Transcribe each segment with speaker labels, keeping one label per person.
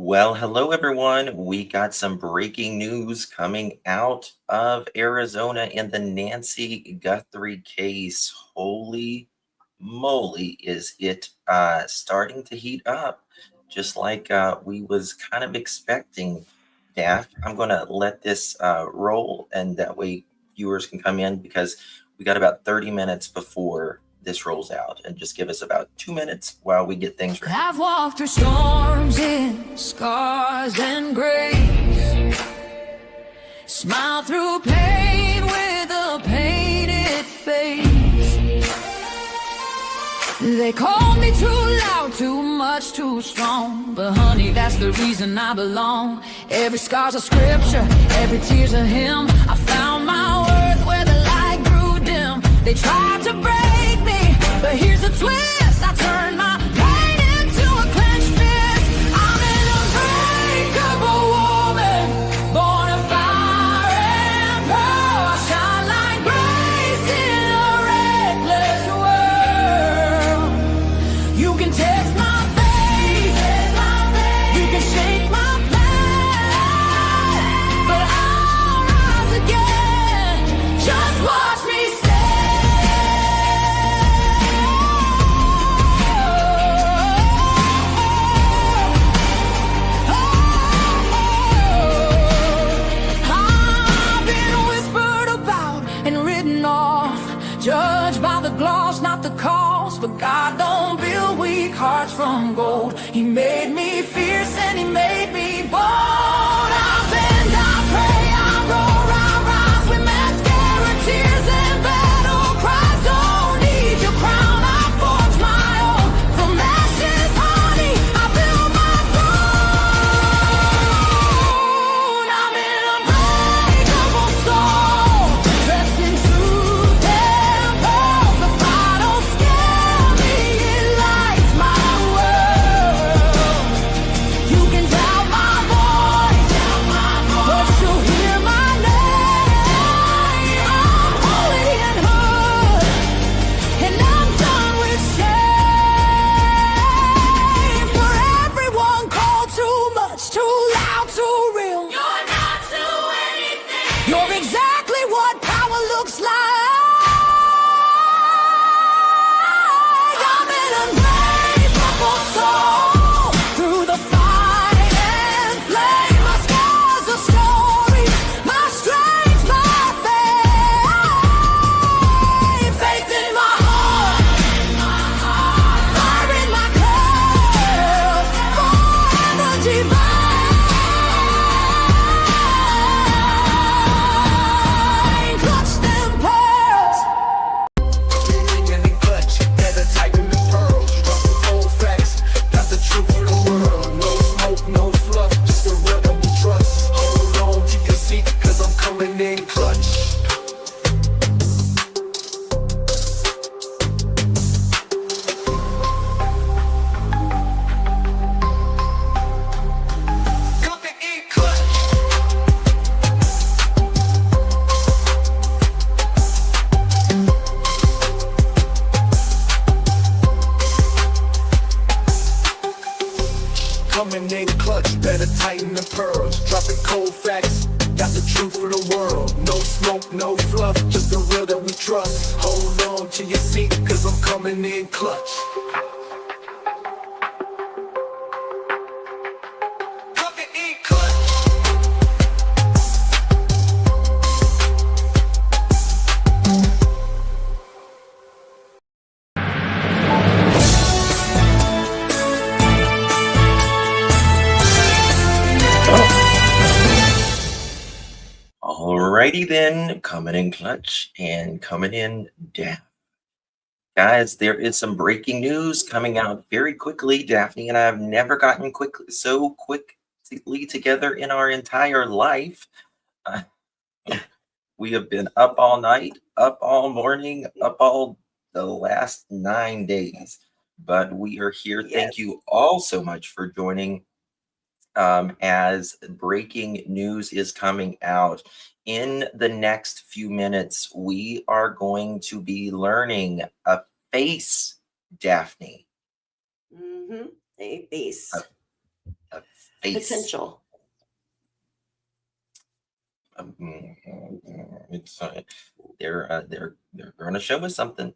Speaker 1: Well, hello everyone. We got some breaking news coming out of Arizona in the Nancy Guthrie case. Holy moly, is it starting to heat up, just like we was kind of expecting. Daff, I'm going to let this roll, and that way viewers can come in because we got about 30 minutes before this rolls out, and just give us about 2 minutes while we get things ready.
Speaker 2: I've walked through storms in scars and grace, smile through pain with a painted face. They called me too loud, too much, too strong, but honey, that's the reason I belong. Every scar's a scripture, every tear's a hymn. I found my worth where the light grew dim. They tried to break me, but here's a twist. I turned my pain into a clenched fist. I'm an unbreakable woman, born of fire and pearl. I shine like grace in a reckless world. You can test my faith, you can shake my plan, but I'll rise again. Just watch me judged by the gloss, not the cost. But God don't build weak hearts from gold. He made me fierce and he made me bold. I bend, I pray, I roar, I rise with mascara, tears and battle cries. Don't need your crown, I forge my own. From ashes, honey, I build my throne. I'm an unbreakable soul, dressed in truth and pearls. The fire don't scare me, it lights my world. You can doubt my voice, but you'll hear my name. I'm holy and hood, and I'm done with shame. For everyone called too much, too loud, too real. You're not to anything. You're exactly what power looks like. I'm an unbreakable soul, through the fight and flame. My scars are stories, my strength, my faith. Faith in my heart, fire in my curls, forever divine. Clutch them pearls.
Speaker 3: Any clutch, better tighten the pearls. Rough with old facts, got the truth for the world. No smoke, no fluff, just the real that we trust. Hold on to your seat, cause I'm coming in clutch. Coming in clutch. Coming in clutch, better tighten the pearls. Dropping cold facts, got the truth for the world. No smoke, no fluff, just the real that we trust. Hold on to your seat, cause I'm coming in clutch. Coming in clutch.
Speaker 1: Alrighty then, coming in clutch and coming in down. Guys, there is some breaking news coming out very quickly. Daphne and I have never gotten so quickly together in our entire life. We have been up all night, up all morning, up all the last 9 days. But we are here.
Speaker 4: Yes.
Speaker 1: Thank you all so much for joining. As breaking news is coming out. In the next few minutes, we are going to be learning a face, Daphne.
Speaker 4: A face.
Speaker 1: A Case.
Speaker 4: Potential.
Speaker 1: It's they're going to show us something.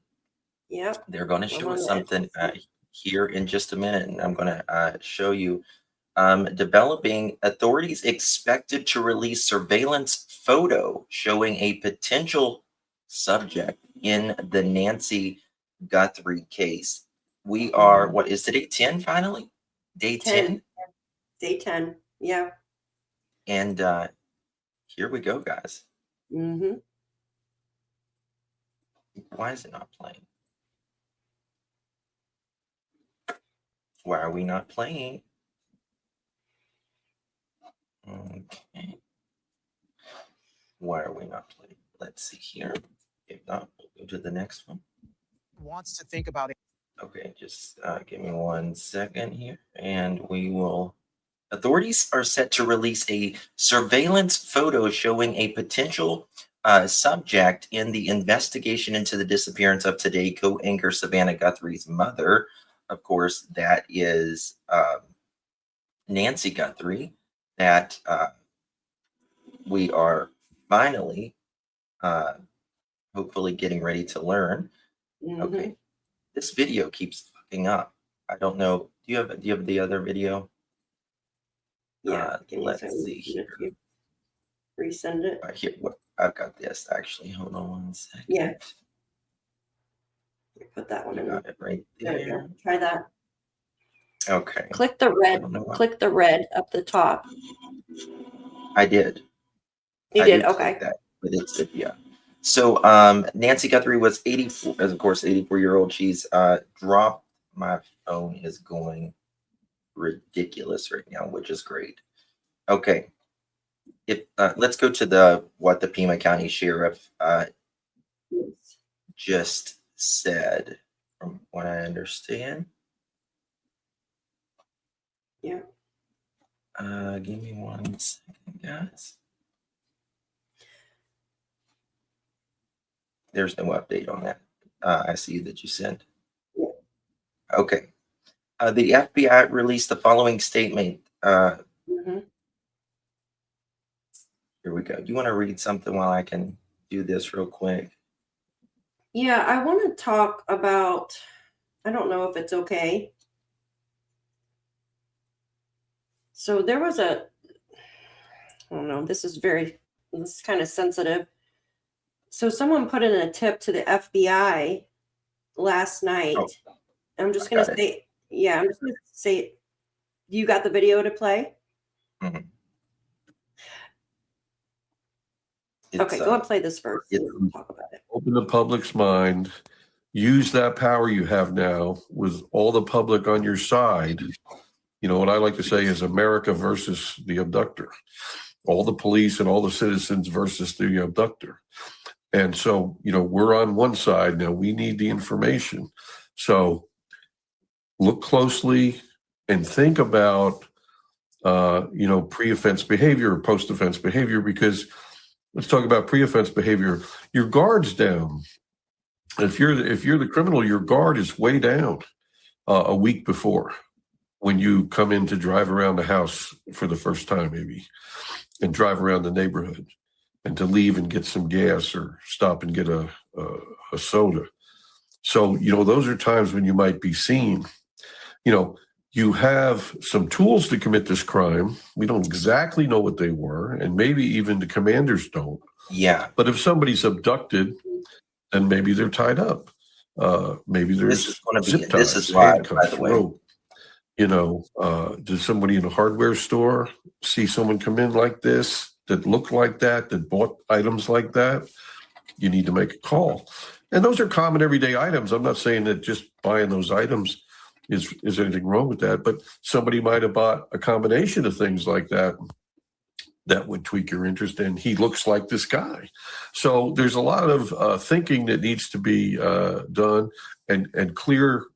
Speaker 4: Yep.
Speaker 1: They're going to
Speaker 4: I'm
Speaker 1: show
Speaker 4: on
Speaker 1: us
Speaker 4: the
Speaker 1: something
Speaker 4: edge.
Speaker 1: here in just a minute, and I'm going to show you. Developing, authorities expected to release surveillance photo showing a potential subject in the Nancy Guthrie case. We are, what is today, 10 finally? Day 10?
Speaker 4: Day 10. Yeah.
Speaker 1: And here we go, guys.
Speaker 4: Mm-hmm.
Speaker 1: Why is it not playing? Why are we not playing? Okay. Why are we not playing? Let's see here. If not, we'll go to the next one.
Speaker 5: Wants to think about it.
Speaker 1: Okay, just give me 1 second here, and we will. Authorities are set to release a surveillance photo showing a potential subject in the investigation into the disappearance of Today co-anchor Savannah Guthrie's mother. Of course, that is Nancy Guthrie, that we are finally hopefully getting ready to learn.
Speaker 4: Mm-hmm.
Speaker 1: Okay, this video keeps fucking up. I don't know. Do you have the other video?
Speaker 4: Yeah.
Speaker 1: Let's see here.
Speaker 4: Resend it.
Speaker 1: Here, I've got this actually. Hold on 1 second.
Speaker 4: Yeah. Put that one
Speaker 1: You
Speaker 4: in.
Speaker 1: got it right
Speaker 4: There we
Speaker 1: there.
Speaker 4: go. Try that.
Speaker 1: Okay.
Speaker 4: Click the
Speaker 1: I
Speaker 4: red.
Speaker 1: don't know why.
Speaker 4: Click the red up the top.
Speaker 1: I did.
Speaker 4: You
Speaker 1: I
Speaker 4: did.
Speaker 1: click
Speaker 4: Okay.
Speaker 1: that, but it's yeah. So Nancy Guthrie was 84, as of course 84-year-old. She's dropped. My phone is going ridiculous right now, which is great. Okay. If let's go to what the Pima County Sheriff
Speaker 4: Yes.
Speaker 1: just said, from what I understand.
Speaker 4: Yeah.
Speaker 1: Give me 1 second, guys. There's no update on that. I see that you sent.
Speaker 4: Yeah.
Speaker 1: Okay. The FBI released the following statement.
Speaker 4: Mm-hmm.
Speaker 1: Here we go. You want to read something while I can do this real quick?
Speaker 4: Yeah, I want to talk about, I don't know if it's okay. So there was I don't know, this is kind of sensitive. So someone put in a tip to the FBI last night.
Speaker 1: Oh,
Speaker 4: I'm just going to say, yeah, I'm just going to say, you got the video to play?
Speaker 1: Mm-hmm.
Speaker 4: Okay, go and play this first. And we'll talk about it.
Speaker 6: Open the public's mind. Use that power you have now with all the public on your side. You know, what I like to say is America versus the abductor. All the police and all the citizens versus the abductor. And so, you know, we're on one side now. We need the information. So look closely and think about, you know, pre-offense behavior or post-offense behavior, because let's talk about pre-offense behavior. Your guard's down. If you're the criminal, your guard is way down a week before when you come in to drive around the house for the first time, maybe, and drive around the neighborhood, and to leave and get some gas or stop and get a soda. So, you know, those are times when you might be seen. You know, you have some tools to commit this crime. We don't exactly know what they were, and maybe even the commanders don't.
Speaker 1: Yeah.
Speaker 6: But if somebody's abducted, then maybe they're tied up. Maybe there's zip ties,
Speaker 1: this is live, by
Speaker 6: handcuffs,
Speaker 1: the way.
Speaker 6: rope. You know, did somebody in a hardware store see someone come in like this, that looked like that bought items like that? You need to make a call. And those are common everyday items. I'm not saying that just buying those items is anything wrong with that, but somebody might have bought a combination of things like that that would tweak your interest, and he looks like this guy. So there's a lot of thinking that needs to be done, and clear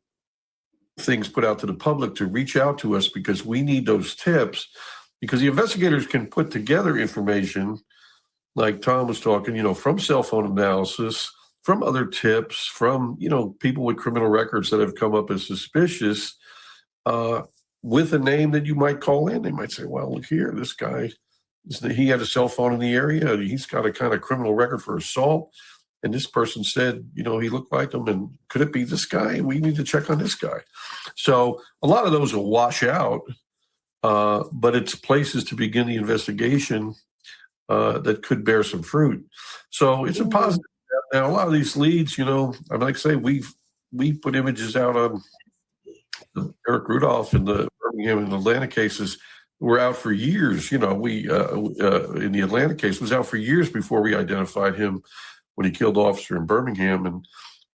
Speaker 6: things put out to the public to reach out to us, because we need those tips, because the investigators can put together information like Tom was talking, you know, from cell phone analysis, from other tips, from, you know, people with criminal records that have come up as suspicious. with a name that you might call in. They might say, well, look here, this guy, he had a cell phone in the area. He's got a kind of criminal record for assault. And this person said, he looked like him. And could it be this guy? We need to check on this guy. So a lot of those will wash out, but it's places to begin the investigation that could bear some fruit. So it's a positive. Now, a lot of these leads, like I say, we put images out on Eric Rudolph and the Birmingham and Atlanta cases. Were out for years. We in the Atlanta case was out for years before we identified him when he killed the officer in Birmingham and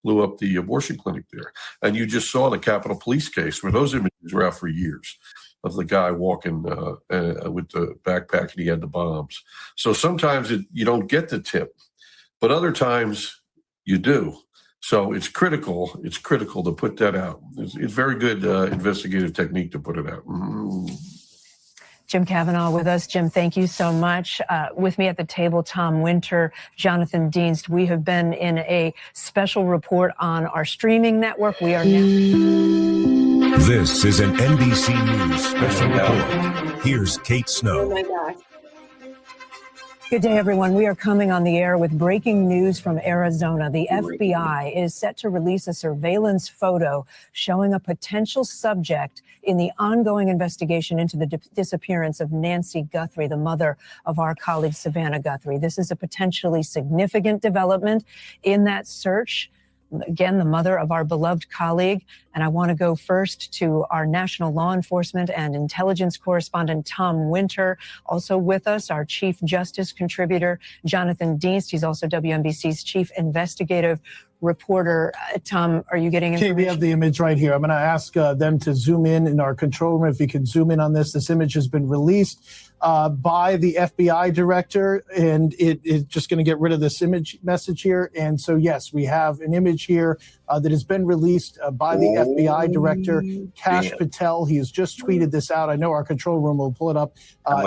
Speaker 6: blew up the abortion clinic there. And you just saw the Capitol Police case where those images were out for years of the guy walking with the backpack and he had the bombs. So sometimes you don't get the tip, but other times you do. So it's critical. It's critical to put that out. It's very good investigative technique to put it out.
Speaker 7: Jim Kavanaugh with us. Jim, thank you so much. With me at the table, Tom Winter, Jonathan Dienst. We have been in a special report on our streaming network. We are now.
Speaker 8: This is an NBC News special report. Here's Kate Snow.
Speaker 4: Oh my gosh.
Speaker 7: Good day, everyone. We are coming on the air with breaking news from Arizona. The FBI is set to release a surveillance photo showing a potential subject in the ongoing investigation into the disappearance of Nancy Guthrie, the mother of our colleague Savannah Guthrie. This is a potentially significant development in that search. Again, the mother of our beloved colleague. And I want to go first to our national law enforcement and intelligence correspondent, Tom Winter. Also with us, our chief justice contributor, Jonathan Dienst. He's also WNBC's chief investigative reporter. Tom, are you getting information?
Speaker 5: Okay, we have the image right here. I'm going to ask them to zoom in our control room. If you can zoom in on this. This image has been released by the FBI director, and it is just going to get rid of this image message here. And so, yes, we have an image here that has been released by the FBI director, Kash Patel. He has just tweeted this out. I know our control room will pull it up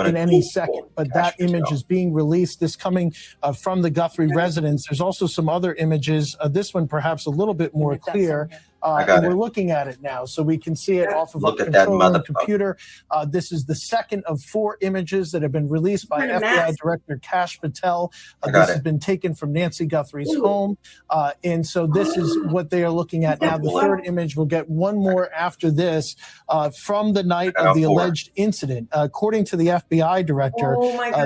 Speaker 5: in any second, but that image is being released. This coming from the Guthrie residence. There's also some other images. This one perhaps a little bit more clear. And we're looking at it now, so we can see it off of our control room computer. This is the second of 4 images that have been released by FBI Director Kash Patel. This has been taken from Nancy Guthrie's home, and so this is what they are looking at now. The third image, we'll get one more after this from the night of the alleged incident. According to the FBI Director,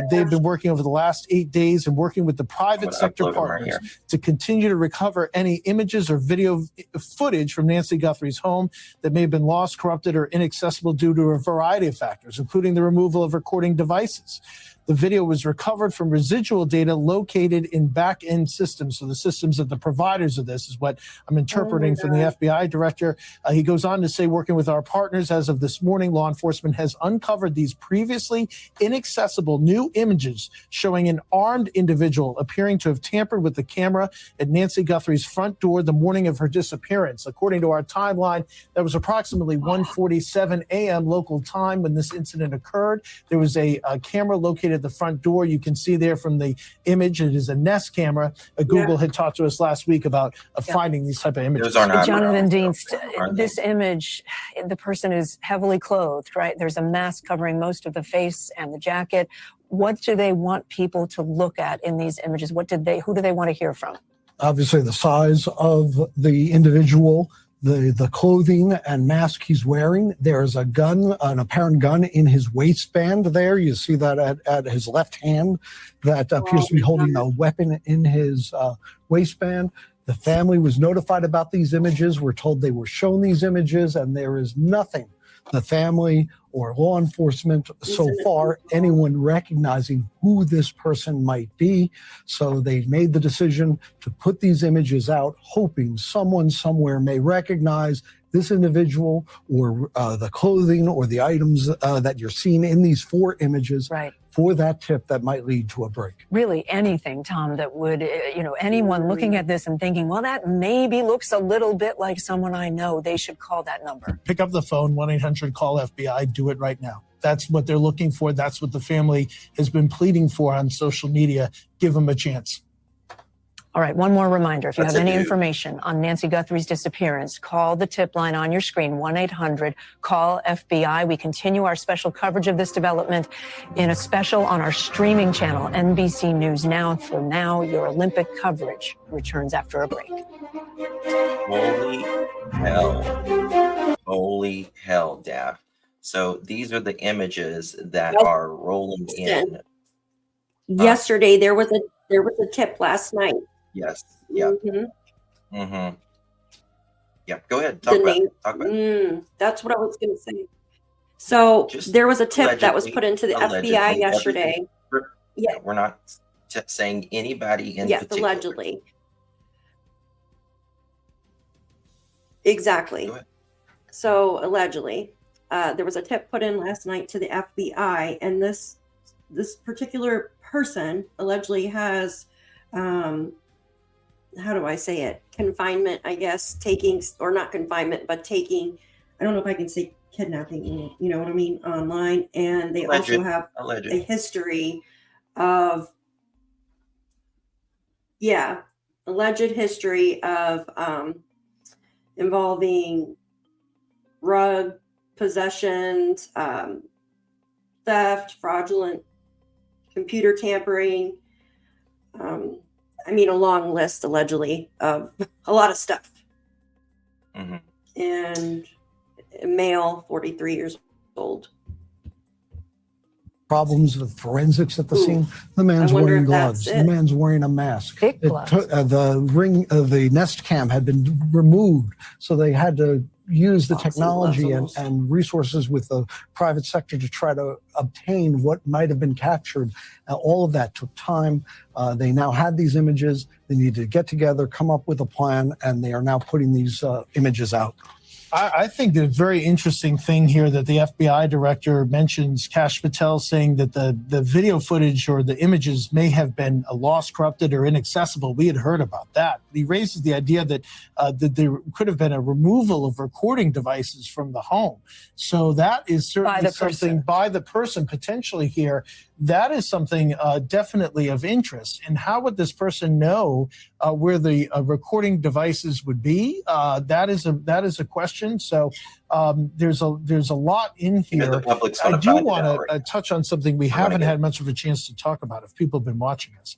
Speaker 5: they've been working over the last 8 days and working with the private sector partners to continue to recover any images or video footage from Nancy Guthrie's home that may have been lost, corrupted, or inaccessible due to a variety of factors, including the removal of recording devices. The video was recovered from residual data located in back-end systems. So the systems of the providers of this is what I'm interpreting from the FBI director. He goes on to say, working with our partners, as of this morning, law enforcement has uncovered these previously inaccessible new images showing an armed individual appearing to have tampered with the camera at Nancy Guthrie's front door the morning of her disappearance. According to our timeline, that was approximately 1:47 a.m. local time when this incident occurred. There was a camera located at the front door. You can see there from the image, it is a Nest camera. Google had talked to us last week about finding these type of images.
Speaker 7: Jonathan Dienst, this image, the person is heavily clothed, right? There's a mask covering most of the face and the jacket. What do they want people to look at in these images? Who do they want to hear from?
Speaker 9: Obviously, the size of the individual, the clothing and mask he's wearing. There's a gun, an apparent gun in his waistband there. You see that at his left hand that appears to be holding a weapon in his waistband. The family was notified about these images. We're told they were shown these images, and there is nothing the family or law enforcement so far, anyone recognizing who this person might be. So they made the decision to put these images out, hoping someone somewhere may recognize this individual or the clothing or the items that you're seeing in these 4 images.
Speaker 7: Right.
Speaker 9: For that tip that might lead to a break.
Speaker 7: Really anything, Tom, that would, anyone looking at this and thinking, well, that maybe looks a little bit like someone I know, they should call that number.
Speaker 5: Pick up the phone, 1-800-CALL-FBI, do it right now. That's what they're looking for. That's what the family has been pleading for on social media. Give them a chance.
Speaker 7: All right, one more reminder. If you
Speaker 1: That's
Speaker 7: have
Speaker 1: a
Speaker 7: any
Speaker 1: dude.
Speaker 7: information on Nancy Guthrie's disappearance, call the tip line on your screen, 1-800-CALL FBI. We continue our special coverage of this development in a special on our streaming channel, NBC News Now. For now, your Olympic coverage returns after a break.
Speaker 1: Holy hell. Holy hell, Daff. So these are the images that
Speaker 4: Well,
Speaker 1: are rolling in.
Speaker 4: Yesterday there was a tip last night.
Speaker 1: Yes. Yeah.
Speaker 4: Mhm.
Speaker 1: Mm-hmm. Yeah. Go ahead.
Speaker 4: The name. That's what I was going to say. So
Speaker 1: Just
Speaker 4: there was a tip that was
Speaker 1: allegedly-
Speaker 4: put into the FBI
Speaker 1: allegedly,
Speaker 4: yesterday. Yeah.
Speaker 1: We're not saying anybody in
Speaker 4: Yes,
Speaker 1: particular.
Speaker 4: allegedly. Exactly.
Speaker 1: Go ahead.
Speaker 4: So allegedly, there was a tip put in last night to the FBI, and this particular person allegedly has, how do I say it? Confinement, I guess, taking, or not confinement, but taking, I don't know if I can say kidnapping, you know what I mean, online. And they also have a history of, alleged history of involving drug possessions, theft, fraudulent computer tampering. I mean, a long list, allegedly, of a lot of stuff.
Speaker 1: Mm-hmm.
Speaker 4: And a male, 43 years old.
Speaker 9: Problems with forensics at the
Speaker 4: Ooh.
Speaker 9: scene. The man's
Speaker 4: I wonder
Speaker 9: wearing
Speaker 4: if that's
Speaker 9: gloves.
Speaker 4: it.
Speaker 9: The man's wearing a mask.
Speaker 7: Thick gloves.
Speaker 9: The Nest Cam had been removed, so they had to use the
Speaker 4: Boxing
Speaker 9: technology
Speaker 4: gloves
Speaker 9: and resources with the private sector to try to obtain what might have been captured. All of that took time. They now had these images. They needed to get together, come up with a plan, and they are now putting these images out.
Speaker 5: I think the very interesting thing here that the FBI director mentions, Kash Patel, saying that the video footage or the images may have been lost, corrupted, or inaccessible. We had heard about that. He raises the idea that there could have been a removal of recording devices from the home. So that is certainly something by the person potentially here. That is something definitely of interest. And how would this person know where the recording devices would be? That is a question. So there's a lot in here. I do want to touch on something we haven't had much of a chance to talk about if people have been watching us.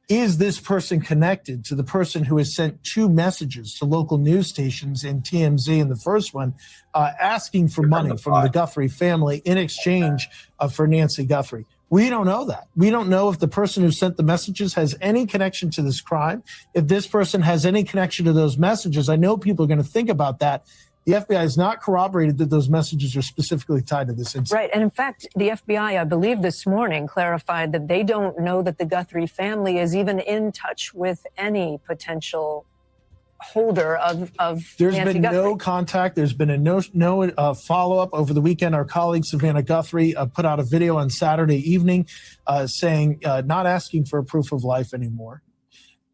Speaker 5: Is this person connected to the person who has sent 2 messages to local news stations and TMZ in the first one, asking for money from the Guthrie family in exchange for Nancy Guthrie? We don't know that. We don't know if the person who sent the messages has any connection to this crime. If this person has any connection to those messages, I know people are going to think about that. The FBI has not corroborated that those messages are specifically tied to this incident.
Speaker 7: Right. And in fact, the FBI, I believe this morning, clarified that they don't know that the Guthrie family is even in touch with any potential holder of
Speaker 5: There's
Speaker 7: Nancy
Speaker 5: been
Speaker 7: Guthrie.
Speaker 5: no contact. There's been no follow-up over the weekend. Our colleague Savannah Guthrie put out a video on Saturday evening saying not asking for a proof of life anymore.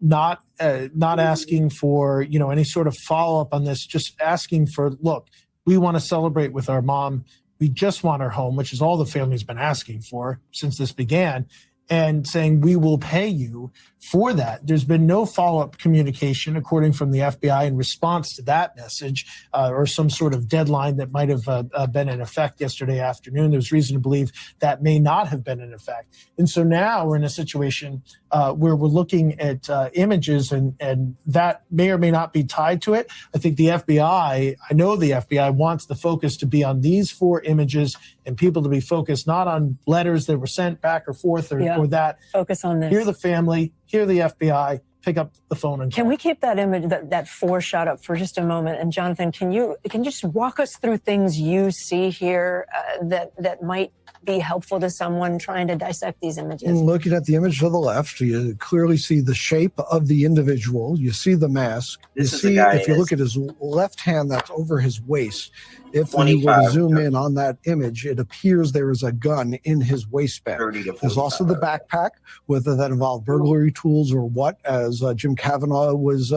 Speaker 5: Not asking for any sort of follow-up on this, just asking for, look, we want to celebrate with our mom. We just want her home, which is all the family's been asking for since this began, and saying we will pay you for that. There's been no follow-up communication, according from the FBI, in response to that message or some sort of deadline that might have been in effect yesterday afternoon. There's reason to believe that may not have been in effect. And so now we're in a situation where we're looking at images and that may or may not be tied to it. I think the FBI, I know the FBI wants the focus to be on these 4 images and people to be focused not on letters that were sent back or forth or that.
Speaker 7: Focus on this.
Speaker 5: Hear the family, hear the FBI, pick up the phone and call.
Speaker 7: Can we keep that image, that 4 shot up for just a moment? And Jonathan, can you just walk us through things you see here that might be helpful to someone trying to dissect these images?
Speaker 9: Looking at the image to the left, you clearly see the shape of the individual. You see the mask.
Speaker 1: This
Speaker 9: you
Speaker 1: is
Speaker 9: see,
Speaker 1: a guy
Speaker 9: if you look at his left hand, that's over his waist. If you were
Speaker 1: 25,
Speaker 9: to zoom in on that image, it appears there is a gun in his waistband.
Speaker 1: 30 to
Speaker 9: There's also the
Speaker 1: 45.
Speaker 9: backpack, whether that involved burglary tools or what, as Jim Kavanaugh was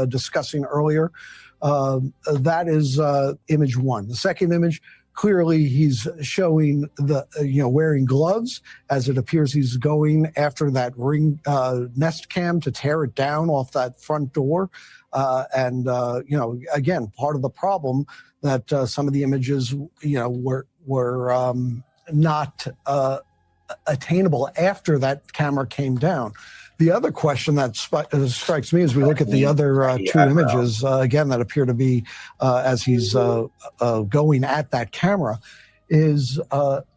Speaker 9: discussing earlier. That is image 1. The second image, Clearly, he's showing the, wearing gloves as it appears he's going after that ring nest cam to tear it down off that front door. Again, part of the problem that some of the images, were not attainable after that camera came down. The other question that strikes me as we look at the other two images, again, that appear to be as he's going at that camera, is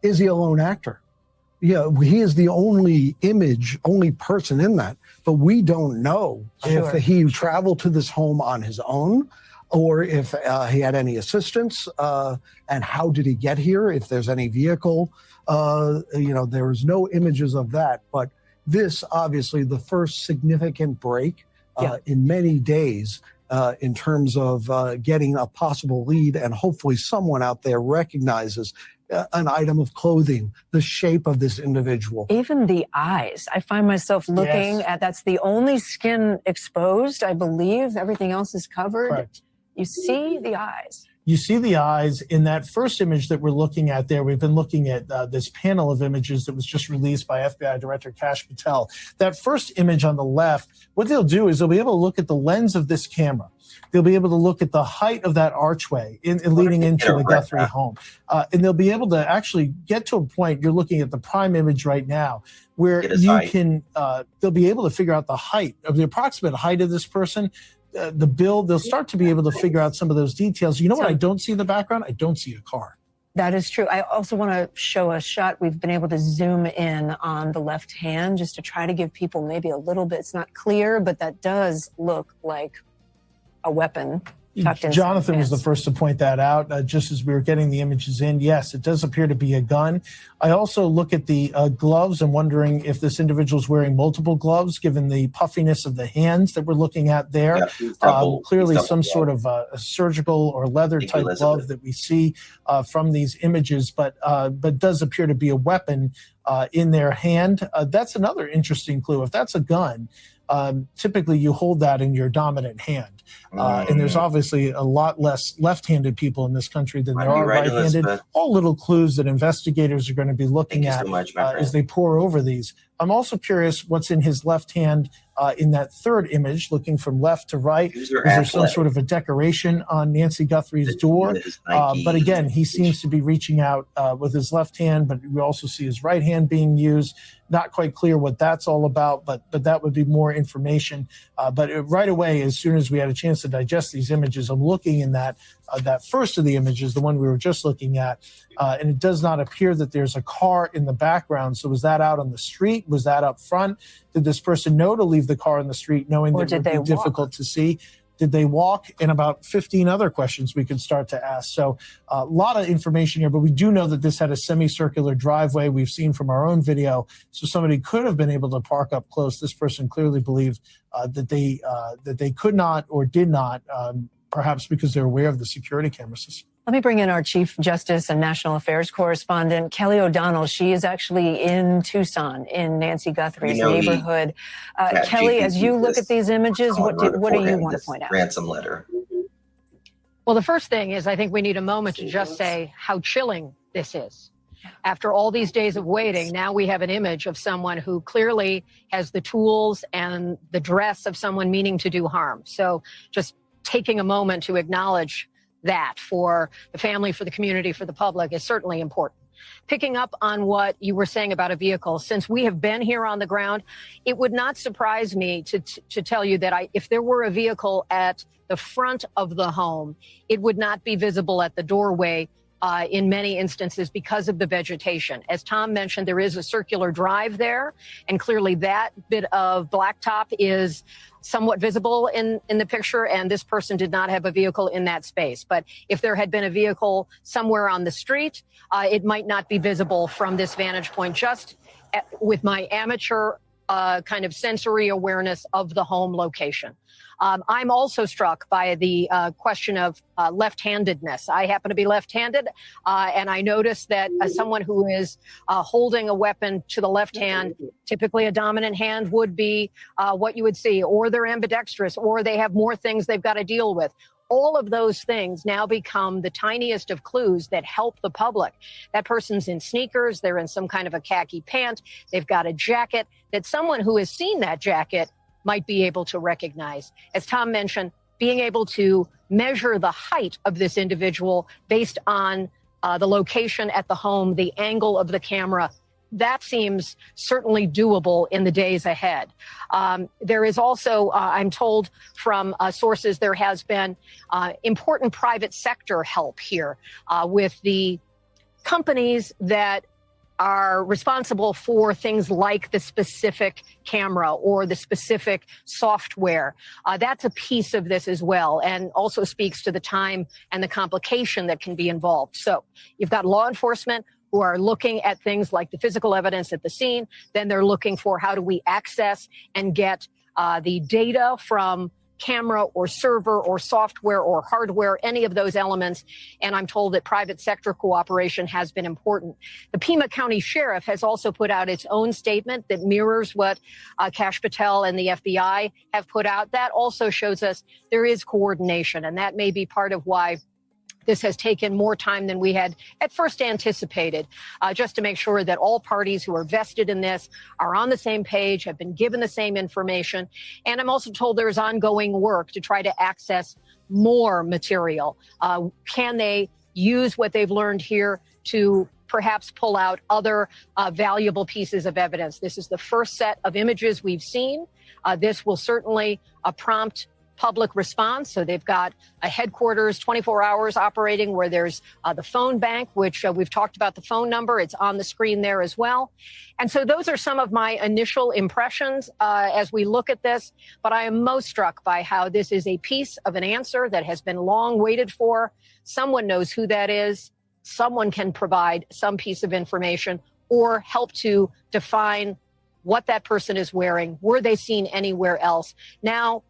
Speaker 9: he a lone actor? Yeah, he is the only person in that, but we don't know if he traveled to this home on his own or if he had any assistance, and how did he get here, if there's any vehicle. There's no images of that, but this, obviously, the first significant break in many days in terms of getting a possible lead, and hopefully someone out there recognizes an item of clothing, the shape of this individual.
Speaker 7: Even the eyes. I find myself looking at, that's the only skin exposed, I believe. Everything else is covered.
Speaker 5: Correct.
Speaker 7: You see the eyes.
Speaker 5: You see the eyes in that first image that we're looking at there. We've been looking at this panel of images that was just released by FBI Director Kash Patel. That first image on the left, what they'll do is they'll be able to look at the lens of this camera. They'll be able to look at the height of that archway leading into the Guthrie home. And they'll be able to actually get to a point, you're looking at the prime image right now, where you can, they'll be able to figure out the height, of the approximate height of this person. The build, they'll start to be able to figure out some of those details. You know what I don't see in the background? I don't see a car.
Speaker 7: That is true. I also want to show a shot. We've been able to zoom in on the left hand just to try to give people maybe a little bit, it's not clear, but that does look like a weapon.
Speaker 5: Jonathan was the first to point that out just as we were getting the images in. Yes, it does appear to be a gun. I also look at the gloves and wondering if this individual is wearing multiple gloves, given the puffiness of the hands that we're looking at there. Clearly some sort of a surgical or leather type glove that we see from these images, but does appear to be a weapon in their hand. That's another interesting clue. If that's a gun, typically you hold that in your dominant hand. And there's obviously a lot less left-handed people in this country than there are right-handed. All little clues that investigators are going to be looking at as they pore over these. I'm also curious what's in his left hand in that third image, looking from left to right. Is there some sort of a decoration on Nancy Guthrie's door? But again, he seems to be reaching out with his left hand, but we also see his right hand being used. Not quite clear what that's all about, but that would be more information. But right away, as soon as we had a chance to digest these images, I'm looking in that first of the images, the one we were just looking at, and it does not appear that there's a car in the background. So was that out on the street? Was that up front? Did this person know to leave the car in the street, knowing that it would be difficult to see? Did they walk? And about 15 other questions we could start to ask. So a lot of information here, but we do know that this had a semicircular driveway. We've seen from our own video. So somebody could have been able to park up close. This person clearly believed that they could not or did not, perhaps because they're aware of the security camera system.
Speaker 7: Let me bring in our Chief Justice and National Affairs correspondent, Kelly O'Donnell. She is actually in Tucson, in Nancy Guthrie's neighborhood. Kelly, as you look at these images, what do you want to point out?
Speaker 1: Ransom letter.
Speaker 10: Well, the first thing is I think we need a moment to just say how chilling this is. After all these days of waiting, now we have an image of someone who clearly has the tools and the dress of someone meaning to do harm. So just taking a moment to acknowledge that for the family, for the community, for the public is certainly important. Picking up on what you were saying about a vehicle, since we have been here on the ground, it would not surprise me to tell you that if there were a vehicle at the front of the home, it would not be visible at the doorway in many instances because of the vegetation. As Tom mentioned, there is a circular drive there, and clearly that bit of blacktop is somewhat visible in the picture, and this person did not have a vehicle in that space. But if there had been a vehicle somewhere on the street, it might not be visible from this vantage point, just with my amateur kind of sensory awareness of the home location. I'm also struck by the question of left-handedness. I happen to be left-handed, and I noticed that someone who is holding a weapon to the left hand, typically a dominant hand would be what you would see, or they're ambidextrous, or they have more things they've got to deal with, all of those things now become the tiniest of clues that help the public. That person's in sneakers, they're in some kind of a khaki pant, they've got a jacket that someone who has seen that jacket might be able to recognize. As Tom mentioned, being able to measure the height of this individual based on the location at the home, the angle of the camera, that seems certainly doable in the days ahead. There is also, I'm told from sources, there has been important private sector help here with the companies that are responsible for things like the specific camera or the specific software. That's a piece of this as well, and also speaks to the time and the complication that can be involved. So you've got law enforcement who are looking at things like the physical evidence at the scene. Then they're looking for how do we access and get the data from camera or server or software or hardware, any of those elements. And I'm told that private sector cooperation has been important. The Pima County Sheriff has also put out its own statement that mirrors what Kash Patel and the FBI have put out. That also shows us there is coordination, and that may be part of why this has taken more time than we had at first anticipated, just to make sure that all parties who are vested in this are on the same page, have been given the same information. And I'm also told there is ongoing work to try to access more material. Can they use what they've learned here to perhaps pull out other valuable pieces of evidence? This is the first set of images we've seen. This will certainly prompt public response. So they've got a headquarters 24 hours operating where there's the phone bank, which we've talked about the phone number. It's on the screen there as well. And so those are some of my initial impressions as we look at this. But I am most struck by how this is a piece of an answer that has been long waited for. Someone knows who that is. Someone can provide some piece of information or help to define what that person is wearing. Were they seen anywhere else? Now,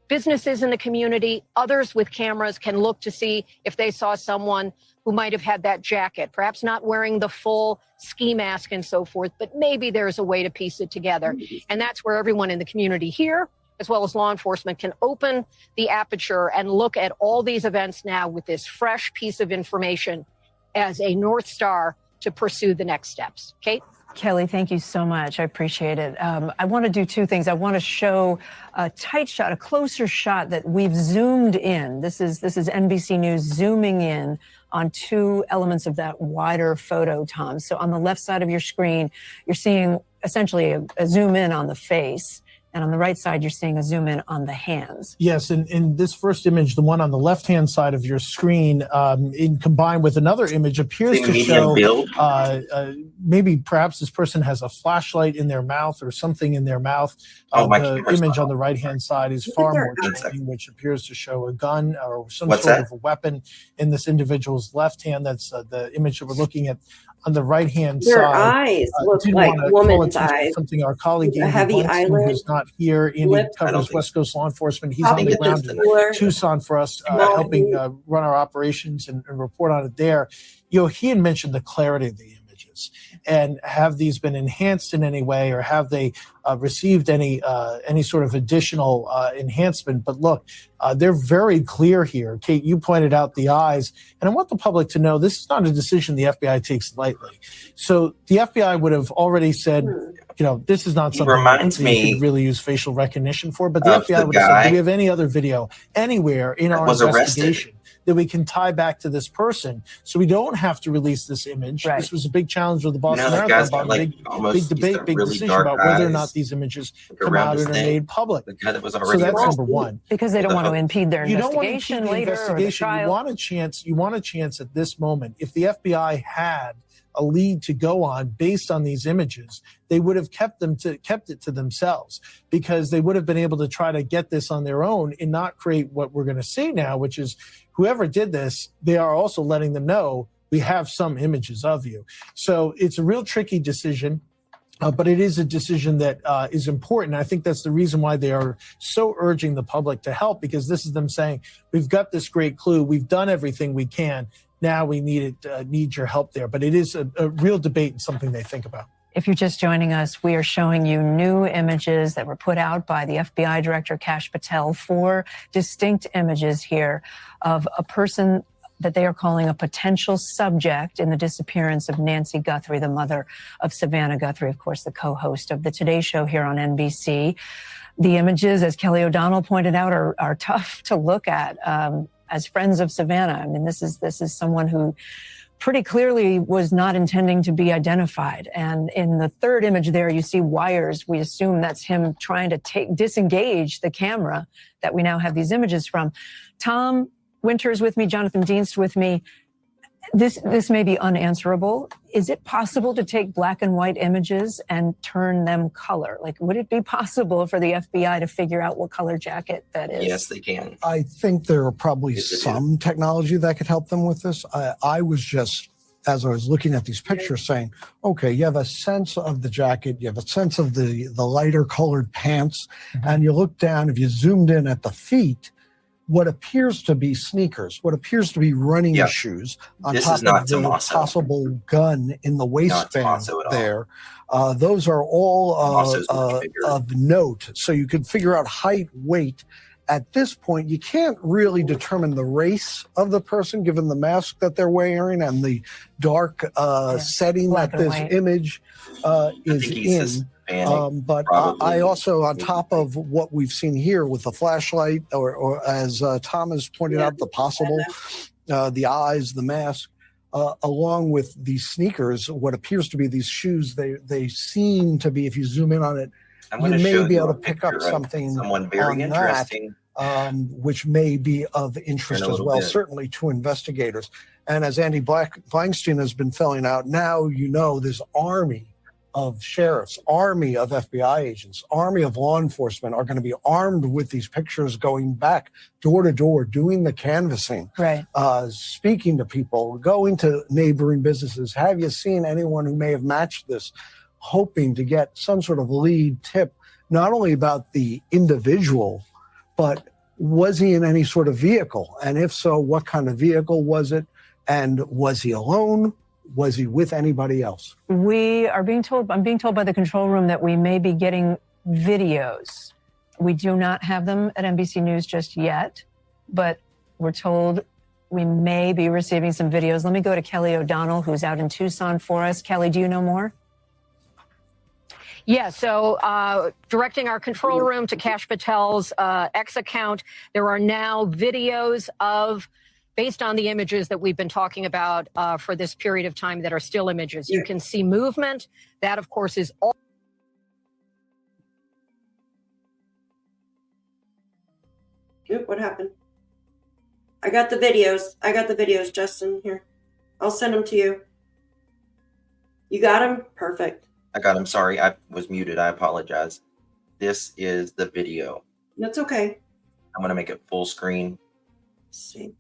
Speaker 10: businesses in the community, others with cameras can look to see if they saw someone who might have had that jacket, perhaps not wearing the full ski mask and so forth, but maybe there's a way to piece it together. And that's where everyone in the community here, as well as law enforcement, can open the aperture and look at all these events now with this fresh piece of information as a North Star to pursue the next steps. Kate?
Speaker 7: Kelly, thank you so much. I appreciate it. I want to do two things. I want to show a tight shot, a closer shot that we've zoomed in. This is NBC News zooming in on two elements of that wider photo, Tom. So on the left side of your screen, you're seeing essentially a zoom in on the face. And on the right side, you're seeing a zoom in on the hands.
Speaker 5: Yes, and in this first image, the one on the left-hand side of your screen, in combined with another image, appears to show maybe perhaps this person has a flashlight in their mouth or something in their mouth. The image on the right-hand side is far more chilling, which appears to show a gun or some sort of a weapon in this individual's left hand. That's the image that we're looking at. On the right-hand side,
Speaker 4: their eyes look like woman's eyes.
Speaker 5: Something our colleague,
Speaker 4: a heavy eyelid,
Speaker 5: who's not here. Andy covers West Coast law enforcement. He's on the ground in Tucson for us, helping run our operations and report on it there. You know, he had mentioned the clarity of the images, and have these been enhanced in any way, or have they received any sort of additional enhancement? But look, they're very clear here. Kate, you pointed out the eyes, and I want the public to know this is not a decision the FBI takes lightly. So the FBI would have already said, you know, this is not something that we could really use facial recognition for, but the FBI would have said, do we have any other video anywhere in our investigation that we can tie back to this person, so we don't have to release this image? This was a big challenge with the Boston Marathon, big debate, big decision about whether or not these images come out and are made public. So that's number one.
Speaker 7: Because they don't want to impede their investigation later.
Speaker 5: You want a chance at this moment. If the FBI had a lead to go on based on these images, they would have kept it to themselves, because they would have been able to try to get this on their own and not create what we're going to see now, which is whoever did this, they are also letting them know we have some images of you. So it's a real tricky decision. But it is a decision that is important. I think that's the reason why they are so urging the public to help, because this is them saying, we've got this great clue. We've done everything we can. Now we need your help there. But it is a real debate and something they think about.
Speaker 7: If you're just joining us, we are showing you new images that were put out by the FBI Director Kash Patel, 4 distinct images here of a person that they are calling a potential subject in the disappearance of Nancy Guthrie, the mother of Savannah Guthrie, of course, the co-host of the Today Show here on NBC. The images, as Kelly O'Donnell pointed out, are tough to look at as friends of Savannah. I mean, this is someone who pretty clearly was not intending to be identified. And in the third image there, you see wires. We assume that's him trying to disengage the camera that we now have these images from. Tom Winters with me, Jonathan Dienst with me. This may be unanswerable. Is it possible to take black and white images and turn them color? Like, would it be possible for the FBI to figure out what color jacket that is?
Speaker 1: Yes, they can.
Speaker 9: I think there are probably some technology that could help them with this. I was just, as I was looking at these pictures, saying, okay, you have a sense of the jacket, you have a sense of the lighter colored pants, and you look down, if you zoomed in at the feet, what appears to be sneakers, what appears to be running shoes on
Speaker 1: This
Speaker 9: top
Speaker 1: is not
Speaker 9: of the
Speaker 1: Tommaso.
Speaker 9: possible gun in the waistband
Speaker 1: Tommaso at all.
Speaker 9: there. Those are all
Speaker 1: Tommaso's much bigger.
Speaker 9: of note. So you could figure out height, weight. At this point, you can't really determine the race of the person given the mask that they're wearing and the dark setting
Speaker 7: Black
Speaker 9: that
Speaker 7: and
Speaker 9: this
Speaker 7: white.
Speaker 9: image is
Speaker 1: think he's
Speaker 9: in.
Speaker 1: Hispanic,
Speaker 9: But
Speaker 1: probably.
Speaker 9: I also, on top of what we've seen here with the flashlight, or as Tom has pointed out, the possible, the eyes, the mask, along with these sneakers, what appears to be these shoes, they seem to be, if you zoom in on it,
Speaker 1: I'm
Speaker 9: you
Speaker 1: going to
Speaker 9: may
Speaker 1: show
Speaker 9: be
Speaker 1: you
Speaker 9: able
Speaker 1: a
Speaker 9: to pick up
Speaker 1: picture of
Speaker 9: something
Speaker 1: someone very
Speaker 9: on
Speaker 1: interesting.
Speaker 9: that, which may be of interest
Speaker 1: In a
Speaker 9: as
Speaker 1: little
Speaker 9: well,
Speaker 1: bit.
Speaker 9: certainly to investigators. And as Andy Blankstein has been filling out, now you know this army of sheriffs, army of FBI agents, army of law enforcement are going to be armed with these pictures, going back door to door, doing the canvassing,
Speaker 7: Right.
Speaker 9: speaking to people, going to neighboring businesses. Have you seen anyone who may have matched this? Hoping to get some sort of lead tip, not only about the individual, but was he in any sort of vehicle? And if so, what kind of vehicle was it? And was he alone? Was he with anybody else?
Speaker 7: We are being told, I'm being told by the control room that we may be getting videos. We do not have them at NBC News just yet, but we're told we may be receiving some videos. Let me go to Kelly O'Donnell, who's out in Tucson for us. Kelly, do you know more?
Speaker 10: Yeah, so directing our control room to Kash Patel's X account, there are now videos of, based on the images that we've been talking about for this period of time that are still images. You can see movement. That, of course, is all.
Speaker 4: Oop, what happened? I got the videos, Justin, here. I'll send them to you. You got them? Perfect.
Speaker 1: I got him. Sorry, I was muted. I apologize. This is the video.
Speaker 4: That's okay.
Speaker 1: I'm going to make it full screen.
Speaker 4: Let's see.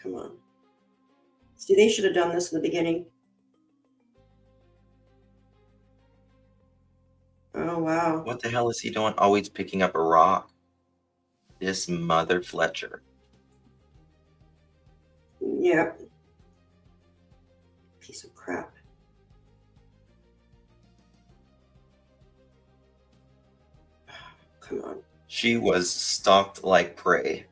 Speaker 4: Come on. See, they should have done this in the beginning. Oh, wow.
Speaker 1: What the hell is he doing? Always picking up a rock. This mother Fletcher.
Speaker 4: Yep. Piece of crap. Come on.
Speaker 1: She was stalked like prey.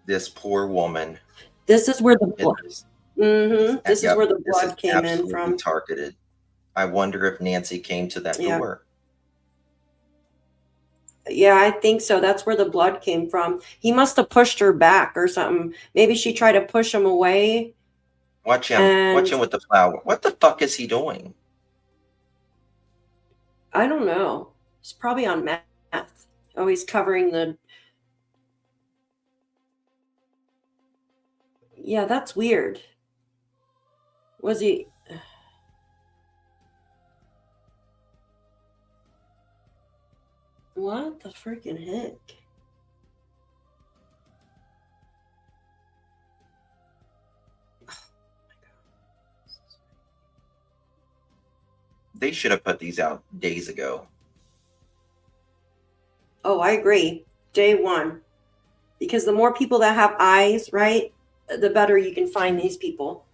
Speaker 1: This poor woman.
Speaker 4: This is where the blood.
Speaker 1: This
Speaker 4: This is where the
Speaker 1: this is
Speaker 4: blood came in
Speaker 1: absolutely
Speaker 4: from.
Speaker 1: targeted. I wonder if Nancy came to that
Speaker 4: Yeah.
Speaker 1: door.
Speaker 4: Yeah, I think so. That's where the blood came from. He must have pushed her back or something. Maybe she tried to push him away.
Speaker 1: Watch him. Watch him with the flower. What the fuck is he doing?
Speaker 4: I don't know. He's probably on meth. Oh, he's covering the. Yeah, that's weird. Was he? What the freaking heck?
Speaker 1: They should have put these out days ago.
Speaker 4: Oh, I agree. Day one. Because the more people that have eyes, right, the better you can find these people.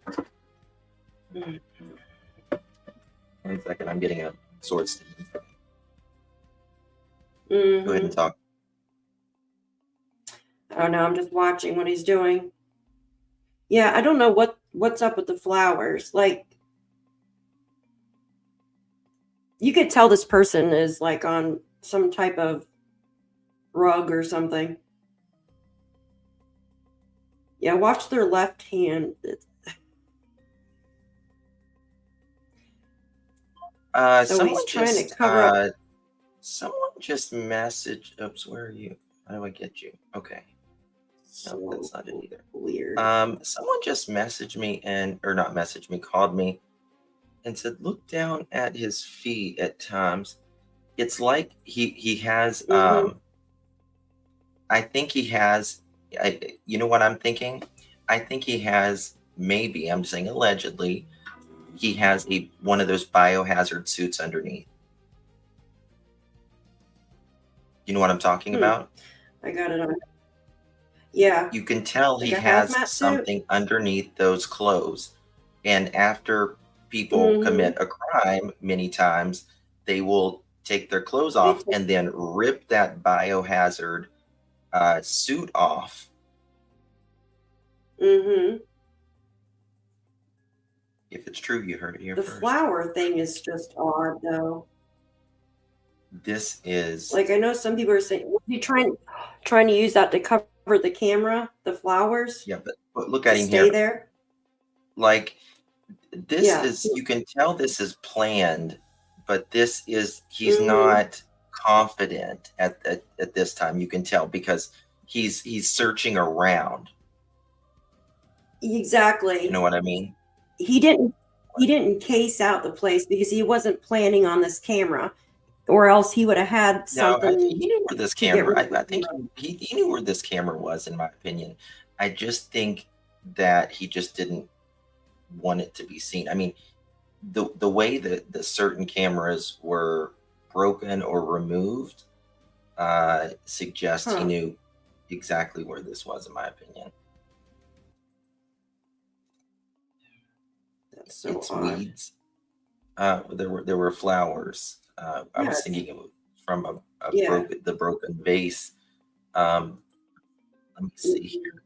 Speaker 1: 1 second, I'm getting a sword.
Speaker 4: Mhm.
Speaker 1: Go ahead and talk.
Speaker 4: I don't know. I'm just watching what he's doing. Yeah, I don't know what's up with the flowers. Like, you could tell this person is like on some type of rug or something. Yeah, watch their left hand. So
Speaker 1: Someone
Speaker 4: he's trying to
Speaker 1: just
Speaker 4: cover up.
Speaker 1: someone just messaged. Oops, where are you? How do I get you? Okay. No, that's not it either.
Speaker 4: Weird.
Speaker 1: Someone just messaged me or not messaged me, called me and said, look down at his feet at times. It's like he has, I think he has, you know what I'm thinking? I think he has, maybe, I'm saying allegedly, he has one of those biohazard suits underneath. You know what I'm talking about?
Speaker 4: I got it on. Yeah.
Speaker 1: You can tell
Speaker 4: Like
Speaker 1: he
Speaker 4: a
Speaker 1: has
Speaker 4: hazmat suit?
Speaker 1: something underneath those clothes. And after people commit a crime, many times they will take their clothes off and then rip that biohazard suit off.
Speaker 4: Mm-hmm.
Speaker 1: If it's true, you heard it here
Speaker 4: The
Speaker 1: first.
Speaker 4: flower thing is just odd, though.
Speaker 1: This is
Speaker 4: Like, I know some people are saying, was he trying to use that to cover the camera, the flowers?
Speaker 1: yeah, but look at him
Speaker 4: Stay
Speaker 1: here.
Speaker 4: there.
Speaker 1: Like, this
Speaker 4: Yeah.
Speaker 1: is, you can tell this is planned, but this is, he's not confident at this time. You can tell because he's searching around.
Speaker 4: Exactly.
Speaker 1: You know what I mean?
Speaker 4: He didn't case out the place because he wasn't planning on this camera, or else he would have had something.
Speaker 1: No, he knew where this
Speaker 4: to get
Speaker 1: camera.
Speaker 4: rid of
Speaker 1: I think he knew where this camera was. In my opinion, I just think that he just didn't want it to be seen. I mean, the way that the certain cameras were broken or removed suggests he knew exactly where this was. In my opinion,
Speaker 4: That's so
Speaker 1: it's
Speaker 4: odd.
Speaker 1: weeds. There were flowers. I was thinking it was from the broken vase. Let me see here.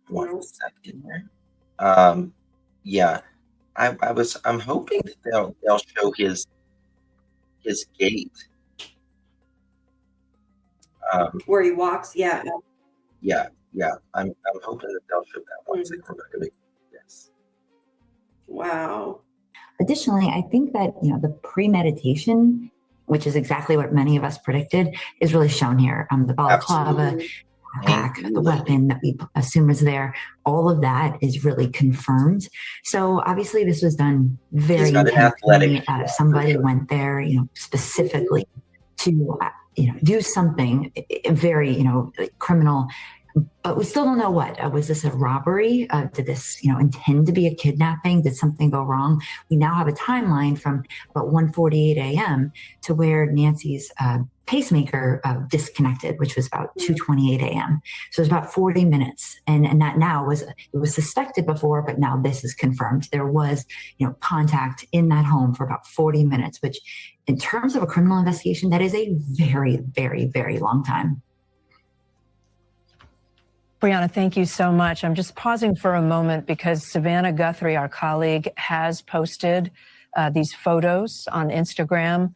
Speaker 1: 1 second here. Yeah, I'm hoping that they'll show his gait.
Speaker 4: Where he walks, yeah.
Speaker 1: Yeah. I'm hoping that they'll show that. 1 second, Rebecca. Yes.
Speaker 4: Wow.
Speaker 11: Additionally, I think that, the premeditation, which is exactly what many of us predicted, is really shown here. The balaclava, pack, the weapon that we assume is there, all of that is really confirmed. So obviously this was done very intentionally. Somebody went there, specifically to, do something very, criminal. But we still don't know what. Was this a robbery? Did this, intend to be a kidnapping? Did something go wrong? We now have a timeline from about 1:48 a.m. to where Nancy's pacemaker disconnected, which was about 2:28 a.m. So it was about 40 minutes. And that now it was suspected before, but now this is confirmed. There was, contact in that home for about 40 minutes, which in terms of a criminal investigation, that is a very, very, very long time.
Speaker 7: Brianna, thank you so much. I'm just pausing for a moment because Savannah Guthrie, our colleague, has posted these photos on Instagram.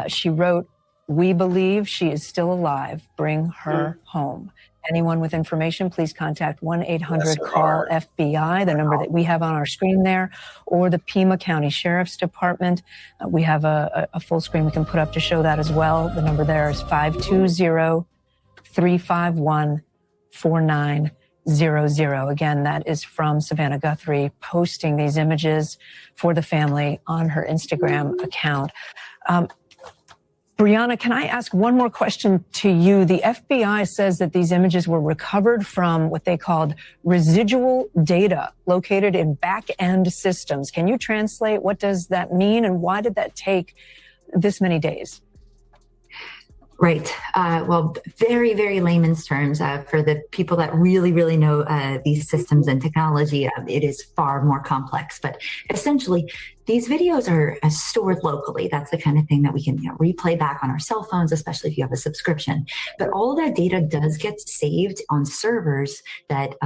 Speaker 7: She wrote, "We believe she is still alive. Bring her home. Anyone with information, please contact 1-800-CALL-FBI, the number that we have on our screen there, or the Pima County Sheriff's Department. We have a full screen we can put up to show that as well. The number there is 520-351-4900. Again, that is from Savannah Guthrie posting these images for the family on her Instagram account. Brianna, can I ask one more question to you? The FBI says that these images were recovered from what they called residual data located in back-end systems. Can you translate what does that mean and why did that take this many days?
Speaker 11: Right. Well, very, very layman's terms, for the people that really, really know these systems and technology, it is far more complex. But essentially, these videos are stored locally. That's the kind of thing that we can replay back on our cell phones, especially if you have a subscription. But all that data does get saved on servers that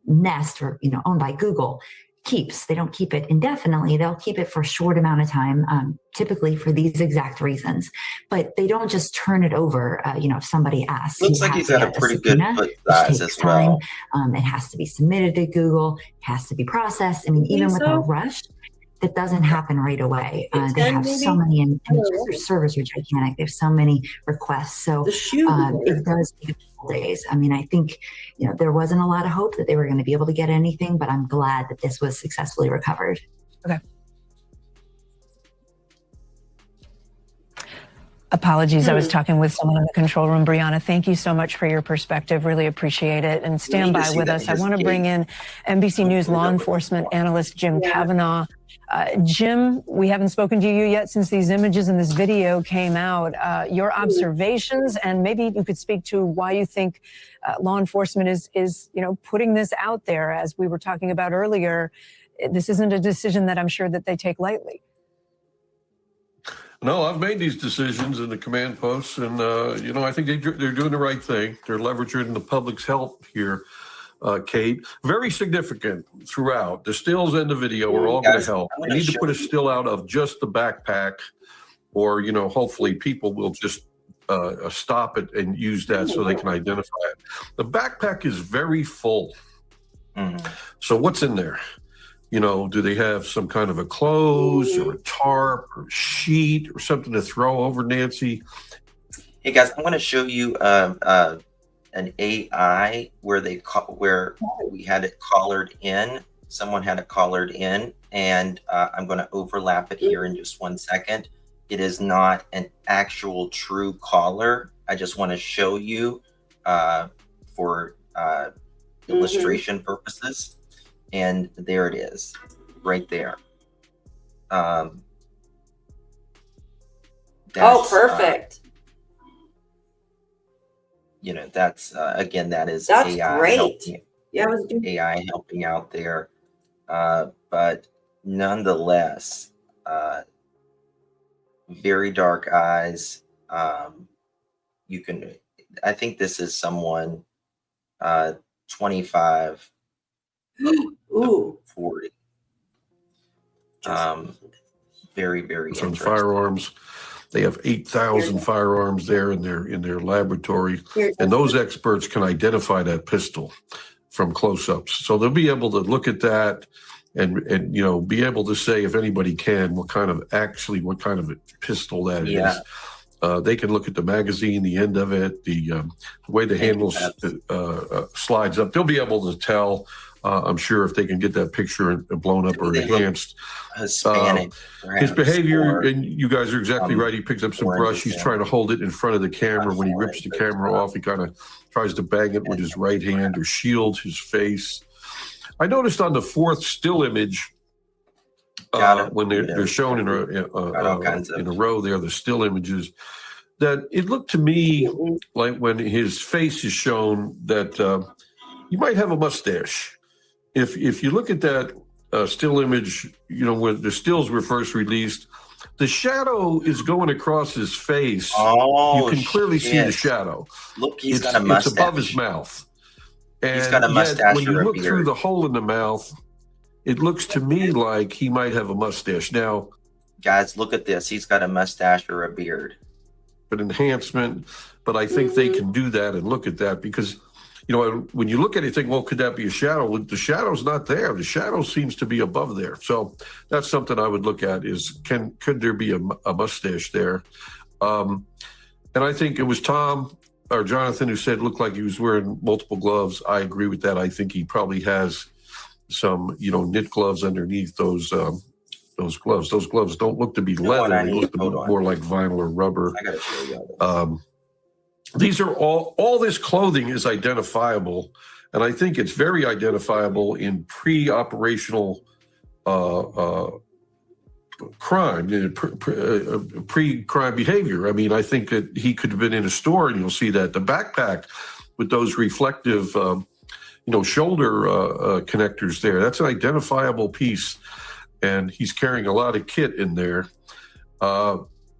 Speaker 11: Nest, or owned by Google, keeps. They don't keep it indefinitely. They'll keep it for a short amount of time, typically for these exact reasons. But they don't just turn it over, if somebody asks.
Speaker 1: Looks like he's got a pretty good foot size as well.
Speaker 11: It has to be submitted to Google. It has to be processed. I mean, even with a rush, that doesn't happen right away. They have so many, and their servers are gigantic. There's so many requests. So it does take a couple days. I mean, I think, there wasn't a lot of hope that they were going to be able to get anything, but I'm glad that this was successfully recovered.
Speaker 7: Okay. Apologies, I was talking with someone in the control room. Brianna, thank you so much for your perspective. Really appreciate it. And stand by with us. I want to bring in NBC News law enforcement analyst Jim Kavanaugh. Jim, we haven't spoken to you yet since these images and this video came out. Your observations, and maybe you could speak to why you think law enforcement is putting this out there. As we were talking about earlier, this isn't a decision that I'm sure that they take lightly.
Speaker 6: No, I've made these decisions in the command posts, and I think they're doing the right thing. They're leveraging the public's help here, Kate. Very significant throughout. The stills and the video are all going to help. We need to put a still out of just the backpack, or hopefully people will just stop it and use that so they can identify it. The backpack is very full. So what's in there? Do they have some kind of a clothes or a tarp or a sheet or something to throw over Nancy?
Speaker 1: Hey guys, I'm going to show you an AI where we had it collared in. Someone had it collared in, and I'm going to overlap it here in just 1 second. It is not an actual true collar. I just want to show you for illustration purposes. And there it is, right there.
Speaker 4: Oh, perfect.
Speaker 1: That's again, that's AI
Speaker 4: great.
Speaker 1: AI helping out there. But nonetheless, very dark eyes. I think this is someone 25.
Speaker 4: Ooh.
Speaker 1: 40. Very, very
Speaker 6: some
Speaker 1: interesting.
Speaker 6: Firearms. They have 8,000 firearms there in their laboratory, and those experts can identify that pistol from close-ups. So they'll be able to look at that and be able to say, if anybody can, what kind of a pistol that is. They can look at the magazine, the end of it, the way the handle slides up. They'll be able to tell. I'm sure if they can get that picture blown up or enhanced.
Speaker 1: Hispanic,
Speaker 6: his behavior, and you guys are exactly right. He picks up some brush. He's trying to hold it in front of the camera. When he rips the camera off, he kind of tries to bang it with his right hand or shield his face. I noticed on the fourth still image, when they're shown in a row there, the still images, that it looked to me like when his face is shown that he might have a mustache. If you look at that still image, when the stills were first released, the shadow is going across his face. You can clearly see the shadow.
Speaker 1: Look, he's got a mustache.
Speaker 6: It's above his mouth. And
Speaker 1: he's got a mustache.
Speaker 6: When you look through the hole in the mouth, it looks to me like he might have a mustache. Now,
Speaker 1: guys, look at this. He's got a mustache or a beard.
Speaker 6: An enhancement, but I think they can do that and look at that because, when you look at it, you think, well, could that be a shadow? Well, the shadow's not there. The shadow seems to be above there. So that's something I would look at is, could there be a mustache there? And I think it was Tom or Jonathan who said it looked like he was wearing multiple gloves. I agree with that. I think he probably has some, knit gloves underneath those gloves. Those gloves don't look to be leather. They look to be more like vinyl or rubber.
Speaker 1: I gotta show you.
Speaker 6: These are all this clothing is identifiable, and I think it's very identifiable in pre-operational crime, pre-crime behavior. I mean, I think that he could have been in a store, and you'll see that the backpack with those reflective, shoulder connectors there. That's an identifiable piece, and he's carrying a lot of kit in there.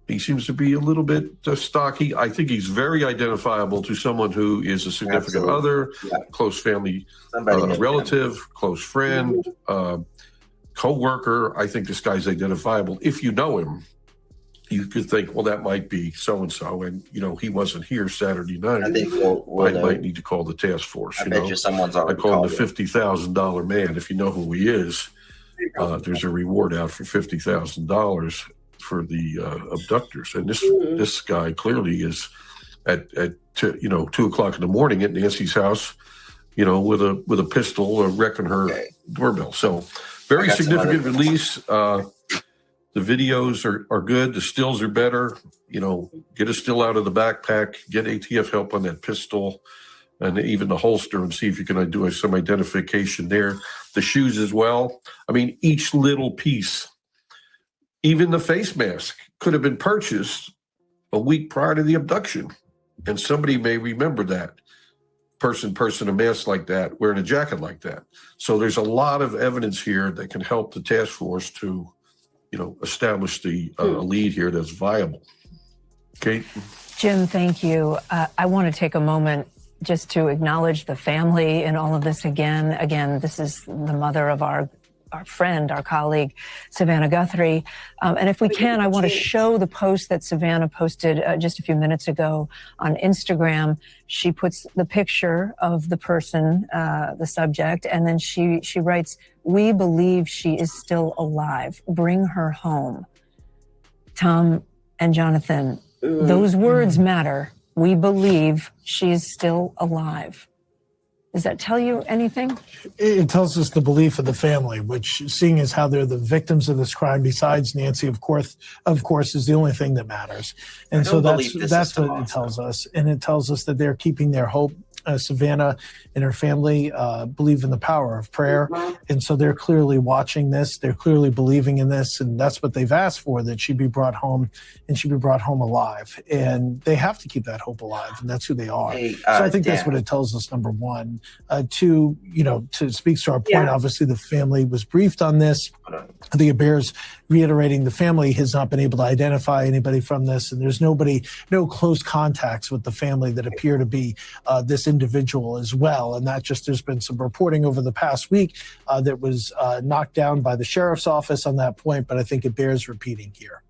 Speaker 6: He seems to be a little bit stocky. I think he's very identifiable to someone who is a significant other, close family relative, close friend, co-worker. I think this guy's identifiable. If you know him, you could think, well, that might be so-and-so, and, he wasn't here Saturday night. I think I might need to call the task force.
Speaker 1: I bet you someone's already
Speaker 6: I call him the $50,000 man. If you know who he is, there's a reward out for $50,000 for the abductors. And this guy clearly is at 2:00 in the morning at Nancy's house, with a pistol wrecking her doorbell. So very significant release. The videos are good. The stills are better. Get a still out of the backpack, get ATF help on that pistol and even the holster, and see if you can do some identification there. The shoes as well. I mean, each little piece, even the face mask, could have been purchased a week prior to the abduction. And somebody may remember that person, a mask like that, wearing a jacket like that. So there's a lot of evidence here that can help the task force to, establish the lead here that's viable. Kate?
Speaker 7: Jim, thank you. I want to take a moment just to acknowledge the family in all of this again. Again, this is the mother of our friend, our colleague, Savannah Guthrie. And if we can, I want to show the post that Savannah posted just a few minutes ago on Instagram. She puts the picture of the person, the subject, and then she writes, "We believe she is still alive. Bring her home." Tom and Jonathan, those words matter. We believe she is still alive. Does that tell you anything?
Speaker 5: It tells us the belief of the family, which, seeing as how they're the victims of this crime, besides Nancy, of course, is the only thing that matters. And so that's what it tells us. And it tells us that they're keeping their hope. Savannah and her family believe in the power of prayer. And so they're clearly watching this. They're clearly believing in this. And that's what they've asked for, that she be brought home, and she be brought home alive. And they have to keep that hope alive. And that's who they are. So I think that's what it tells us, number one. Two, to speak to our point, obviously the family was briefed on this. I think it bears reiterating the family has not been able to identify anybody from this. And there's no close contacts with the family that appear to be this individual as well. And that just, there's been some reporting over the past week that was knocked down by the sheriff's office on that point, but I think it bears repeating here.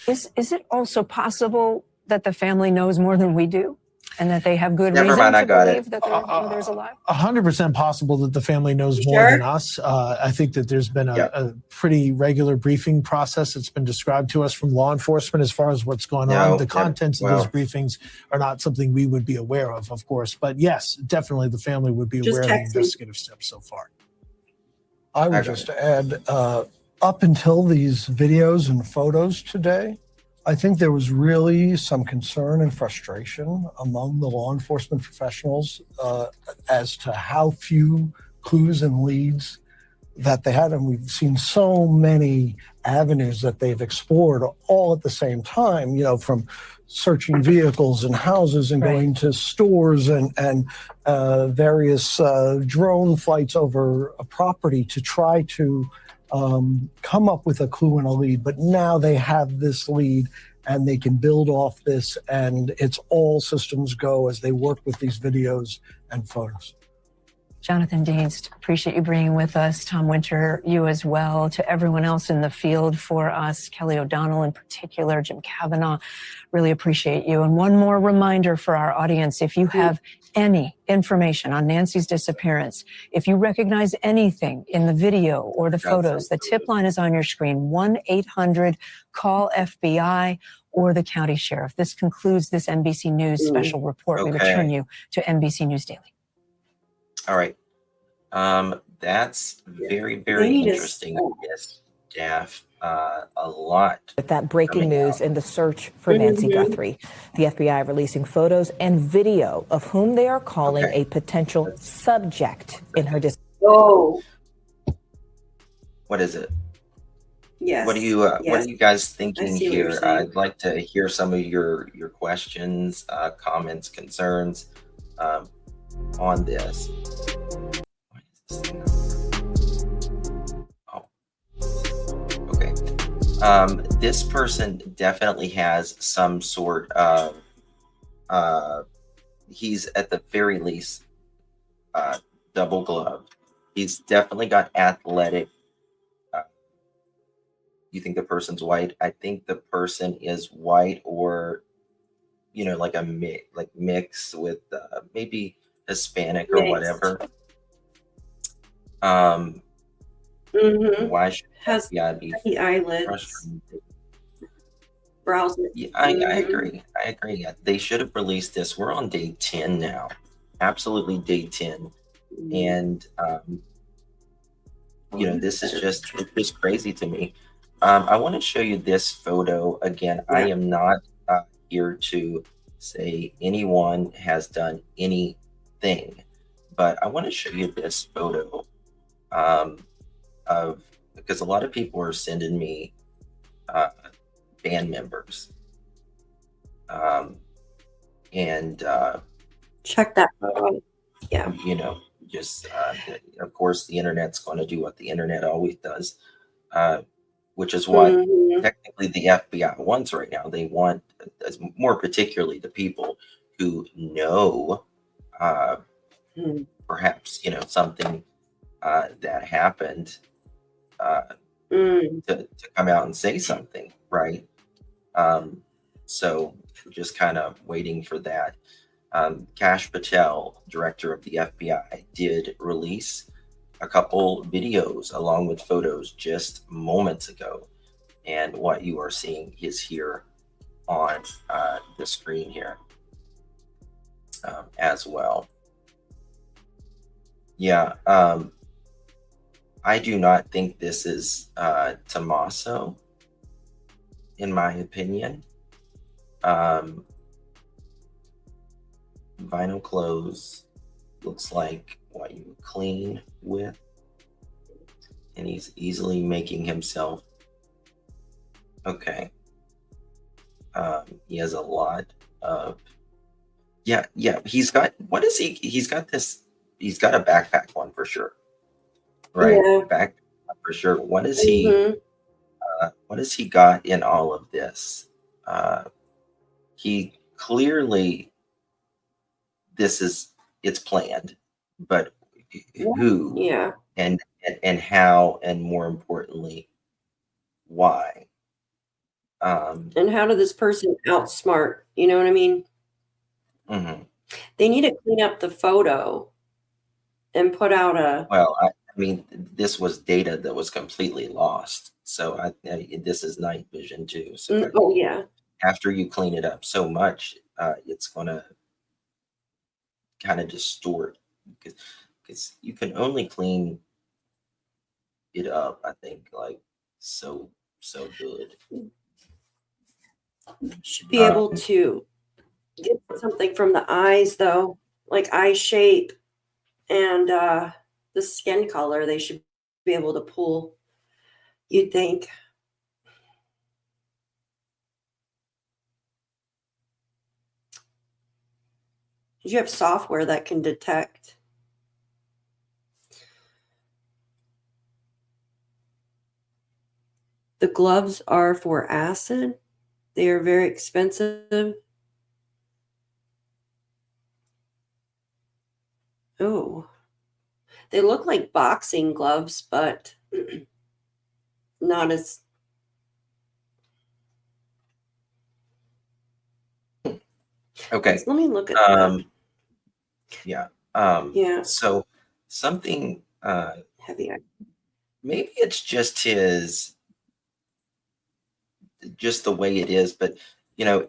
Speaker 7: Is it also possible that the family knows more than we do, and that they have good reason to believe that their mother's alive?
Speaker 5: 100% possible that the family knows more than us. I think that there's been a pretty regular briefing process that's been described to us from law enforcement as far as what's going on. The contents of those briefings are not something we would be aware of course. But yes, definitely the family would be aware of the investigative steps so far.
Speaker 9: I would just add, up until these videos and photos today, I think there was really some concern and frustration among the law enforcement professionals as to how few clues and leads that they had. And we've seen so many avenues that they've explored all at the same time, from searching vehicles and houses and going to stores and various drone flights over a property to try to come up with a clue and a lead. But now they have this lead and they can build off this, and it's all systems go as they work with these videos and photos.
Speaker 7: Jonathan Dienst, appreciate you bringing with us. Tom Winter, you as well. To everyone else in the field for us, Kelly O'Donnell in particular, Jim Kavanaugh, really appreciate you. And one more reminder for our audience, if you have any information on Nancy's disappearance, if you recognize anything in the video or the photos, the tip line is on your screen, 1-800-CALL-FBI or the county sheriff. This concludes this NBC News special report. We return you to NBC News Daily.
Speaker 1: All right. That's very, very interesting. Yes, Daff. A lot.
Speaker 12: With that breaking news in the search for Nancy Guthrie, the FBI releasing photos and video of whom they are calling a potential subject in her disappearance.
Speaker 1: What is it?
Speaker 4: Yes.
Speaker 1: What
Speaker 4: Yes.
Speaker 1: are you guys
Speaker 4: I
Speaker 1: thinking
Speaker 4: see what you're
Speaker 1: here?
Speaker 4: saying.
Speaker 1: I'd like to hear some of your questions, comments, concerns on this. Why is this thing not- Oh, okay. This person definitely has some sort of he's at the very least double gloved. He's definitely got athletic. Uh, you think the person's white? I think the person is white, or like a mix with maybe Hispanic or
Speaker 4: Mixed.
Speaker 1: whatever. Um,
Speaker 4: Mm-hmm.
Speaker 1: why should
Speaker 4: Has
Speaker 1: FBI be
Speaker 4: the eyelids,
Speaker 1: frustrated?
Speaker 4: brows.
Speaker 1: Yeah, I
Speaker 4: Mhm.
Speaker 1: agree. I agree. Yeah, they should have released this. We're on day 10 now. Absolutely day 10. And this is just it's just crazy to me. I want to show you this photo again. I
Speaker 4: Yeah.
Speaker 1: am not here to say anyone has done anything, but I want to show you this photo of because a lot of people are sending me band members, and
Speaker 4: Check that photo. Yeah.
Speaker 1: just of course the internet's going to do what the internet always does, which is what
Speaker 4: Mhm.
Speaker 1: technically the FBI wants right now. They want, as more particularly the people who know
Speaker 4: Mm.
Speaker 1: perhaps something that happened
Speaker 4: Mm.
Speaker 1: to come out and say something, right? So just kind of waiting for that. Kash Patel, director of the FBI, did release a couple videos along with photos just moments ago. And what you are seeing is here on the screen here as well. Yeah, I do not think this is Tommaso, in my opinion. Vinyl clothes, looks like what you would clean with. And he's easily making himself okay. He has a lot of yeah. He's got he's got a backpack one for sure, right?
Speaker 4: Yeah.
Speaker 1: Back for sure. What has
Speaker 4: Mhm.
Speaker 1: he got in all of this? He clearly it's planned, but who
Speaker 4: Yeah.
Speaker 1: and how, and more importantly, why?
Speaker 4: And how did this person outsmart? You know what I mean?
Speaker 1: Mhm.
Speaker 4: They need to clean up the photo and put out a
Speaker 1: Well, I mean, this was data that was completely lost. So this is night vision too. So
Speaker 4: oh yeah.
Speaker 1: after you clean it up so much, it's going to kind of distort, because you can only clean it up, I think, like so good.
Speaker 4: Should be able to get something from the eyes though, like eye shape and the skin color. They should be able to pull, you'd think. You have software that can detect. The gloves are for acid. They are very expensive. Oh, they look like boxing gloves, but not as.
Speaker 1: Okay.
Speaker 4: Let me look at that.
Speaker 1: Yeah.
Speaker 4: Yeah.
Speaker 1: So something,
Speaker 4: Heavy.
Speaker 1: maybe it's just the way it is, but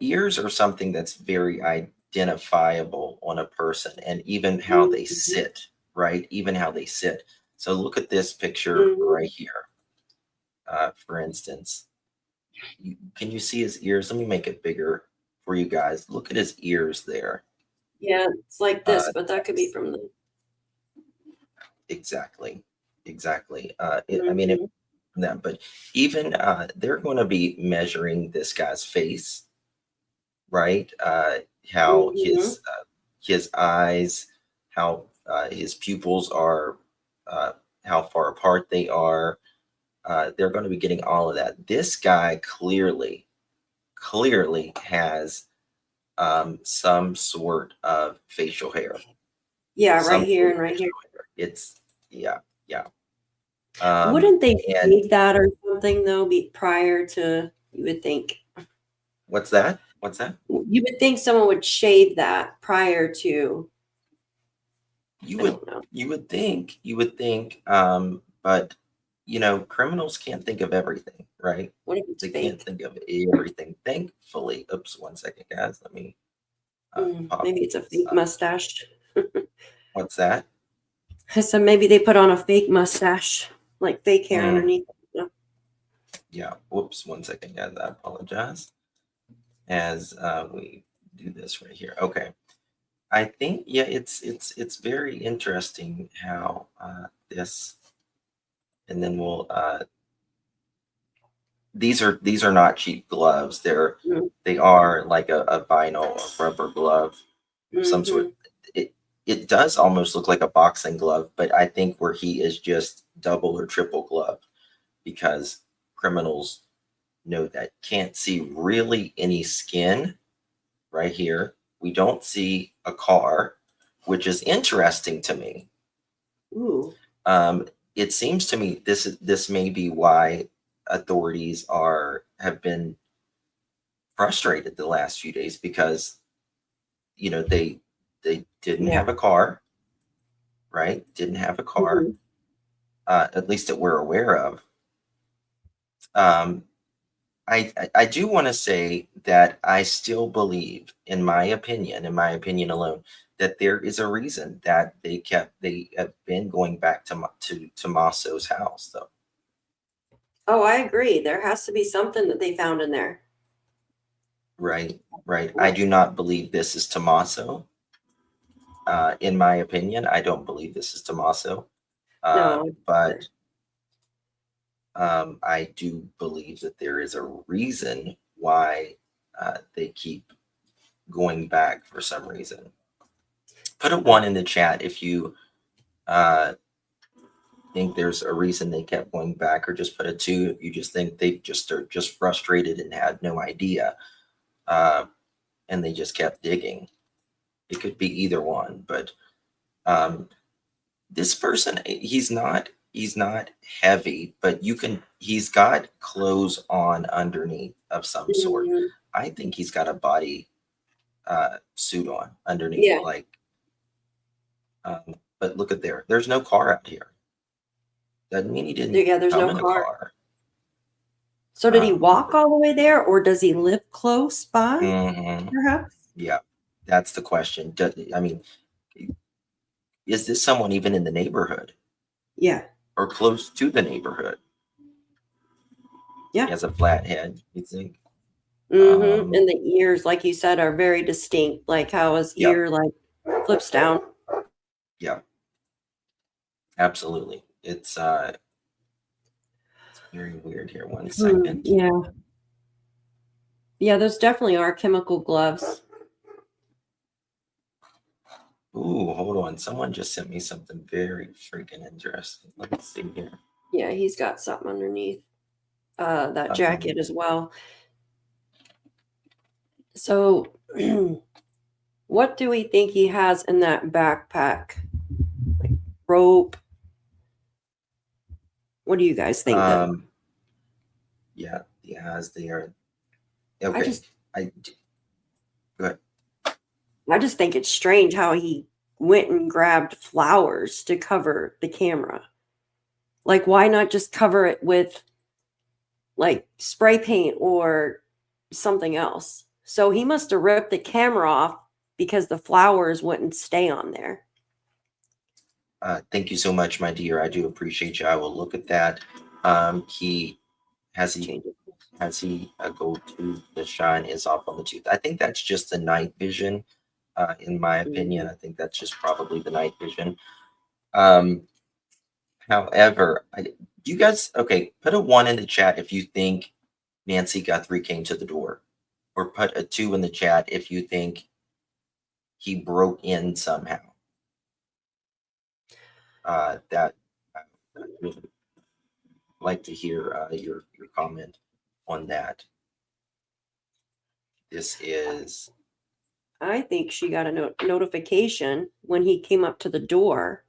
Speaker 1: ears are something that's very identifiable on a person, and even how they sit, right? Even how they sit. So look at this picture right here. For instance, can you see his ears? Let me make it bigger for you guys. Look at his ears there.
Speaker 4: Yeah, it's like this, but that could be from the.
Speaker 1: Exactly. I mean, them. But even they're going to be measuring this guy's face, right? How his eyes, how his pupils are, how far apart they are. They're going to be getting all of that. This guy clearly has some sort of facial hair.
Speaker 4: Yeah,
Speaker 1: Some
Speaker 4: right here
Speaker 1: sort
Speaker 4: and
Speaker 1: of
Speaker 4: right here.
Speaker 1: facial hair. It's yeah.
Speaker 4: Wouldn't they
Speaker 1: And
Speaker 4: shave that or something though? Prior to, you would think.
Speaker 1: what's that? What's that?
Speaker 4: You would think someone would shave that prior to.
Speaker 1: You
Speaker 4: I
Speaker 1: would
Speaker 4: don't know.
Speaker 1: you would think, but you know, criminals can't think of everything, right?
Speaker 4: What if it's
Speaker 1: They can't
Speaker 4: fake?
Speaker 1: think of everything. Thankfully, oops, 1 second, guys. Let me pop
Speaker 4: Maybe it's a
Speaker 1: this
Speaker 4: fake
Speaker 1: up.
Speaker 4: mustache.
Speaker 1: What's that?
Speaker 4: So maybe they put on a fake mustache, like fake hair underneath. Yeah.
Speaker 1: Yeah. Whoops, 1 second, guys. I apologize. As we do this right here. Okay. I think yeah, it's very interesting how this, and then we'll these are not cheap gloves. They are like a vinyl or rubber glove of some sort. It does almost look like a boxing glove, but I think where he is just double or triple glove, because criminals know that. Can't see really any skin right here. We don't see a car, which is interesting to me.
Speaker 4: Ooh.
Speaker 1: It seems to me this may be why authorities have been frustrated the last few days, because you know they didn't have a car, right? Didn't have a car, at least that we're aware of. I do want to say that I still believe, in my opinion alone, that there is a reason that they have been going back to Tommaso's house, though.
Speaker 4: Oh, I agree. There has to be something that they found in there.
Speaker 1: Right. I do not believe this is Tommaso. In my opinion, I don't believe this is Tommaso.
Speaker 4: No.
Speaker 1: But I do believe that there is a reason why they keep going back for some reason. Put a 1 in the chat if you think there's a reason they kept going back, or just put a 2 if you just think they are just frustrated and had no idea, and they just kept digging. It could be either one, but this person, he's not heavy, but he's got clothes on underneath of some sort. I think he's got a body suit on underneath.
Speaker 4: Yeah.
Speaker 1: Like, but look at there's no car out here. Doesn't mean he didn't
Speaker 4: there's
Speaker 1: come
Speaker 4: no
Speaker 1: in a
Speaker 4: car.
Speaker 1: car.
Speaker 4: So did he walk all the way there, or does he live close by? Perhaps.
Speaker 1: Yeah, that's the question. I mean, is this someone even in the neighborhood?
Speaker 4: Yeah.
Speaker 1: Or close to the neighborhood?
Speaker 4: Yeah.
Speaker 1: He has a flat head, you think?
Speaker 4: And the ears, like you said, are very distinct. Like how his ear like flips down.
Speaker 1: Yeah. Absolutely. It's very weird here. 1 second.
Speaker 4: Yeah. Yeah, those definitely are chemical gloves.
Speaker 1: Ooh, hold on. Someone just sent me something very freaking interesting. Let's see here.
Speaker 4: Yeah, he's got something underneath that jacket as well. So what do we think he has in that backpack? Like rope. What do you guys think?
Speaker 1: Yeah, he has there. Okay. Go ahead.
Speaker 4: I just think it's strange how he went and grabbed flowers to cover the camera. Like, why not just cover it with like spray paint or something else? So he must have ripped the camera off because the flowers wouldn't stay on there.
Speaker 1: Thank you so much, my dear. I do appreciate you. I will look at that. He go to the shine is off on the tooth. I think that's just the night vision. In my opinion, I think that's just probably the night vision. However, you guys, okay, put a 1 in the chat if you think Nancy Guthrie came to the door, or put a 2 in the chat if you think he broke in somehow. That I would like to hear your comment on that. This is.
Speaker 4: I think she got a notification when he came up to the door,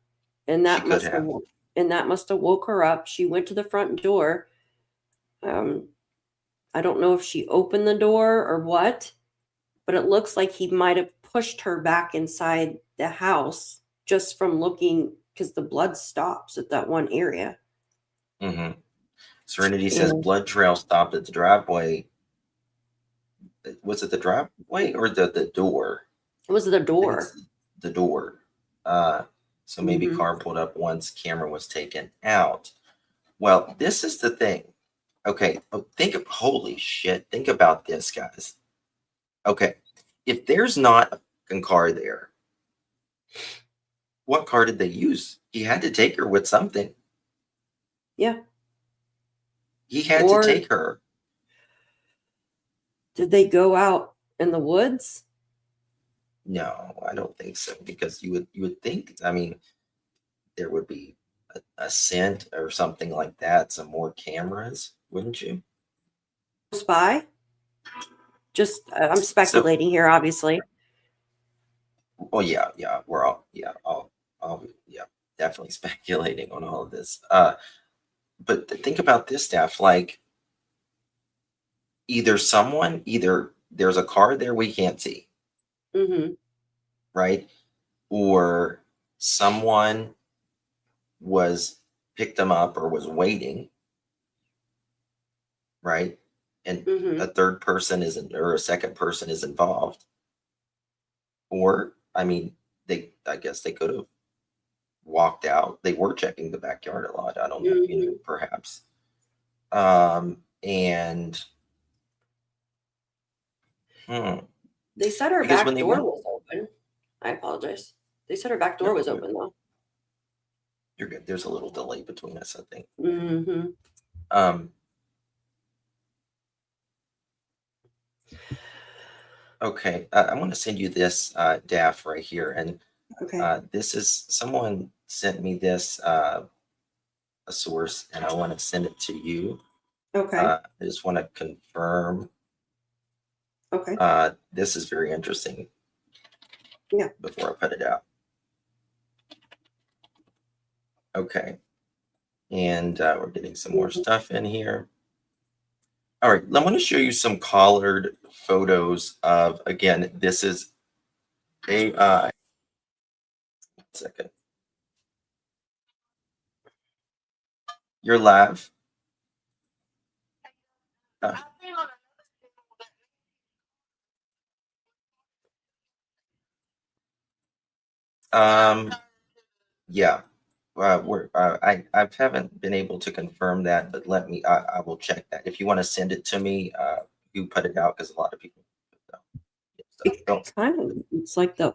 Speaker 4: and that must have woke her up. She went to the front door. I don't know if she opened the door or what, but it looks like he might have pushed her back inside the house just from looking, because the blood stops at that one area.
Speaker 1: Mm-hmm. Serenity says blood trail stopped at the driveway. Was it the driveway or the door?
Speaker 4: It was the door.
Speaker 1: The door. So maybe car pulled up once camera was taken out. Well, this is the thing. Okay, holy shit. Think about this, guys. Okay, if there's not a fucking car there, what car did they use? He had to take her with something.
Speaker 4: Yeah.
Speaker 1: He had to take her.
Speaker 4: Did they go out in the woods?
Speaker 1: No, I don't think so, because you would think, I mean, there would be a scent or something like that, some more cameras, wouldn't you?
Speaker 4: Spy? Just I'm speculating here, obviously.
Speaker 1: Oh yeah, we're all definitely speculating on all of this. But think about this, Steph. Like, either there's a car there we can't see, right? Or someone picked them up or was waiting, right? And a third person or a second person is involved. Or, I mean, I guess they could have walked out. They were checking the backyard a lot. I don't know, perhaps.
Speaker 4: They said her back door was open. I apologize. They said her back door was open, though.
Speaker 1: You're good. There's a little delay between us, I think. Okay, I want to send you this DAF right here, and this is someone sent me this a source, and I want to send it to you.
Speaker 4: Okay.
Speaker 1: I just want to confirm.
Speaker 4: Okay.
Speaker 1: This is very interesting.
Speaker 4: Yeah.
Speaker 1: Before I put it out. Okay. And we're getting some more stuff in here. All right, I want to show you some collared photos of, again, this is AI. 1 second. You're live. Yeah. I haven't been able to confirm that, but I will check that. If you want to send it to me, you put it out, because a lot of people
Speaker 4: it's like the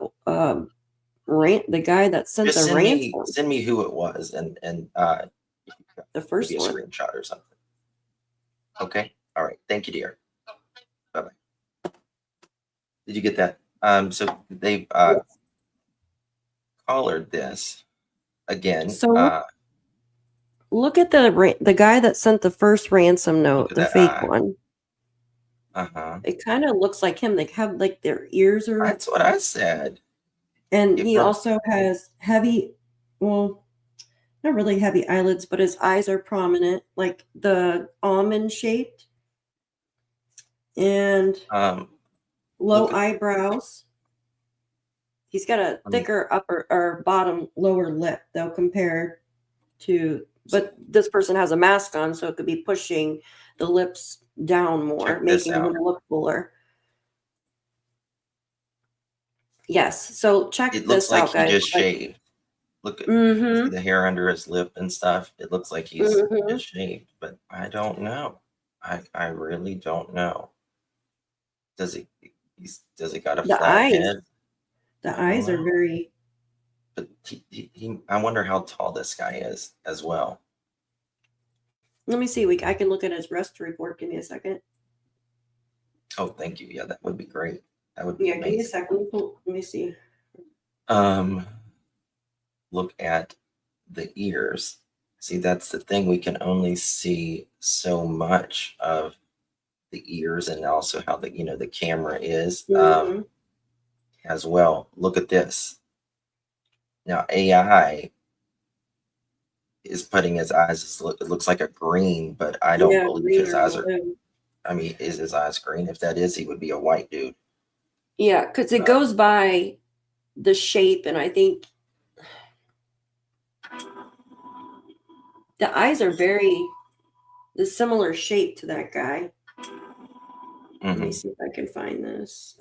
Speaker 4: guy that sent the ransom.
Speaker 1: Send me who it was, and
Speaker 4: the first
Speaker 1: maybe a
Speaker 4: one.
Speaker 1: screenshot or something. Okay. All right. Thank you, dear. Bye-bye. Did you get that? So they collared this again.
Speaker 4: So look at the guy that sent the first ransom note, the fake one. It kind of looks like him. They have like their ears are.
Speaker 1: That's what I said.
Speaker 4: And he also has heavy, well, not really heavy eyelids, but his eyes are prominent, like the almond shaped, and low eyebrows. He's got a thicker upper or bottom lower lip, though, compared to, but this person has a mask on, so it could be pushing the lips down more, making him look fuller. Yes, so check this out, guys.
Speaker 1: It looks like he just shaved. Look at see the hair under his lip and stuff. It looks like he's just shaved, but I don't know. I really don't know. Does he got a flat head?
Speaker 4: The eyes are very.
Speaker 1: But I wonder how tall this guy is as well.
Speaker 4: Let me see. I can look at his arrest report. Give me a second.
Speaker 1: Oh, thank you. Yeah, that would be great. That would be
Speaker 4: Yeah, give me a
Speaker 1: amazing.
Speaker 4: second. Let me see.
Speaker 1: Look at the ears. See, that's the thing. We can only see so much of the ears, and also how the camera is
Speaker 4: Mhm.
Speaker 1: as well. Look at this. Now AI is putting his eyes. It looks like a green, but I don't
Speaker 4: Yeah,
Speaker 1: believe
Speaker 4: green
Speaker 1: his
Speaker 4: or
Speaker 1: eyes are.
Speaker 4: blue.
Speaker 1: I mean, is his eyes green? If that is, he would be a white dude.
Speaker 4: Yeah, because it goes by the shape, and I think the eyes are the similar shape to that guy. Let me see if I can find this.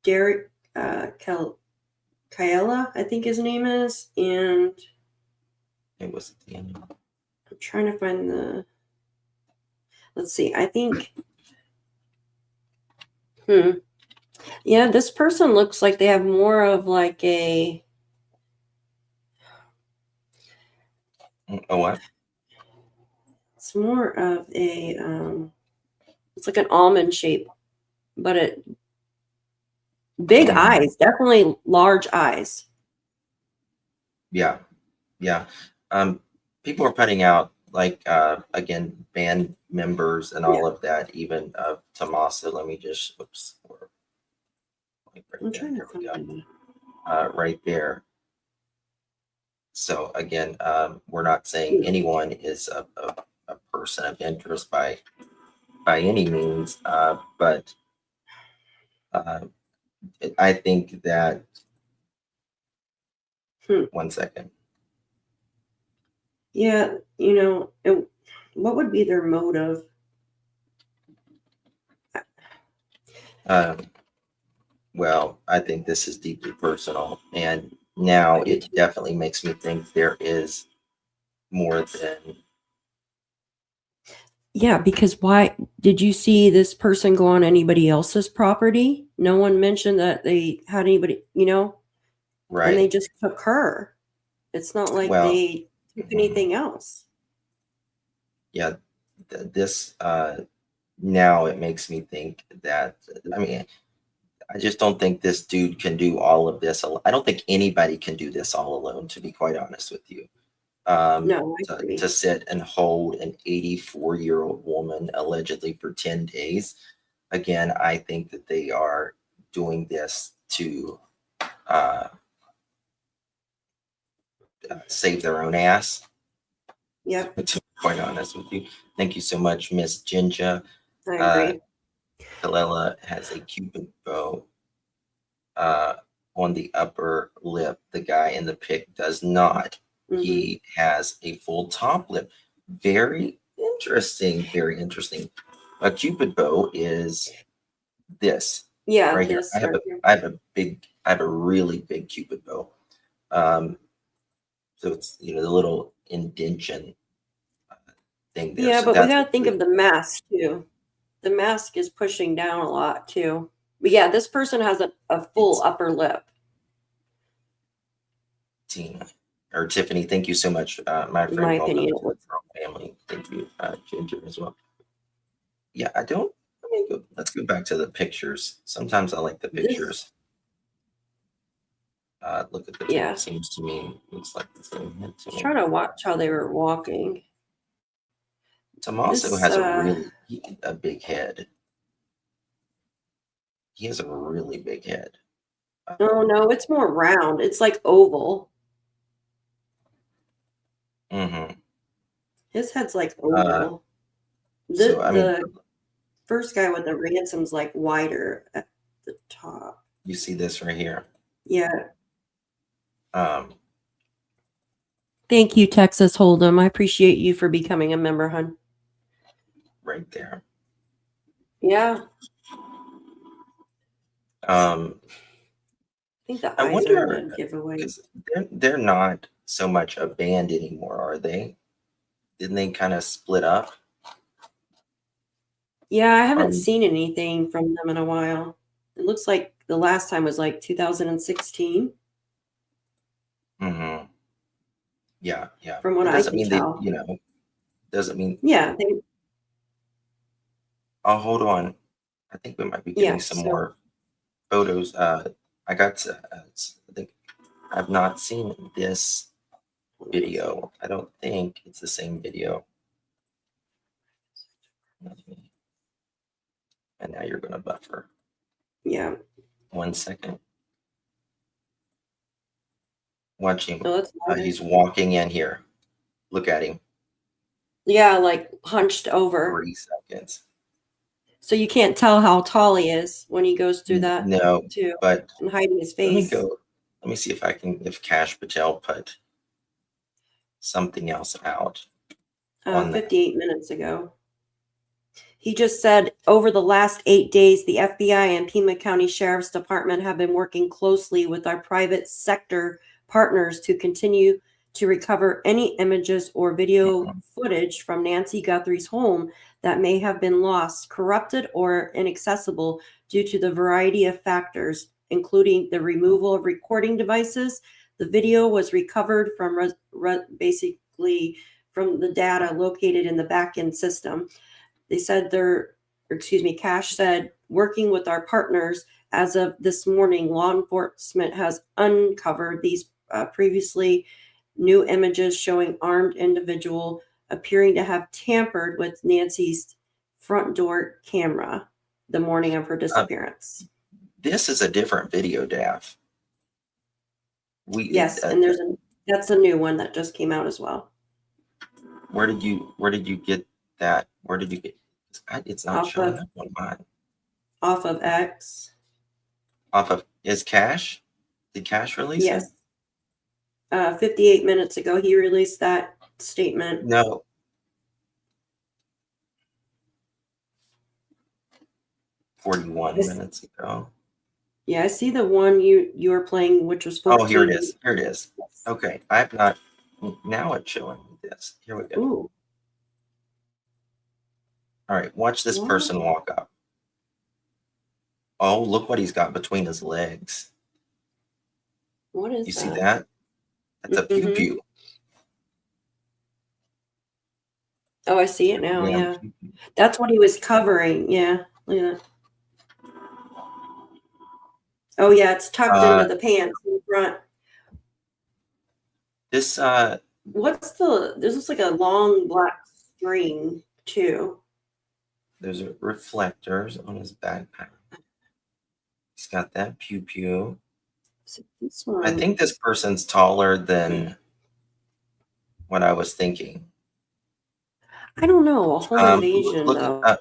Speaker 4: Derek Kaela, I think his name is, and
Speaker 1: It was Daniel.
Speaker 4: I'm trying to find the. Let's see. I think. Yeah, this person looks like they have more of like a.
Speaker 1: Oh, what?
Speaker 4: It's more of a. It's like an almond shape, but big eyes, definitely large eyes.
Speaker 1: Yeah, yeah. People are putting out like again band members and all of that. Even Tomasa. Let me just. Oops. Like right
Speaker 4: I'm
Speaker 1: there.
Speaker 4: trying to
Speaker 1: There we
Speaker 4: find.
Speaker 1: go. Right there. So again, we're not saying anyone is a person of interest by any means, but I think that. One second.
Speaker 4: Yeah, what would be their motive?
Speaker 1: Well, I think this is deeply personal, and now it definitely makes me think there is more than.
Speaker 4: Yeah, because why did you see this person go on anybody else's property? No one mentioned that they had anybody, and they
Speaker 1: Right.
Speaker 4: just took her. It's not like
Speaker 1: Well,
Speaker 4: they took anything else.
Speaker 1: yeah, this now it makes me think that, I mean, I just don't think this dude can do all of this. I don't think anybody can do this all alone, to be quite honest with you.
Speaker 4: No, I agree.
Speaker 1: To sit and hold an 84-year-old woman allegedly for 10 days. Again, I think that they are doing this to save their own ass.
Speaker 4: Yeah,
Speaker 1: To be quite honest with you. Thank you so much, Miss Jinja.
Speaker 4: I agree.
Speaker 1: Kalela has a Cupid bow on the upper lip. The guy in the pic does not. He has a full top lip. Very interesting. Very interesting. A Cupid bow is this.
Speaker 4: Yeah,
Speaker 1: Right here.
Speaker 4: this right here.
Speaker 1: I have a really big Cupid bow. So it's the little indention thing there.
Speaker 4: Yeah,
Speaker 1: So
Speaker 4: but we
Speaker 1: that's
Speaker 4: got to think of the mask too. The mask is pushing down a lot too. But yeah, this person has a full upper lip.
Speaker 1: Tina or Tiffany, thank you so much, my friend.
Speaker 4: In my
Speaker 1: Welcome
Speaker 4: opinion,
Speaker 1: to the Pearl family. Thank you, Ginger, as well. Yeah, I don't. Let's go back to the pictures. Sometimes I like the pictures. Look at the
Speaker 4: Yeah.
Speaker 1: pic. Seems to me looks like the same head to me.
Speaker 4: Trying to watch how they were walking.
Speaker 1: Tommaso has a big head. He has a really big head.
Speaker 4: Oh no, it's more round. It's like oval. His head's like oval. The first guy with the ransom's like wider at the top.
Speaker 1: You see this right here?
Speaker 4: Yeah. Thank you, Texas Hold'em. I appreciate you for becoming a member, hon.
Speaker 1: Right there.
Speaker 4: Yeah.
Speaker 1: I
Speaker 4: think the eyes
Speaker 1: wonder,
Speaker 4: are a giveaway.
Speaker 1: because they're not so much a band anymore, are they? Didn't they kind of split up?
Speaker 4: Yeah, I haven't seen anything from them in a while. It looks like the last time was like 2016.
Speaker 1: Yeah, yeah.
Speaker 4: From what
Speaker 1: It
Speaker 4: I
Speaker 1: doesn't
Speaker 4: can
Speaker 1: mean
Speaker 4: tell.
Speaker 1: doesn't mean.
Speaker 4: Yeah,
Speaker 1: Oh, hold on. I think we might be getting some
Speaker 4: so
Speaker 1: more photos. I got. I think I've not seen this video. I don't think it's the same video. And now you're gonna buffer.
Speaker 4: yeah.
Speaker 1: 1 second. Watch him.
Speaker 4: No, that's
Speaker 1: He's walking in here. Look at him.
Speaker 4: yeah, like hunched over.
Speaker 1: 3 seconds.
Speaker 4: So you can't tell how tall he is when he goes through that
Speaker 1: No,
Speaker 4: too,
Speaker 1: but
Speaker 4: and hiding his
Speaker 1: let me
Speaker 4: face.
Speaker 1: go. Let me see if Cash Patel put something else out on that.
Speaker 4: 58 minutes ago. He just said, over the last 8 days, the FBI and Pima County Sheriff's Department have been working closely with our private sector partners to continue to recover any images or video footage from Nancy Guthrie's home that may have been lost, corrupted, or inaccessible due to the variety of factors, including the removal of recording devices. The video was recovered from basically from the data located in the back-end system. They said Cash said, working with our partners, as of this morning, law enforcement has uncovered these previously new images showing armed individual appearing to have tampered with Nancy's front door camera the morning of her disappearance.
Speaker 1: This is a different video, Daff.
Speaker 4: Yes, and that's a new one that just came out as well.
Speaker 1: Where did you get that? Where did you get? It's not showing up on mine.
Speaker 4: Off of X.
Speaker 1: Off of Cash? Did Cash release it?
Speaker 4: Yes. 58 minutes ago, he released that statement.
Speaker 1: No. "41 minutes ago."
Speaker 4: Yeah, I see the one you were playing, which was 14.
Speaker 1: Oh, here it is. Here it is. Okay, I've not. Now it's showing me this. Here we go.
Speaker 4: Ooh.
Speaker 1: All right, watch this person walk up. Oh, look what he's got between his legs.
Speaker 4: What is that?
Speaker 1: You see that? That's a pew pew.
Speaker 4: Oh, I see it now. Yeah. That's what he was covering. Yeah. Look at that. Oh, yeah. It's tucked into the pants in front.
Speaker 1: This,
Speaker 4: this looks like a long black string, too.
Speaker 1: there's reflectors on his backpack. He's got that pew pew.
Speaker 4: So this one,
Speaker 1: I think this person's taller than what I was thinking.
Speaker 4: I don't know. A home invasion, though.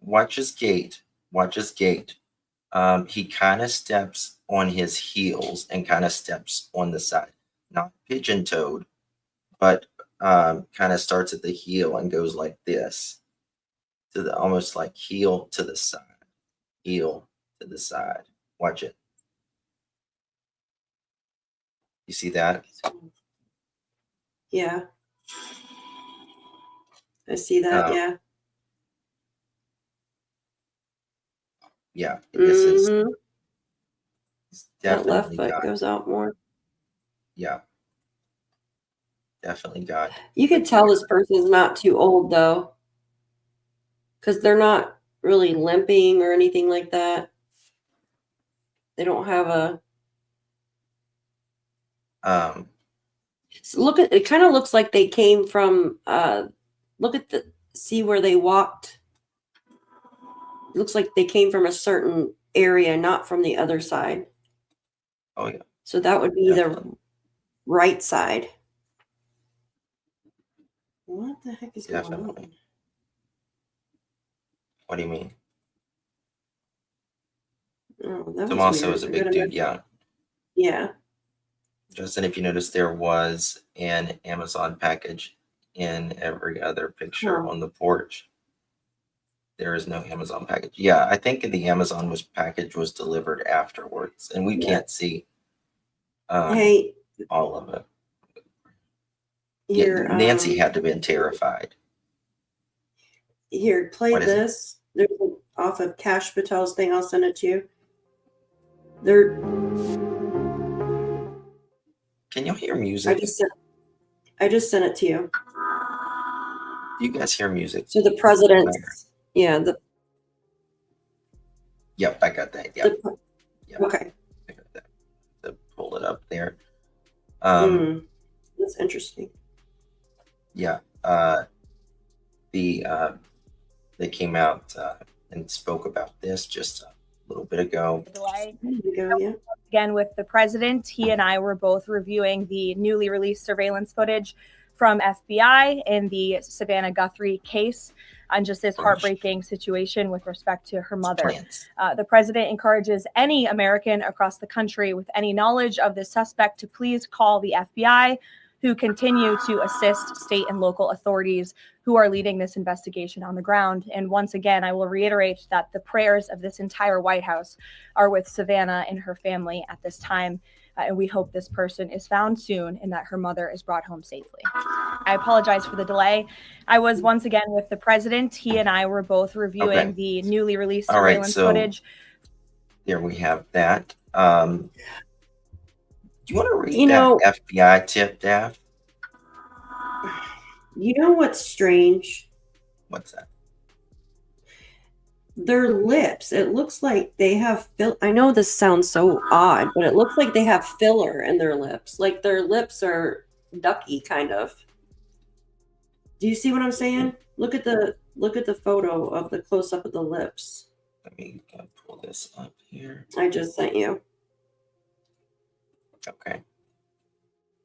Speaker 1: Watch his gait. Watch his gait. He kind of steps on his heels and kind of steps on the side. Not pigeon-toed, but kind of starts at the heel and goes like this. To the almost like heel to the side. Heel to the side. Watch it. You see that?
Speaker 4: Yeah. I see that, yeah.
Speaker 1: Yeah, this is
Speaker 4: that left
Speaker 1: definitely
Speaker 4: foot
Speaker 1: got.
Speaker 4: goes out more.
Speaker 1: Yeah, definitely got.
Speaker 4: You could tell this person's not too old, though, because they're not really limping or anything like that. They don't have a. So look at it. Kind of looks like they came from. Look at see where they walked. It looks like they came from a certain area, not from the other side.
Speaker 1: Oh yeah.
Speaker 4: So that would be the right side. What the heck is going on?
Speaker 1: What do you mean?
Speaker 4: Oh, that
Speaker 1: Tommaso
Speaker 4: was
Speaker 1: is a big dude. Yeah.
Speaker 4: Yeah.
Speaker 1: Justin, if you notice, there was an Amazon package in every other picture on the porch. There is no Amazon package. Yeah, I think the Amazon package was delivered afterwards, and we can't see all of it.
Speaker 4: Here,
Speaker 1: Nancy had to have been terrified.
Speaker 4: Here, play this. There's off of Cash Patel's thing. I'll send it to you.
Speaker 1: Can you hear music?
Speaker 4: I just sent it to you.
Speaker 1: Do you guys hear music?
Speaker 4: So the president, yeah,
Speaker 1: Yep, I got that. Yep. Yep.
Speaker 4: Okay.
Speaker 1: I got that. To pull it up there.
Speaker 4: That's interesting.
Speaker 1: Yeah. They came out and spoke about this just a little bit ago.
Speaker 13: Delay.
Speaker 4: There you go, yeah.
Speaker 13: Again, with the president, he and I were both reviewing the newly released surveillance footage from FBI in the Savannah Guthrie case on just this heartbreaking situation with respect to her mother. The president encourages any American across the country with any knowledge of this suspect to please call the FBI, who continue to assist state and local authorities who are leading this investigation on the ground. And once again, I will reiterate that the prayers of this entire White House are with Savannah and her family at this time. And we hope this person is found soon and that her mother is brought home safely. I apologize for the delay. I was once again with the president. He and I were both reviewing the newly released surveillance footage.
Speaker 1: There we have that. Do you want to read that FBI tip, Daph?
Speaker 4: You know what's strange?
Speaker 1: What's that?
Speaker 4: Their lips. It looks like they have I know this sounds so odd, but it looks like they have filler in their lips. Like their lips are ducky, kind of. Do you see what I'm saying? Look at the photo of the close up of the lips.
Speaker 1: Let me pull this up here.
Speaker 4: I just sent you.
Speaker 1: Okay.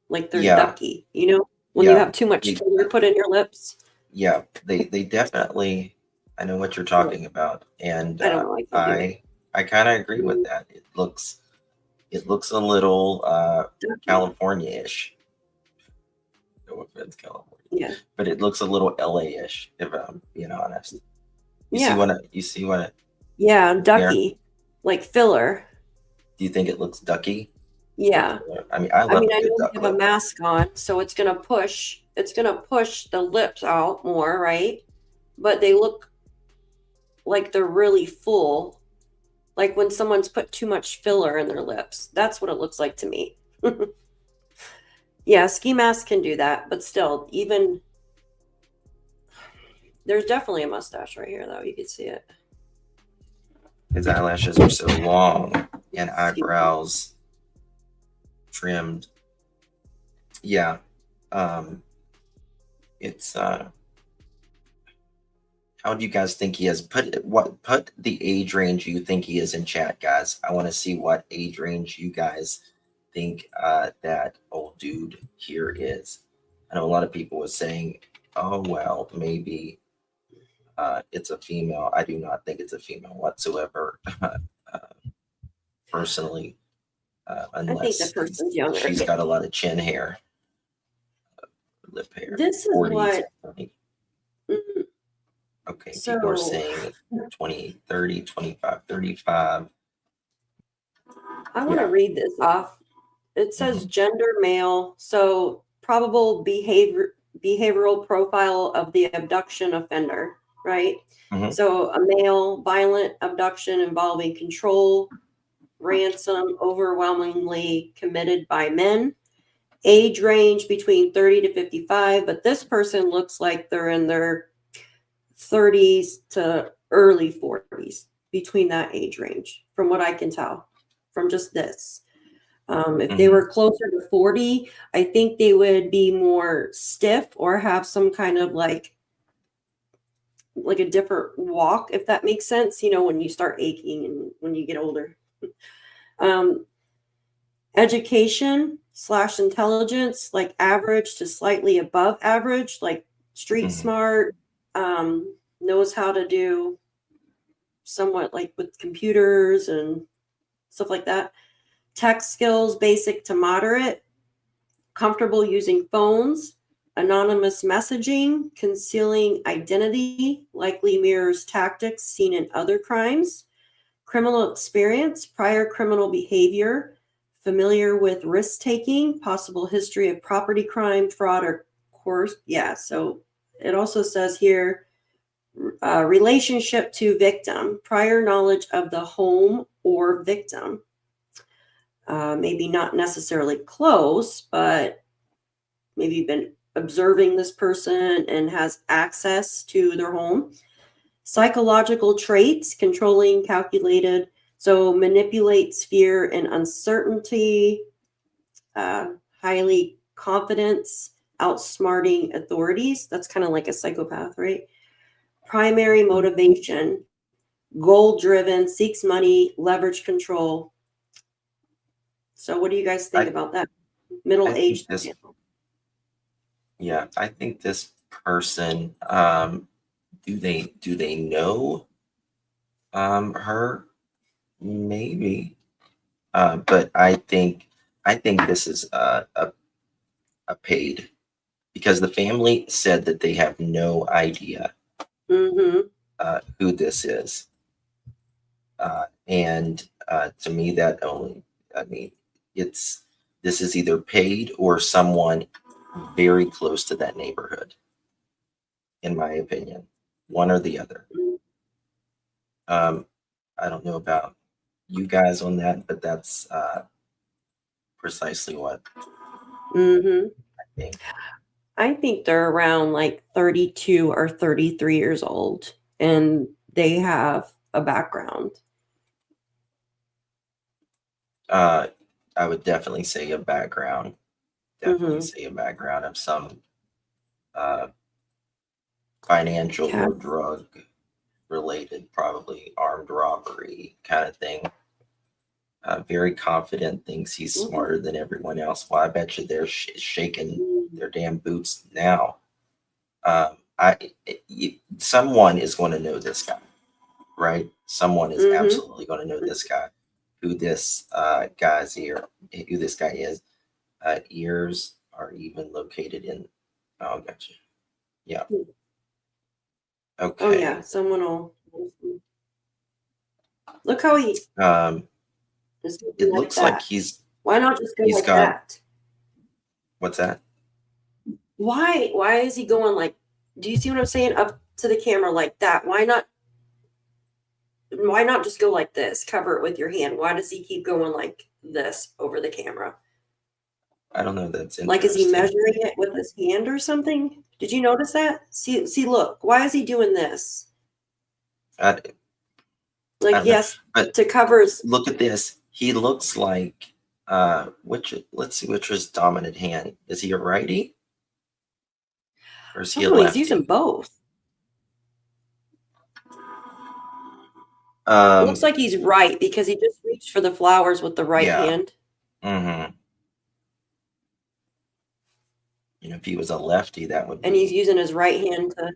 Speaker 4: Like they're ducky, you know, when you have too much filler put in your lips.
Speaker 1: Yeah, they definitely. I know what you're talking about, and
Speaker 4: I don't like
Speaker 1: I kind of agree with that. It looks a little California-ish. No offense, California.
Speaker 4: Yeah.
Speaker 1: But it looks a little LA-ish, if I'm being honest. You see what?
Speaker 4: Yeah, ducky, like filler.
Speaker 1: Do you think it looks ducky?
Speaker 4: Yeah.
Speaker 1: I mean, I know
Speaker 4: you have a mask on, so it's gonna push the lips out more, right? But they look like they're really full, like when someone's put too much filler in their lips. That's what it looks like to me. Yeah, ski masks can do that, but still, even there's definitely a mustache right here, though. You can see it.
Speaker 1: His eyelashes are so long and eyebrows trimmed. Yeah. It's how do you guys think he is? Put the age range you think he is in chat, guys. I want to see what age range you guys think that old dude here is. I know a lot of people were saying, oh well, maybe it's a female. I do not think it's a female whatsoever. Personally, unless
Speaker 4: I think the person's younger.
Speaker 1: She's got a lot of chin hair, lip hair.
Speaker 4: This is
Speaker 1: 40s,
Speaker 4: what.
Speaker 1: Okay, people are saying 20, 30, 25, 35.
Speaker 4: I want to read this off. It says gender male, so probable behavioral profile of the abduction offender, right? So a male, violent abduction involving control, ransom, overwhelmingly committed by men. Age range between 30 to 55, but this person looks like they're in their 30s to early 40s, between that age range, from what I can tell from just this. If they were closer to 40, I think they would be more stiff or have some kind of like a different walk, if that makes sense, you know, when you start aching and when you get older. Education / intelligence, like average to slightly above average, like street smart, knows how to do somewhat like with computers and stuff like that. Tech skills, basic to moderate, comfortable using phones, anonymous messaging, concealing identity, likely mirrors tactics seen in other crimes, criminal experience, prior criminal behavior, familiar with risk taking, possible history of property crime, fraud, or course. Yeah, so it also says here, relationship to victim, prior knowledge of the home or victim. Maybe not necessarily close, but maybe been observing this person and has access to their home. Psychological traits, controlling, calculated, so manipulates fear and uncertainty, highly confidence, outsmarting authorities. That's kind of like a psychopath, right? Primary motivation, goal driven, seeks money, leverage control. So what do you guys think about that? Middle-aged.
Speaker 1: Yeah, I think this person, do they know her? Maybe. But I think this is a paid, because the family said that they have no idea who this is. And to me, that only, I mean, this is either paid or someone very close to that neighborhood, in my opinion, one or the other. I don't know about you guys on that, but that's precisely what I think.
Speaker 4: I think they're around like 32 or 33 years old, and they have a background.
Speaker 1: I would definitely say a background. Definitely say a background of some financial or drug related, probably armed robbery kind of thing. Very confident, thinks he's smarter than everyone else. Well, I bet you they're shaking their damn boots now. Someone is going to know this guy, right? Someone is absolutely going to know this guy. Who this guy's ear? Who this guy is? Ears are even located in. Oh, gotcha. Yeah. Okay.
Speaker 4: Oh yeah, someone will. Look how he.
Speaker 1: It looks like he's.
Speaker 4: Why not just go like that?
Speaker 1: What's that?
Speaker 4: Why is he going like? Do you see what I'm saying? Up to the camera like that? Why not? Why not just go like this? Cover it with your hand. Why does he keep going like this over the camera?
Speaker 1: I don't know. That's interesting.
Speaker 4: Like, is he measuring it with his hand or something? Did you notice that? See, look. Why is he doing this? Yes,
Speaker 1: but
Speaker 4: to cover his.
Speaker 1: Look at this. He looks like let's see which was dominant hand. Is he a righty? Or is he a lefty?
Speaker 4: He's using both. Looks like he's right because he just reached for the flowers with the right hand.
Speaker 1: If he was a lefty, that would be.
Speaker 4: And he's using his right hand to.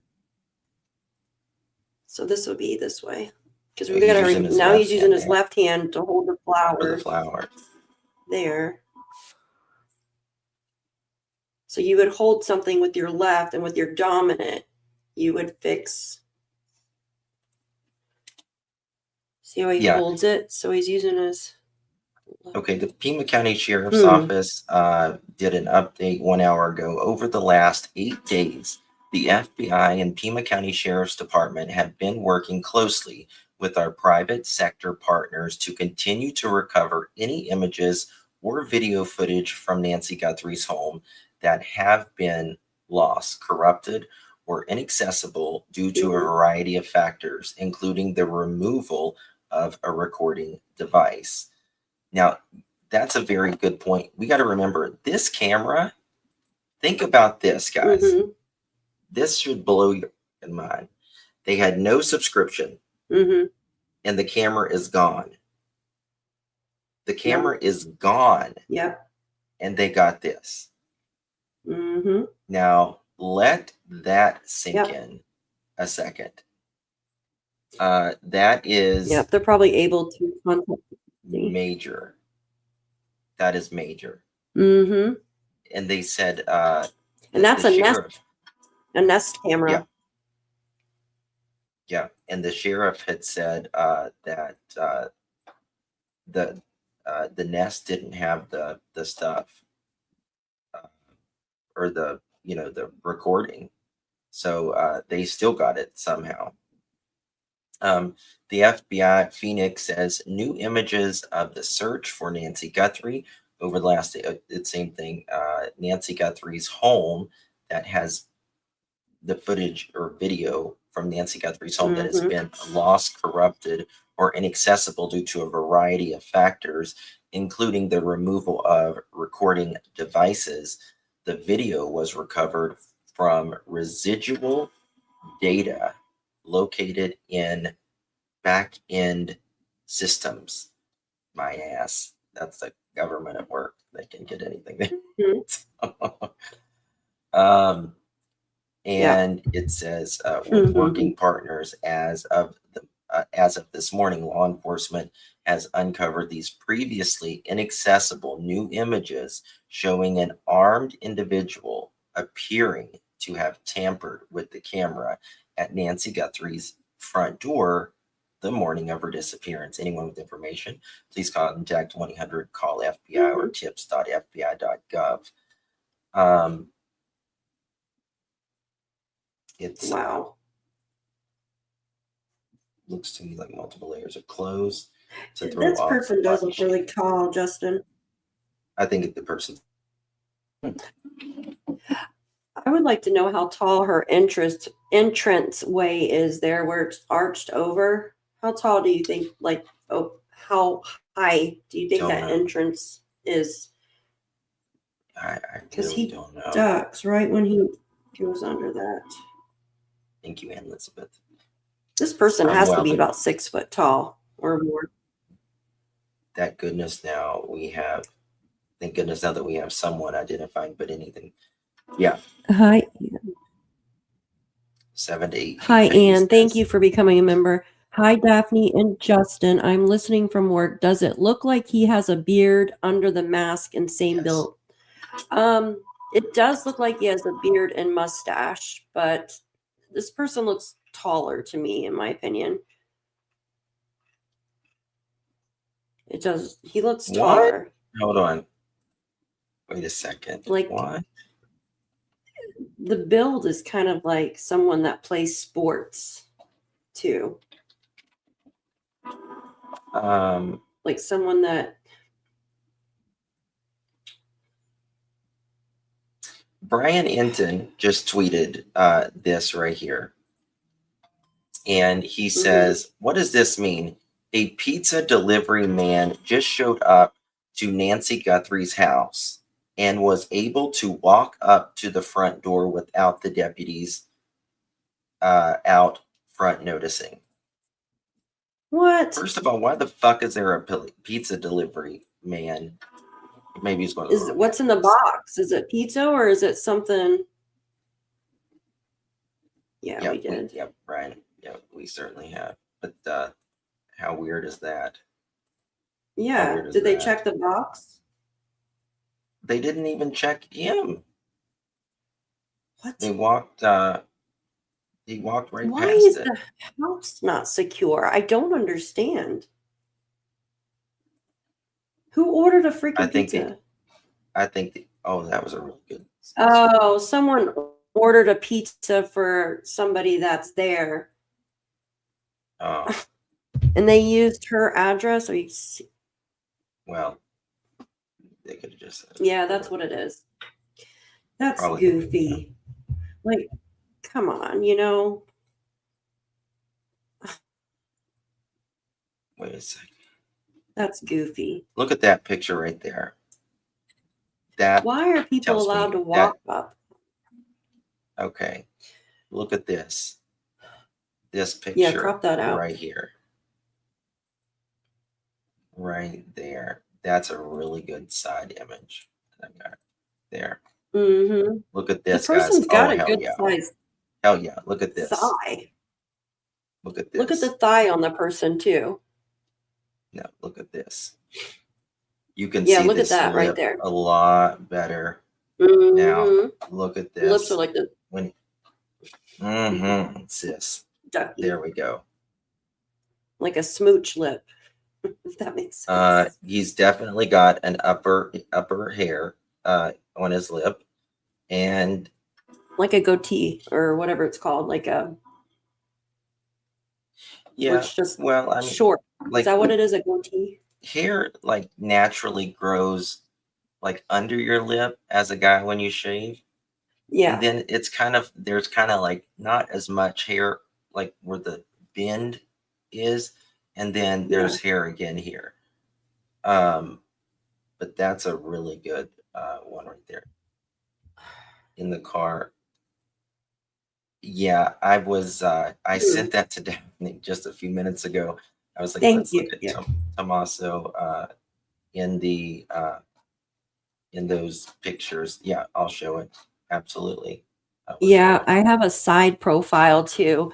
Speaker 4: So this would be this way. Because we got to. Now he's using his left hand to hold the flowers. There. So you would hold something with your left, and with your dominant, you would fix. See how he holds it? So he's using his.
Speaker 1: Okay, the Pima County Sheriff's Office did an update 1 hour ago. Over the last 8 days, the FBI and Pima County Sheriff's Department have been working closely with our private sector partners to continue to recover any images or video footage from Nancy Guthrie's home that have been lost, corrupted, or inaccessible due to a variety of factors, including the removal of a recording device. Now, that's a very good point. We got to remember this camera. Think about this, guys. This should blow your mind. They had no subscription, and the camera is gone. The camera is gone.
Speaker 4: Yep.
Speaker 1: And they got this. Now, let that sink in a second. That is.
Speaker 4: Yep, they're probably able to contact.
Speaker 1: Major. That is major.
Speaker 4: And
Speaker 1: they said
Speaker 4: and that's a Nest camera.
Speaker 1: Yeah. And the sheriff had said that the Nest didn't have the stuff or the recording, so they still got it somehow. The FBI Phoenix says new images of the search for Nancy Guthrie over the last day. It's same thing. Nancy Guthrie's home that has the footage or video from Nancy Guthrie's home that has been lost, corrupted, or inaccessible due to a variety of factors, including the removal of recording devices. The video was recovered from residual data located in back-end systems. My ass. That's the government at work. They can get anything. And it says with working partners as of this morning, law enforcement has uncovered these previously inaccessible new images showing an armed individual appearing to have tampered with the camera at Nancy Guthrie's front door the morning of her disappearance. Anyone with information, please contact 1-800-CALL-FBI or tips.fbi.gov. It's
Speaker 4: wow.
Speaker 1: Looks to me like multiple layers of clothes.
Speaker 4: This person does look really tall, Justin.
Speaker 1: I think the person.
Speaker 4: I would like to know how tall her entrance way is there, where it's arched over. How tall do you think? Like, how high do you think that entrance is?
Speaker 1: Because
Speaker 4: he
Speaker 1: don't know.
Speaker 4: Ducks right when he goes under that.
Speaker 1: Thank you, Ann Elizabeth.
Speaker 4: This person has to be about 6 foot tall or more.
Speaker 1: Thank goodness now that we have someone identifying, but anything. Yeah.
Speaker 4: Hi.
Speaker 1: 7 to 8.
Speaker 4: Hi, Ann. Thank you for becoming a member. Hi, Daphne and Justin. I'm listening from work. Does it look like he has a beard under the mask and same build? It does look like he has a beard and mustache, but this person looks taller to me, in my opinion. It does. He looks taller.
Speaker 1: What? Hold on. Wait a second.
Speaker 4: Like
Speaker 1: what?
Speaker 4: The build is kind of like someone that plays sports too. Like someone that.
Speaker 1: Brian Enton just tweeted this right here. And he says, what does this mean? A pizza delivery man just showed up to Nancy Guthrie's house and was able to walk up to the front door without the deputies out front noticing.
Speaker 4: What?
Speaker 1: First of all, why the fuck is there a pizza delivery man? Maybe he's going to.
Speaker 4: What's in the box? Is it pizza or is it something? Yeah,
Speaker 1: yep,
Speaker 4: we did.
Speaker 1: Yep, Brian. Yep, we certainly have. But how weird is that?
Speaker 4: Yeah. Did they check the box?
Speaker 1: They didn't even check him.
Speaker 4: What?
Speaker 1: They walked. He walked right
Speaker 4: Why
Speaker 1: past
Speaker 4: is
Speaker 1: it.
Speaker 4: the house not secure? I don't understand. Who ordered a freaking pizza?
Speaker 1: Oh, that was a really good.
Speaker 4: Oh, someone ordered a pizza for somebody that's there.
Speaker 1: Oh.
Speaker 4: And they used her address.
Speaker 1: Well, they could have just.
Speaker 4: Yeah, that's what it is. That's
Speaker 1: Probably
Speaker 4: goofy. Like, come on, you know.
Speaker 1: Wait a second.
Speaker 4: That's goofy.
Speaker 1: Look at that picture right there. That.
Speaker 4: Why are people allowed to walk up?
Speaker 1: Okay. Look at this. This picture.
Speaker 4: Yeah, crop that out.
Speaker 1: Right here. Right there. That's a really good side image. There.
Speaker 4: Mm-hmm.
Speaker 1: Look at this,
Speaker 4: the person's
Speaker 1: guys.
Speaker 4: got a good size.
Speaker 1: Hell yeah. Look at this.
Speaker 4: Thigh.
Speaker 1: Look at this.
Speaker 4: Look at the thigh on the person too.
Speaker 1: No, look at this. You can
Speaker 4: see
Speaker 1: look
Speaker 4: at that right there.
Speaker 1: A lot better.
Speaker 4: Mm-hmm.
Speaker 1: Now, look at this.
Speaker 4: Lips are like the.
Speaker 1: It's this.
Speaker 4: Ducky.
Speaker 1: There we go.
Speaker 4: Like a smooch lip, if that makes sense.
Speaker 1: He's definitely got an upper hair on his lip, and
Speaker 4: like a goatee or whatever it's called, like a.
Speaker 1: Yeah.
Speaker 4: It's just
Speaker 1: well,
Speaker 4: short.
Speaker 1: Like,
Speaker 4: is that what it is? A goatee?
Speaker 1: Hair like naturally grows like under your lip as a guy when you shave.
Speaker 4: Yeah.
Speaker 1: And then it's there's kind of like not as much hair, like where the bend is, and then there's hair again here. But that's a really good one right there in the car. Yeah, I sent that to Daphne just a few minutes ago. I was like,
Speaker 4: Thank
Speaker 1: let's
Speaker 4: you.
Speaker 1: look at
Speaker 4: Yeah.
Speaker 1: Tommaso in those pictures. Yeah, I'll show it. Absolutely.
Speaker 4: Yeah, I have a side profile too.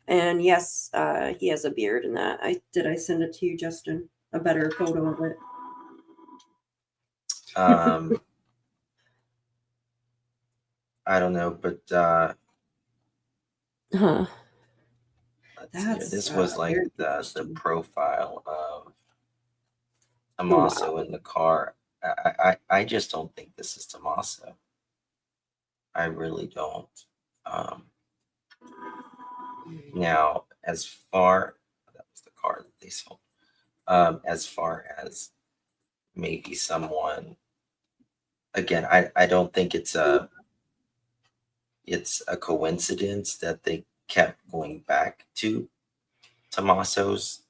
Speaker 4: And yes, he has a beard in that. I send it to you, Justin? A better photo of it.
Speaker 1: I don't know, but
Speaker 4: Huh.
Speaker 1: let's see here. This was like
Speaker 4: very
Speaker 1: the profile of
Speaker 4: Oh,
Speaker 1: Tommaso
Speaker 4: wow.
Speaker 1: in the car. I just don't think this is Tommaso. I really don't. Now, as far that was the car that they sold. As far as maybe someone, again, I don't think it's a coincidence that they kept going back to Tommaso's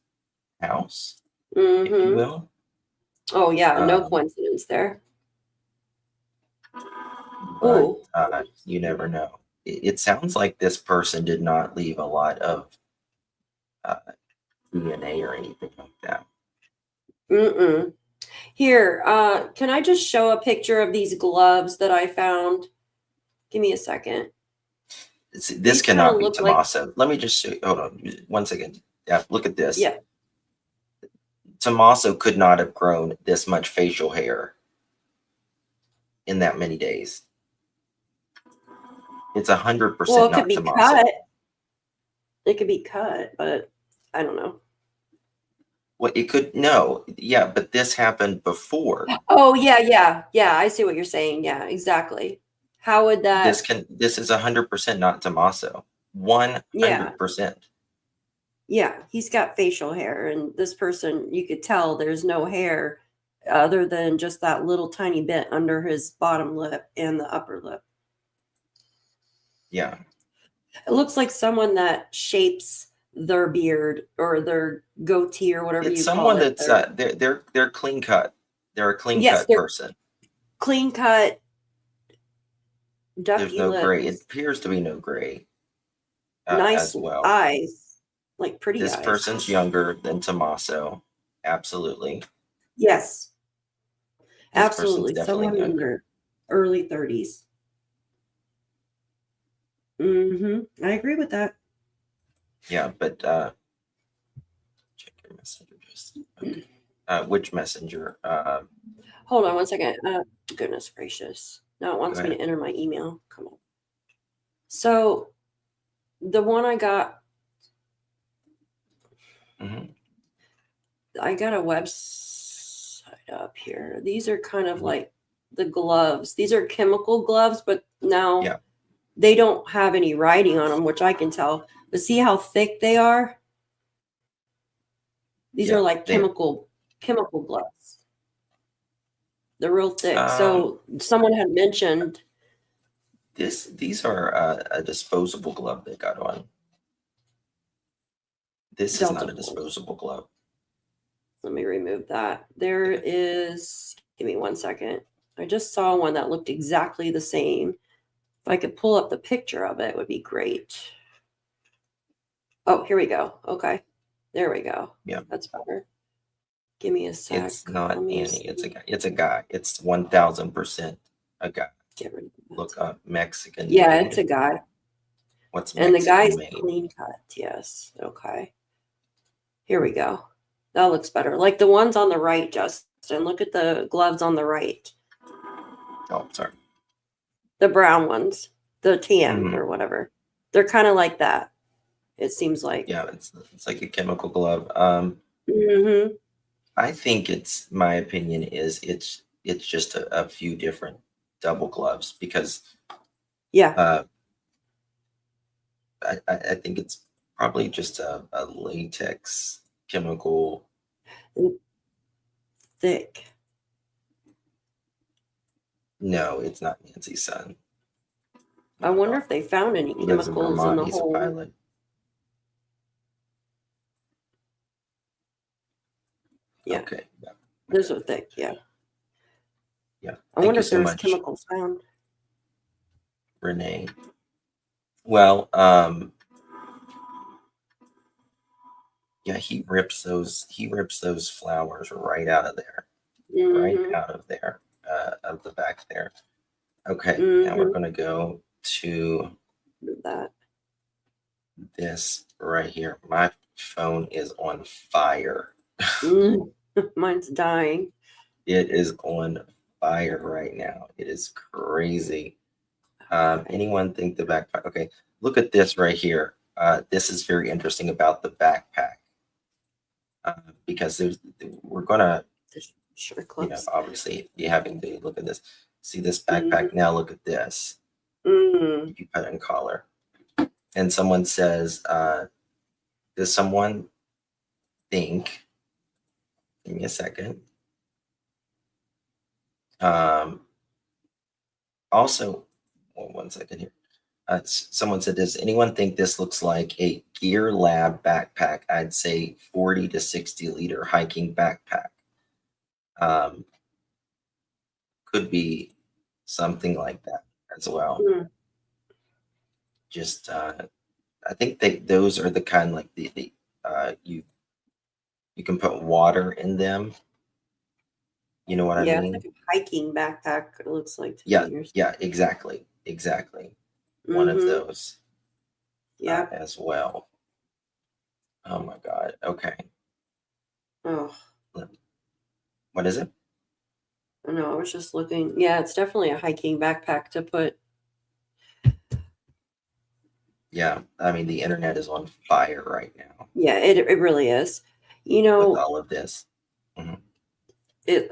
Speaker 1: house, if you
Speaker 4: Mm-hmm.
Speaker 1: will.
Speaker 4: Oh yeah, no
Speaker 1: Um,
Speaker 4: coincidence there.
Speaker 1: but
Speaker 4: Oh,
Speaker 1: you never know. It sounds like this person did not leave a lot of DNA or anything like that.
Speaker 4: mm-mm. Here, can I just show a picture of these gloves that I found? Give me a second.
Speaker 1: This
Speaker 4: These
Speaker 1: cannot
Speaker 4: kinda
Speaker 1: be
Speaker 4: look like
Speaker 1: Tommaso. Let me just show you. Hold on 1 second. Yeah, look at this.
Speaker 4: Yeah.
Speaker 1: Tommaso could not have grown this much facial hair in that many days. It's 100%
Speaker 4: Well, it could
Speaker 1: not
Speaker 4: be
Speaker 1: Tommaso.
Speaker 4: cut. It could be cut, but I don't know.
Speaker 1: Well, it could, no, yeah, but this happened before.
Speaker 4: Oh yeah. I see what you're saying. Yeah, exactly. How would
Speaker 1: This
Speaker 4: that
Speaker 1: this is 100% not Tommaso.
Speaker 4: Yeah.
Speaker 1: 100%.
Speaker 4: Yeah, he's got facial hair, and this person, you could tell there's no hair other than just that little tiny bit under his bottom lip and the upper lip.
Speaker 1: Yeah.
Speaker 4: It looks like someone that shapes their beard or their goatee or whatever
Speaker 1: It's
Speaker 4: you call
Speaker 1: someone
Speaker 4: it.
Speaker 1: that's they're clean cut. They're a clean
Speaker 4: Yes,
Speaker 1: cut
Speaker 4: they're
Speaker 1: person.
Speaker 4: clean cut,
Speaker 1: There's
Speaker 4: ducky
Speaker 1: no gray. It
Speaker 4: lips,
Speaker 1: appears to be no gray
Speaker 4: nice
Speaker 1: as well.
Speaker 4: eyes, like pretty
Speaker 1: This
Speaker 4: eyes.
Speaker 1: person's younger than Tommaso. Absolutely.
Speaker 4: Yes,
Speaker 1: This person's
Speaker 4: absolutely.
Speaker 1: definitely
Speaker 4: Someone in
Speaker 1: younger.
Speaker 4: their early 30s. I agree with that.
Speaker 1: Yeah, but check your messenger just. Okay. Which messenger?
Speaker 4: Hold on 1 second. Goodness gracious. Now it wants
Speaker 1: Go
Speaker 4: me to
Speaker 1: ahead.
Speaker 4: enter my email. Come on. So the one I got, I got a website up here. These are kind of like the gloves. These are chemical gloves, but now they don't have any writing on them, which I can tell. But see how thick they are? These are like chemical gloves. They're real thick. So someone had mentioned
Speaker 1: these are a disposable glove they got on. This is not a disposable glove.
Speaker 4: Let me remove that. There is, give me 1 second. I just saw one that looked exactly the same. If I could pull up the picture of it, it would be great. Oh, here we go. Okay. There we go.
Speaker 1: Yeah.
Speaker 4: That's better. Give me a sec.
Speaker 1: It's not Annie. It's a guy. It's a guy. It's 1000% a guy.
Speaker 4: Get rid of that.
Speaker 1: Look up Mexican.
Speaker 4: Yeah,
Speaker 1: made.
Speaker 4: it's a guy.
Speaker 1: What's
Speaker 4: and
Speaker 1: Mexican
Speaker 4: the guy's
Speaker 1: made?
Speaker 4: clean cut. Yes. Okay. Here we go. That looks better. Like the ones on the right, Justin. Look at the gloves on the right.
Speaker 1: Oh, sorry.
Speaker 4: The brown ones, the tan or whatever. They're kind of like that. It seems like.
Speaker 1: Yeah, it's like a chemical glove. I think my opinion is it's just a few different double gloves because I think it's probably just a latex chemical.
Speaker 4: Thick.
Speaker 1: No, it's not Nancy's son.
Speaker 4: I wonder if they found any
Speaker 1: He lives in
Speaker 4: chemicals in
Speaker 1: Vermont.
Speaker 4: the
Speaker 1: He's a
Speaker 4: hole.
Speaker 1: pilot.
Speaker 4: Yeah.
Speaker 1: Okay. Yeah.
Speaker 4: Those are thick, yeah.
Speaker 1: Yeah.
Speaker 4: I
Speaker 1: Thank
Speaker 4: wonder
Speaker 1: you
Speaker 4: if
Speaker 1: so
Speaker 4: there's
Speaker 1: much,
Speaker 4: chemicals found.
Speaker 1: Renee. Well, yeah, he rips those flowers right out of there. Right
Speaker 4: Mhm.
Speaker 1: out of there. Of the back there. Okay, now we're
Speaker 4: Mhm.
Speaker 1: gonna go to
Speaker 4: That.
Speaker 1: this right here. My phone is on fire.
Speaker 4: Mm. Mine's dying.
Speaker 1: It is on fire right now. It is crazy. Anyone think the backpack? Okay, look at this right here. This is very interesting about the backpack because we're gonna,
Speaker 4: Sure
Speaker 1: you know,
Speaker 4: clips.
Speaker 1: obviously you having to look at this. See this backpack? Now look at this.
Speaker 4: Mm.
Speaker 1: If you put it in collar, and someone says, "Does someone think?" Give me a second. Also, one second here. Someone said, does anyone think this looks like a Gear Lab backpack? I'd say 40 to 60 liter hiking backpack. Could be something like that as well.
Speaker 4: Mm.
Speaker 1: Just, I think those are the kind like you can put water in them. You know what I
Speaker 4: Yeah,
Speaker 1: mean?
Speaker 4: it's like a hiking backpack, it looks like to
Speaker 1: Yeah,
Speaker 4: me.
Speaker 1: yeah, exactly. One of
Speaker 4: Mhm.
Speaker 1: those
Speaker 4: Yeah.
Speaker 1: as well. Oh my God. Okay.
Speaker 4: Oh,
Speaker 1: What is it?
Speaker 4: I know. I was just looking. Yeah, it's definitely a hiking backpack to put.
Speaker 1: Yeah, I mean, the internet is on fire right now
Speaker 4: Yeah, it really is. You
Speaker 1: with
Speaker 4: know,
Speaker 1: all of this.
Speaker 4: it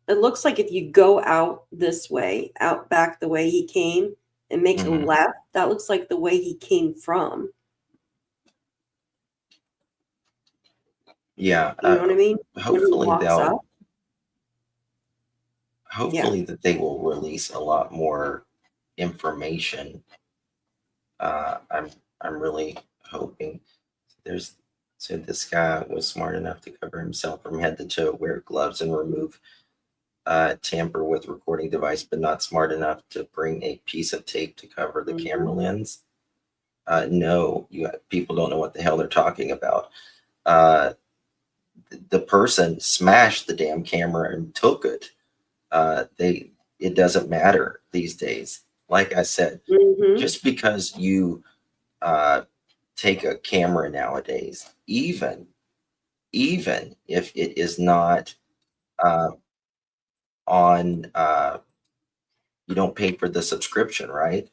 Speaker 4: looks like if you go out this way, out back the way he came, and make a left, that looks like the way he came from.
Speaker 1: Yeah.
Speaker 4: You know what I mean? When he
Speaker 1: Hopefully
Speaker 4: walks up.
Speaker 1: that they will release a lot more information. I'm really hoping. So this guy was smart enough to cover himself from head to toe, wear gloves, and remove tamper with recording device, but not smart enough to bring a piece of tape to cover the camera lens. No, people don't know what the hell they're talking about. The person smashed the damn camera and took it. It doesn't matter these days. Like I said, just because you take a camera nowadays, even if it is not on, you don't pay for the subscription, right?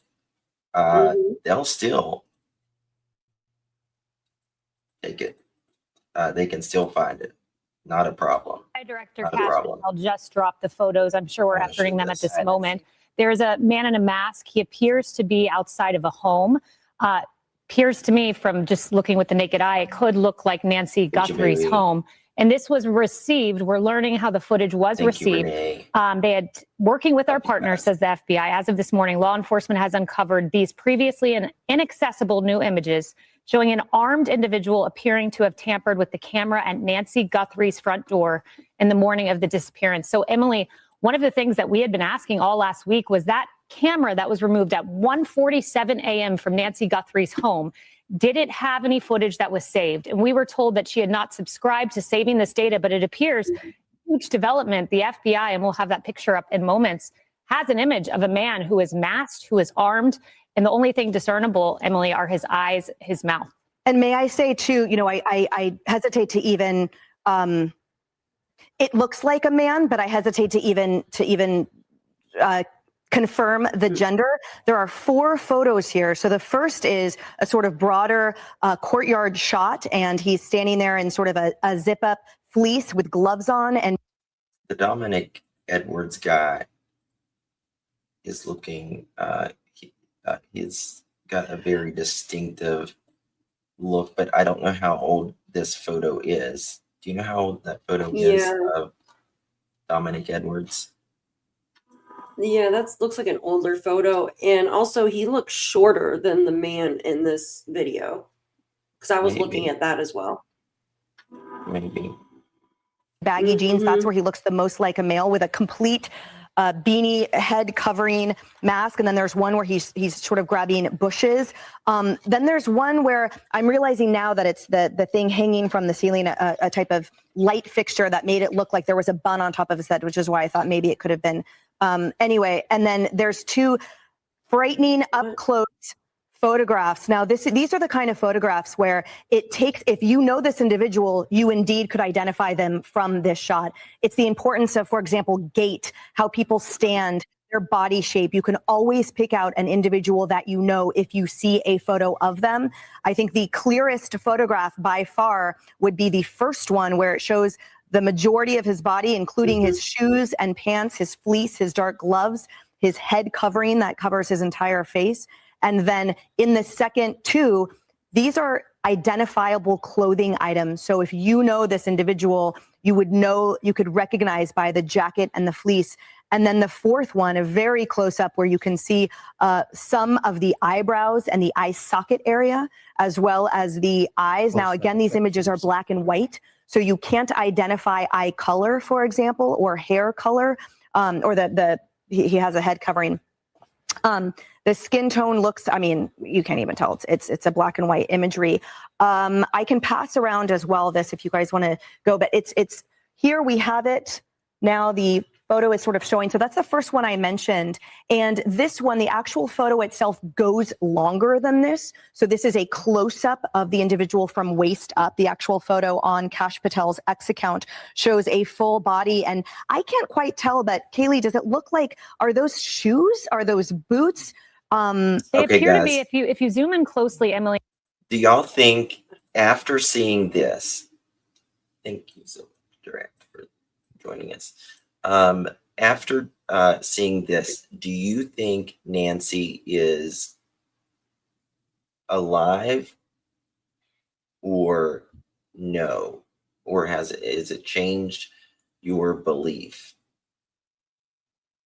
Speaker 1: They'll still take it. They can still find it. Not a problem.
Speaker 14: Hi, Director
Speaker 1: Not a
Speaker 14: Cash.
Speaker 1: problem.
Speaker 14: I'll just drop the photos. I'm sure we're
Speaker 1: I'm gonna
Speaker 14: entering
Speaker 1: show
Speaker 14: them at
Speaker 1: this.
Speaker 14: this moment. There's a man in a mask. He appears to be outside of a home. Appears to me from just looking with the naked eye, it could look like Nancy Guthrie's
Speaker 1: baby.
Speaker 14: home. And this was received. We're learning how the footage was
Speaker 1: Thank you,
Speaker 14: received.
Speaker 1: Renee.
Speaker 14: They had working with our partner, says the FBI. As of this morning, law enforcement has uncovered these previously inaccessible new images showing an armed individual appearing to have tampered with the camera at Nancy Guthrie's front door in the morning of the disappearance. So, Emily, one of the things that we had been asking all last week was that camera that was removed at 1:47 a.m. from Nancy Guthrie's home. Did it have any footage that was saved? And we were told that she had not subscribed to saving this data, but it appears huge development. The FBI, and we'll have that picture up in moments, has an image of a man who is masked, who is armed. And the only thing discernible, Emily, are his eyes, his mouth.
Speaker 15: And may I say too, you know, I hesitate to even, it looks like a man, but I hesitate to even confirm the gender. There are 4 photos here. So the first is a sort of broader courtyard shot, and he's standing there in sort of a zip up fleece with gloves on. And
Speaker 1: The Dominic Edwards guy is looking, he's got a very distinctive look, but I don't know how old this photo is. Do you know how old that photo is of Dominic Edwards?
Speaker 4: Yeah, that looks like an older photo. And also, he looks shorter than the man in this video. Because I was looking at that as well.
Speaker 1: Maybe.
Speaker 15: Baggy jeans, that's where he looks the most like a male, with a complete beanie, head covering mask. And then there's one where he's sort of grabbing bushes. Then there's one where I'm realizing now that it's the thing hanging from the ceiling, a type of light fixture that made it look like there was a bun on top of his head, which is why I thought maybe it could have been. Anyway, and then there's two frightening up close photographs. Now, these are the kind of photographs where it takes, if you know this individual, you indeed could identify them from this shot. It's the importance of, for example, gait, how people stand, their body shape. You can always pick out an individual that you know if you see a photo of them. I think the clearest photograph by far would be the first one, where it shows the majority of his body, including his shoes and pants, his fleece, his dark gloves, his head covering that covers his entire face. And then in the second two, these are identifiable clothing items. So if you know this individual, you would know, you could recognize by the jacket and the fleece. And then the fourth one, a very close up, where you can see some of the eyebrows and the eye socket area, as well as the eyes. Now, again, these images are black and white, so you can't identify eye color, for example, or hair color, or he has a head covering. The skin tone looks, I mean, you can't even tell. It's a black and white imagery. I can pass around as well this if you guys want to go, but it's here we have it. Now the photo is sort of showing. So that's the first one I mentioned. And this one, the actual photo itself goes longer than this. So this is a close-up of the individual from waist up. The actual photo on Kash Patel's X account shows a full body. And I can't quite tell, but Kaylee, does it look like, are those shoes? Are those boots?
Speaker 14: They appear to be, if you zoom in closely, Emily.
Speaker 1: Do y'all think, after seeing this, thank you so direct for joining us. After seeing this, do you think Nancy is alive or no? Or is it changed your belief?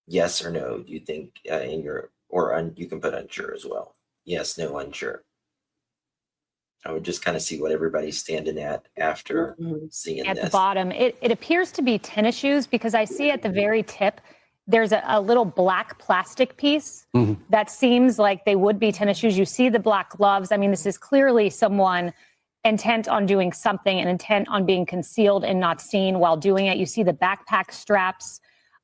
Speaker 1: Yes or no? Do you think in your, you can put unsure as well. Yes, no, unsure. I would just kind of see what everybody's standing at after seeing
Speaker 14: at
Speaker 1: this.
Speaker 14: The bottom. It appears to be tennis shoes, because I see at the very tip, there's a little black plastic piece that seems like they would be tennis shoes. You see the black gloves. I mean, this is clearly someone intent on doing something and intent on being concealed and not seen while doing it. You see the backpack straps,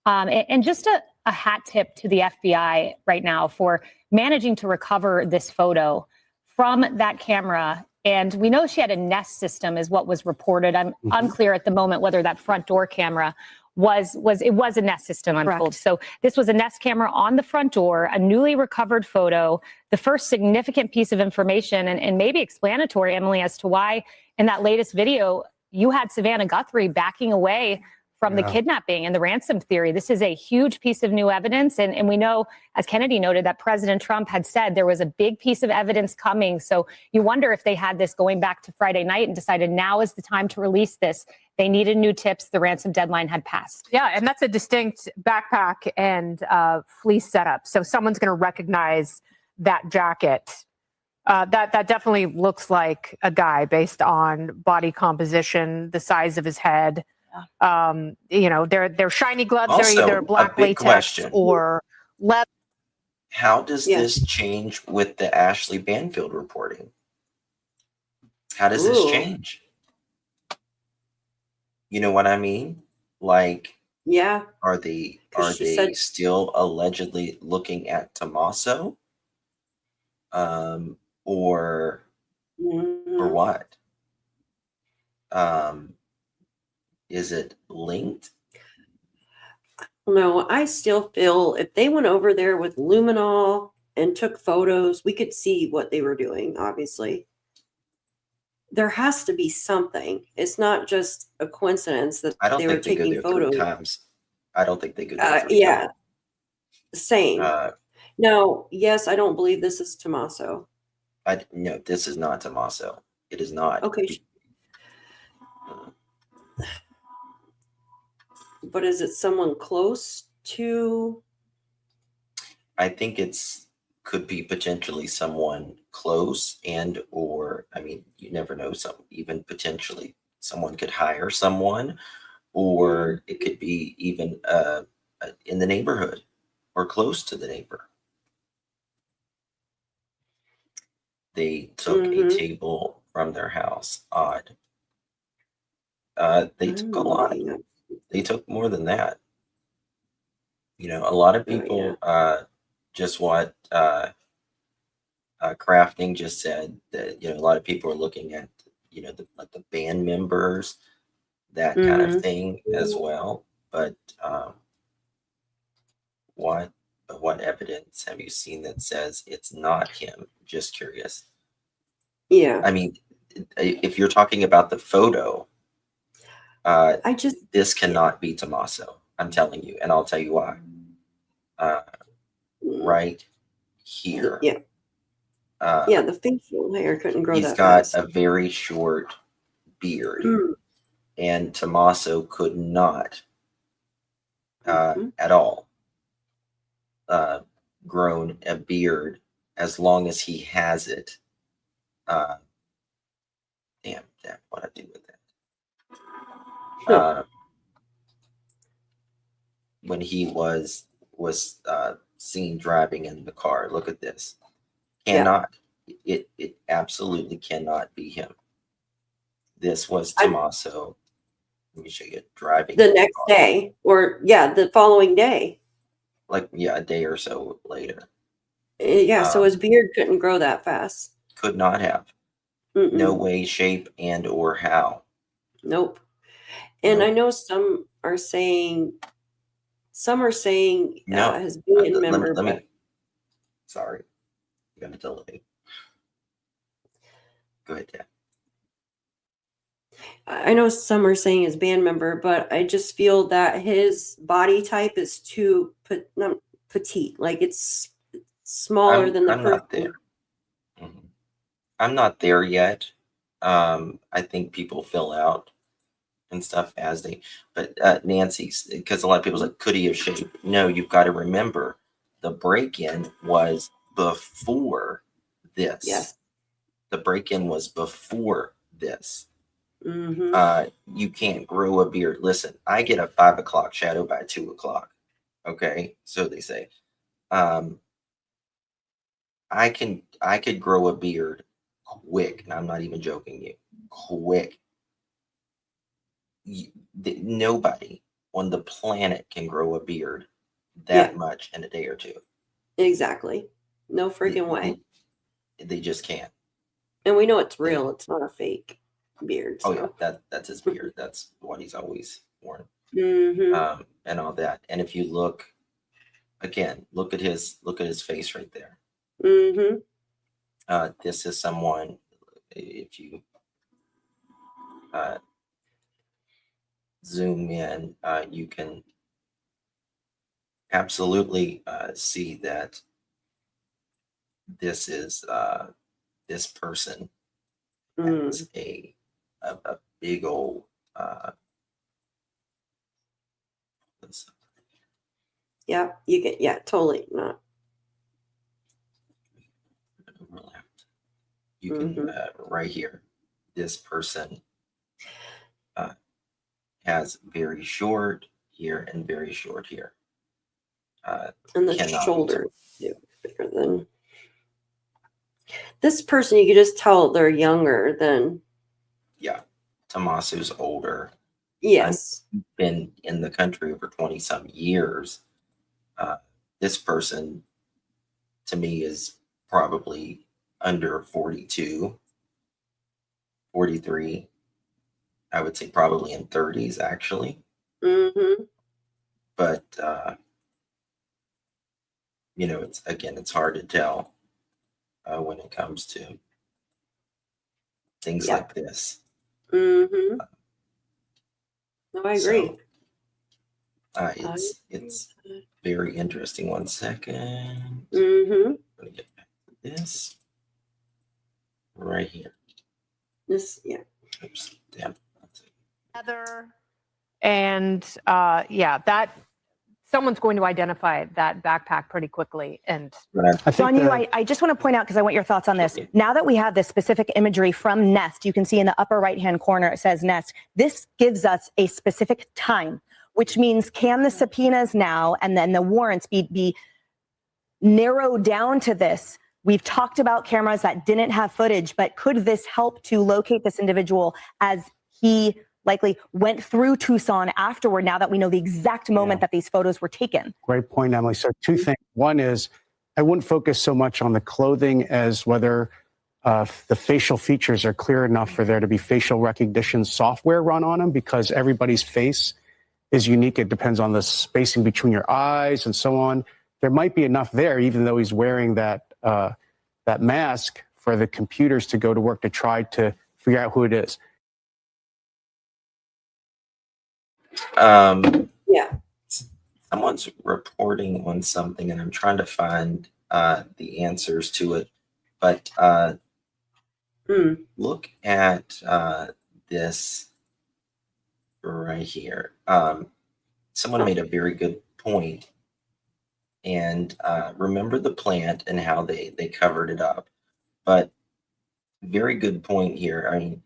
Speaker 14: and just a hat tip to the FBI right now for managing to recover this photo from that camera. And we know she had a Nest system is what was reported. I'm unclear at the moment whether that front door camera was a Nest system, I'm told. So this was a Nest camera on the front door, a newly recovered photo, the first significant piece of information, and maybe explanatory, Emily, as to why in that latest video, you had Savannah Guthrie backing away from the kidnapping and the ransom theory. This is a huge piece of new evidence. And we know, as Kennedy noted, that President Trump had said there was a big piece of evidence coming. So you wonder if they had this going back to Friday night and decided now is the time to release this. They needed new tips. The ransom deadline had passed.
Speaker 16: Yeah, and that's a distinct backpack and fleece setup. So someone's going to recognize that jacket. That definitely looks like a guy based on body composition, the size of his head. You know, they're shiny gloves.
Speaker 1: Also,
Speaker 16: they're either black latex or leather.
Speaker 1: How does this change with the Ashley Banfield reporting? How does this change? You know what I mean? Like, are they still allegedly looking at Tommaso? Or what? Is it linked?
Speaker 4: No, I still feel if they went over there with luminol and took photos, we could see what they were doing, obviously. There has to be something. It's not just a coincidence that they were taking photos.
Speaker 1: I don't think they go there 3
Speaker 4: times. Same. No, yes, I don't believe this is Tommaso.
Speaker 1: No, this is not Tommaso. It is not.
Speaker 4: Okay. But is it someone close to
Speaker 1: I think could be potentially someone close, and or I mean, you never know. Even potentially someone could hire someone, or it could be even in the neighborhood or close to the neighbor. They took a table from their house. Odd. They took a lot. They took more than that. You know, a lot of people, just what Crafting just said, that, you know, a lot of people are looking at, you know, like the band members, that kind of thing as well. But what evidence have you seen that says it's not him? Just curious.
Speaker 4: Yeah.
Speaker 1: I mean, if you're talking about the photo, this cannot be Tommaso. I'm telling you, and I'll tell you why. Right here.
Speaker 4: Yeah. The facial hair couldn't grow that
Speaker 1: He's got
Speaker 4: fast.
Speaker 1: a very short beard, and Tommaso could not at all grown a beard as long as he has it. Damn, what I do with that? When he was seen driving in the car. Look at this. Cannot. It absolutely cannot be him. This was Tommaso. Let me show you driving
Speaker 4: the next day, or the following day.
Speaker 1: Like a day or so later.
Speaker 4: So his beard couldn't grow that fast.
Speaker 1: Could not have. No way, shape, and or how.
Speaker 4: Nope. And I know some are saying his band member.
Speaker 1: Let me. Sorry, you got a delay. Go ahead, Dad.
Speaker 4: I know some are saying his band member, but I just feel that his body type is too petite. Like it's smaller than the
Speaker 1: I'm not there. I'm not there yet. I think people fill out and stuff as they, but Nancy's, because a lot of people's like, could he have shaped? No, you've got to remember the break-in was before this.
Speaker 4: Yes.
Speaker 1: The break-in was before this. You can't grow a beard. Listen, I get a 5 o'clock shadow by 2 o'clock. Okay, so they say. I could grow a beard quick, and I'm not even joking you. Quick. Nobody on the planet can grow a beard that much in a day or two.
Speaker 4: Exactly. No freaking way.
Speaker 1: They just can't.
Speaker 4: And we know it's real. It's not a fake beard. So.
Speaker 1: Oh yeah, that's his beard. That's what he's always worn. And all that. And if you look again, look at his face right there. This is someone. If you zoom in, you can absolutely see that this is this person has a big old
Speaker 4: you get totally not.
Speaker 1: You can right here, this person has very short here and very short here.
Speaker 4: And the shoulder bigger than this person. You could just tell they're younger than.
Speaker 1: Yeah, Tommaso's older.
Speaker 4: Yes,
Speaker 1: been in the country over 20 some years. This person, to me, is probably under 42, 43. I would say probably in 30s, actually. But, you know, it's hard to tell when it comes to things like this.
Speaker 4: No, I agree.
Speaker 1: It's very interesting. 1 second. I'm gonna get back to this right here.
Speaker 4: This,
Speaker 1: Oops, damn.
Speaker 16: And that someone's going to identify that backpack pretty quickly. And
Speaker 15: John, I just want to point out, because I want your thoughts on this. Now that we have this specific imagery from Nest, you can see in the upper right-hand corner, it says Nest. This gives us a specific time, which means can the subpoenas now and then the warrants be narrowed down to this? We've talked about cameras that didn't have footage, but could this help to locate this individual as he likely went through Tucson afterward, now that we know the exact moment that these photos were taken?
Speaker 17: Great point, Emily. So two things. One is I wouldn't focus so much on the clothing as whether the facial features are clear enough for there to be facial recognition software run on them, because everybody's face is unique. It depends on the spacing between your eyes and so on. There might be enough there, even though he's wearing that mask, for the computers to go to work to try to figure out who it is.
Speaker 4: Yeah.
Speaker 1: Someone's reporting on something, and I'm trying to find the answers to it. But look at this right here. Someone made a very good point. And remember the plant and how they covered it up. But very good point here. I mean,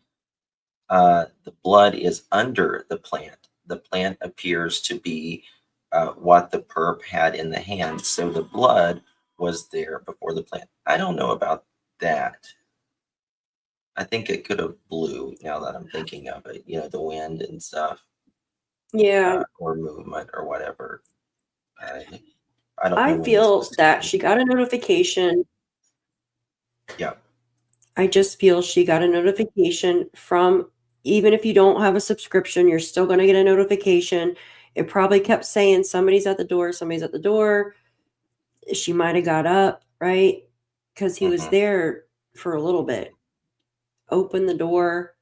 Speaker 1: the blood is under the plant. The plant appears to be what the perp had in the hand. So the blood was there before the plant. I don't know about that. I think it could have blew, now that I'm thinking of it, you know, the wind and stuff.
Speaker 4: Yeah.
Speaker 1: Or movement or whatever. I don't know
Speaker 4: I
Speaker 1: when
Speaker 4: feel
Speaker 1: this was
Speaker 4: that she got a notification.
Speaker 1: Yeah.
Speaker 4: I just feel she got a notification from, even if you don't have a subscription, you're still going to get a notification. It probably kept saying somebody's at the door, somebody's at the door. She might have got up, right? Because he was there for a little bit. Open the door.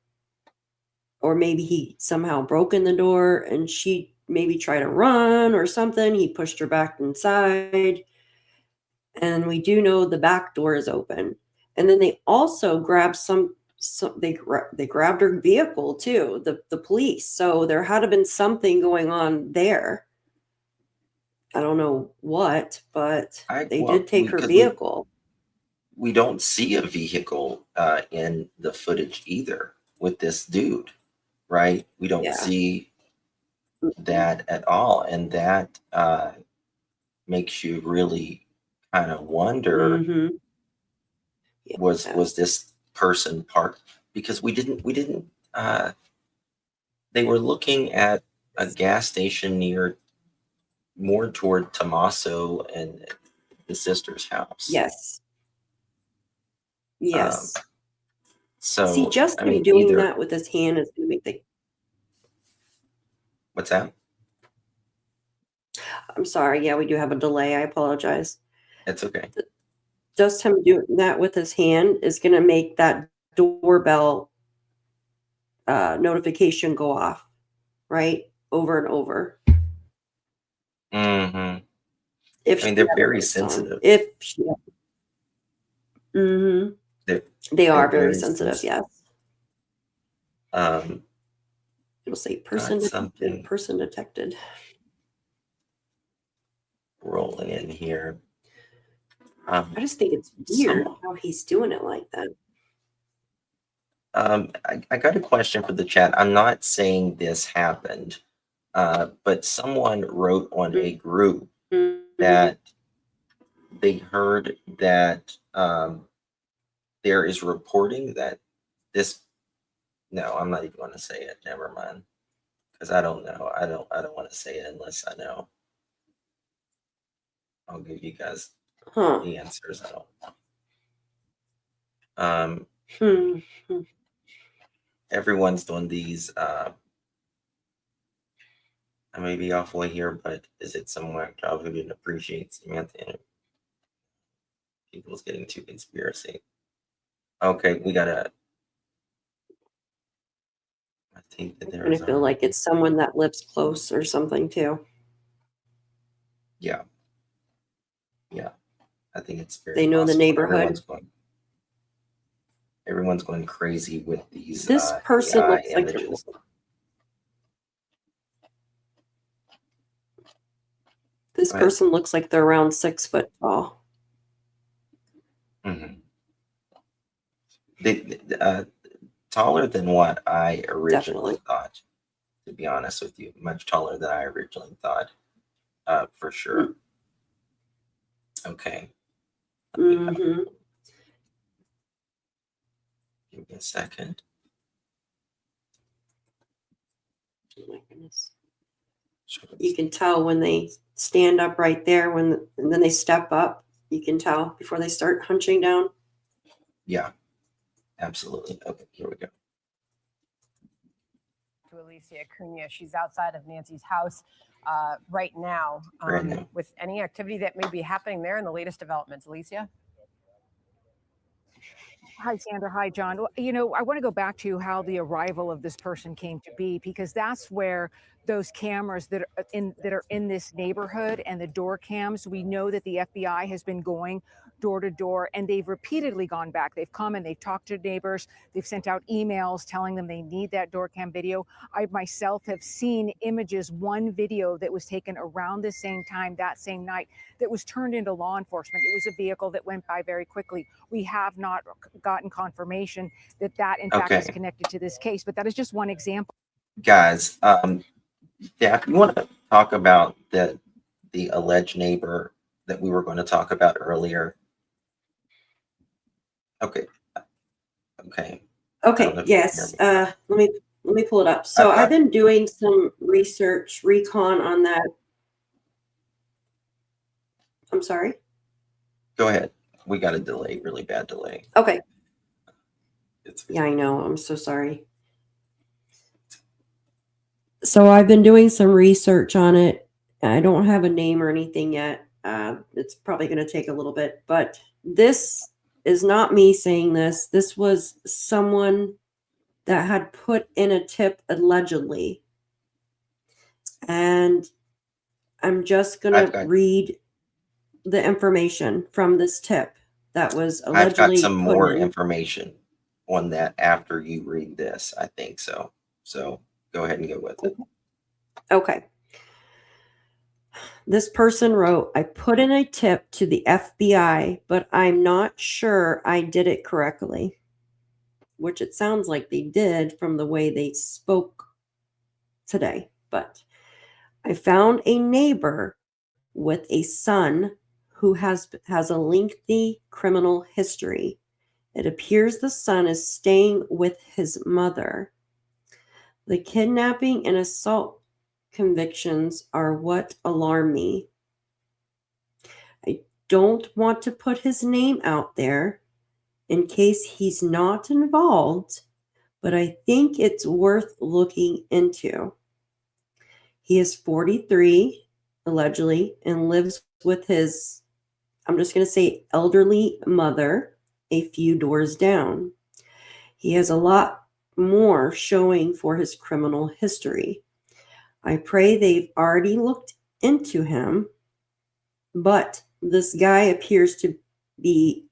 Speaker 4: Or maybe he somehow broke in the door and she maybe tried to run or something. He pushed her back inside. And we do know the back door is open. And then they also grabbed they grabbed her vehicle too, the police. So there had to been something going on there. I don't know what, but they did take her vehicle.
Speaker 1: We don't see a vehicle in the footage either with this dude, right? We don't see that at all. And that makes you really kind of wonder, was this person parked? Because we didn't they were looking at a gas station more toward Tommaso and his sister's house.
Speaker 4: Yes. Yes.
Speaker 1: So
Speaker 4: see, just
Speaker 1: I mean,
Speaker 4: doing that with his hand is going to make the.
Speaker 1: What's that?
Speaker 4: I'm sorry. Yeah, we do have a delay. I apologize.
Speaker 1: It's okay.
Speaker 4: Just him doing that with his hand is going to make that doorbell notification go off, right? Over and over.
Speaker 1: Mm-hmm.
Speaker 4: If
Speaker 1: I mean, they're very sensitive.
Speaker 4: If she, they are very sensitive. Yes. It'll say person detected. Person detected.
Speaker 1: Rolling in here.
Speaker 4: I just think it's weird how he's doing it like that.
Speaker 1: I got a question for the chat. I'm not saying this happened, but someone wrote on a group that they heard that there is reporting that this. No, I'm not even going to say it. Never mind, because I don't know. I don't want to say it unless I know. I'll give you guys the answers. I don't know. Everyone's doing these. I may be off way here, but is it someone job who didn't appreciate Samantha? And people's getting too conspiracy. Okay, we gotta. I think that
Speaker 4: I feel like it's someone that lives close or something too.
Speaker 1: Yeah. Yeah, I think it's very.
Speaker 4: They know the
Speaker 1: possible.
Speaker 4: neighborhood.
Speaker 1: Everyone's going crazy with these.
Speaker 4: This person
Speaker 1: AI
Speaker 4: looks like.
Speaker 1: images.
Speaker 4: This
Speaker 1: Go ahead.
Speaker 4: person looks like they're around 6 foot tall.
Speaker 1: Mhm. Taller than what I originally thought, to be honest with you. Much taller than I originally thought, for sure. Okay.
Speaker 4: Mm-hmm.
Speaker 1: Give me a second.
Speaker 4: Oh my goodness. You can tell when they stand up right there, and then they step up. You can tell before they start hunching down.
Speaker 1: Yeah, absolutely. Okay, here we go.
Speaker 18: To Alicia Cunha. She's outside of Nancy's house right now.
Speaker 1: Right now.
Speaker 18: With any activity that may be happening there and the latest developments. Alicia?
Speaker 19: Hi, Sandra. Hi, John. Well, you know, I want to go back to how the arrival of this person came to be, because that's where those cameras that are in this neighborhood and the door cams, we know that the FBI has been going door to door, and they've repeatedly gone back. They've come and they've talked to neighbors. They've sent out emails telling them they need that door cam video. I myself have seen images, one video that was taken around the same time, that same night, that was turned into law enforcement. It was a vehicle that went by very quickly. We have not gotten confirmation that in fact is connected to this case, but that is just one example.
Speaker 1: Guys, yeah, if you want to talk about the alleged neighbor that we were going to talk about earlier. Okay.
Speaker 4: Yes. Let me pull it up. So I've been doing some research, recon on that. I'm sorry.
Speaker 1: Go ahead. We got a delay, really bad delay.
Speaker 4: Okay. Yeah, I know. I'm so sorry. So I've been doing some research on it. I don't have a name or anything yet. It's probably going to take a little bit, but this is not me saying this. This was someone that had put in a tip allegedly. And I'm just going to read the information from this tip that was allegedly.
Speaker 1: I've got some more information on that after you read this, I think so. So go ahead and go with it.
Speaker 4: Okay. This person wrote, I put in a tip to the FBI, but I'm not sure I did it correctly, which it sounds like they did from the way they spoke today. But I found a neighbor with a son who has a lengthy criminal history. It appears the son is staying with his mother. The kidnapping and assault convictions are what alarm me. I don't want to put his name out there in case he's not involved, but I think it's worth looking into. He is 43, allegedly, and lives with his, I'm just going to say, elderly mother a few doors down. He has a lot more showing for his criminal history. I pray they've already looked into him, but this guy appears to be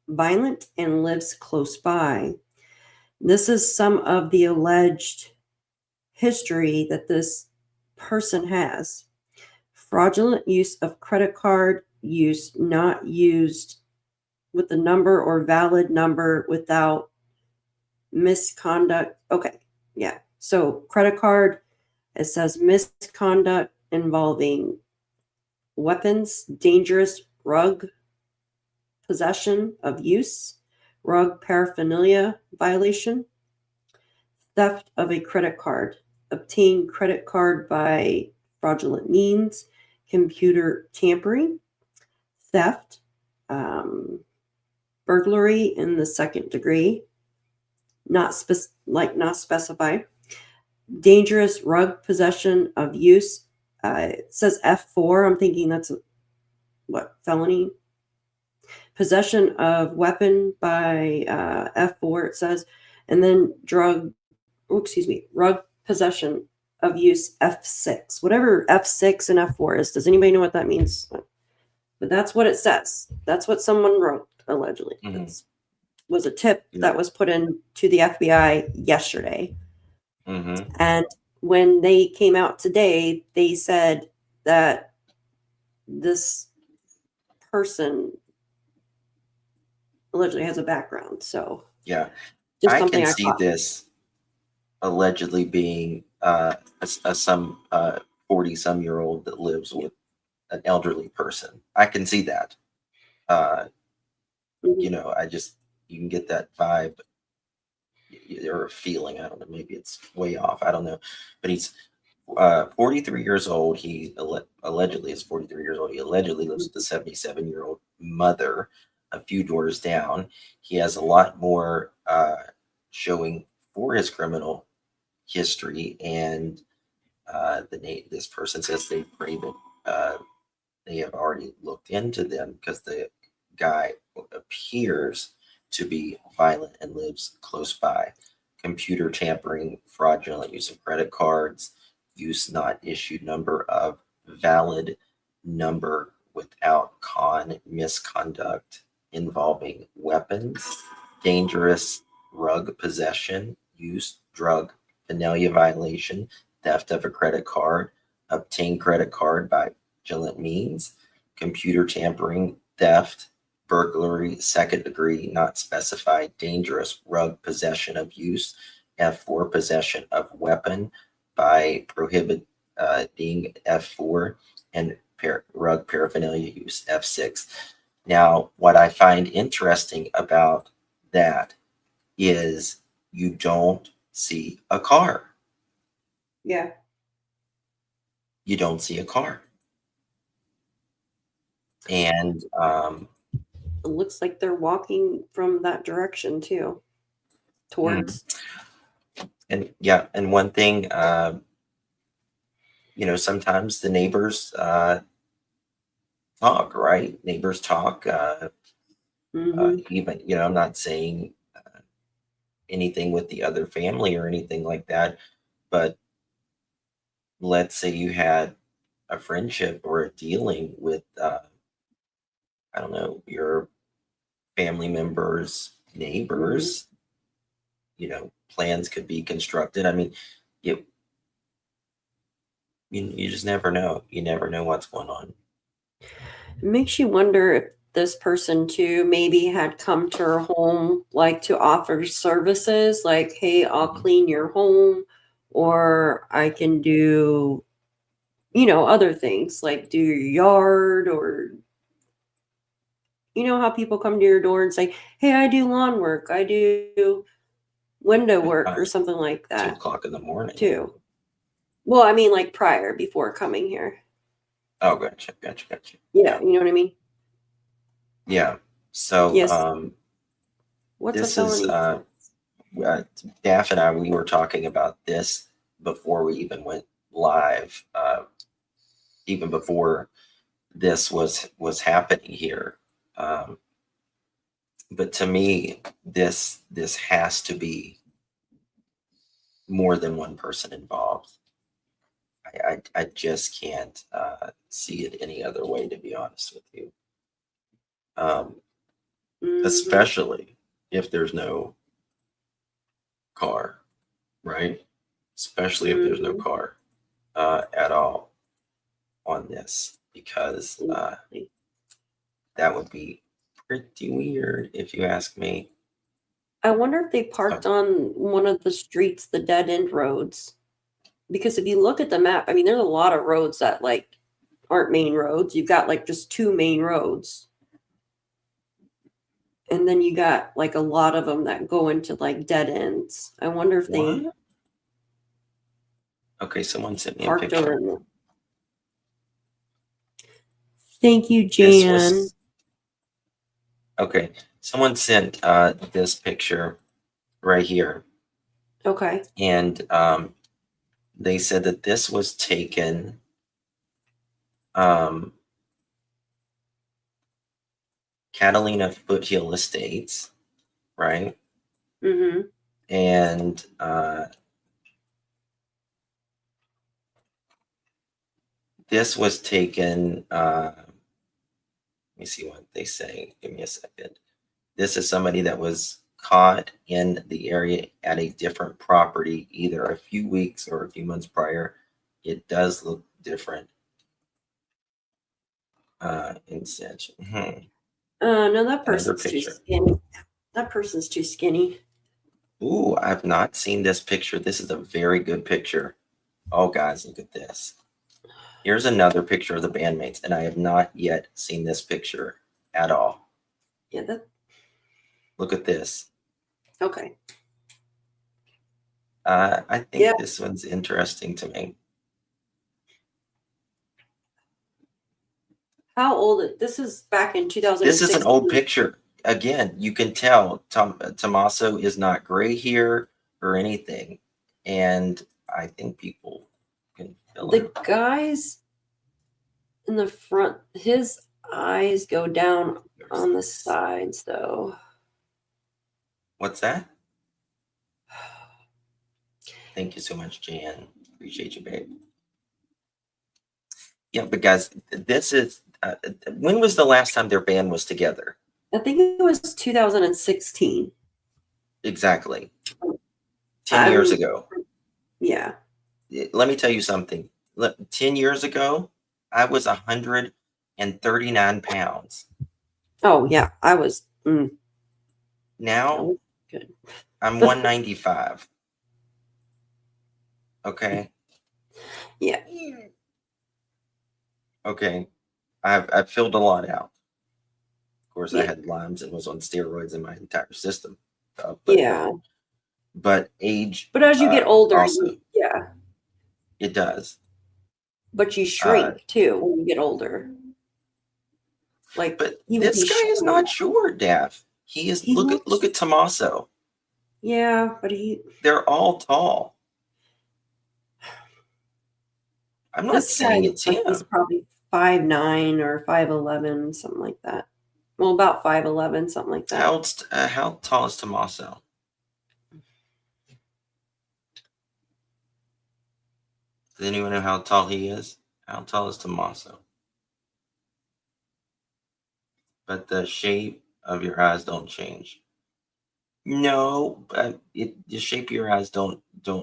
Speaker 4: violent and lives close by. This is some of the alleged history that this person has. Fraudulent use of credit card use not used with the number or valid number without misconduct. Okay, yeah. So credit card, it says misconduct involving weapons, dangerous rug possession of use, rug paraphernalia violation, theft of a credit card, obtain credit card by fraudulent means, computer tampering, theft, burglary in the second degree, not specified, dangerous rug possession of use. It says F4. I'm thinking that's felony. Possession of weapon by F4. It says, and then rug possession of use F6. Whatever F6 and F4 is. Does anybody know what that means? But that's what it says. That's what someone wrote allegedly.
Speaker 1: Mm-hmm.
Speaker 4: That was a tip that was put in to the FBI yesterday.
Speaker 1: Mm-hmm.
Speaker 4: And when they came out today, they said that this person allegedly has a background. So
Speaker 1: Yeah,
Speaker 4: just
Speaker 1: I
Speaker 4: something
Speaker 1: can
Speaker 4: I
Speaker 1: see
Speaker 4: caught.
Speaker 1: this allegedly being some 40-some-year-old that lives with an elderly person. I can see that. You know, you can get that vibe or a feeling. I don't know. Maybe it's way off. I don't know. But he's 43 years old. He allegedly is 43 years old. He allegedly lives with a 77-year-old mother a few doors down. He has a lot more showing for his criminal history, and this person says they pray that they have already looked into them because the guy appears to be violent and lives close by. Computer tampering, fraudulent use of credit cards, use not issued number of valid number without misconduct involving weapons, dangerous rug possession, use, drug, paraphernalia violation, theft of a credit card, obtain credit card by fraudulent means, computer tampering, theft, burglary, second degree, not specified, dangerous rug possession of use, F4, possession of weapon by prohibiting F4, and rug paraphernalia use, F6. Now, what I find interesting about that is you don't see a car.
Speaker 4: Yeah.
Speaker 1: You don't see a car. And
Speaker 4: it looks like they're walking from that direction too, towards.
Speaker 1: And yeah, and one thing, you know, sometimes the neighbors talk, right? Neighbors talk. Even, you know, I'm not saying anything with the other family or anything like that, but let's say you had a friendship or a dealing with, I don't know, your family members, neighbors, you know, plans could be constructed. I mean, you just never know. You never know what's going on.
Speaker 4: It makes you wonder if this person too maybe had come to her home like to offer services like, hey, I'll clean your home, or I can do, you know, other things like do your yard, or you know how people come to your door and say, hey, I do lawn work, I do window work or something like that.
Speaker 1: 2 o'clock in the morning.
Speaker 4: Too. Well, I mean like prior, before coming here.
Speaker 1: Oh, gotcha.
Speaker 4: Yeah, you know what I mean?
Speaker 1: Yeah. So
Speaker 4: Yes. What's
Speaker 1: this
Speaker 4: a
Speaker 1: is
Speaker 4: felony?
Speaker 1: Daff and I, we were talking about this before we even went live, even before this was happening here. But to me, this has to be more than one person involved. I just can't see it any other way, to be honest with you. Especially if there's no car, right? Especially if there's no car at all on this, because that would be pretty weird if you ask me.
Speaker 4: I wonder if they parked on one of the streets, the dead end roads. Because if you look at the map, I mean, there's a lot of roads that like aren't main roads. You've got like just 2 main roads. And then you got like a lot of them that go into like dead ends. I wonder if they
Speaker 1: Okay, someone sent me a
Speaker 4: parked
Speaker 1: picture.
Speaker 4: over. Thank you,
Speaker 1: This
Speaker 4: Jan.
Speaker 1: was- okay, someone sent this picture right here.
Speaker 4: Okay.
Speaker 1: And they said that this was taken Catalina Foothill Estates, right?
Speaker 4: Mm-hmm.
Speaker 1: And this was taken, let me see what they say. Give me a second. This is somebody that was caught in the area at a different property, either a few weeks or a few months prior. It does look different. Instead.
Speaker 4: No, that
Speaker 1: Another
Speaker 4: person's too
Speaker 1: picture.
Speaker 4: skinny. That person's too skinny.
Speaker 1: Ooh, I've not seen this picture. This is a very good picture. Oh, guys, look at this. Here's another picture of the bandmates, and I have not yet seen this picture at all.
Speaker 4: Yeah, that.
Speaker 1: Look at this.
Speaker 4: Okay.
Speaker 1: I think this one's interesting to me.
Speaker 4: How old? This is back in 2016.
Speaker 1: This is an old picture. Again, you can tell Tommaso is not gray here or anything. And I think people can feel
Speaker 4: The
Speaker 1: it.
Speaker 4: guys in the front, his eyes go down on the sides, though.
Speaker 1: What's that? Thank you so much, Jan. Appreciate you, babe. Yeah, but guys, this is when was the last time their band was together?
Speaker 4: I think it was 2016.
Speaker 1: Exactly. 10 years ago.
Speaker 4: Yeah.
Speaker 1: Let me tell you something. 10 years ago, I was 139 pounds.
Speaker 4: Oh, yeah. I was.
Speaker 1: Now,
Speaker 4: good.
Speaker 1: I'm 195. Okay.
Speaker 4: Yeah.
Speaker 1: Okay. I've filled a lot out. Of course, I had Lyme's and was on steroids in my entire system. But age.
Speaker 4: But as you get older,
Speaker 1: also,
Speaker 4: yeah.
Speaker 1: It does.
Speaker 4: But you shrink too when you get older. Like,
Speaker 1: but this guy is not short, Dav. He is. Look at Tommaso.
Speaker 4: Yeah, but
Speaker 1: they're all tall. I'm not saying it's him.
Speaker 4: He's probably 5'9" or 5'11", something like that. Well, about 5'11", something like that.
Speaker 1: How tall is Tommaso? Does anyone know how tall he is? How tall is Tommaso? But the shape of your eyes don't change. No, but the shape of your eyes don't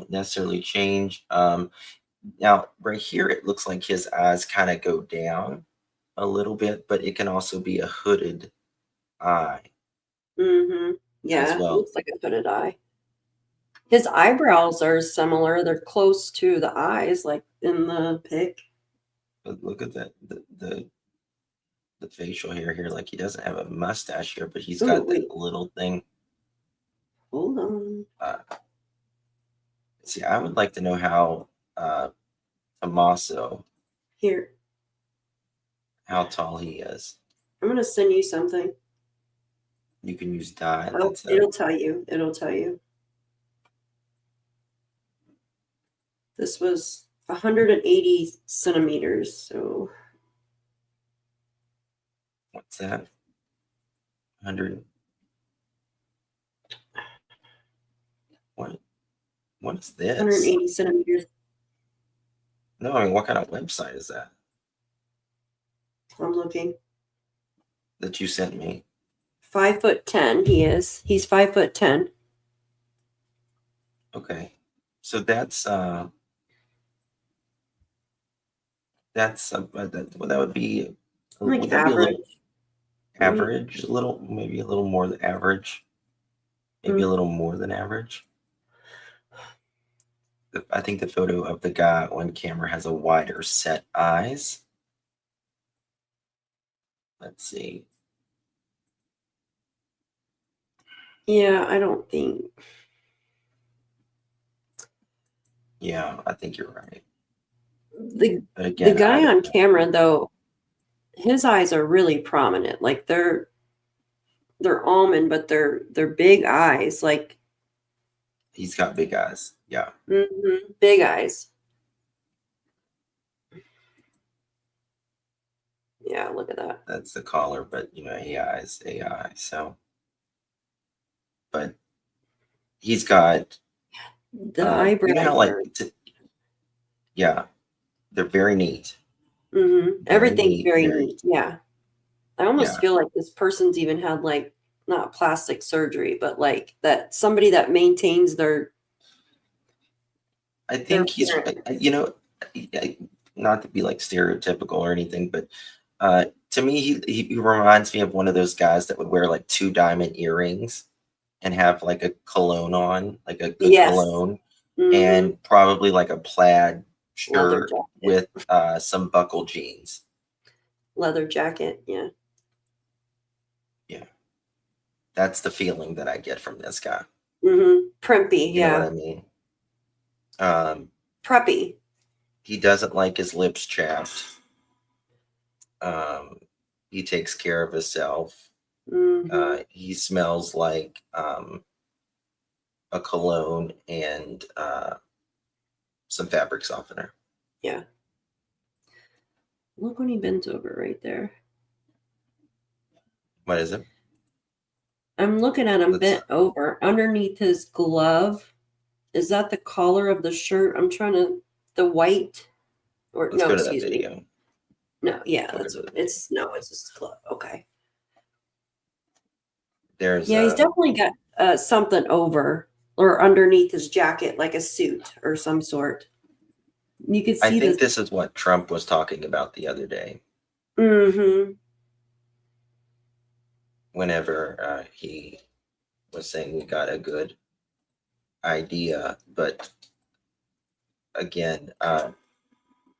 Speaker 1: necessarily change. Now, right here, it looks like his eyes kind of go down a little bit, but it can also be a hooded eye.
Speaker 4: Mm-hmm. Yeah,
Speaker 1: well.
Speaker 4: it looks like a hooded eye. His eyebrows are similar. They're close to the eyes, like in the pic.
Speaker 1: But look at that, the facial hair here. Like he doesn't have a mustache here, but he's got that little thing.
Speaker 4: Hold on.
Speaker 1: See, I would like to know how Tommaso,
Speaker 4: Here,
Speaker 1: how tall he is.
Speaker 4: I'm gonna send you something.
Speaker 1: You can use dye.
Speaker 4: It'll tell you. It'll tell you. This was 180 centimeters. So
Speaker 1: what's that? 100. What is this?
Speaker 4: 180 centimeters.
Speaker 1: No, I mean, what kind of website is that?
Speaker 4: I'm looking.
Speaker 1: That you sent me.
Speaker 4: 5'10" he is. He's 5'10".
Speaker 1: Okay. So that would be
Speaker 4: Like average.
Speaker 1: Average, maybe a little more than average. Maybe a little more than average. I think the photo of the guy on camera has a wider set eyes. Let's see.
Speaker 4: Yeah, I don't think.
Speaker 1: Yeah, I think you're right.
Speaker 4: The guy on camera, though, his eyes are really prominent. Like they're almond, but they're big eyes. Like
Speaker 1: he's got big eyes. Yeah.
Speaker 4: Mm-hmm. Big eyes. Yeah, look at that.
Speaker 1: That's the collar, but AI. So, but he's got
Speaker 4: the eyebrows.
Speaker 1: Yeah, they're very neat.
Speaker 4: Mm-hmm. Everything's very neat. Yeah. I almost feel like this person's even had like not plastic surgery, but like that somebody that maintains their.
Speaker 1: I think he's, not to be like stereotypical or anything, but To me, he reminds me of one of those guys that would wear like 2 diamond earrings and have like a cologne on, like a good
Speaker 4: Yes.
Speaker 1: cologne,
Speaker 4: Mhm.
Speaker 1: and probably like a plaid
Speaker 4: Leather
Speaker 1: shirt
Speaker 4: jacket.
Speaker 1: with some buckle jeans.
Speaker 4: Leather jacket, yeah.
Speaker 1: Yeah. That's the feeling that I get from this guy.
Speaker 4: Primpy,
Speaker 1: You know what
Speaker 4: yeah.
Speaker 1: I mean?
Speaker 4: Preppy.
Speaker 1: He doesn't like his lips chapped. He takes care of himself. He smells like a cologne and some fabric softener.
Speaker 4: Yeah. Look when he bends over right there.
Speaker 1: What is it?
Speaker 4: I'm looking at him bent over underneath his glove. Is that the collar of the shirt? I'm trying to the white or
Speaker 1: Let's
Speaker 4: no,
Speaker 1: go to that
Speaker 4: excuse me.
Speaker 1: video.
Speaker 4: No, yeah, that's what it's no, it's his glove. Okay.
Speaker 1: There's
Speaker 4: Yeah, he's definitely got something over or underneath his jacket, like a suit or some sort. You could
Speaker 1: I
Speaker 4: see
Speaker 1: think this is what Trump was talking about the other day. Whenever he was saying we got a good idea, but again,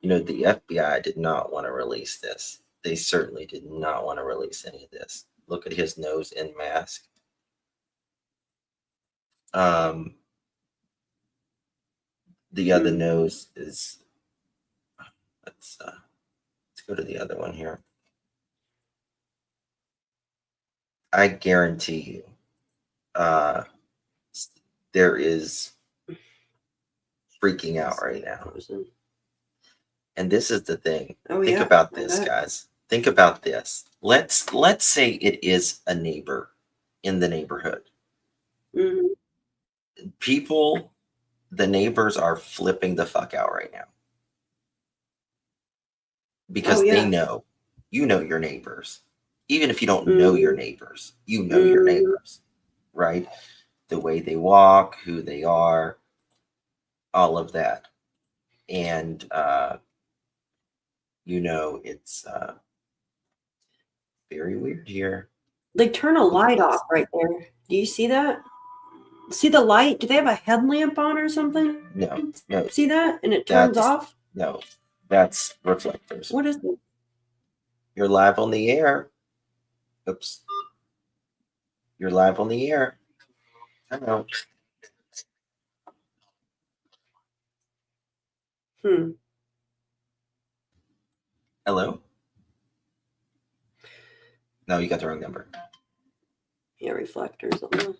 Speaker 1: you know, the FBI did not want to release this. They certainly did not want to release any of this. Look at his nose and mask. The other nose is, let's go to the other one here. I guarantee you, there is freaking out right now. And this is the thing.
Speaker 4: Oh,
Speaker 1: Think
Speaker 4: yeah,
Speaker 1: about
Speaker 4: I
Speaker 1: this,
Speaker 4: bet.
Speaker 1: guys. Think about this. Let's say it is a neighbor in the neighborhood. People, the neighbors are flipping the fuck out right now. Because they know, you know your neighbors. Even if you don't know your neighbors, you know your neighbors, right? The way they walk, who they are, all of that. And, you know, it's very weird here.
Speaker 4: They turn a light off right there. Do you see that? See the light? Do they have a headlamp on or something?
Speaker 1: No, no.
Speaker 4: See that? And it turns off?
Speaker 1: No, that's reflectors.
Speaker 4: What is it?
Speaker 1: You're live on the air. Oops. You're live on the air. I know. Hello? No, you got the wrong number.
Speaker 4: Yeah, reflectors on the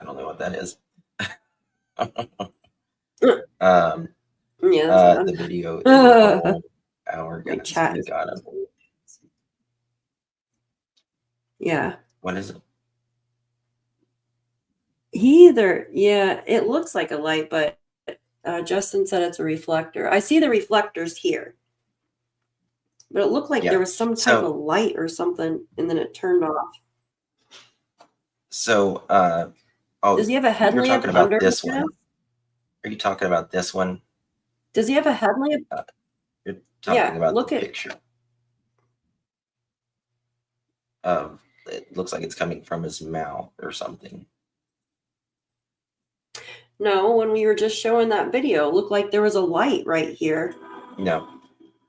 Speaker 1: I don't know what that is.
Speaker 4: yeah,
Speaker 1: the video is all our
Speaker 4: my
Speaker 1: guys.
Speaker 4: chat
Speaker 1: We
Speaker 4: is
Speaker 1: got him.
Speaker 4: yeah.
Speaker 1: What is it?
Speaker 4: It looks like a light, but Justin said it's a reflector. I see the reflectors here. But it looked like there was some type of light or something, and then it turned off.
Speaker 1: So,
Speaker 4: does he have a headlamp
Speaker 1: you're talking about
Speaker 4: under
Speaker 1: this
Speaker 4: his
Speaker 1: one.
Speaker 4: mask?
Speaker 1: Are you talking about this one?
Speaker 4: Does he have a headlamp?
Speaker 1: You're talking about
Speaker 4: look
Speaker 1: the
Speaker 4: at
Speaker 1: picture. It looks like it's coming from his mouth or something.
Speaker 4: No, when we were just showing that video, it looked like there was a light right here.
Speaker 1: No.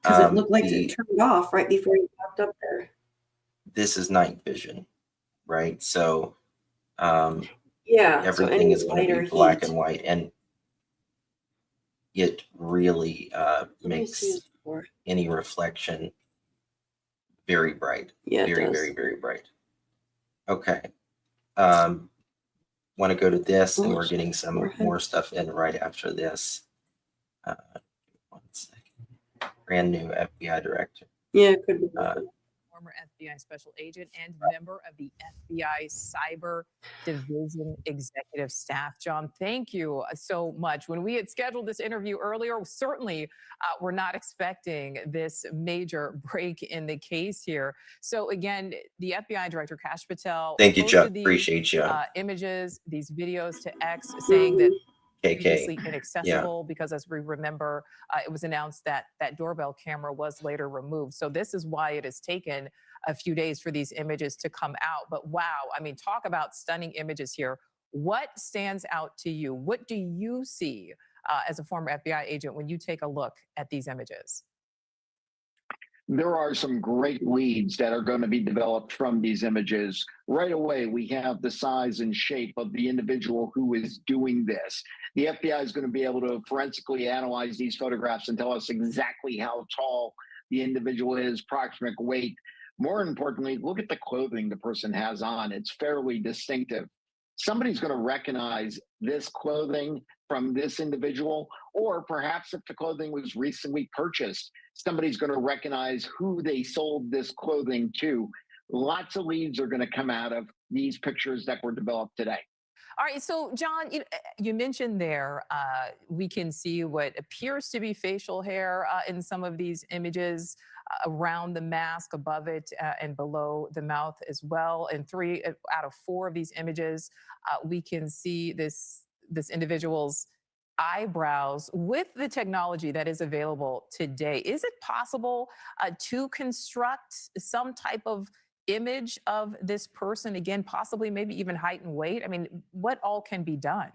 Speaker 4: Because it looked like it turned off right before he popped up there.
Speaker 1: This is night vision, right? So
Speaker 4: yeah,
Speaker 1: everything is going to be black and white, and it really makes any reflection very bright.
Speaker 4: Yeah,
Speaker 1: very bright. Okay. Want to go to this, and we're getting some more stuff in right after this. 1 second. Brand new FBI director.
Speaker 4: Yeah, it could be.
Speaker 20: Former FBI special agent and member of the FBI Cyber Division executive staff. John, thank you so much. When we had scheduled this interview earlier, certainly we're not expecting this major break in the case here. So again, the FBI director, Kash Patel,
Speaker 1: Thank you, Chuck.
Speaker 20: posted these,
Speaker 1: Appreciate you.
Speaker 20: Images, these videos to X saying that previously
Speaker 1: KK. Yeah.
Speaker 20: inaccessible because, as we remember, it was announced that that doorbell camera was later removed. So this is why it has taken a few days for these images to come out. But wow, I mean, talk about stunning images here. What stands out to you? What do you see as a former FBI agent when you take a look at these images?
Speaker 21: There are some great leads that are going to be developed from these images. Right away, we have the size and shape of the individual who is doing this. The FBI is going to be able to forensically analyze these photographs and tell us exactly how tall the individual is, approximate weight. More importantly, look at the clothing the person has on. It's fairly distinctive. Somebody's going to recognize this clothing from this individual, or perhaps if the clothing was recently purchased, somebody's going to recognize who they sold this clothing to. Lots of leads are going to come out of these pictures that were developed today.
Speaker 20: All right, so John, you mentioned there we can see what appears to be facial hair in some of these images around the mask, above it, and below the mouth as well. In 3 out of 4 of these images, we can see this individual's eyebrows. With the technology that is available today, is it possible to construct some type of image of this person, again, possibly maybe even height and weight? I mean, what all can be done?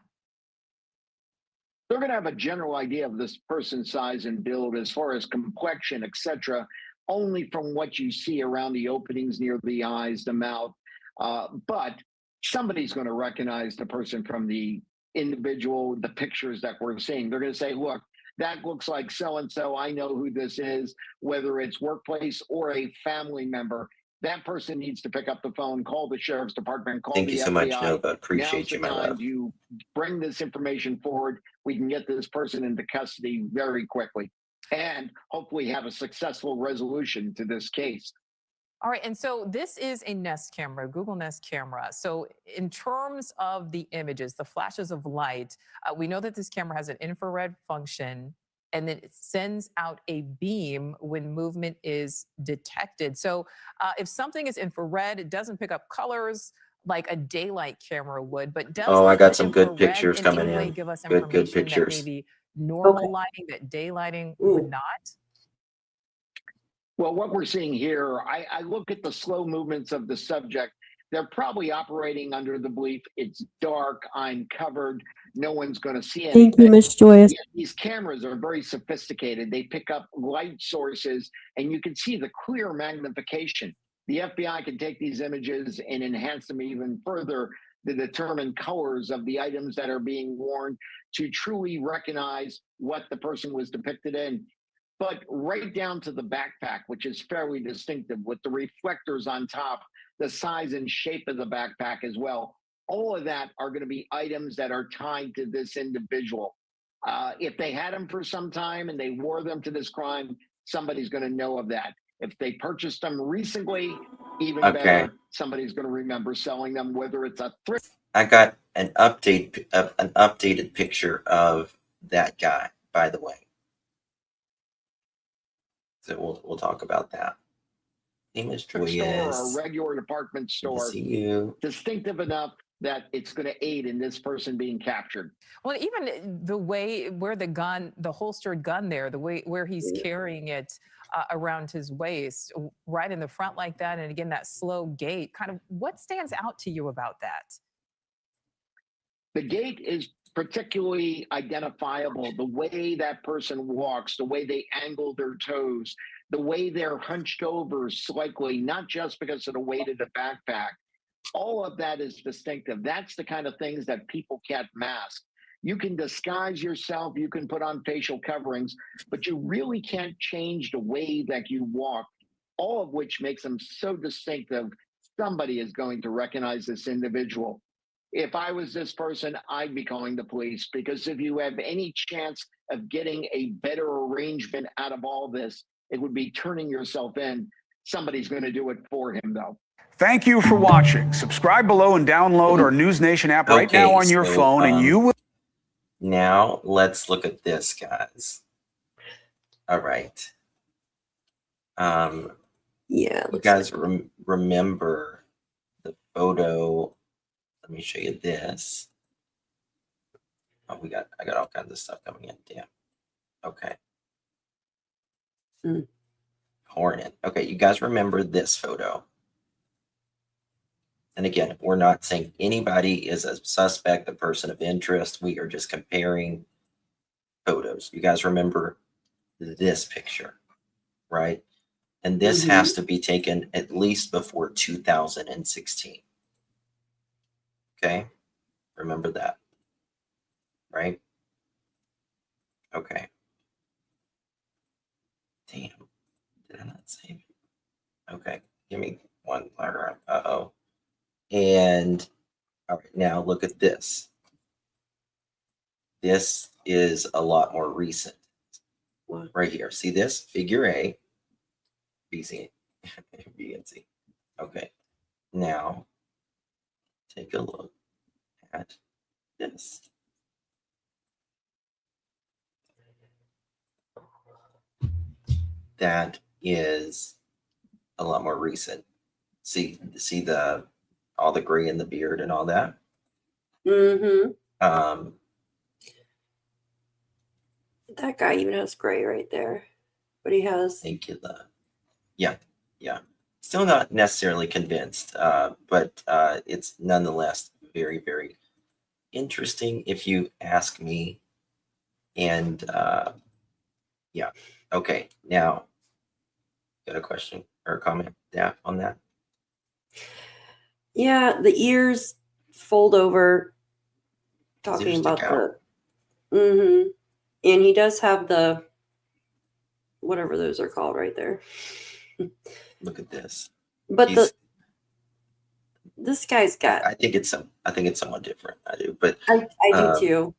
Speaker 21: They're going to have a general idea of this person's size and build as far as complexion, etc., only from what you see around the openings near the eyes, the mouth. But somebody's going to recognize the person from the individual, the pictures that we're seeing. They're going to say, look, that looks like so-and-so. I know who this is, whether it's workplace or a family member. That person needs to pick up the phone, call the sheriff's department, call
Speaker 1: Thank
Speaker 21: the
Speaker 1: you so
Speaker 21: FBI.
Speaker 1: much, Nova. Appreciate you, my
Speaker 21: Now's the time
Speaker 1: love.
Speaker 21: to bring this information forward. We can get this person into custody very quickly and hopefully have a successful resolution to this case.
Speaker 20: All right, and so this is a Nest camera, Google Nest camera. So in terms of the images, the flashes of light, we know that this camera has an infrared function, and then it sends out a beam when movement is detected. So if something is infrared, it doesn't pick up colors like a daylight camera would, but does
Speaker 1: Oh, I
Speaker 20: the
Speaker 1: got some good
Speaker 20: infrared
Speaker 1: pictures
Speaker 20: in
Speaker 1: coming
Speaker 20: any way
Speaker 1: in.
Speaker 20: give us
Speaker 1: Good
Speaker 20: information that
Speaker 1: pictures.
Speaker 20: maybe normal
Speaker 4: Okay.
Speaker 20: lighting, that daylighting would not?
Speaker 21: Well, what we're seeing here, I look at the slow movements of the subject. They're probably operating under the belief it's dark, I'm covered, no one's going to see anything.
Speaker 22: Thank you, Ms. Joyce.
Speaker 21: Yet these cameras are very sophisticated. They pick up light sources, and you can see the clear magnification. The FBI can take these images and enhance them even further to determine colors of the items that are being worn to truly recognize what the person was depicted in. But right down to the backpack, which is fairly distinctive with the reflectors on top, the size and shape of the backpack as well. All of that are going to be items that are tied to this individual. If they had them for some time and they wore them to this crime, somebody's going to know of that. If they purchased them recently, even better, somebody's going to remember selling them, whether it's a thrift.
Speaker 1: I got an updated picture of that guy, by the way. So we'll talk about that. Image
Speaker 21: Store or a
Speaker 1: Joyous.
Speaker 21: regular department store,
Speaker 1: See you.
Speaker 21: distinctive enough that it's going to aid in this person being captured.
Speaker 20: Well, even the way where the gun, the holstered gun there, the way where he's carrying it around his waist, right in the front like that, and again, that slow gait, kind of what stands out to you about that?
Speaker 21: The gait is particularly identifiable. The way that person walks, the way they angle their toes, the way they're hunched over slightly, not just because of the weight of the backpack. All of that is distinctive. That's the kind of things that people can't mask. You can disguise yourself, you can put on facial coverings, but you really can't change the way that you walk, all of which makes them so distinctive. Somebody is going to recognize this individual. If I was this person, I'd be calling the police, because if you have any chance of getting a better arrangement out of all this, it would be turning yourself in. Somebody's going to do it for him, though.
Speaker 23: Thank you for watching. Subscribe below and download our News Nation app right now on your phone, and you will.
Speaker 1: Now let's look at this, guys. All right.
Speaker 4: Yeah.
Speaker 1: You guys remember the photo? Let me show you this. Oh, I got all kinds of stuff coming in. Damn. Okay. Hornet. Okay, you guys remember this photo. And again, we're not saying anybody is a suspect, a person of interest. We are just comparing photos. You guys remember this picture, right? And this has to be taken at least before 2016. Okay? Remember that, right? Okay. Damn. Did I not save it? Okay. Give me one. Uh-oh. And all right, now look at this. This is a lot more recent.
Speaker 4: What?
Speaker 1: Right here. See this? Figure A, B, C, B, and C. Okay. Now, take a look at this. That is a lot more recent. See all the gray in the beard and all that.
Speaker 4: That guy even has gray right there, but he has.
Speaker 1: Thank you. Yeah. Still not necessarily convinced, but it's nonetheless very, very interesting if you ask me. And yeah. Okay. Now, got a question or a comment, Daph, on that?
Speaker 4: Yeah, the ears fold over. Talking about the. And he does have the whatever those are called right there.
Speaker 1: Look at this.
Speaker 4: But this guy's got.
Speaker 1: I think it's somewhat different. I do, but
Speaker 4: I do too.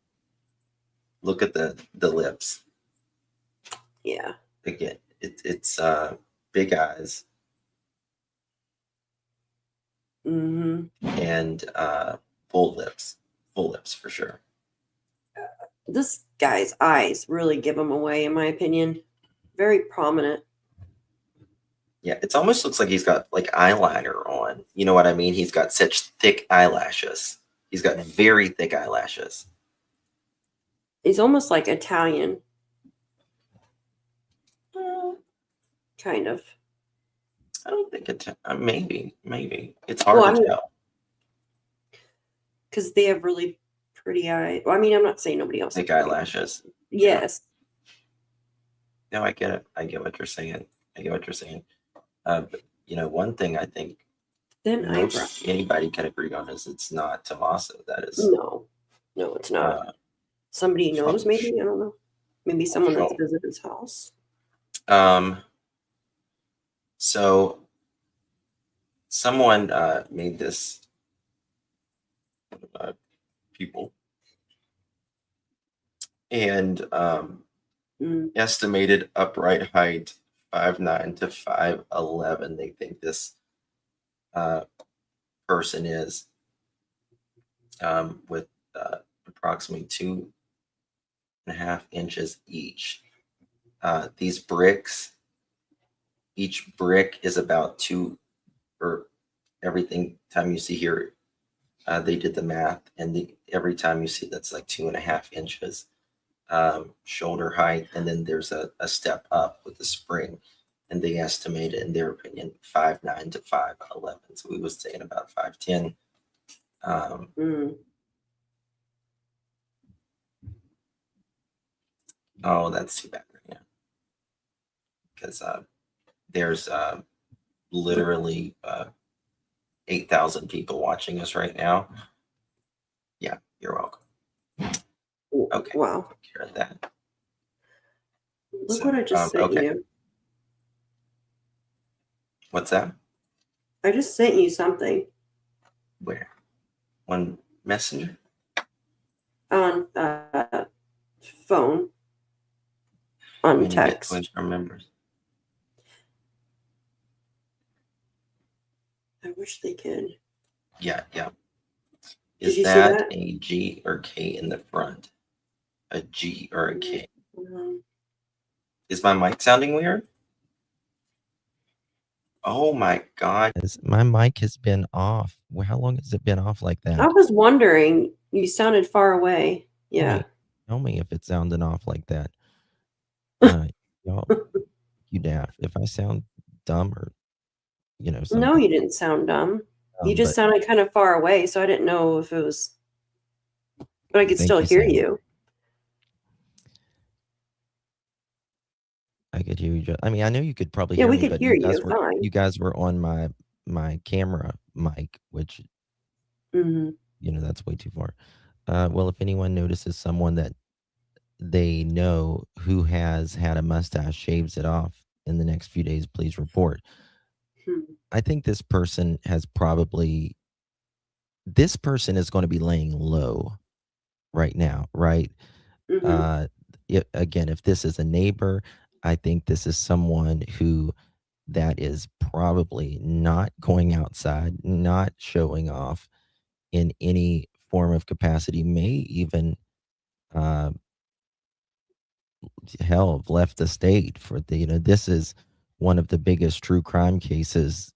Speaker 1: Look at the lips.
Speaker 4: Yeah.
Speaker 1: Again, it's big eyes. And full lips for sure.
Speaker 4: This guy's eyes really give him away, in my opinion. Very prominent.
Speaker 1: Yeah, it almost looks like he's got like eyeliner on. You know what I mean? He's got such thick eyelashes. He's got very thick eyelashes.
Speaker 4: He's almost like Italian. Kind of.
Speaker 1: I don't think maybe. It's hard to tell.
Speaker 4: Because they have really pretty eyes. Well, I mean, I'm not saying nobody else.
Speaker 1: Thick eyelashes.
Speaker 4: Yes.
Speaker 1: No, I get it. I get what you're saying. But, one thing I think anybody can agree on is it's not Tommaso. That is
Speaker 4: no, it's not. Somebody knows, maybe, I don't know. Maybe someone that's visited his house.
Speaker 1: So someone made this people and estimated upright height 5'9" to 5'11". They think this person is with approximately 2.5 inches each. These bricks, each brick is about everything time you see here, they did the math, and every time you see that's like 2.5 inches shoulder height, and then there's a step up with the spring, and they estimated, in their opinion, 5'9" to 5'11". So we was saying about 5'10". Oh, that's too bad right now, because there's literally 8,000 people watching us right now. Yeah, you're welcome. Okay.
Speaker 4: Wow.
Speaker 1: Take care of that.
Speaker 4: Look what I just sent you.
Speaker 1: What's that?
Speaker 4: I just sent you something.
Speaker 1: Where? On Messenger?
Speaker 4: On phone. On text.
Speaker 1: Which remembers.
Speaker 4: I wish they could.
Speaker 1: Yeah.
Speaker 4: Did
Speaker 1: Is
Speaker 4: you see
Speaker 1: that
Speaker 4: that?
Speaker 1: a G or K in the front? A G or a K? Is my mic sounding weird? Oh my God. My mic has been off. How long has it been off like that?
Speaker 4: I was wondering. You sounded far away. Yeah.
Speaker 2: Tell me if it's sounding off like that. Y'all, you daft. If I sound dumb or
Speaker 4: No,
Speaker 2: something,
Speaker 4: you didn't sound dumb. You just
Speaker 2: but
Speaker 4: sounded kind of far away, so I didn't know if it was, but I
Speaker 2: you
Speaker 4: could
Speaker 2: think
Speaker 4: still
Speaker 2: you
Speaker 4: hear
Speaker 2: sound.
Speaker 4: you.
Speaker 2: I could hear you. I mean, I know you could probably
Speaker 4: Yeah,
Speaker 2: hear
Speaker 4: we
Speaker 2: me,
Speaker 4: could
Speaker 2: but
Speaker 4: hear
Speaker 2: you guys
Speaker 4: you
Speaker 2: were
Speaker 4: fine.
Speaker 2: on my camera mic, which
Speaker 4: Hmm.
Speaker 2: that's way too far. Well, if anyone notices someone that they know who has had a mustache, shaves it off in the next few days, please report. I think this person is going to be laying low right now, right?
Speaker 4: Hmm.
Speaker 2: Again, if this is a neighbor, I think this is someone who that is probably not going outside, not showing off in any form of capacity, may even hell have left the state for this is one of the biggest true crime cases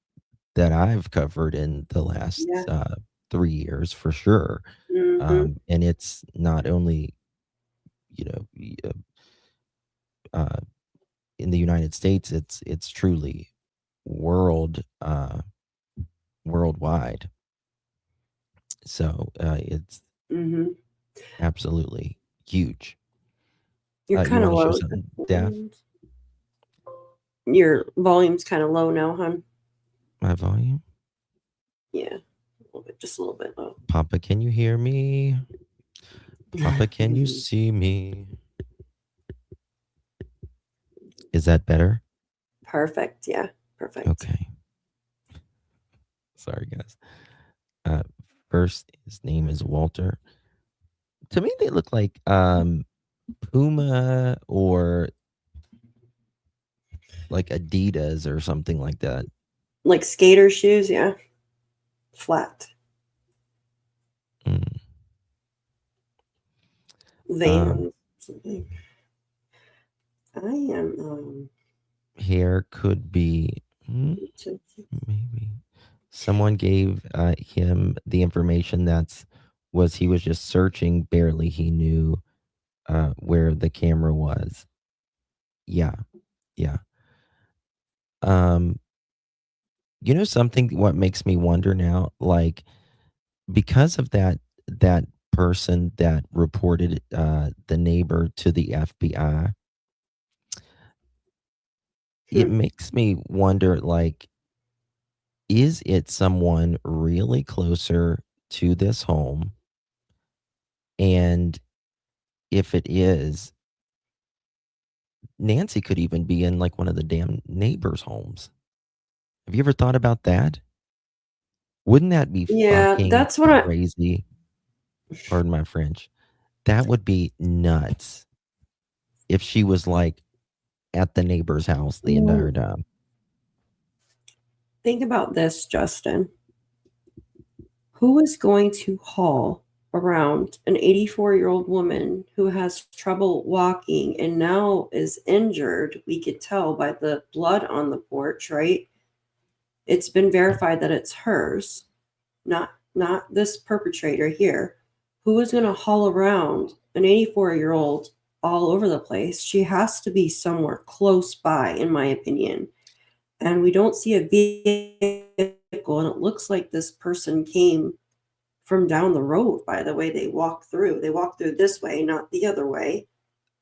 Speaker 2: that I've covered in the last
Speaker 4: Yeah.
Speaker 2: 3 years for sure.
Speaker 4: Hmm.
Speaker 2: And it's not only you know y- in the United States, it's truly worldwide. So it's
Speaker 4: Hmm.
Speaker 2: absolutely huge.
Speaker 4: You're
Speaker 2: You
Speaker 4: kind of
Speaker 2: want to share
Speaker 4: low.
Speaker 2: something, Daff?
Speaker 4: Your volume's kind of low now, hon.
Speaker 2: My volume?
Speaker 4: Yeah, just a little bit low.
Speaker 2: Papa, can you hear me? Papa, can you see me? Is that better?
Speaker 4: Perfect. Yeah, perfect.
Speaker 2: Okay. Sorry, guys. First, his name is Walter. To me, they look like Puma or like Adidas or something like that.
Speaker 4: Like skater shoes, yeah. Flat. Van. Something. I am
Speaker 2: Hair could be maybe someone gave him the information he was just searching, barely he knew where the camera was. Yeah. Something what makes me wonder now, like, because of that person that reported the neighbor to the FBI, it makes me wonder, like, is it someone really closer to this home? And if it is, Nancy could even be in like one of the damn neighbors' homes. Have you ever thought about that? Wouldn't that be
Speaker 4: Yeah,
Speaker 2: fucking
Speaker 4: that's what
Speaker 2: crazy? Pardon my French. That would be nuts if she was like at the neighbor's house the entire time.
Speaker 4: Think about this, Justin. Who is going to haul around an 84-year-old woman who has trouble walking and now is injured? We could tell by the blood on the porch, right? It's been verified that it's hers, not this perpetrator here. Who is going to haul around an 84-year-old all over the place? She has to be somewhere close by, in my opinion. And we don't see a vehicle, and it looks like this person came from down the road by the way they walk through. They walk through this way, not the other way,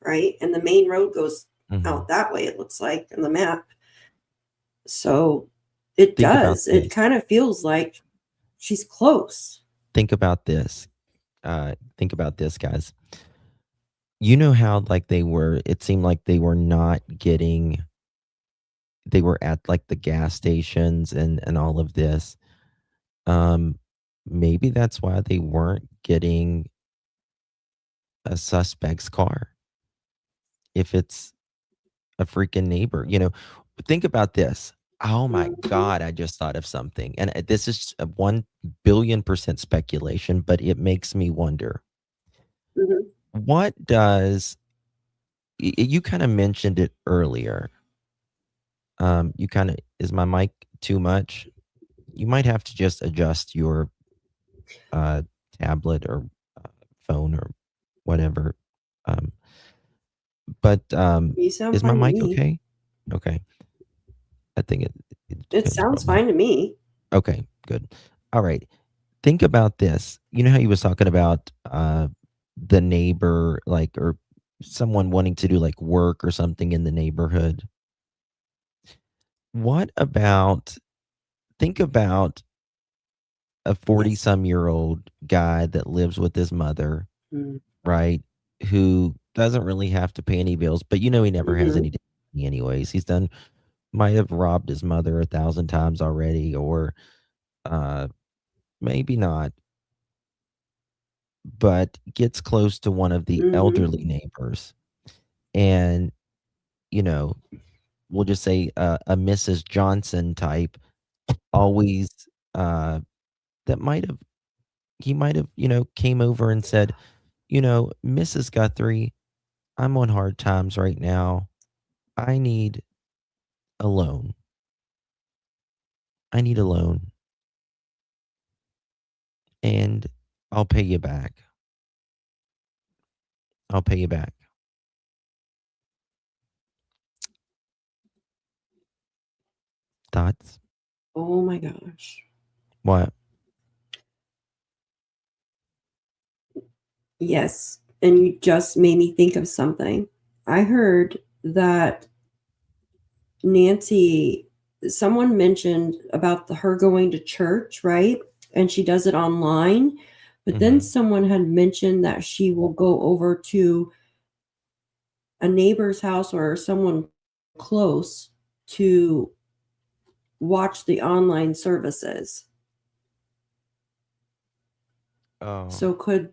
Speaker 4: right? And the main road goes out that way, it looks like, in the map. So it
Speaker 2: Think about
Speaker 4: does. It
Speaker 2: this.
Speaker 4: kind of feels like she's close.
Speaker 2: Think about this. Think about this, guys. You know how it seemed like they were not getting, they were at like the gas stations and all of this. Maybe that's why they weren't getting a suspect's car. If it's a freaking neighbor, think about this. Oh my God, I just thought of something. And this is a 1 billion% speculation, but it makes me wonder. What does, you kind of mentioned it earlier. Is my mic too much? You might have to just adjust your tablet or phone or whatever. But
Speaker 4: You sound
Speaker 2: is my
Speaker 4: fine to
Speaker 2: mic
Speaker 4: me.
Speaker 2: okay? Okay. I think it
Speaker 4: It
Speaker 2: depends
Speaker 4: sounds
Speaker 2: what mic.
Speaker 4: fine to me.
Speaker 2: Okay, good. All right. Think about this. You know how you was talking about the neighbor, like, or someone wanting to do like work or something in the neighborhood. What about, think about a 40-some-year-old guy that lives with his mother,
Speaker 4: Mm.
Speaker 2: right? Who doesn't really have to pay any bills, but you know he never has
Speaker 4: Mhm.
Speaker 2: any money anyways. He's done, might have robbed his mother 1,000 times already, or maybe not, but gets close to one of the elderly neighbors. And, you know, we'll just say a Mrs. Johnson type, always, that might have, he might have, came over and said, Mrs. Guthrie, I'm on hard times right now. I need a loan. I need a loan. And I'll pay you back. I'll pay you back. Thoughts?
Speaker 4: Oh my gosh.
Speaker 2: What?
Speaker 4: Yes. And you just made me think of something. I heard that Nancy, someone mentioned about her going to church, right? And she does it online. But then someone had mentioned that she will go over to a neighbor's house or someone close to watch the online services.
Speaker 2: Oh.
Speaker 4: So could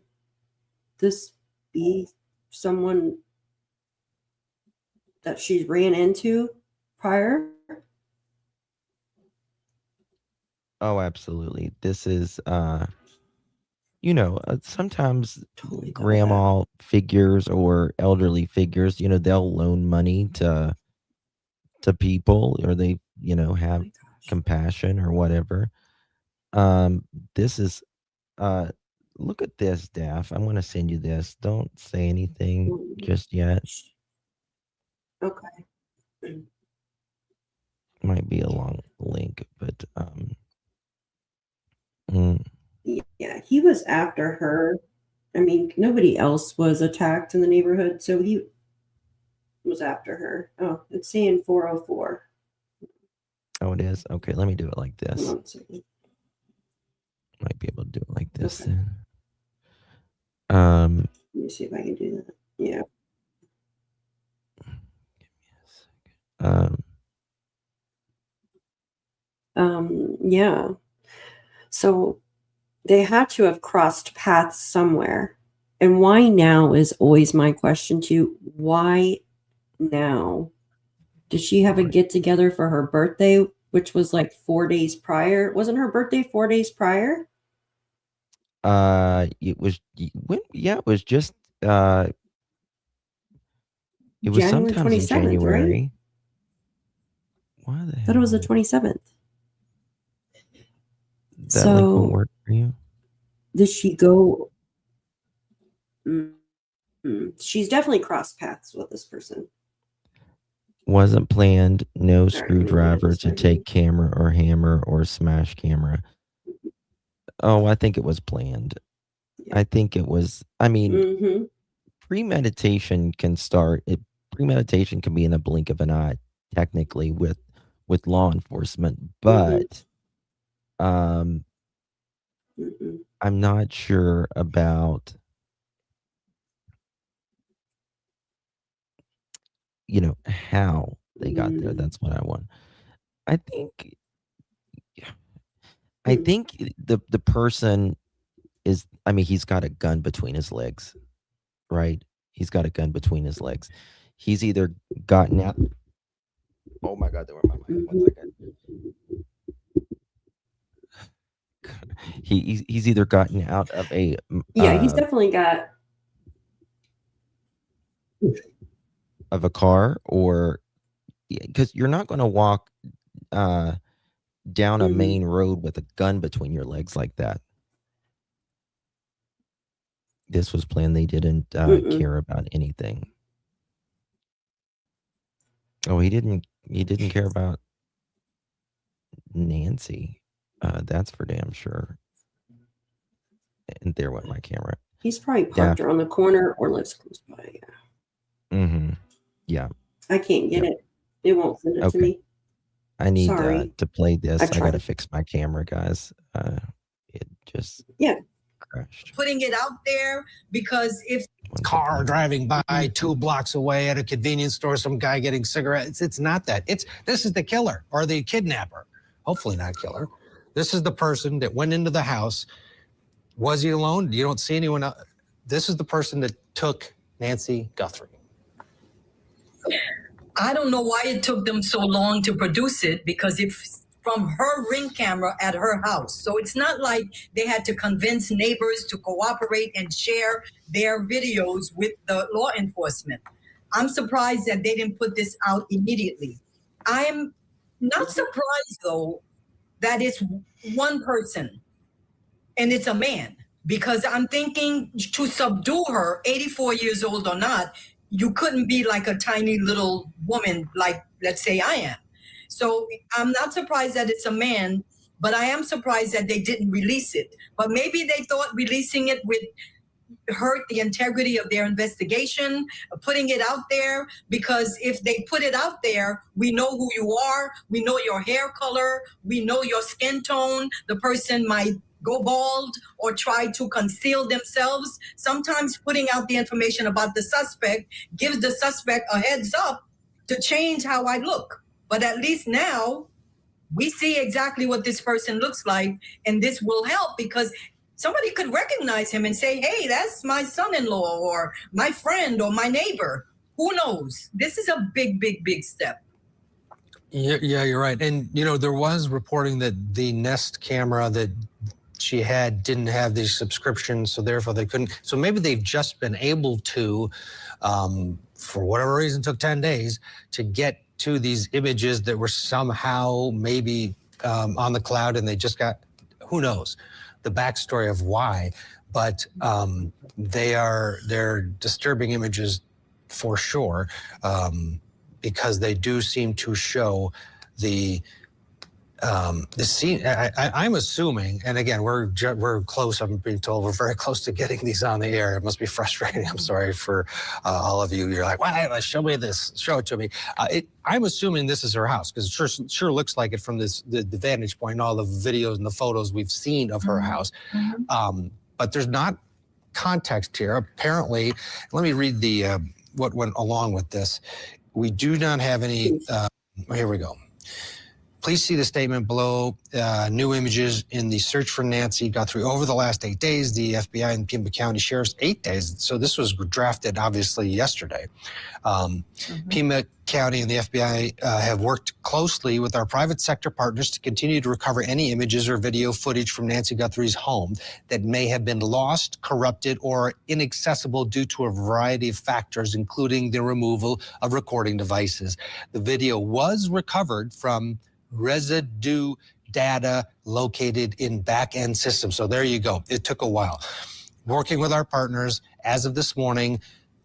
Speaker 4: this be someone that she ran into prior?
Speaker 2: Oh, absolutely. This is, sometimes grandma figures or elderly figures, they'll loan money to people, or they, have compassion or whatever. This is, look at this, Daff. I'm going to send you this. Don't say anything just yet.
Speaker 4: Okay.
Speaker 2: Might be a long link, but
Speaker 4: Yeah, he was after her. I mean, nobody else was attacked in the neighborhood, so he was after her. Oh, it's saying 404.
Speaker 2: Oh, it is? Okay, let me do it like this.
Speaker 4: Hold on a second.
Speaker 2: Might be able to do it like this
Speaker 4: Okay.
Speaker 2: then.
Speaker 4: Let me see if I can do that. Yeah. Yeah. So they had to have crossed paths somewhere. And why now is always my question too. Why now? Did she have a get together for her birthday, which was like 4 days prior? Wasn't her birthday 4 days prior?
Speaker 2: It was it was just it was
Speaker 4: January
Speaker 2: sometimes in
Speaker 4: 27th,
Speaker 2: January.
Speaker 4: right?
Speaker 2: Why the
Speaker 4: I thought it was the
Speaker 2: hell
Speaker 4: 27th.
Speaker 2: that link won't
Speaker 4: So
Speaker 2: work for you?
Speaker 4: did she go? She's definitely crossed paths with this person.
Speaker 2: Wasn't planned, no
Speaker 4: All right, let me do
Speaker 2: screwdriver
Speaker 4: this
Speaker 2: to
Speaker 4: right
Speaker 2: take camera or hammer or smash camera. Oh, I think it was planned. I think it was, I mean, premeditation can start, premeditation can be in a blink of an eye, technically, with law enforcement, but I'm not sure about, how they got there. That's what I want. I think the person is, I mean, he's got a gun between his legs, right? He's got a gun between his legs. He's either gotten out. Oh my God, there went my mic. 1 second. He's either gotten out of a
Speaker 4: Yeah, he's definitely got
Speaker 2: of a car, or because you're not going to walk down a main road with a gun between your legs like that. This was planned. They didn't care about anything. Oh, he didn't care about Nancy. That's for damn sure. And there went my camera.
Speaker 4: He's probably parked around the corner or lives close by. Yeah.
Speaker 2: Mm-hmm. Yeah.
Speaker 4: I can't get it. It won't send it to me.
Speaker 2: I need
Speaker 4: Sorry.
Speaker 2: to play this. I got to
Speaker 4: tried.
Speaker 2: fix my camera, guys. It just crashed.
Speaker 3: Putting it out there because if
Speaker 8: car driving by 2 blocks away at a convenience store, some guy getting cigarettes. It's not that. This is the killer or the kidnapper. Hopefully not killer. This is the person that went into the house. Was he alone? You don't see anyone else. This is the person that took Nancy Guthrie.
Speaker 3: I don't know why it took them so long to produce it, because it's from her Ring camera at her house. So it's not like they had to convince neighbors to cooperate and share their videos with the law enforcement. I'm surprised that they didn't put this out immediately. I'm not surprised, though, that it's one person and it's a man, because I'm thinking to subdue her, 84 years old or not, you couldn't be like a tiny little woman like, let's say, I am. So I'm not surprised that it's a man, but I am surprised that they didn't release it. But maybe they thought releasing it would hurt the integrity of their investigation, putting it out there, because if they put it out there, we know who you are, we know your hair color, we know your skin tone, the person might go bald or try to conceal themselves. Sometimes putting out the information about the suspect gives the suspect a heads up to change how I look. But at least now we see exactly what this person looks like, and this will help because somebody could recognize him and say, hey, that's my son-in-law or my friend or my neighbor. Who knows? This is a big, big, big step.
Speaker 8: Yeah, you're right. And, there was reporting that the Nest camera that she had didn't have these subscriptions, so therefore they couldn't. So maybe they've just been able to, for whatever reason, took 10 days to get to these images that were somehow maybe on the cloud, and they just got, who knows, the backstory of why. But they're disturbing images for sure, because they do seem to show the scene. I'm assuming, and again, we're close. I'm being told we're very close to getting these on the air. It must be frustrating. I'm sorry for all of you. You're like, "Why? Show me this. Show it to me." I'm assuming this is her house because it sure looks like it from the vantage point. All the videos and the photos we've seen of her house, but there's not context here. Apparently, let me read the what went along with this. We do not have any. Here we go. Please see the statement below. New images in the search for Nancy Guthrie over the last 8 days. The FBI and Pima County Sheriff's 8 days. So this was drafted obviously yesterday. Pima County and the FBI have worked closely with our private sector partners to continue to recover any images or video footage from Nancy Guthrie's home that may have been lost, corrupted, or inaccessible due to a variety of factors, including the removal of recording devices. The video was recovered from residue data located in back-end systems. So there you go. It took a while. Working with our partners, as of this morning,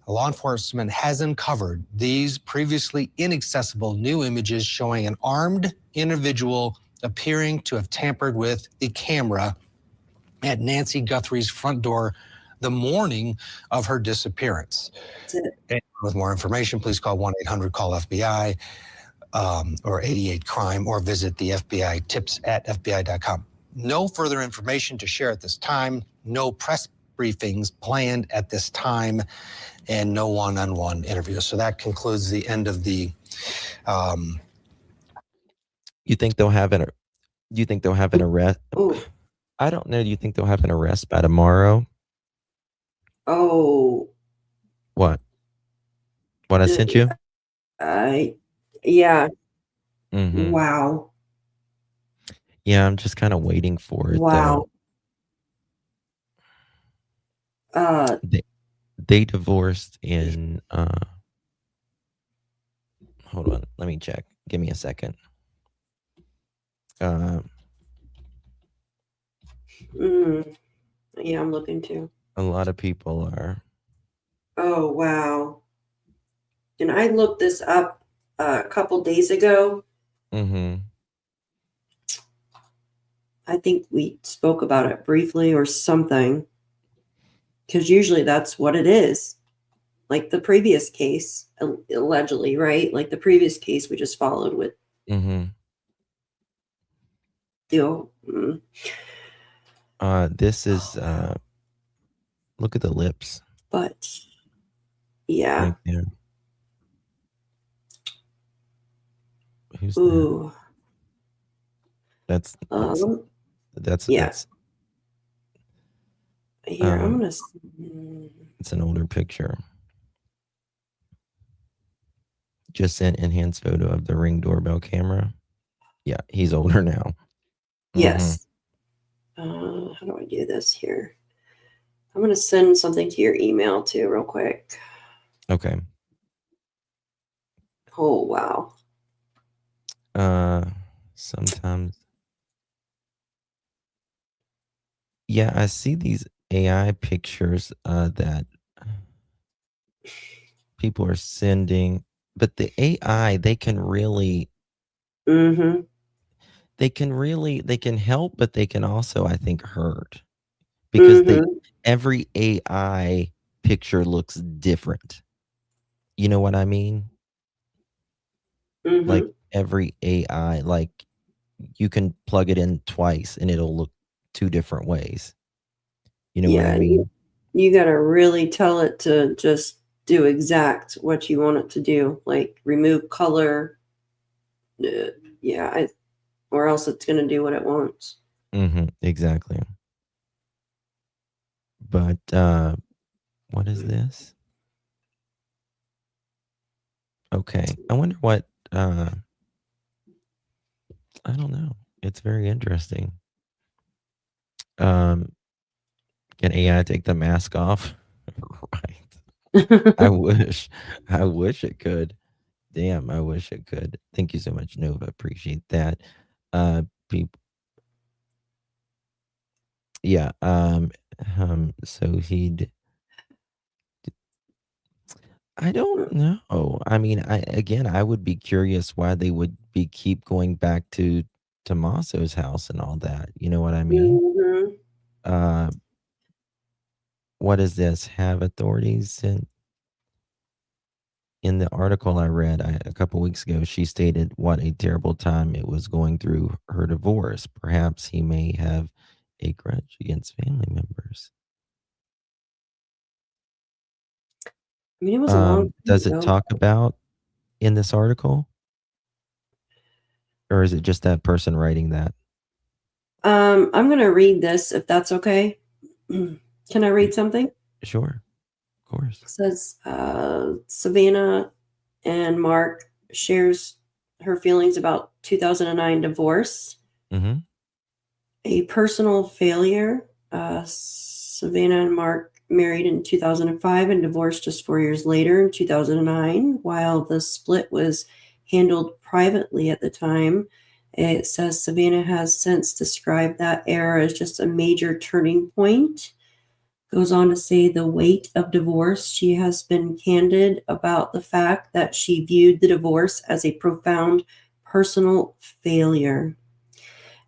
Speaker 8: law enforcement has uncovered these previously inaccessible new images showing an armed individual appearing to have tampered with the camera at Nancy Guthrie's front door the morning of her disappearance. And with more information, please call 1-800-CALL-FBI. Or 88-CRIME, or visit the FBI tips at FBI.com. No further information to share at this time, no press briefings planned at this time, and no one-on-one interviews. So that concludes the end of the.
Speaker 2: You think they'll have an arrest?
Speaker 4: Ooh.
Speaker 2: I don't know. Do you think they'll have an arrest by tomorrow?
Speaker 4: Oh.
Speaker 2: What? What I sent you?
Speaker 4: Yeah.
Speaker 2: Mm-hmm.
Speaker 4: Wow.
Speaker 2: Yeah, I'm just kind of waiting for it.
Speaker 4: Wow.
Speaker 2: They divorced in. Hold on, let me check. Give me a second.
Speaker 4: Yeah, I'm looking too.
Speaker 2: A lot of people are.
Speaker 4: Oh, wow. And I looked this up a couple days ago.
Speaker 2: Mm-hmm.
Speaker 4: I think we spoke about it briefly or something. Because usually that's what it is. Like the previous case, allegedly, right? Like the previous case we just followed with
Speaker 2: Mm-hmm.
Speaker 4: the old.
Speaker 2: This is look at the lips.
Speaker 4: But yeah.
Speaker 2: Right there. Who's
Speaker 4: Ooh.
Speaker 2: that? That's
Speaker 4: yeah.
Speaker 2: that's
Speaker 4: Here, I'm gonna.
Speaker 2: it's an older picture. Just sent enhanced photo of the Ring doorbell camera. Yeah, he's older now.
Speaker 4: Yes. How do I do this here? I'm gonna send something to your email too, real quick.
Speaker 2: Okay.
Speaker 4: Oh wow.
Speaker 2: Sometimes. Yeah, I see these AI pictures that people are sending, but the AI, they can really
Speaker 4: Mm-hmm.
Speaker 2: they can help, but they can also, I think, hurt. Because every AI picture looks different. You know what I mean? Like every AI, like you can plug it in twice and it'll look two different ways. You know what I mean?
Speaker 4: You got to really tell it to just do exact what you want it to do, like remove color. Or else it's going to do what it wants.
Speaker 2: Exactly. But what is this? Okay, I wonder what. I don't know. It's very interesting. Can AI take the mask off? Right. I wish it could. Damn, I wish it could. Thank you so much, Nova. Appreciate that. People. Yeah. So he'd. I don't know. I mean, I would be curious why they would keep going back to Tommaso's house and all that. You know what I mean? What is this? Have authorities in the article I read a couple weeks ago, she stated what a terrible time it was going through her divorce. Perhaps he may have a grudge against family members.
Speaker 4: I mean, it was a long time
Speaker 2: Does it
Speaker 4: ago.
Speaker 2: talk about in this article? Or is it just that person writing that?
Speaker 4: I'm going to read this if that's okay. Can I read something?
Speaker 2: Sure. Of course.
Speaker 4: It says Savannah and Mark shares her feelings about 2009 divorce. A personal failure. Savannah and Mark married in 2005 and divorced just 4 years later in 2009. While the split was handled privately at the time, it says Savannah has since described that era as just a major turning point. Goes on to say the weight of divorce. She has been candid about the fact that she viewed the divorce as a profound personal failure.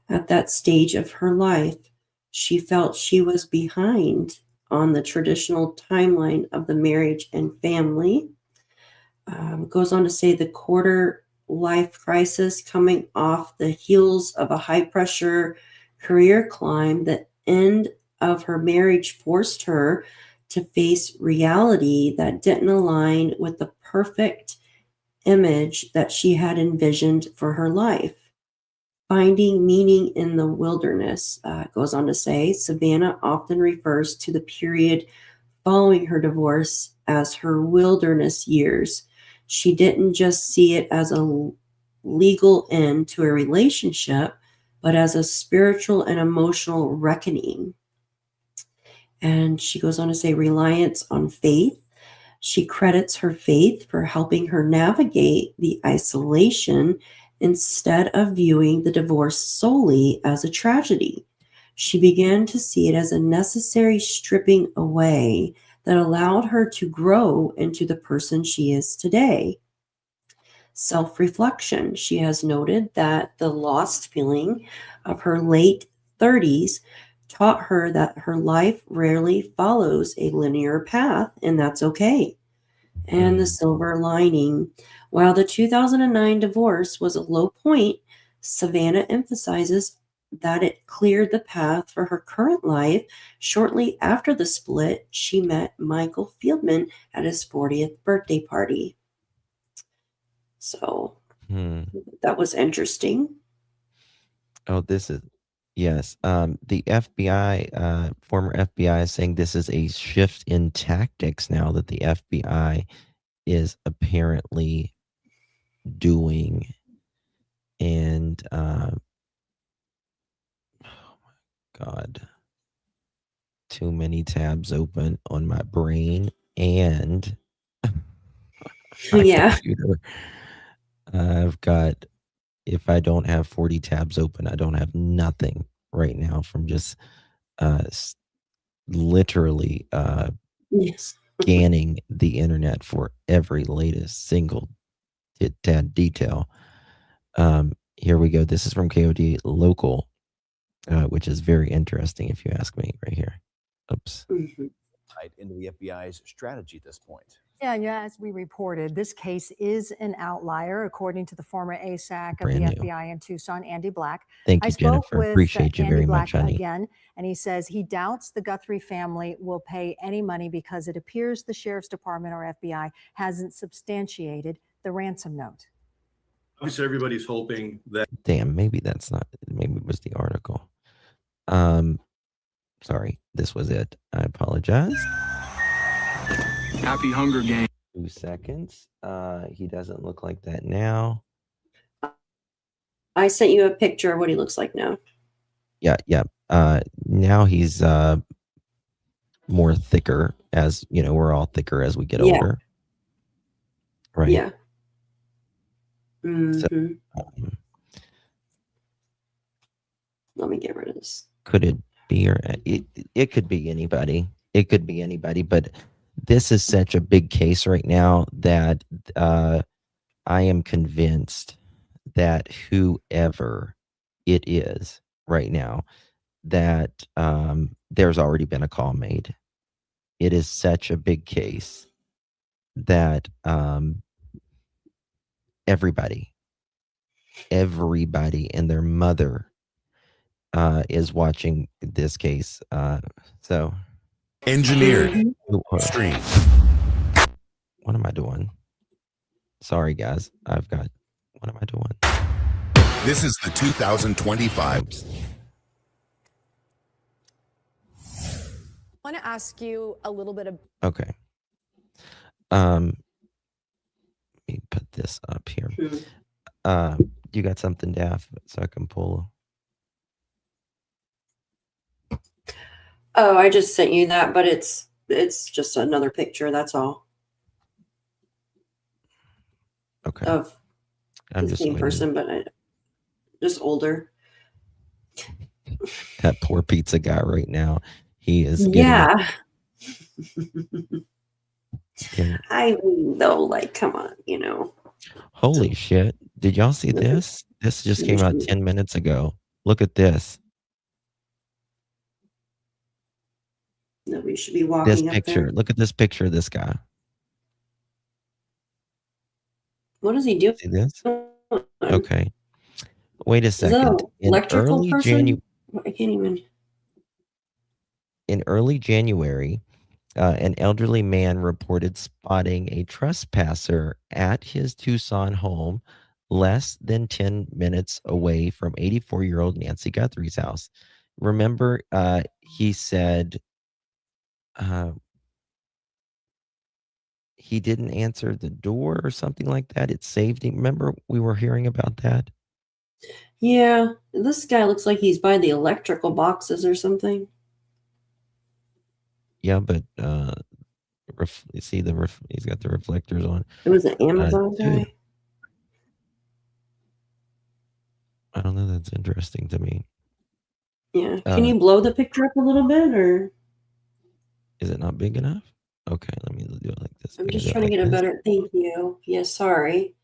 Speaker 4: At that stage of her life, she felt she was behind on the traditional timeline of the marriage and family. Goes on to say the quarter life crisis coming off the heels of a high pressure career climb. The end of her marriage forced her to face reality that didn't align with the perfect image that she had envisioned for her life. Finding meaning in the wilderness. Goes on to say Savannah often refers to the period following her divorce as her wilderness years. She didn't just see it as a legal end to a relationship, but as a spiritual and emotional reckoning. And she goes on to say reliance on faith. She credits her faith for helping her navigate the isolation instead of viewing the divorce solely as a tragedy. she began to see it as a necessary stripping away that allowed her to grow into the person she is today. Self-reflection. She has noted that the lost feeling of her late 30s taught her that her life rarely follows a linear path, and that's okay. And the silver lining. While the 2009 divorce was a low point, Savannah emphasizes that it cleared the path for her current life. Shortly after the split, she met Michael Fieldman at his 40th birthday party. So that was interesting.
Speaker 2: Oh, this is, yes. The FBI, former FBI is saying this is a shift in tactics now that the FBI is apparently doing. And, oh my God, too many tabs open on my brain and my computer. I've got, if I don't have 40 tabs open, I don't have nothing right now from just literally scanning the internet for every latest single tad detail. Here we go. This is from KOD Local, which is very interesting if you ask me right here. Oops.
Speaker 10: Into the FBI's strategy at this point.
Speaker 7: Yeah, as we reported, this case is an outlier, according to the former ASAC of
Speaker 2: Brand
Speaker 7: the
Speaker 2: new.
Speaker 7: FBI in Tucson, Andy Black.
Speaker 2: Thank you,
Speaker 7: I spoke
Speaker 2: Jennifer.
Speaker 7: with
Speaker 2: Appreciate you
Speaker 7: Andy
Speaker 2: very
Speaker 7: Black
Speaker 2: much, honey.
Speaker 7: again, and he says he doubts the Guthrie family will pay any money because it appears the Sheriff's Department or FBI hasn't substantiated the ransom note.
Speaker 11: Obviously, everybody's hoping that.
Speaker 2: Damn, maybe that's not, maybe it was the article. Sorry, this was it. I apologize.
Speaker 23: Happy Hunger Games.
Speaker 2: 2 seconds. He doesn't look like that now.
Speaker 4: I sent you a picture of what he looks like now.
Speaker 2: Yeah. Now he's more thicker, as you know, we're all thicker as we get older. Right.
Speaker 4: Yeah.
Speaker 2: So,
Speaker 4: let me get rid of this.
Speaker 2: Could it be, or it could be anybody. It could be anybody, but this is such a big case right now that I am convinced that whoever it is right now, that there's already been a call made. It is such a big case that everybody and their mother is watching this case. So
Speaker 22: engineered stream.
Speaker 2: What am I doing? Sorry, guys. What am I doing?
Speaker 22: This is the 2025.
Speaker 24: I want to ask you a little bit of.
Speaker 2: Okay. Let me put this up here. You got something, Daff, so I can pull.
Speaker 4: Oh, I just sent you that, but it's just another picture. That's all.
Speaker 2: Okay.
Speaker 4: Of
Speaker 2: I'm
Speaker 4: the
Speaker 2: just
Speaker 4: same
Speaker 2: waiting.
Speaker 4: person, but just older.
Speaker 2: That poor pizza guy right now. He is.
Speaker 4: Yeah.
Speaker 2: Getting,
Speaker 4: I mean, though, like, come on, you know.
Speaker 2: holy shit! Did y'all see this? This just came out 10 minutes ago. Look at this.
Speaker 4: Nobody should be walking
Speaker 2: This
Speaker 4: up
Speaker 2: picture.
Speaker 4: there.
Speaker 2: Look at this picture of this guy.
Speaker 4: What does he do?
Speaker 2: See this? Okay. Wait a
Speaker 4: Is that
Speaker 2: second.
Speaker 4: an electrical person? I can't even.
Speaker 2: In early January, an elderly man reported spotting a trespasser at his Tucson home less than 10 minutes away from 84-year-old Nancy Guthrie's house. Remember, he said he didn't answer the door or something like that. It saved him. Remember, we were hearing about that?
Speaker 4: Yeah, this guy looks like he's by the electrical boxes or something.
Speaker 2: Yeah, but you see he's got the reflectors on.
Speaker 4: It was an Amazon
Speaker 2: dude,
Speaker 4: guy.
Speaker 2: I don't know. That's interesting to me.
Speaker 4: Yeah. Can you blow the picture up a little bit, or
Speaker 2: Is it not big enough? Okay, let me do it like this.
Speaker 4: I'm
Speaker 2: I can
Speaker 4: just
Speaker 2: do it
Speaker 4: trying to
Speaker 2: like
Speaker 4: get a
Speaker 2: this.
Speaker 4: better. Thank you. Yeah. Sorry.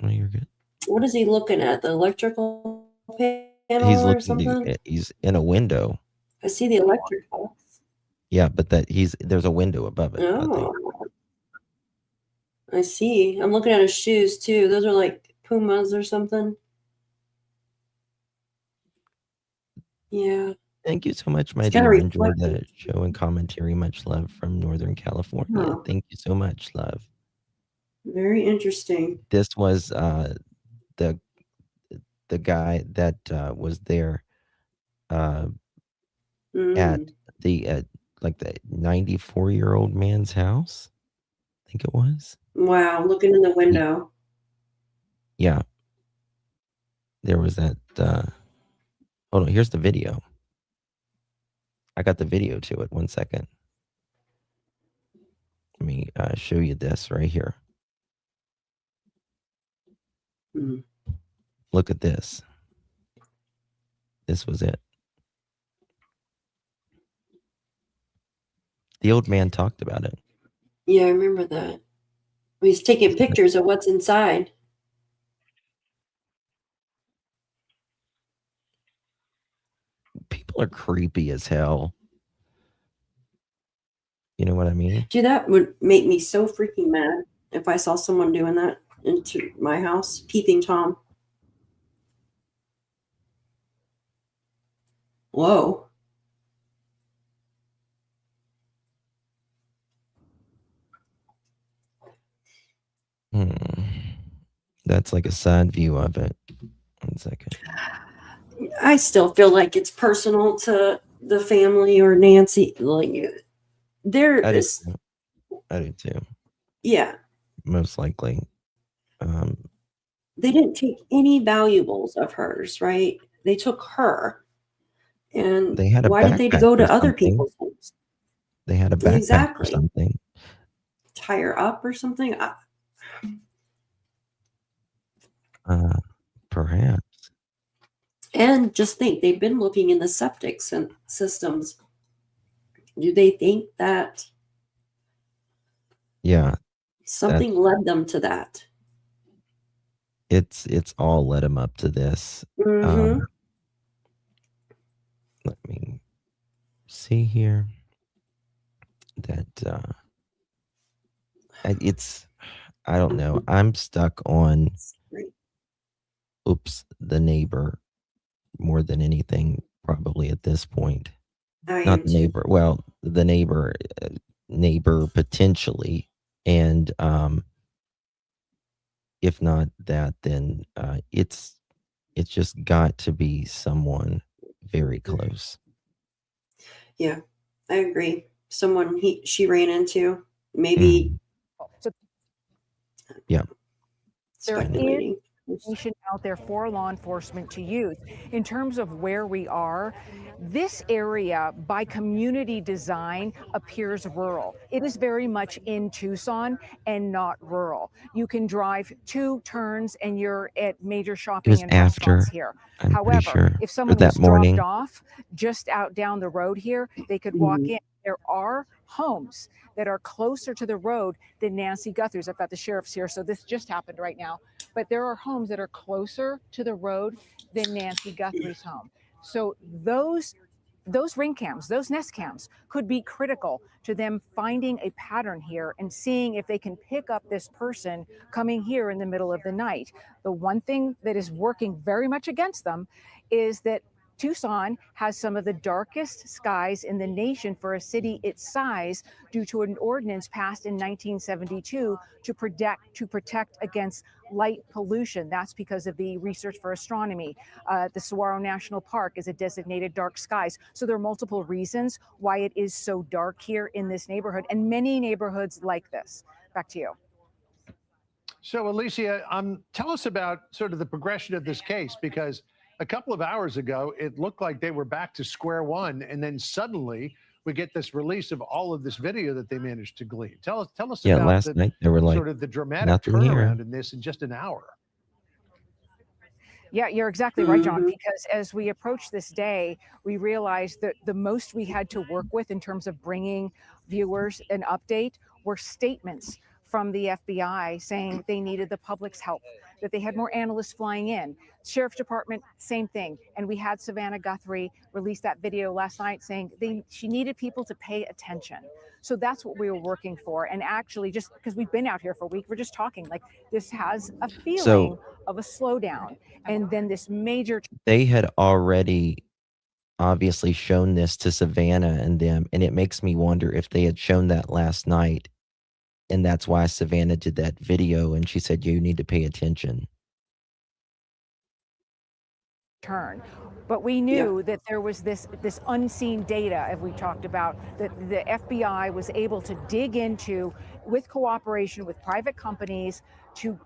Speaker 2: Oh, you're good.
Speaker 4: What is he looking at? The electrical panel
Speaker 2: He's
Speaker 4: or
Speaker 2: looking.
Speaker 4: something?
Speaker 2: He's in a window.
Speaker 4: I see the electric box.
Speaker 2: Yeah, but there's a window above it. I think.
Speaker 4: Oh, I see. I'm looking at his shoes too. Those are like Pumas or something. Yeah.
Speaker 2: Thank you so much, my
Speaker 4: It's kind of
Speaker 2: dear. Enjoy the
Speaker 4: reflective.
Speaker 2: show and commentary. Much love from Northern California.
Speaker 4: Huh.
Speaker 2: Thank you so much, love.
Speaker 4: Very interesting.
Speaker 2: This was the guy that was there at the like the 94-year-old man's house. I think it was.
Speaker 4: Wow. Looking in the window.
Speaker 2: Yeah. There was that. Hold on. Here's the video. I got the video to it. 1 second. Let me show you this right here. Look at this. This was it. The old man talked about it.
Speaker 4: Yeah, I remember that. He's taking pictures of what's inside.
Speaker 2: People are creepy as hell. You know what I mean?
Speaker 4: Dude, that would make me so freaking mad if I saw someone doing that into my house. Peeping Tom. Whoa.
Speaker 2: That's like a side view of it. 1 second.
Speaker 4: I still feel like it's personal to the family or Nancy. Like, there
Speaker 2: I do
Speaker 4: is.
Speaker 2: too. I do too.
Speaker 4: Yeah.
Speaker 2: Most likely.
Speaker 4: They didn't take any valuables of hers, right? They took her. And
Speaker 2: They had a
Speaker 4: why did they
Speaker 2: backpack
Speaker 4: go
Speaker 2: or
Speaker 4: to other
Speaker 2: something.
Speaker 4: people's homes?
Speaker 2: They had a backpack or
Speaker 4: Exactly.
Speaker 2: something.
Speaker 4: Tie her up or something?
Speaker 2: Perhaps.
Speaker 4: And just think, they've been looking in the septic systems. Do they think that
Speaker 2: Yeah.
Speaker 4: something led them to that?
Speaker 2: It's all led him up to this.
Speaker 4: Mhm.
Speaker 2: Let me see here. That it's, I don't know. I'm stuck on the neighbor more than anything probably at this point.
Speaker 4: I
Speaker 2: Not
Speaker 4: am
Speaker 2: the
Speaker 4: too.
Speaker 2: neighbor. Well, the neighbor potentially, and if not that, then it's just got to be someone very close.
Speaker 4: Yeah, I agree. Someone she ran into, maybe.
Speaker 2: Yeah.
Speaker 19: There is
Speaker 4: Speculating.
Speaker 19: information out there for law enforcement to use. In terms of where we are, this area by community design appears rural. It is very much in Tucson and not rural. You can drive 2 turns and you're at major shopping
Speaker 2: was
Speaker 19: and restaurants
Speaker 2: after,
Speaker 19: here.
Speaker 2: I'm pretty
Speaker 19: However,
Speaker 2: sure,
Speaker 19: if
Speaker 2: or
Speaker 19: someone
Speaker 2: that
Speaker 19: was
Speaker 2: morning.
Speaker 19: dropped off just out down the road here, they could walk in. There are homes that are closer to the road than Nancy Guthrie's. I've got the sheriffs here, so this just happened right now. But there are homes that are closer to the road than Nancy Guthrie's home. So those ring cams, those nest cams could be critical to them finding a pattern here and seeing if they can pick up this person coming here in the middle of the night. The one thing that is working very much against them is that Tucson has some of the darkest skies in the nation for a city its size due to an ordinance passed in 1972 to protect against light pollution. That's because of the research for astronomy. The Saguaro National Park is a designated dark skies. So there are multiple reasons why it is so dark here in this neighborhood and many neighborhoods like this. Back to you.
Speaker 5: So, Alicia, tell us about sort of the progression of this case, because a couple of hours ago, it looked like they were back to square one, and then suddenly we get this release of all of this video that they managed to glean. Tell us
Speaker 2: Yeah,
Speaker 5: about
Speaker 2: last night they were like,
Speaker 5: sort of the dramatic
Speaker 2: nothing here.
Speaker 5: turnaround in this in just an hour.
Speaker 19: Yeah, you're exactly right, John, because as we approach this day, we realized that the most we had to work with in terms of bringing viewers an update were statements from the FBI saying they needed the public's help, that they had more analysts flying in. Sheriff's Department, same thing. And we had Savannah Guthrie release that video last night saying she needed people to pay attention. So that's what we were working for. And actually, just because we've been out here for a week, we're just talking like this has a feeling of a slowdown. And then this major.
Speaker 2: They had already obviously shown this to Savannah and them, and it makes me wonder if they had shown that last night, and that's why Savannah did that video, and she said, you need to pay attention.
Speaker 19: Turn. But we knew that there was this unseen data, as we talked about, that the FBI was able to dig into with cooperation with private companies to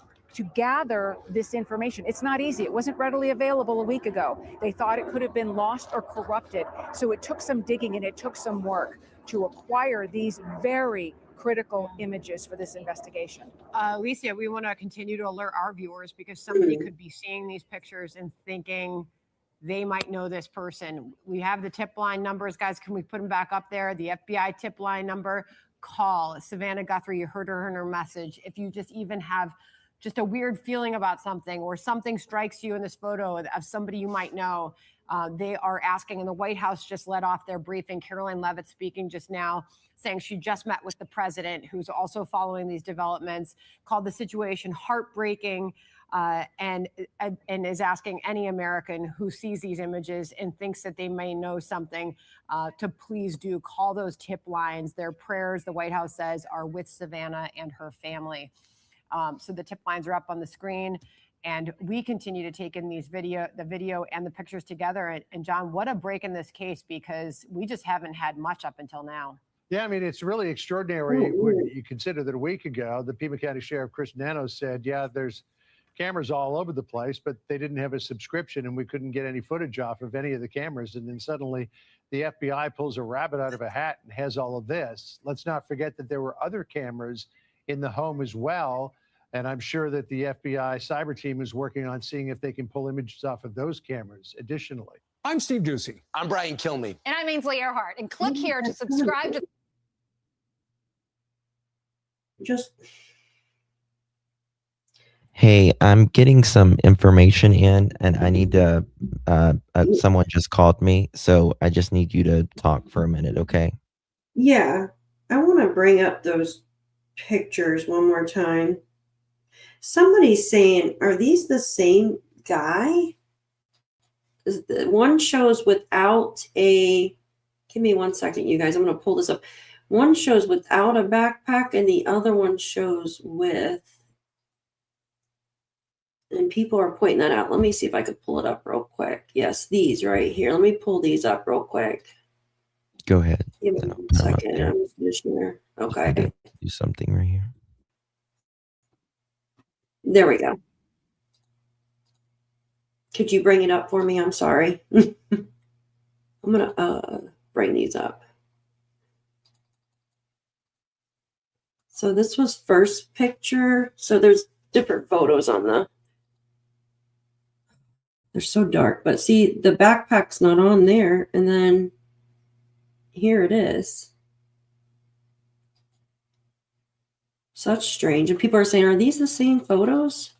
Speaker 19: gather this information. It's not easy. It wasn't readily available a week ago. They thought it could have been lost or corrupted. So it took some digging and it took some work to acquire these very critical images for this investigation.
Speaker 18: Alicia, we want to continue to alert our viewers because somebody could be seeing these pictures and thinking they might know this person. We have the tip line numbers, guys. Can we put them back up there? The FBI tip line number. Call Savannah Guthrie. You heard her in her message. If you just even have just a weird feeling about something or something strikes you in this photo of somebody you might know, they are asking, and the White House just let off their briefing. Caroline Leavitt speaking just now, saying she just met with the president, who's also following these developments, called the situation heartbreaking, and is asking any American who sees these images and thinks that they may know something to please do call those tip lines. Their prayers, the White House says, are with Savannah and her family. So the tip lines are up on the screen, and we continue to take in the video and the pictures together. And John, what a break in this case, because we just haven't had much up until now.
Speaker 5: Yeah, I mean, it's really extraordinary when you consider that a week ago, the Pima County Sheriff Chris Nano said, yeah, there's cameras all over the place, but they didn't have a subscription and we couldn't get any footage off of any of the cameras. And then suddenly the FBI pulls a rabbit out of a hat and has all of this. Let's not forget that there were other cameras in the home as well. And I'm sure that the FBI cyber team is working on seeing if they can pull images off of those cameras additionally.
Speaker 6: I'm Steve Ducey. I'm Brian Kilmeade.
Speaker 9: And I'm Ainsley Earhart. And click here to subscribe to.
Speaker 2: Hey, I'm getting some information in, and I need to, someone just called me, so I just need you to talk for a minute, okay?
Speaker 4: Yeah, I want to bring up those pictures one more time. Somebody's saying, are these the same guy? The one shows without a, give me 1 second, you guys, I'm going to pull this up. One shows without a backpack and the other one shows with, and people are pointing that out. Let me see if I could pull it up real quick. Yes, these right here. Let me pull these up real quick.
Speaker 2: Go ahead.
Speaker 4: Give me 1 second. I'm just going to share. Okay.
Speaker 2: Do something right here.
Speaker 4: There we go. Could you bring it up for me? I'm sorry. I'm going to bring these up. So this was first picture. So there's different photos on the, they're so dark, but see the backpack's not on there. And then here it is. Such strange. And people are saying, are these the same photos?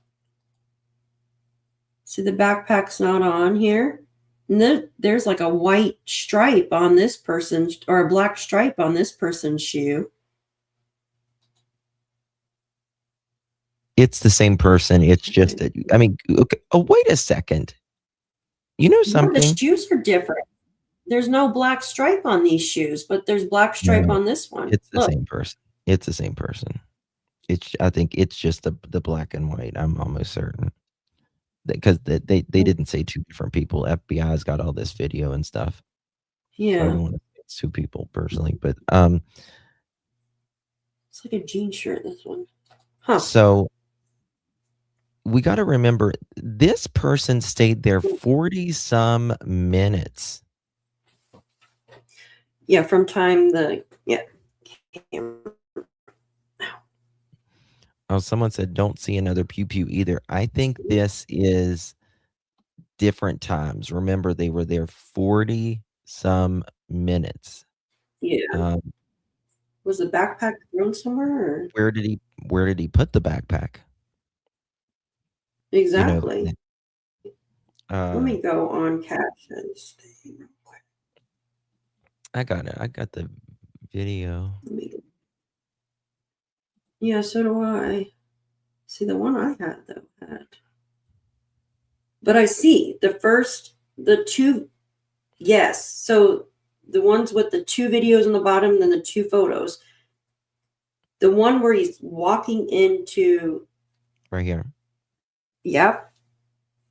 Speaker 4: See, the backpack's not on here. And there's like a white stripe on this person's, or a black stripe on this person's shoe.
Speaker 2: It's the same person. It's just that, I mean, okay. Oh, wait a second. You know something?
Speaker 4: The shoes are different. There's no black stripe on these shoes, but there's black stripe on this one.
Speaker 2: It's the same person. It's the same person. I think it's just the black and white. I'm almost certain, because they didn't say two different people. FBI's got all this video and stuff.
Speaker 4: Yeah,
Speaker 2: so I don't want to say it's two people personally, but
Speaker 4: it's like a jean shirt. This one, huh?
Speaker 2: So we got to remember this person stayed there 40-some minutes.
Speaker 4: Yeah, from time
Speaker 2: Oh, someone said, don't see another pew pew either. I think this is different times. Remember, they were there 40 some minutes.
Speaker 4: Yeah. Was the backpack thrown somewhere? Or?
Speaker 2: Where did he put the backpack?
Speaker 4: Exactly. Let me
Speaker 2: Uh,
Speaker 4: go on captions.
Speaker 2: I got it. I got the video.
Speaker 4: Yeah, so do I. See, the one I had though had. But I see the two. Yes, so the ones with the 2 videos on the bottom, then the 2 photos. The one where he's walking into.
Speaker 2: Right here.
Speaker 4: Yep.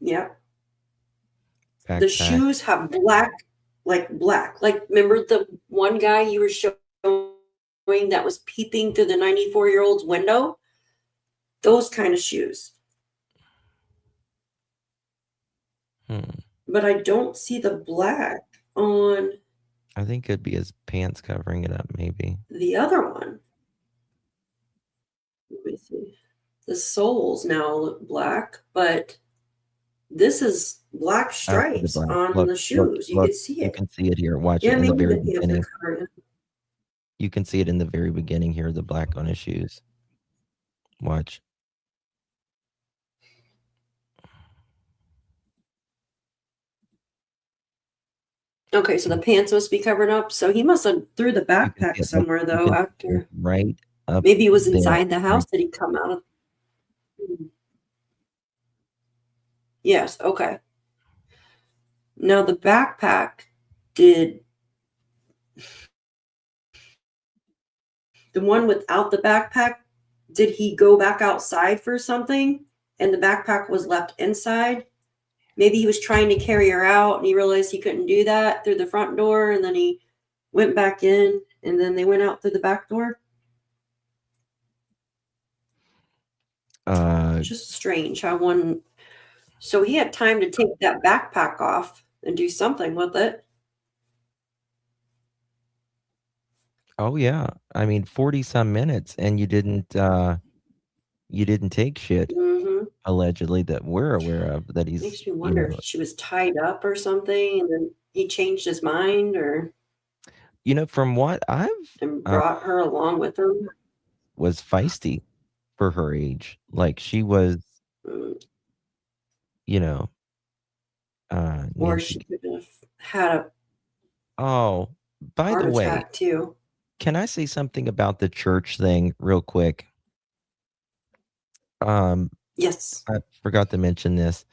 Speaker 2: Backpack.
Speaker 4: The shoes have black. Like remember the one guy you were showing that was peeping through the 94-year-old's window? Those kind of shoes. But I don't see the black on
Speaker 2: I think it'd be his pants covering it up, maybe.
Speaker 4: the other one. Let me see. The soles now look black, but this is black stripes on the shoes. You can see it.
Speaker 2: You can see it here. Watch
Speaker 4: Yeah,
Speaker 2: it in the
Speaker 4: maybe
Speaker 2: very
Speaker 4: the pants
Speaker 2: beginning.
Speaker 4: are covering it.
Speaker 2: You can see it in the very beginning here, the black on his shoes. Watch.
Speaker 4: Okay, so the pants must be covered up. So he must have threw the backpack somewhere though after.
Speaker 2: Right up.
Speaker 4: Maybe he was
Speaker 2: there,
Speaker 4: inside the house.
Speaker 2: right.
Speaker 4: Did he come out of? Yes. Okay. Now the backpack did. The one without the backpack, did he go back outside for something and the backpack was left inside? Maybe he was trying to carry her out and he realized he couldn't do that through the front door and then he went back in and then they went out through the back door. Just strange how one. So he had time to take that backpack off and do something with it.
Speaker 2: Oh yeah. I mean, 40 some minutes and you didn't take shit,
Speaker 4: Mm-hmm.
Speaker 2: allegedly, that we're aware of, that he's,
Speaker 4: Makes me wonder if she was tied up or something and then he changed his mind or
Speaker 2: from what I've
Speaker 4: and brought her along with him.
Speaker 2: was feisty for her age. Like she was,
Speaker 4: Mm. Or
Speaker 2: Nancy.
Speaker 4: she could have had a
Speaker 2: Oh, by
Speaker 4: heart
Speaker 2: the way,
Speaker 4: attack too.
Speaker 2: can I say something about the church thing real quick?
Speaker 4: Yes.
Speaker 2: I forgot to mention this.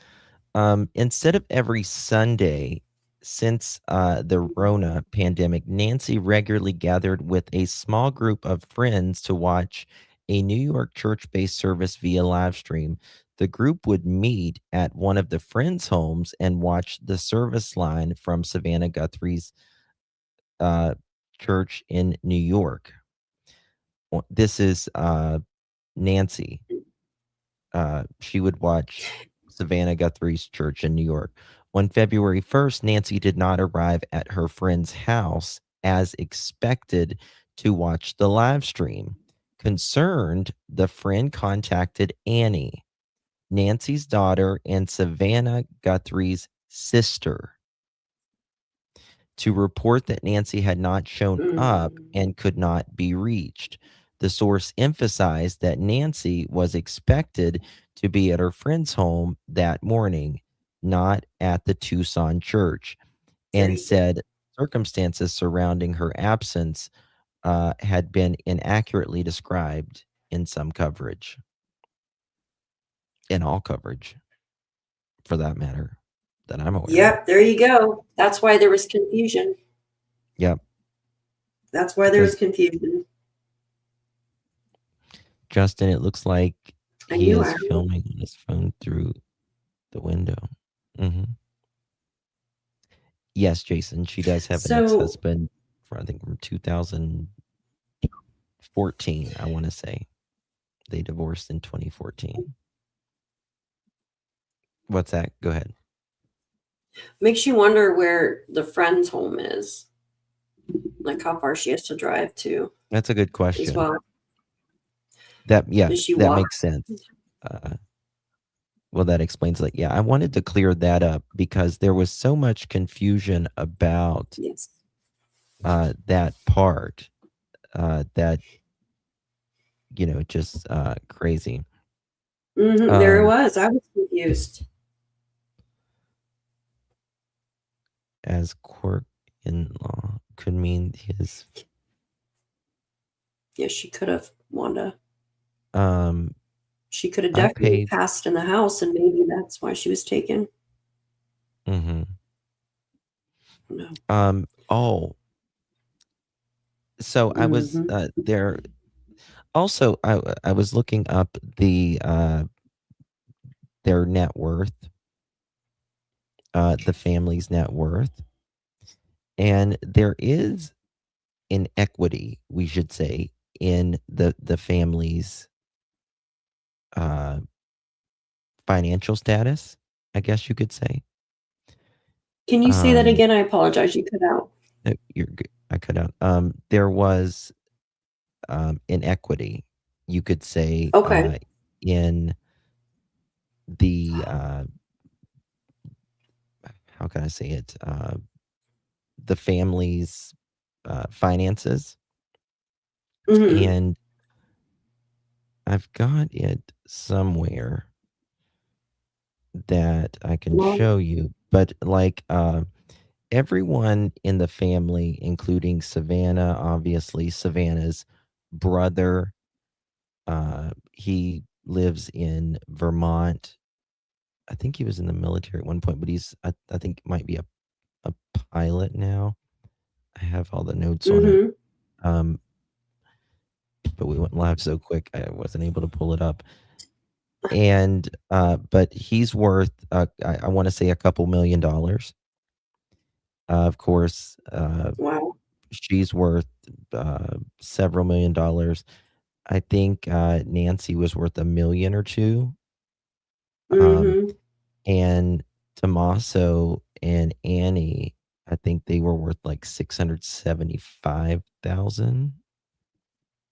Speaker 2: Instead of every Sunday since the Rona pandemic, Nancy regularly gathered with a small group of friends to watch a New York church-based service via live stream. The group would meet at one of the friends' homes and watch the service line from Savannah Guthrie's church in New York. This is Nancy. She would watch Savannah Guthrie's church in New York. On February 1st, Nancy did not arrive at her friend's house as expected to watch the live stream. Concerned, the friend contacted Annie, Nancy's daughter and Savannah Guthrie's sister, to report that Nancy had not shown up and could not be reached. The source emphasized that Nancy was expected to be at her friend's home that morning, not at the Tucson church, and said circumstances surrounding her absence had been inaccurately described in some coverage. In all coverage, for that matter, that I'm aware of.
Speaker 4: Yep, there you go. That's why there was confusion.
Speaker 2: Yep.
Speaker 4: That's why there was confusion.
Speaker 2: Justin, it looks like
Speaker 4: I
Speaker 2: he
Speaker 4: knew
Speaker 2: is
Speaker 4: I heard.
Speaker 2: filming on his phone through the window. Yes, Jason, she does have an ex-husband I think from 2014, I want to say. They divorced in 2014. What's that? Go ahead.
Speaker 4: Makes you wonder where the friend's home is. Like how far she has to drive to.
Speaker 2: That's a good
Speaker 4: As
Speaker 2: question.
Speaker 4: well.
Speaker 2: That
Speaker 4: Does she
Speaker 2: that
Speaker 4: walk?
Speaker 2: makes sense. Well, that explains it. Yeah, I wanted to clear that up because there was so much confusion about
Speaker 4: Yes.
Speaker 2: that part that, just crazy.
Speaker 4: There it was. I was confused.
Speaker 2: As court-in-law could mean his.
Speaker 4: Yeah, she could have, Wanda. She could have
Speaker 2: I
Speaker 4: definitely
Speaker 2: paid.
Speaker 4: passed in the house, and maybe that's why she was taken.
Speaker 2: Mm-hmm.
Speaker 4: No.
Speaker 2: Oh. So I was there. Also, I was looking up their net worth, the family's net worth, and there is inequity, we should say, in the family's financial status, I guess you could say.
Speaker 4: Can you say that again? I apologize. You cut out.
Speaker 2: No, you're good. I cut out. There was inequity, you could say,
Speaker 4: Okay.
Speaker 2: in the how can I say it? The family's finances, and I've got it somewhere that I can
Speaker 4: Well-
Speaker 2: show you. But like everyone in the family, including Savannah, obviously Savannah's brother, he lives in Vermont. I think he was in the military at one point, but I think might be a pilot now. I have all the notes on it. But we went live so quick, I wasn't able to pull it up. And but he's worth I want to say a couple $1 million. Of course,
Speaker 4: Wow.
Speaker 2: she's worth several $1 million. I think Nancy was worth $1 million or $2 million. And Tommaso and Annie, I think they were worth like 675,000.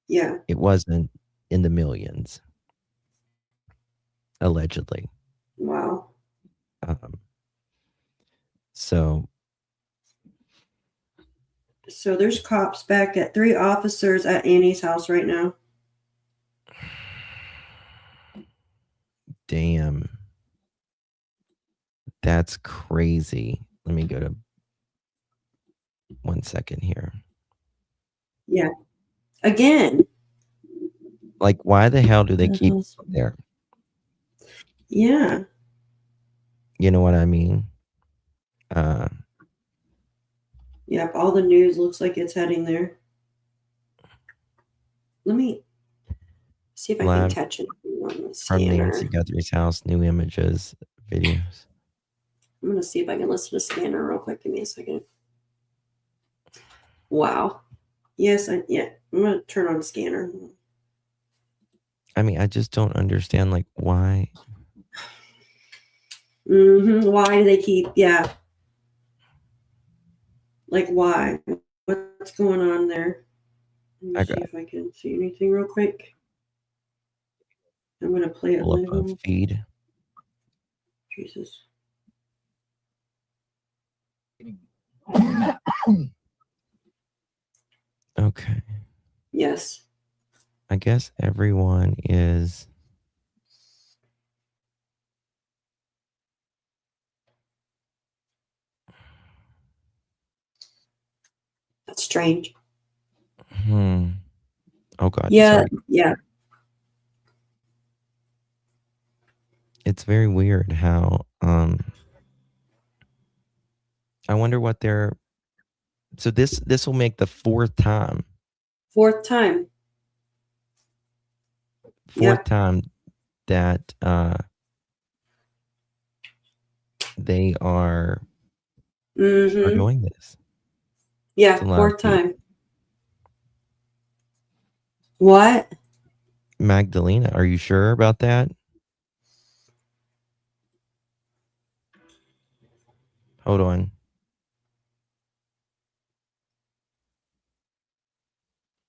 Speaker 4: Yeah.
Speaker 2: It wasn't in the millions, allegedly.
Speaker 4: Wow.
Speaker 2: So
Speaker 4: there's cops back at 3 officers at Annie's house right now.
Speaker 2: damn. That's crazy. Let me go to 1 second here.
Speaker 4: Yeah. Again.
Speaker 2: Like, why the hell do they keep it there?
Speaker 4: Yeah.
Speaker 2: You know what I mean?
Speaker 4: Yep, all the news looks like it's heading there. Let me see if I can
Speaker 2: Live
Speaker 4: catch it on the
Speaker 2: from
Speaker 4: scanner.
Speaker 2: Nancy Guthrie's house, new images, videos.
Speaker 4: I'm going to see if I can listen to scanner real quick. Give me a second. Wow. Yes, I'm going to turn on scanner.
Speaker 2: I mean, I just don't understand, like, why.
Speaker 4: Why do they keep, yeah. Like, why? What's going on there? Let me see if I can see anything real quick. I'm going to play it
Speaker 2: Pull up a
Speaker 4: live.
Speaker 2: feed.
Speaker 4: Jesus.
Speaker 2: Okay.
Speaker 4: Yes.
Speaker 2: I guess everyone is.
Speaker 4: That's strange.
Speaker 2: Oh God.
Speaker 4: Yeah.
Speaker 2: Sorry.
Speaker 4: Yeah.
Speaker 2: It's very weird how I wonder what they're. So this will make the fourth time.
Speaker 4: Fourth time
Speaker 2: that they are doing this.
Speaker 4: Yeah,
Speaker 2: It's a lot
Speaker 4: fourth
Speaker 2: of people.
Speaker 4: time. What?
Speaker 2: Magdalena, are you sure about that? Hold on.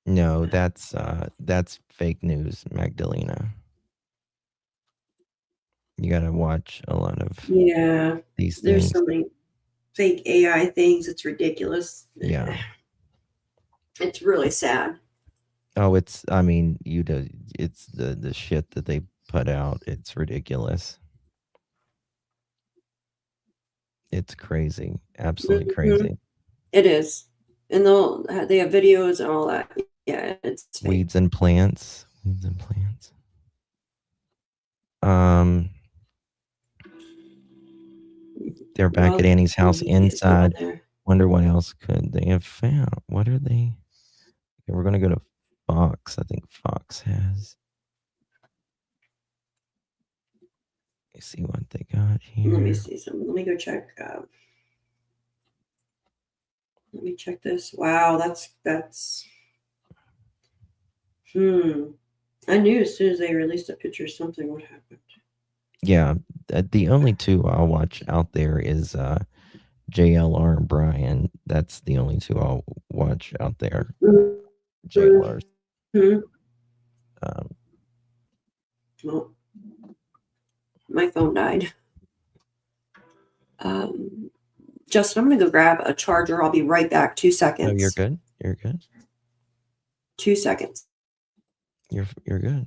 Speaker 2: No, that's fake news, Magdalena. You got to watch a lot of
Speaker 4: Yeah.
Speaker 2: these
Speaker 4: There's
Speaker 2: things.
Speaker 4: so many fake AI things. It's ridiculous.
Speaker 2: Yeah.
Speaker 4: It's really sad.
Speaker 2: Oh, it's, I mean, it's the shit that they put out. It's ridiculous. It's crazy. Absolutely crazy.
Speaker 4: It is. And they have videos and all that. Yeah, it's fake.
Speaker 2: Weeds and plants. Weeds and plants. They're back
Speaker 4: Well,
Speaker 2: at Annie's house
Speaker 4: maybe it's over
Speaker 2: inside.
Speaker 4: there.
Speaker 2: Wonder what else could they have found? What are they? Okay, we're gonna go to Fox. I think Fox has. Let's see what they got here.
Speaker 4: Let me see something. Let me go check. Let me check this. Wow, that's. I knew as soon as they released a picture, something would happen.
Speaker 2: Yeah, the only two I'll watch out there is JLR and Brian. That's the only two I'll watch out there. JLR's.
Speaker 4: Well, my phone died. Justin, I'm going to go grab a charger. I'll be right back. 2 seconds.
Speaker 2: No, you're good. You're good.
Speaker 4: 2 seconds.
Speaker 2: You're good.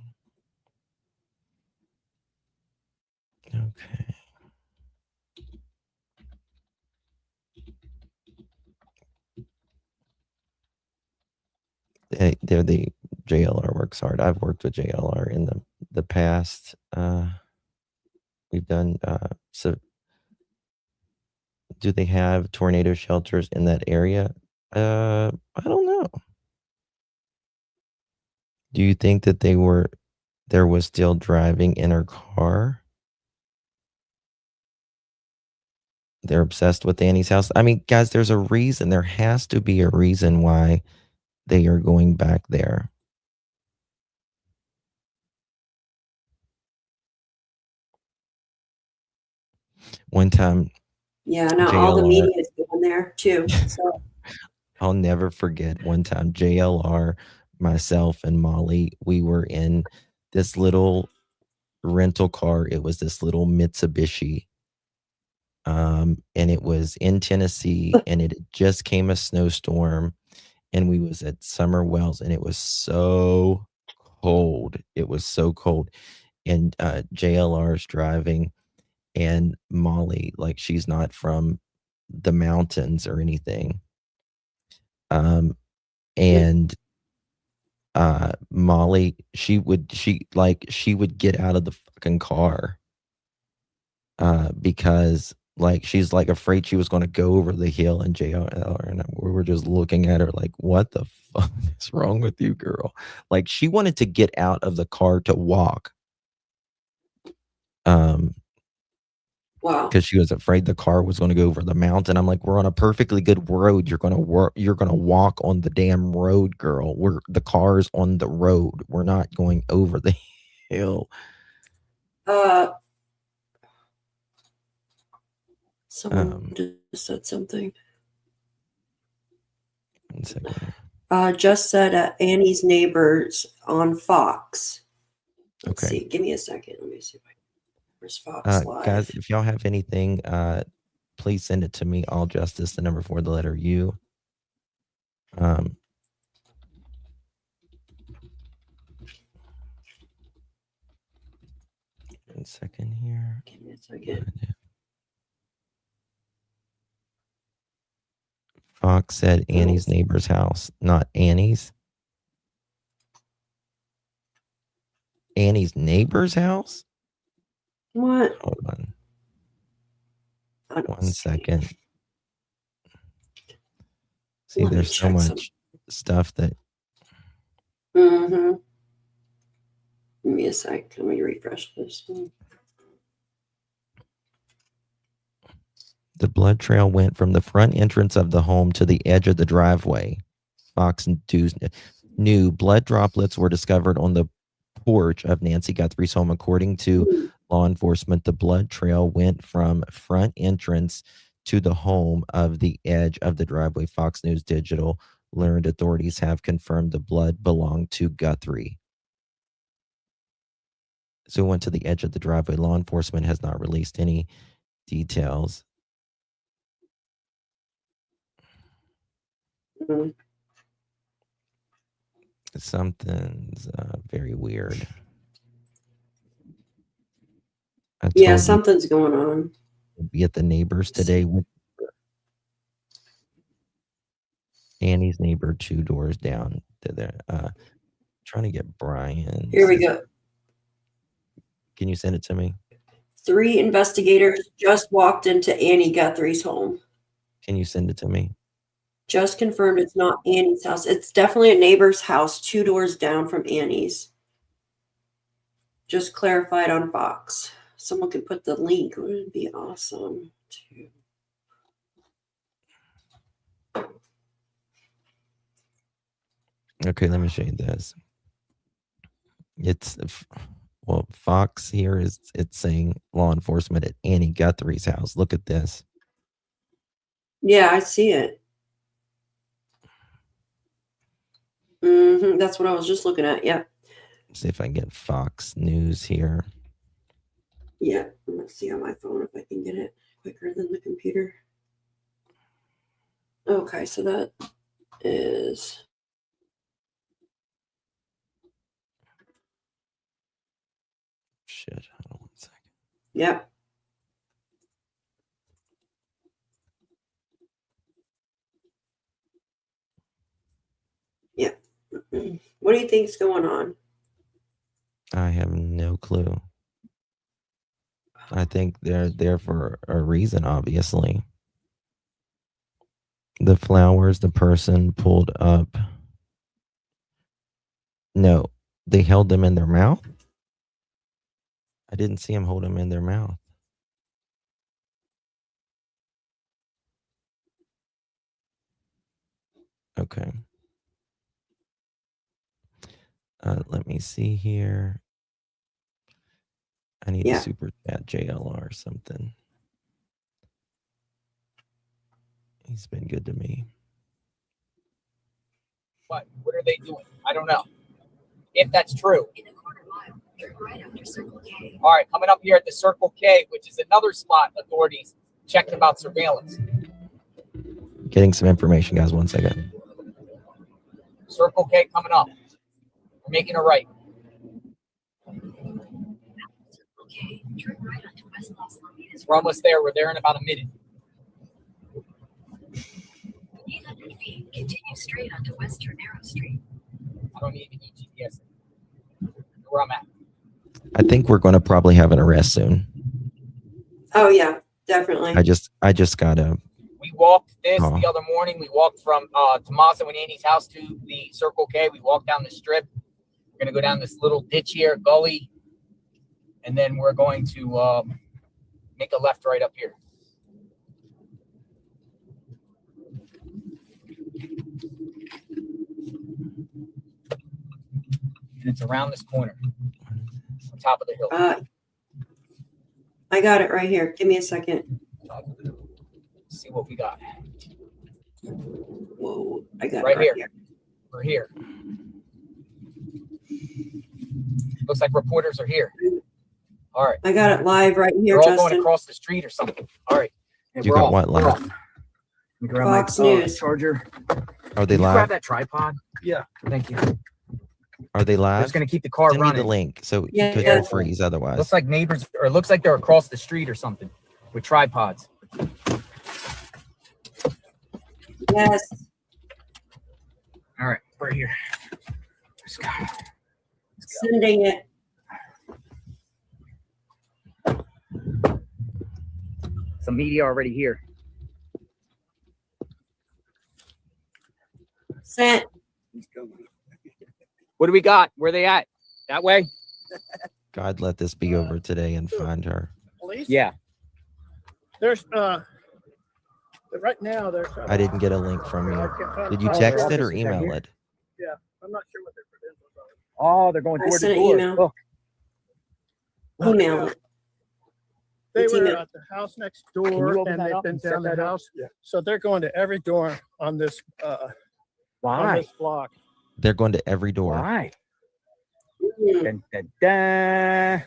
Speaker 2: Okay. They're the JLR works hard. I've worked with JLR in the past. We've done so. Do they have tornado shelters in that area? I don't know. Do you think that there was still driving in her car? They're obsessed with Annie's house. I mean, guys, there's a reason. There has to be a reason why they are going back there. One time.
Speaker 4: Yeah, now all the media is going there too. So
Speaker 2: I'll never forget one time JLR, myself, and Molly, we were in this little rental car. It was this little Mitsubishi. And it was in Tennessee, and it just came a snowstorm, and we was at Summer Wells, and it was so cold. It was so cold. And JLR's driving, and Molly, like, she's not from the mountains or anything. And Molly, she would get out of the fucking car because like she's like afraid she was going to go over the hill, and JLR and we were just looking at her like, what the fuck is wrong with you, girl? Like, she wanted to get out of the car to walk.
Speaker 4: Wow.
Speaker 2: Because she was afraid the car was going to go over the mountain. I'm like, we're on a perfectly good road. You're gonna walk on the damn road, girl. The car's on the road. We're not going over the hill.
Speaker 4: Someone just said something.
Speaker 2: 1 second.
Speaker 4: Just said Annie's neighbors on Fox. Let's
Speaker 2: Okay.
Speaker 4: see. Give me a second. Let me see. Where's Fox Live?
Speaker 2: Guys, if y'all have anything, please send it to me. All justice, the number 4, the letter U. 1 second here.
Speaker 4: Give me a second.
Speaker 2: Fox said Annie's neighbor's house, not Annie's. Annie's neighbor's house?
Speaker 4: What?
Speaker 2: Hold on. 1 second. See,
Speaker 4: Let me
Speaker 2: there's so
Speaker 4: check
Speaker 2: much stuff that.
Speaker 4: Mm-hmm. Give me a sec. Let me refresh this.
Speaker 2: The blood trail went from the front entrance of the home to the edge of the driveway. Fox News knew blood droplets were discovered on the porch of Nancy Guthrie's home. According to law enforcement, the blood trail went from front entrance to the home of the edge of the driveway. Fox News Digital learned authorities have confirmed the blood belonged to Guthrie. So we went to the edge of the driveway. Law enforcement has not released any details. Something's very weird.
Speaker 4: Yeah, something's going on.
Speaker 2: Be at the neighbors today with Annie's neighbor 2 doors down. They're trying to get Brian.
Speaker 4: Here we go.
Speaker 2: Can you send it to me?
Speaker 4: 3 investigators just walked into Annie Guthrie's home.
Speaker 2: Can you send it to me?
Speaker 4: Just confirmed it's not Annie's house. It's definitely a neighbor's house 2 doors down from Annie's. Just clarified on Fox. Someone could put the link. It would be awesome.
Speaker 2: Okay, let me show you this. It's well, Fox here it's saying law enforcement at Annie Guthrie's house. Look at this.
Speaker 4: Yeah, I see it. That's what I was just looking at. Yeah.
Speaker 2: See if I can get Fox News here.
Speaker 4: Yeah. Let's see on my phone if I can get it quicker than the computer. Okay, so that is.
Speaker 2: Shit, hold on 1 second.
Speaker 4: Yep. Yeah. What do you think's going on?
Speaker 2: I have no clue. I think they're there for a reason, obviously. The flowers, the person pulled up. No, they held them in their mouth. I didn't see him hold them in their mouth. Okay. Let me see here. I need a super chat JLR or something. He's been good to me.
Speaker 12: What are they doing? I don't know. If that's true. All right, coming up here at the Circle K, which is another spot authorities checked about surveillance.
Speaker 2: Getting some information, guys. 1 second.
Speaker 12: Circle K coming up. We're making a right. We're almost there. We're there in about a minute.
Speaker 13: 800 feet, continue straight onto Western Arrow Street.
Speaker 12: I don't even need GPS. Where I'm at.
Speaker 2: I think we're going to probably have an arrest soon.
Speaker 4: Oh yeah, definitely.
Speaker 2: I just gotta.
Speaker 12: We walked the other morning. We walked from Tommaso and Annie's house to the Circle K. We walked down the strip. We're gonna go down this little ditch here, gully, and then we're going to make a left right up here. And it's around this corner, on top of the hill.
Speaker 4: I got it right here. Give me a second.
Speaker 12: Let's see what we got.
Speaker 4: Whoa, I got
Speaker 12: right
Speaker 4: it right
Speaker 12: here. We're here. Looks like reporters are here. All right.
Speaker 4: I got it live right here,
Speaker 12: We're all
Speaker 4: Justin.
Speaker 12: going across the street or something. All right.
Speaker 2: Yeah, you got off. What live?
Speaker 4: Fox News.
Speaker 12: Charger.
Speaker 2: Are they
Speaker 12: Can you
Speaker 2: live?
Speaker 12: grab that tripod? Yeah. Thank you.
Speaker 2: Are they live?
Speaker 12: Just going to keep the car
Speaker 2: Send
Speaker 12: running.
Speaker 2: me the link so
Speaker 12: Yeah,
Speaker 2: because
Speaker 12: yeah.
Speaker 2: you'll freeze otherwise.
Speaker 12: Looks like neighbors, or it looks like they're across the street or something with tripods.
Speaker 4: Yes.
Speaker 12: All right, we're here. Let's go.
Speaker 4: Sending it.
Speaker 12: Some media already here.
Speaker 4: Sent.
Speaker 12: What do we got? Where are they at? That way?
Speaker 2: God, let this be over today and find her.
Speaker 14: Police?
Speaker 12: Yeah.
Speaker 14: There's right now there's
Speaker 2: I didn't get a link from you. Did you
Speaker 12: Oh,
Speaker 2: text
Speaker 12: their
Speaker 2: it or
Speaker 12: office is down
Speaker 2: email
Speaker 12: here.
Speaker 2: it?
Speaker 14: yeah, I'm not sure what their credentials are.
Speaker 12: Oh, they're going
Speaker 4: I
Speaker 12: door
Speaker 4: sent
Speaker 12: to
Speaker 4: an
Speaker 12: door.
Speaker 4: email.
Speaker 12: Look.
Speaker 4: Email it.
Speaker 14: They
Speaker 4: It's
Speaker 14: were
Speaker 4: email.
Speaker 14: at the house next
Speaker 12: you
Speaker 14: door
Speaker 12: open
Speaker 14: and
Speaker 12: that
Speaker 14: they've
Speaker 12: up
Speaker 14: been
Speaker 12: and set
Speaker 14: down the
Speaker 12: that up?
Speaker 14: house. Yeah. So they're going to every door on this on
Speaker 12: Why?
Speaker 14: this block.
Speaker 2: They're going to every door.
Speaker 12: Why?
Speaker 4: Mm.
Speaker 12: Dun, dun, dun.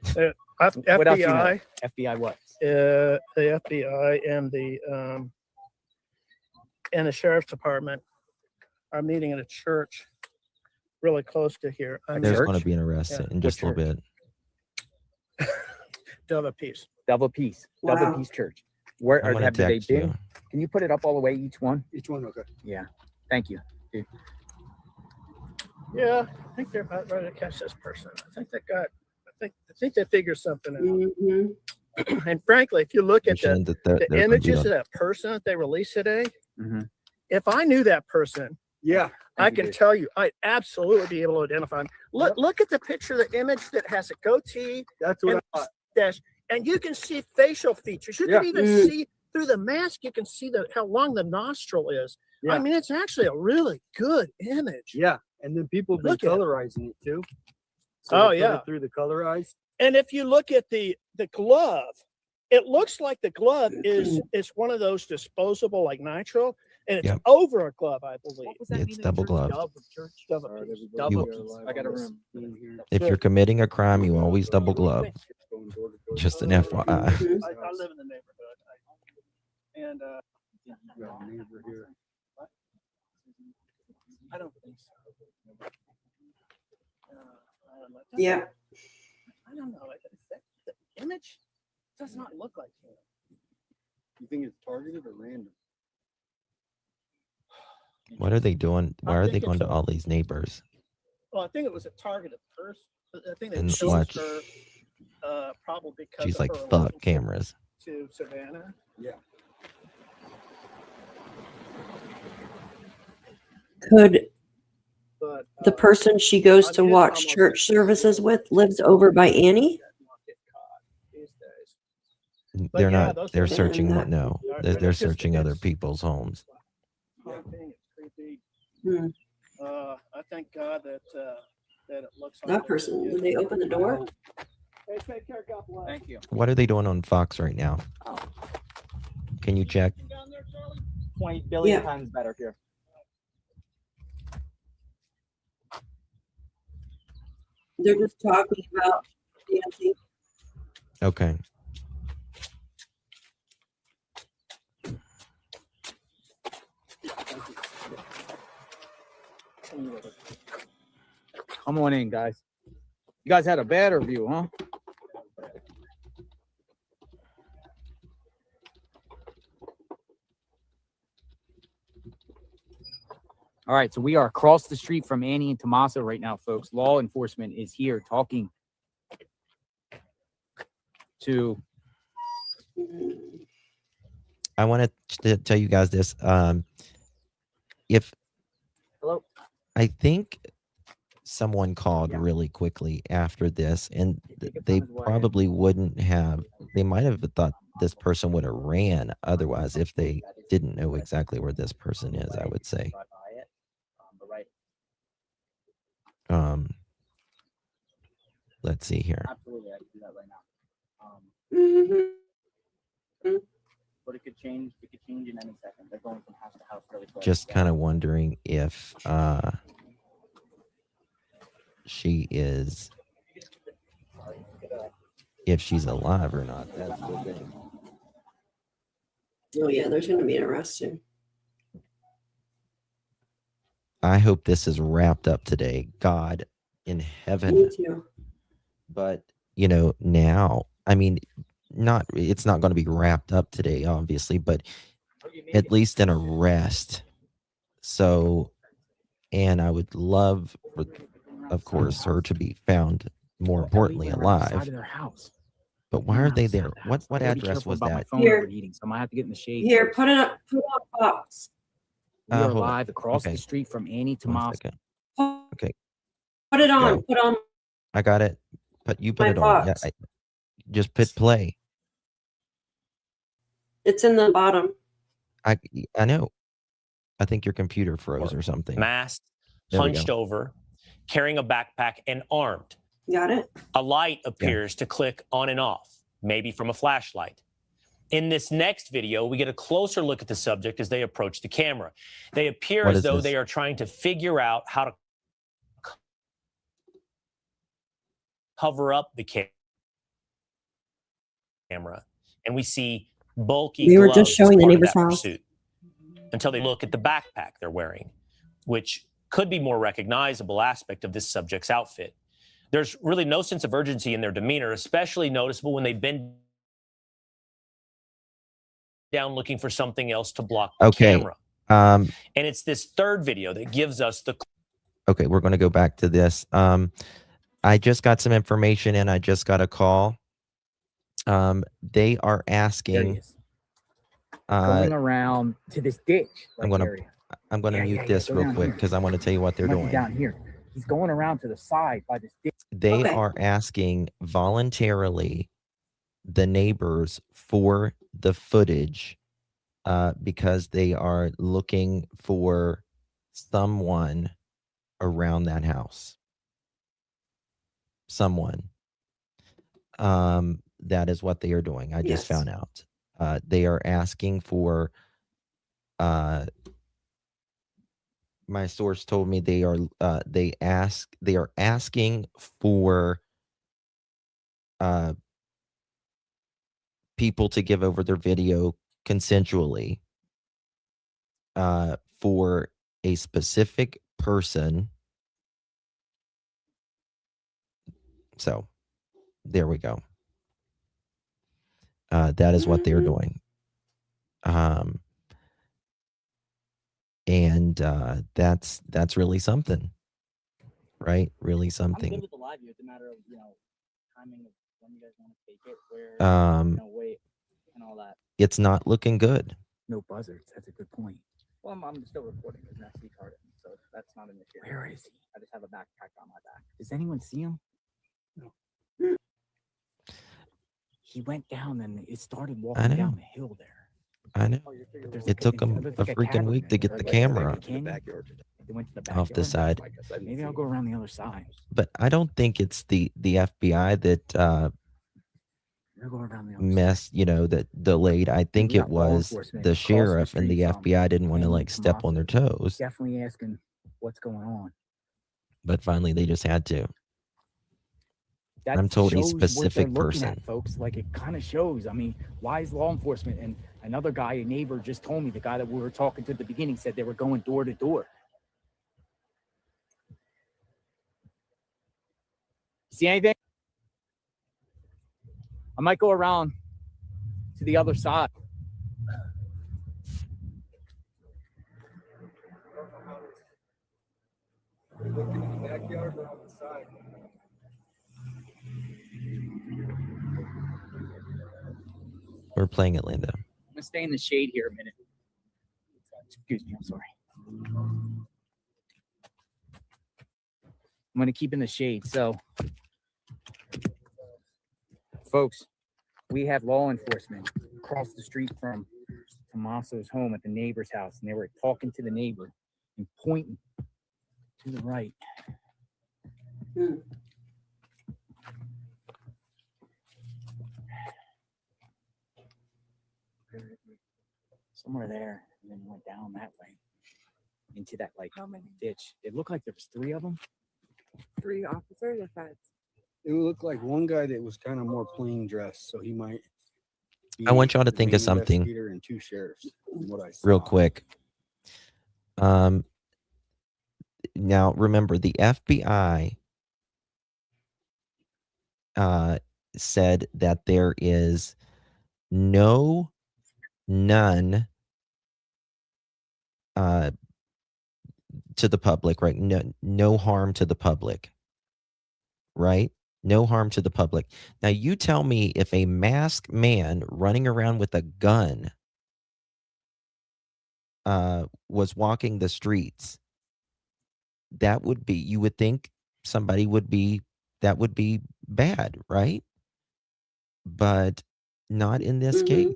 Speaker 14: FBI,
Speaker 12: What else do you know? FBI what?
Speaker 14: the FBI and the sheriff's department are meeting at a church really close to here.
Speaker 2: There's going to be an arrest in just a little bit.
Speaker 14: Double Peace.
Speaker 12: Double Peace.
Speaker 14: Wow.
Speaker 12: Double Peace Church. Where
Speaker 2: I'm gonna
Speaker 12: have they
Speaker 2: text
Speaker 12: been?
Speaker 2: you.
Speaker 12: Can you put it up all the way, each one?
Speaker 11: Each one, okay.
Speaker 12: Yeah. Thank you. Dude.
Speaker 14: Yeah, I think they're about ready to catch this person. I think they figured something out. And frankly, if you look at the images of that person that they released today, if I knew that person, I can tell you, I'd absolutely be able to identify him. Look at the picture, the image that has a goatee. That's what I thought. And you can see facial features. You can even see through the mask. You can see how long the nostril is. I mean, it's actually a really good image.
Speaker 15: Yeah, and then people have been colorizing it too.
Speaker 14: So yeah,
Speaker 15: through the colorized.
Speaker 14: And if you look at the glove, it looks like the glove is one of those disposable like nitrile, and it's over a glove, I believe.
Speaker 2: It's double glove.
Speaker 14: Double.
Speaker 12: I got a room.
Speaker 2: If you're committing a crime, you always double glove. Just an FYI.
Speaker 14: I live in the neighborhood, and
Speaker 15: neighbor here.
Speaker 14: I don't think so.
Speaker 4: Yeah.
Speaker 14: I don't know. The image does not look like him.
Speaker 15: You think it's targeted or random?
Speaker 2: What are they doing? Why are they going to all these neighbors?
Speaker 14: Well, I think it was a targeted person. I think they
Speaker 2: And
Speaker 14: chose
Speaker 2: watch.
Speaker 14: her probably because
Speaker 2: She's
Speaker 14: of
Speaker 2: like,
Speaker 14: her
Speaker 2: fuck
Speaker 14: relationship
Speaker 2: cameras.
Speaker 14: to Savannah.
Speaker 15: Yeah.
Speaker 4: Could the person she goes to watch church services with lives over by Annie?
Speaker 2: They're not. They're searching. No, they're searching other people's homes.
Speaker 14: I think it's creepy.
Speaker 4: Hmm.
Speaker 14: I thank God that it looks like
Speaker 4: That person, did they open the door?
Speaker 14: Hey, take care. God bless.
Speaker 12: Thank you.
Speaker 2: What are they doing on Fox right now? Can you check?
Speaker 12: 20 billion times better here.
Speaker 4: They're just talking about Nancy.
Speaker 2: Okay.
Speaker 12: Come on in, guys. You guys had a better view, huh? All right, so we are across the street from Annie and Tommaso right now, folks. Law enforcement is here talking to...
Speaker 2: I want to tell you guys this.
Speaker 12: Hello?
Speaker 2: I think someone called really quickly after this, and they probably wouldn't have. They might have thought this person would have ran otherwise if they didn't know exactly where this person is, I would say. Let's see here.
Speaker 12: Absolutely, I can do that right now. But it could change. It could change in any second. They're going from house to house really quick.
Speaker 2: Just kind of wondering if she's alive or not. That's the thing.
Speaker 4: Oh yeah, there's going to be an arrest soon.
Speaker 2: I hope this is wrapped up today. God in heaven.
Speaker 4: Me too.
Speaker 2: But now, I mean, it's not going to be wrapped up today, obviously, but at least an arrest. So, and I would love, of course, her to be found, more importantly, alive. But why are they there? What address was that?
Speaker 12: Here, so I might have to get in the shade.
Speaker 4: Here, put it on Fox.
Speaker 12: We are live across the street from Annie Tommaso.
Speaker 2: Okay.
Speaker 4: Put it on.
Speaker 2: Yeah.
Speaker 4: Put on.
Speaker 2: I got it. But you put
Speaker 4: My
Speaker 2: it on. Yeah,
Speaker 4: box.
Speaker 2: just put play.
Speaker 4: It's in the bottom.
Speaker 2: I know. I think your computer froze or something.
Speaker 16: Masked,
Speaker 2: There we
Speaker 16: hunched
Speaker 2: go.
Speaker 16: over, carrying a backpack, and armed.
Speaker 4: Got it?
Speaker 16: A light appears to click on and off, maybe from a flashlight. In this next video, we get a closer look at the subject as they approach the camera. They appear
Speaker 2: What
Speaker 16: as
Speaker 2: is
Speaker 16: though
Speaker 2: this?
Speaker 16: they are trying to figure out how to cover up the camera. camera, and we see bulky
Speaker 4: They were
Speaker 16: gloves
Speaker 4: just showing
Speaker 16: as
Speaker 4: the
Speaker 16: part of
Speaker 4: neighbor's
Speaker 16: that
Speaker 4: house.
Speaker 16: pursuit, until they look at the backpack they're wearing, which could be more recognizable aspect of this subject's outfit. There's really no sense of urgency in their demeanor, especially noticeable when they bend down looking for something else to block the camera. And it's this third video that gives us the...
Speaker 2: Okay, we're going to go back to this. I just got some information and I just got a call. They are asking...
Speaker 12: going around to this ditch.
Speaker 2: I'm going to mute this real quick because I want to tell you what they're doing.
Speaker 12: Down here. He's going around to the side by this ditch.
Speaker 2: They are asking voluntarily the neighbors for the footage because they are looking for someone around that house. Someone. That is what they are doing. I just found out. They are asking for my source told me they are asking for people to give over their video consensually for a specific person. So there we go. That is what they're doing. And that's really something, right? Really something.
Speaker 12: I'm good with the live view. It's a matter of, timing of when you guys want to take it, where, wait, and all that.
Speaker 2: It's not looking good.
Speaker 12: No buzzards. That's a good point. Well, I'm still recording. There's an SD card, so that's not an issue. Where is he? I just have a backpack on my back. Does anyone see him? No. He went down and it started walking down the hill there.
Speaker 2: I know. It took them a freaking week to get the camera off the side.
Speaker 12: Maybe I'll go around the other side.
Speaker 2: But I don't think it's the FBI that messed, that delayed. I think it was the sheriff and the FBI didn't want to like step on their toes.
Speaker 12: Definitely asking what's going on.
Speaker 2: But finally, they just had to.
Speaker 12: That
Speaker 2: I'm told a
Speaker 12: shows what they're
Speaker 2: specific
Speaker 12: looking
Speaker 2: person.
Speaker 12: at, folks. Like, it kind of shows. I mean, why is law enforcement? And another guy, a neighbor, just told me, the guy that we were talking to at the beginning, said they were going door to door. See anything? I might go around to the other side.
Speaker 15: We're looking in the backyard or on the side.
Speaker 2: We're playing it, Linda.
Speaker 12: I'm gonna stay in the shade here a minute. Excuse me, I'm sorry. I'm gonna keep in the shade. So, folks, we have law enforcement across the street from Tommaso's home at the neighbor's house, and they were talking to the neighbor and pointing to the right. Somewhere there, and then went down that way into that ditch. It looked like there was 3 of them.
Speaker 15: 3 officers or feds? It looked like one guy that was kind of more plain dressed, so he might be
Speaker 2: I want y'all to
Speaker 15: the
Speaker 2: think
Speaker 15: main
Speaker 2: of something
Speaker 15: investigator and 2 sheriffs, from what I saw.
Speaker 2: real quick. Now remember, the FBI said that there is none to the public, right? No harm to the public, right? No harm to the public. Now you tell me if a masked man running around with a gun was walking the streets, that would be, you would think somebody would be, that would be bad, right? But not in this case.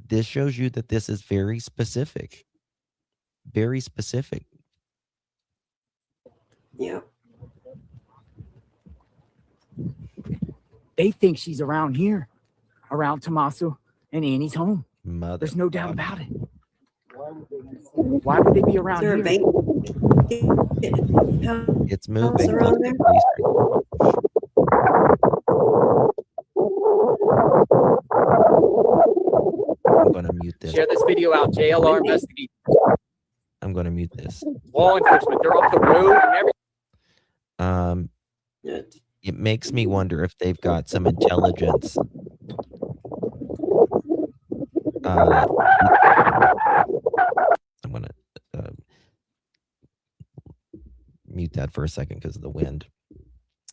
Speaker 2: This shows you that this is very specific. Very specific.
Speaker 4: Yeah.
Speaker 12: They think she's around here, around Tommaso and Annie's home. There's no doubt about it. Why would they be around here?
Speaker 2: It's moving.
Speaker 12: video out. JLR investigate.
Speaker 2: I'm going to mute this.
Speaker 12: Law enforcement, they're up the road and everything.
Speaker 2: It makes me wonder if they've got some intelligence. I'm going to mute that for a second because of the wind.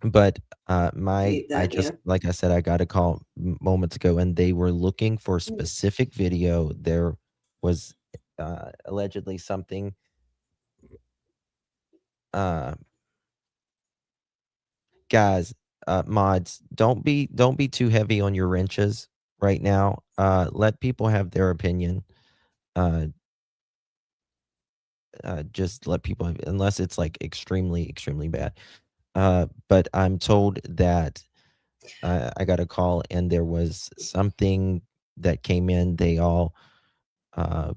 Speaker 2: But like I said, I got a call moments ago, and they were looking for specific video. There was allegedly something. Guys, mods, don't be too heavy on your wrenches right now. Let people have their opinion. Just let people have, unless it's like extremely bad. But I'm told that I got a call and there was something that came in. They all are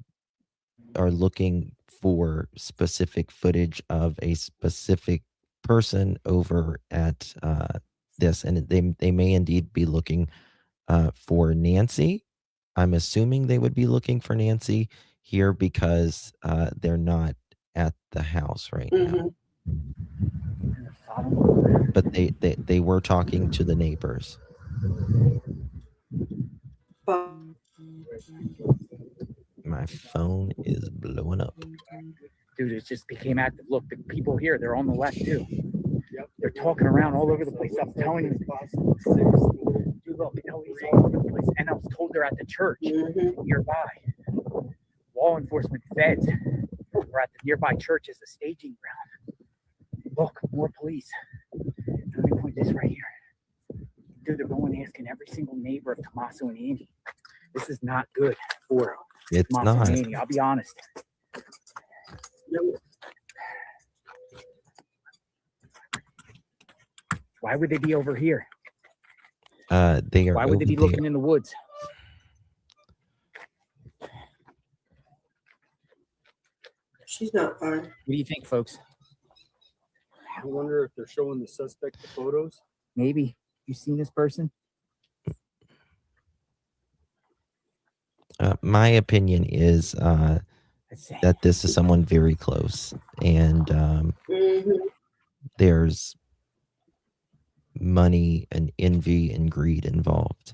Speaker 2: looking for specific footage of a specific person over at this, and they may indeed be looking for Nancy. I'm assuming they would be looking for Nancy here because they're not at the house right now. But they were talking to the neighbors. My phone is blowing up.
Speaker 12: Dude, it just became active. Look, the people here, they're on the left too. Yep. They're talking around all over the place. I'm telling you. Dude, look, he's all over the place. And I was told they're at the church nearby. Law enforcement, feds are at the nearby church as a staging ground. Look, more police. Let me point this right here. Dude, they're going asking every single neighbor of Tommaso and Andy. This is not good for
Speaker 2: it's
Speaker 12: Tommaso
Speaker 2: not.
Speaker 12: and Andy, I'll be honest. Why would they be over here?
Speaker 2: They are.
Speaker 12: Why would they be looking in the woods?
Speaker 4: She's not far.
Speaker 12: What do you think, folks?
Speaker 15: I wonder if they're showing the suspect the photos.
Speaker 12: Maybe. You seen this person?
Speaker 2: My opinion is that this is someone very close, and there's money and envy and greed involved.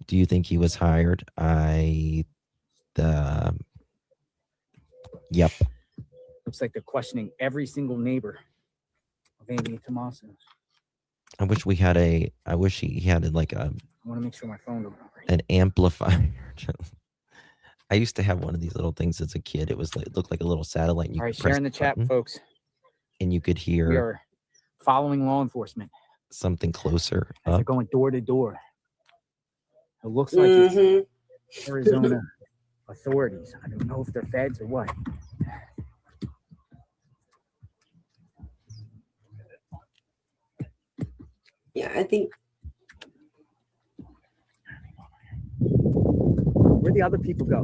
Speaker 2: Do you think he was hired? Yep.
Speaker 12: Looks like they're questioning every single neighbor of Andy Tommaso.
Speaker 2: I wish we had I wish he had like a.
Speaker 12: I want to make sure my phone.
Speaker 2: An amplifier. I used to have one of these little things as a kid. It was like, it looked like a little satellite.
Speaker 12: All right, share in the chat, folks.
Speaker 2: And you could hear.
Speaker 12: We are following law enforcement.
Speaker 2: Something closer.
Speaker 12: They're going door to door. It looks like it's Arizona authorities. I don't know if they're feds or what.
Speaker 4: Yeah, I think.
Speaker 12: Where'd the other people go?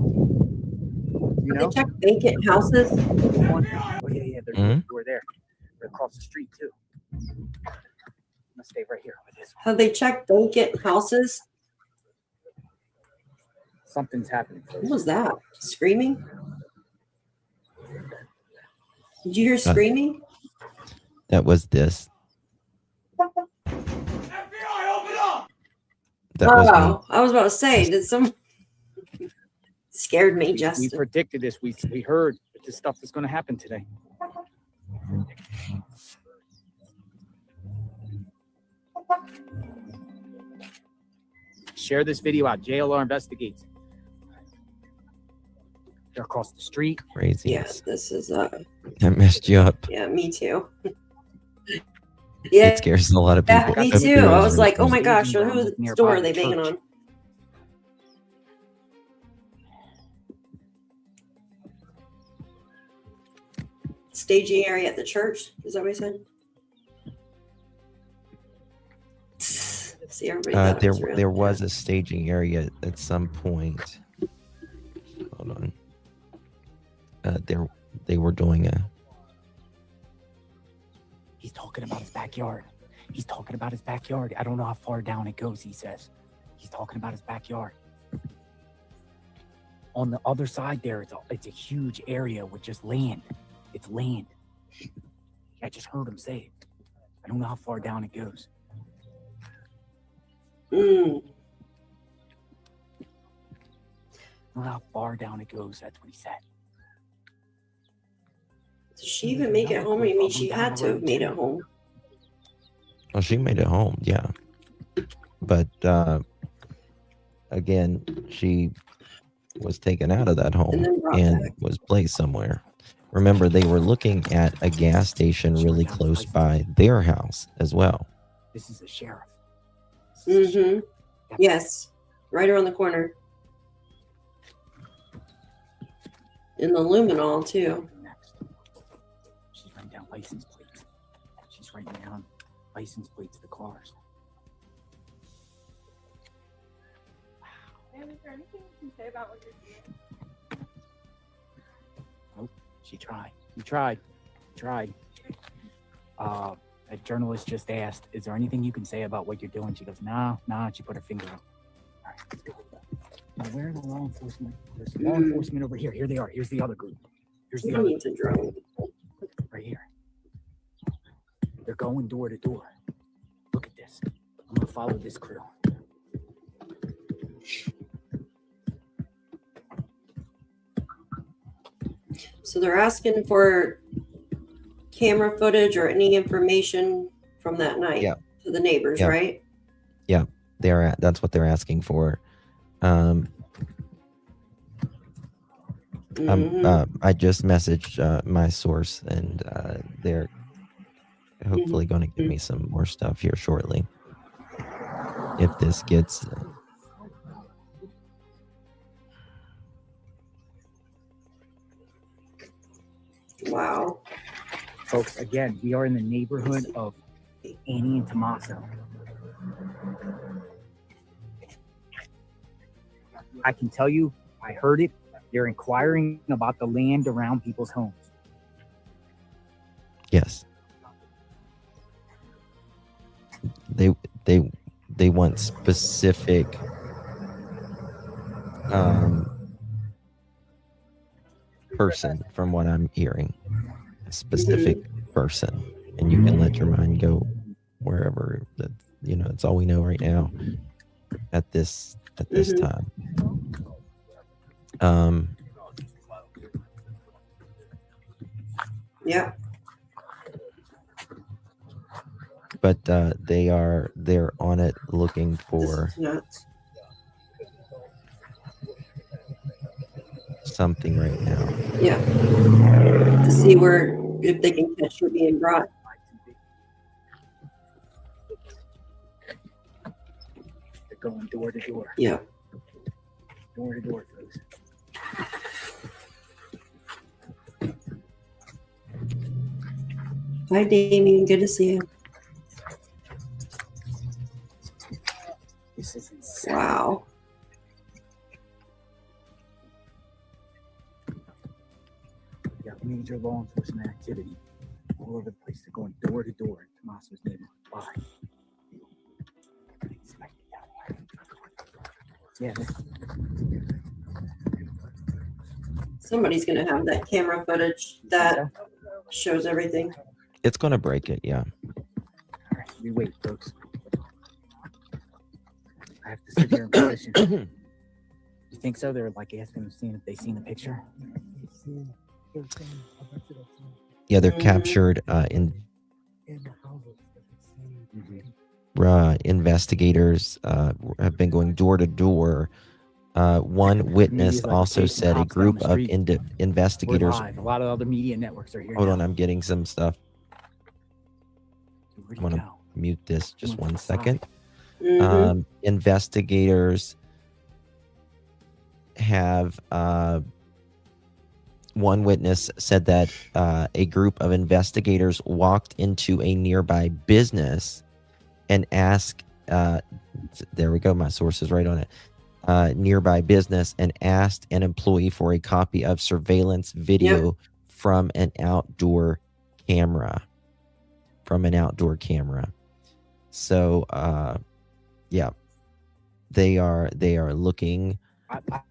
Speaker 12: You know?
Speaker 4: They check vacant houses.
Speaker 12: Oh yeah, they're there. They're across the street too. I'm gonna stay right here with this one.
Speaker 4: Have they checked vacant houses?
Speaker 12: Something's happening.
Speaker 4: What was that? Screaming? Did you hear screaming?
Speaker 2: That was this. That was me.
Speaker 4: I was about to say, did some scared me, Justin.
Speaker 12: We predicted this. We heard that this stuff was going to happen today. Share this video out. JLR investigates. They're across the street.
Speaker 2: Crazy.
Speaker 4: Yes, this is
Speaker 2: that messed you up.
Speaker 4: Yeah, me too. Yeah,
Speaker 2: it scares a lot of people.
Speaker 4: Yeah, me too. I was like, oh my gosh, whose door are they banging on? Staging area at the church. Is that what he said? See, everybody.
Speaker 2: There was a staging area at some point. Hold on. They were doing a.
Speaker 12: He's talking about his backyard. He's talking about his backyard. I don't know how far down it goes, he says. He's talking about his backyard.
Speaker 1: On the other side there, it's a huge area with just land. It's land. I just heard him say it. I don't know how far down it goes. I don't know how far down it goes. That's what he said.
Speaker 4: Did she even make it home? I mean, she had to have made it home.
Speaker 2: Well, she made it home, yeah. But again, she was taken out of that home and was placed somewhere. Remember, they were looking at a gas station really close by their house as well.
Speaker 1: This is the sheriff.
Speaker 4: Mm-hmm. Yes, right around the corner. In the luminol too.
Speaker 1: She's writing down license plates. She's writing down license plates of the cars.
Speaker 17: Is there anything you can say about what you're doing?
Speaker 1: Nope. She tried. You tried. Tried. A journalist just asked, "Is there anything you can say about what you're doing?" She goes, "Nah." She put her finger up. All right, let's go. Now, where are the law enforcement? There's law enforcement over here. Here they are. Here's the other group. Here's the other group. Right here. They're going door to door. Look at this. I'm gonna follow this crew.
Speaker 4: So they're asking for camera footage or any information from that night to the neighbors, right?
Speaker 2: Yeah, that's what they're asking for. I just messaged my source, and they're hopefully going to give me some more stuff here shortly. If this gets
Speaker 4: wow.
Speaker 1: Folks, again, we are in the neighborhood of Annie and Tommaso. I can tell you, I heard it. They're inquiring about the land around people's homes.
Speaker 2: Yes. They want specific person, from what I'm hearing. A specific person. And you can let your mind go wherever. That, it's all we know right now at this time.
Speaker 4: Yeah.
Speaker 2: But they're on it looking for something right now.
Speaker 4: Yeah. To see if they can catch her being brought.
Speaker 1: They're going door to door.
Speaker 4: Yeah.
Speaker 1: Door to door, folks.
Speaker 4: Hi, Damien. Good to see you.
Speaker 1: This is insane.
Speaker 4: Wow.
Speaker 1: We got major law enforcement activity all over the place. They're going door to door in Tommaso's neighborhood. Why? Yeah.
Speaker 4: Somebody's going to have that camera footage that shows everything.
Speaker 2: It's going to break it, yeah.
Speaker 1: All right, we wait, folks. I have to sit here in position. You think so? They're like asking them, seeing if they've seen the picture.
Speaker 2: Yeah, they're captured investigators have been going door to door. One witness also said a group of investigators.
Speaker 1: A lot of other media networks are here.
Speaker 2: Hold on, I'm getting some stuff. I want to mute this just 1 second. Investigators have one witness said that a group of investigators walked into a nearby business and asked, there we go, my source is right on it, nearby business, and asked an employee for a copy of surveillance video from an outdoor camera. So, yeah, they are looking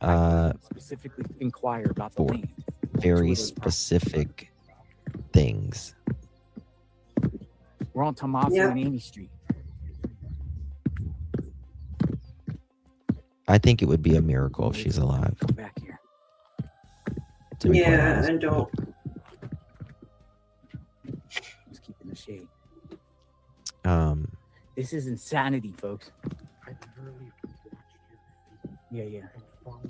Speaker 1: I specifically inquire about the
Speaker 2: for
Speaker 1: land.
Speaker 2: very specific things.
Speaker 1: We're on Tommaso and Amy Street.
Speaker 2: I think it would be a miracle if she's alive.
Speaker 1: Come back here.
Speaker 4: Yeah, I don't.
Speaker 1: Just keep in the shade.
Speaker 2: Um,
Speaker 1: This is insanity, folks. Yeah.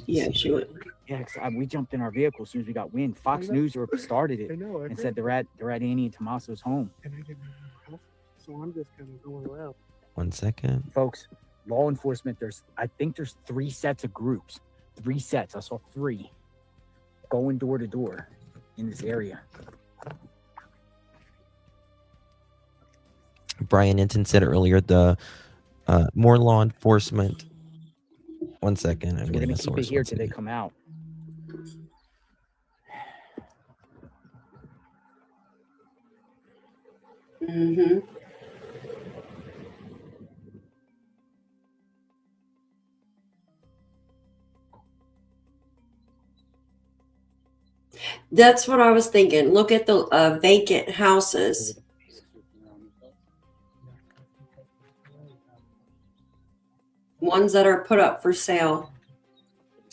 Speaker 4: Yeah, she went.
Speaker 1: Yeah, 'cause we jumped in our vehicle as soon as we got wind. Fox News started it and said they're at Annie and Tommaso's home.
Speaker 15: And I didn't know how, so I'm just kind of going around.
Speaker 2: 1 second.
Speaker 1: Folks, law enforcement, I think there's 3 sets of groups. 3 sets. I saw 3 going door to door in this area.
Speaker 2: Brian Hinton said earlier the more law enforcement. 1 second, I'm
Speaker 1: We're
Speaker 2: getting
Speaker 1: gonna
Speaker 2: a
Speaker 1: keep
Speaker 2: source.
Speaker 1: it here till they come out.
Speaker 4: Mm-hmm. That's what I was thinking. Look at the vacant houses. Ones that are put up for sale.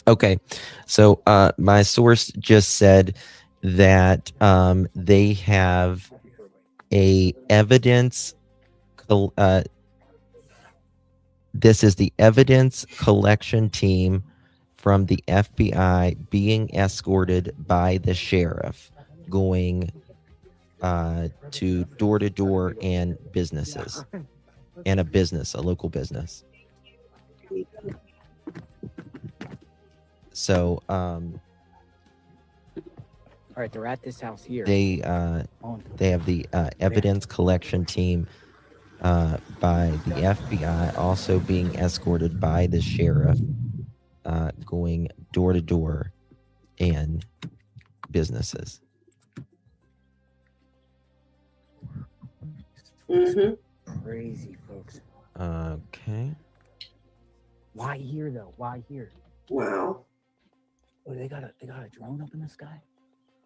Speaker 2: Okay, so my source just said that they have a evidence. This is the evidence collection team from the FBI being escorted by the sheriff, going to door and businesses, and a local business. So
Speaker 1: all right, they're at this house here.
Speaker 2: they have the evidence collection team by the FBI also being escorted by the sheriff, going door to door in businesses.
Speaker 4: Mm-hmm.
Speaker 1: Crazy, folks.
Speaker 2: Okay.
Speaker 1: Why here though? Why here?
Speaker 4: Wow.
Speaker 1: Oh, they got a drone up in the sky.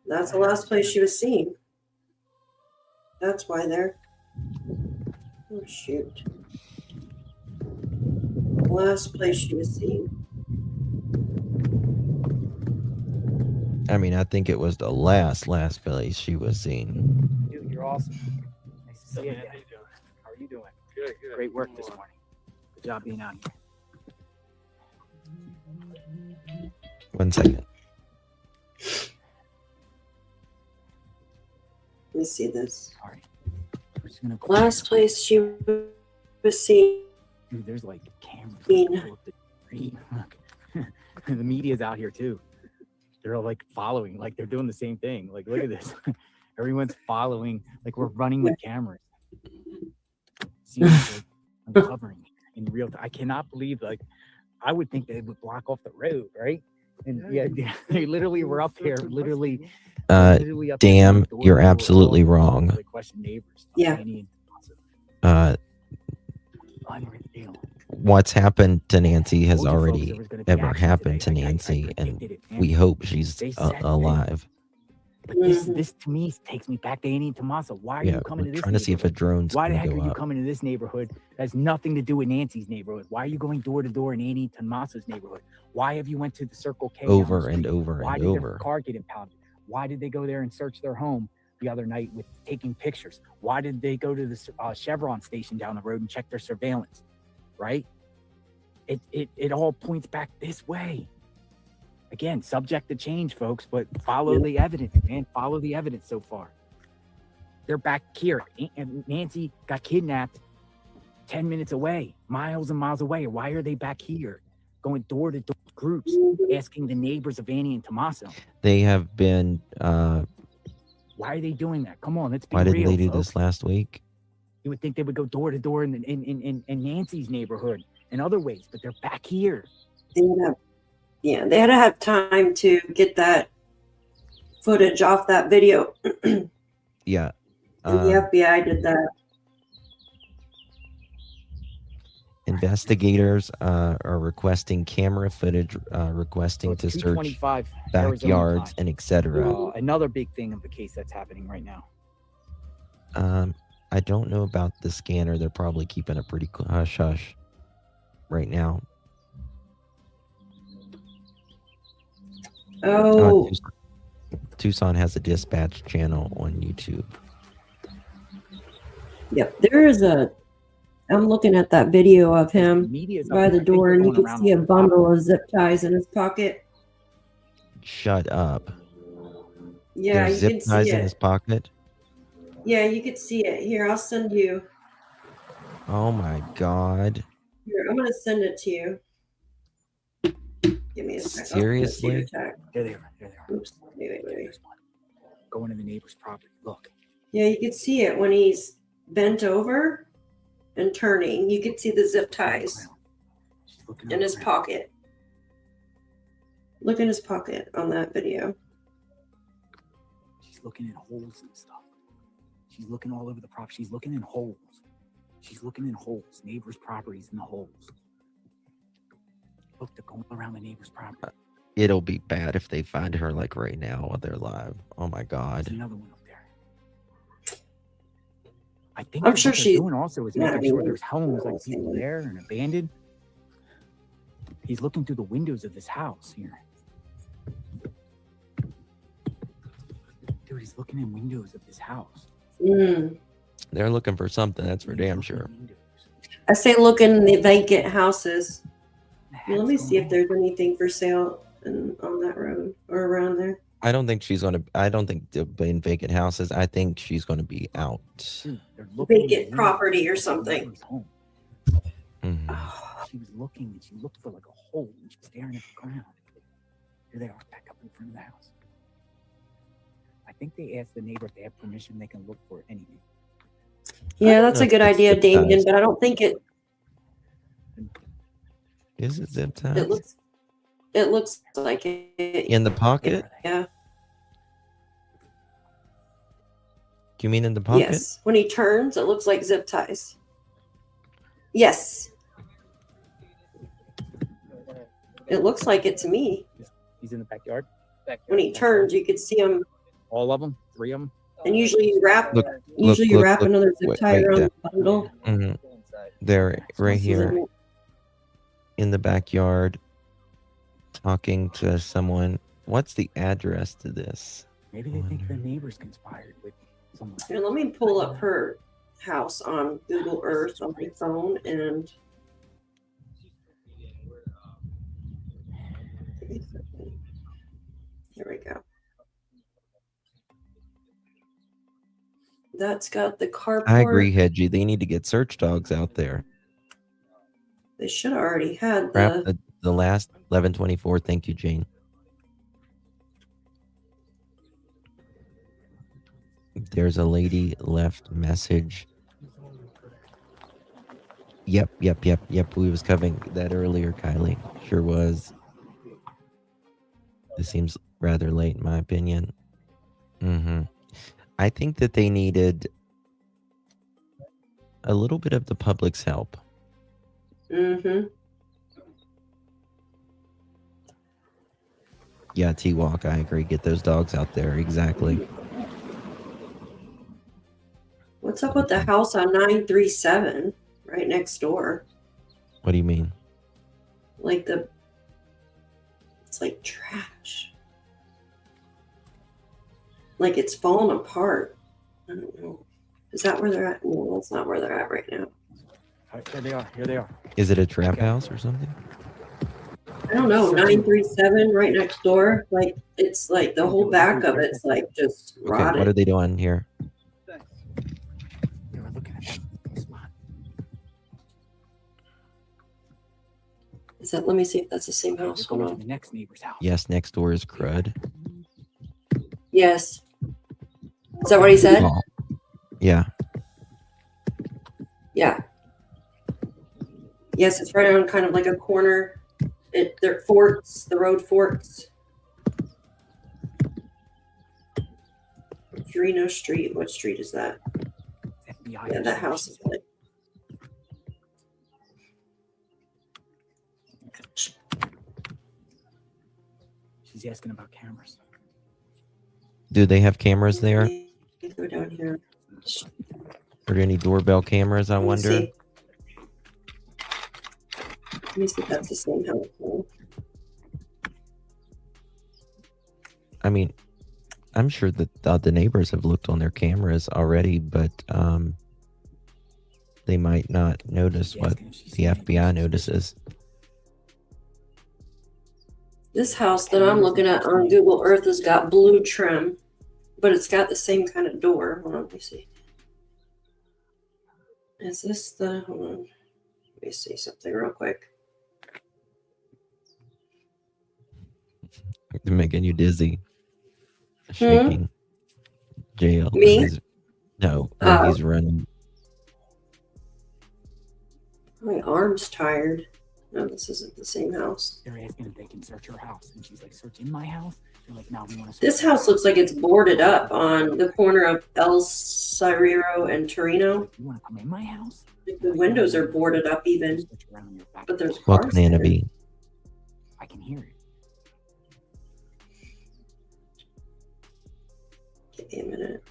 Speaker 4: That's the last place she was seen. That's why they're. Oh shoot. Last place she was seen.
Speaker 2: I mean, I think it was the last place she was seen.
Speaker 1: Dude, you're awesome. Nice to see you again. How are you doing?
Speaker 15: Good.
Speaker 1: Great work this morning. Good job being out here.
Speaker 2: 1 second.
Speaker 4: Let me see this.
Speaker 1: All right. We're just gonna
Speaker 4: Last place she was seen.
Speaker 1: Dude, there's like cameras.
Speaker 4: Seen.
Speaker 1: All up the street. Look. The media's out here too. They're all like following, like they're doing the same thing. Like, look at this. Everyone's following, like we're running with cameras. See, like, uncovering in real time. I cannot believe, like, I would think they would block off the road, right? And yeah, they literally were up here, literally up
Speaker 2: Damn,
Speaker 1: here,
Speaker 2: you're absolutely wrong.
Speaker 1: They question neighbors.
Speaker 4: Yeah.
Speaker 1: Unreal.
Speaker 2: What's happened to Nancy has
Speaker 1: Told you folks
Speaker 2: already
Speaker 1: there was gonna be
Speaker 2: ever
Speaker 1: action
Speaker 2: happened to
Speaker 1: today. I
Speaker 2: Nancy, and
Speaker 1: predicted it, man.
Speaker 2: we hope she's
Speaker 1: They said that.
Speaker 2: alive.
Speaker 1: But this to me takes me back to Annie and Tommaso. Why are
Speaker 2: Yeah,
Speaker 1: you coming
Speaker 2: we're
Speaker 1: to this
Speaker 2: trying to see if a
Speaker 1: neighborhood?
Speaker 2: drone's
Speaker 1: Why the
Speaker 2: gonna
Speaker 1: heck are
Speaker 2: go
Speaker 1: you
Speaker 2: up.
Speaker 1: coming to this neighborhood that has nothing to do with Nancy's neighborhood? Why are you going door to door in Annie and Tommaso's neighborhood? Why have you went to the Circle K down the
Speaker 2: Over and
Speaker 1: street?
Speaker 2: over
Speaker 1: Why
Speaker 2: and
Speaker 1: did their
Speaker 2: over.
Speaker 1: car get impounded? Why did they go there and search their home the other night with taking pictures? Why did they go to the Chevron station down the road and check their surveillance? Right? It all points back this way. Again, subject to change, folks, but follow the evidence, man. Follow the evidence so far. They're back here. And Nancy got kidnapped 10 minutes away, miles and miles away. Why are they back here? Going door to door groups, asking the neighbors of Annie and Tommaso.
Speaker 2: They have been.
Speaker 1: Why are they doing that? Come on, let's be
Speaker 2: Why
Speaker 1: real,
Speaker 2: didn't they do
Speaker 1: folks.
Speaker 2: this last week?
Speaker 1: You would think they would go door to door in Nancy's neighborhood in other ways, but they're back here.
Speaker 4: They had to have time to get that footage off that video.
Speaker 2: Yeah.
Speaker 4: And the FBI did that.
Speaker 2: Investigators are requesting camera footage, requesting to search
Speaker 1: 225 Arizona
Speaker 2: backyards
Speaker 1: time.
Speaker 2: and etc.
Speaker 1: Another big thing of the case that's happening right now.
Speaker 2: I don't know about the scanner. They're probably keeping a pretty hush hush right now.
Speaker 4: Oh.
Speaker 2: Tucson has a dispatch channel on YouTube.
Speaker 4: Yep, there is I'm looking at that video of him by the door, and you can see a bundle of zip ties in his pocket.
Speaker 2: Shut up.
Speaker 4: Yeah,
Speaker 2: There's
Speaker 4: you
Speaker 2: zip
Speaker 4: can
Speaker 2: ties
Speaker 4: see
Speaker 2: in
Speaker 4: it.
Speaker 2: his pocket.
Speaker 4: Yeah, you could see it. Here, I'll send you.
Speaker 2: Oh my God.
Speaker 4: Here, I'm gonna send it to you. Give me a second.
Speaker 2: Seriously?
Speaker 1: There they are. There they are.
Speaker 4: Oops. Wait.
Speaker 1: Going to the neighbor's property. Look.
Speaker 4: Yeah, you can see it when he's bent over and turning. You can see the zip ties in his pocket. Look in his pocket on that video.
Speaker 1: She's looking in holes and stuff. She's looking all over the property. She's looking in holes. She's looking in holes. Neighbors' properties in the holes. Look, they're going around the neighbor's property.
Speaker 2: It'll be bad if they find her like right now while they're live. Oh my God.
Speaker 1: There's another one up there. I think
Speaker 4: I'm sure
Speaker 1: what they're
Speaker 4: she's
Speaker 1: doing also is making sure there's homes like people there and abandoned. He's looking through the windows of this house here. Dude, he's looking in windows of this house.
Speaker 2: They're looking for something, that's for damn sure.
Speaker 4: I say look in the vacant houses. Let me see if there's anything for sale on that road or around there.
Speaker 2: I don't think they'll be in vacant houses. I think she's gonna be out.
Speaker 4: Vacant property or something.
Speaker 1: She was looking and she looked for like a hole and she was staring at the ground. Here they are, back up in front of the house. I think they asked the neighbor if they have permission, they can look for anything.
Speaker 4: Yeah, that's a good idea, Damien, but I don't think it.
Speaker 2: Is it zip ties?
Speaker 4: It looks like it.
Speaker 2: In the pocket?
Speaker 4: Yeah.
Speaker 2: Do you mean in the pocket?
Speaker 4: Yes. When he turns, it looks like zip ties. Yes. It looks like it to me.
Speaker 1: He's in the backyard.
Speaker 4: When he turns, you could see him.
Speaker 1: All of them? 3 of them?
Speaker 4: And usually you wrap.
Speaker 2: Look,
Speaker 4: another zip tie
Speaker 2: right
Speaker 4: around
Speaker 2: there.
Speaker 4: the bundle.
Speaker 2: They're right here in the backyard talking to someone. What's the address to this?
Speaker 1: Maybe they think the neighbors conspired with someone.
Speaker 4: Here, let me pull up her house on Google Earth on my phone and. Here we go. That's got the carport.
Speaker 2: I agree, Hedgie. They need to get search dogs out there.
Speaker 4: They should have already had
Speaker 2: Wrap the last 1124. Thank you, Jane. There's a lady left message. Yep. We was covering that earlier, Kylie. Sure was. This seems rather late, in my opinion. I think that they needed a little bit of the public's help. Yeah, T-Walk, I agree. Get those dogs out there. Exactly.
Speaker 4: What's up with the house on 937 right next door?
Speaker 2: What do you mean?
Speaker 4: Like it's like trash. Like it's falling apart. I don't know. Is that where they're at? No, that's not where they're at right now.
Speaker 1: Here they are. Here they are.
Speaker 2: Is it a trap house or something?
Speaker 4: I don't know. 937 right next door. Like it's like the whole back of it's like just
Speaker 2: Okay,
Speaker 4: rotted.
Speaker 2: what are they doing here?
Speaker 1: They were looking at that spot.
Speaker 4: Is that? Let me see if that's the same house.
Speaker 1: They're going
Speaker 4: Hold
Speaker 1: to
Speaker 4: on.
Speaker 1: the next neighbor's house.
Speaker 2: Yes, next door is crud.
Speaker 4: Yes. Is that what he said?
Speaker 2: Oh, yeah.
Speaker 4: Yeah. Yes, it's right on kind of like a corner. They're forks. The road forks. Reno Street. What street is that?
Speaker 1: FBI.
Speaker 4: Yeah, that house is like.
Speaker 1: She's asking about cameras.
Speaker 2: Do they have cameras there?
Speaker 4: Go down here.
Speaker 2: Are there any doorbell cameras, I
Speaker 4: Let me
Speaker 2: wonder?
Speaker 4: see. Let me see if that's the same house.
Speaker 2: I mean, I'm sure that the neighbors have looked on their cameras already, but they might not notice what the FBI notices.
Speaker 4: This house that I'm looking at on Google Earth has got blue trim, but it's got the same kind of door. Hold on, let me see. Is this the, hold on. Let me see something real quick.
Speaker 2: They're making you dizzy. Shaking. Jail.
Speaker 4: Me?
Speaker 2: No,
Speaker 4: Oh.
Speaker 2: he's running.
Speaker 4: My arm's tired. No, this isn't the same house.
Speaker 1: They're asking if they can search her house. And she's like, search in my house? They're like, no, we want to search.
Speaker 4: This house looks like it's boarded up on the corner of El Cerrito and Torino.
Speaker 1: You want to come in my house?
Speaker 4: Like the windows are boarded up even, but there's
Speaker 2: What
Speaker 4: cars
Speaker 2: can
Speaker 4: there.
Speaker 2: it be?
Speaker 1: I can hear it.
Speaker 4: Give me a minute. I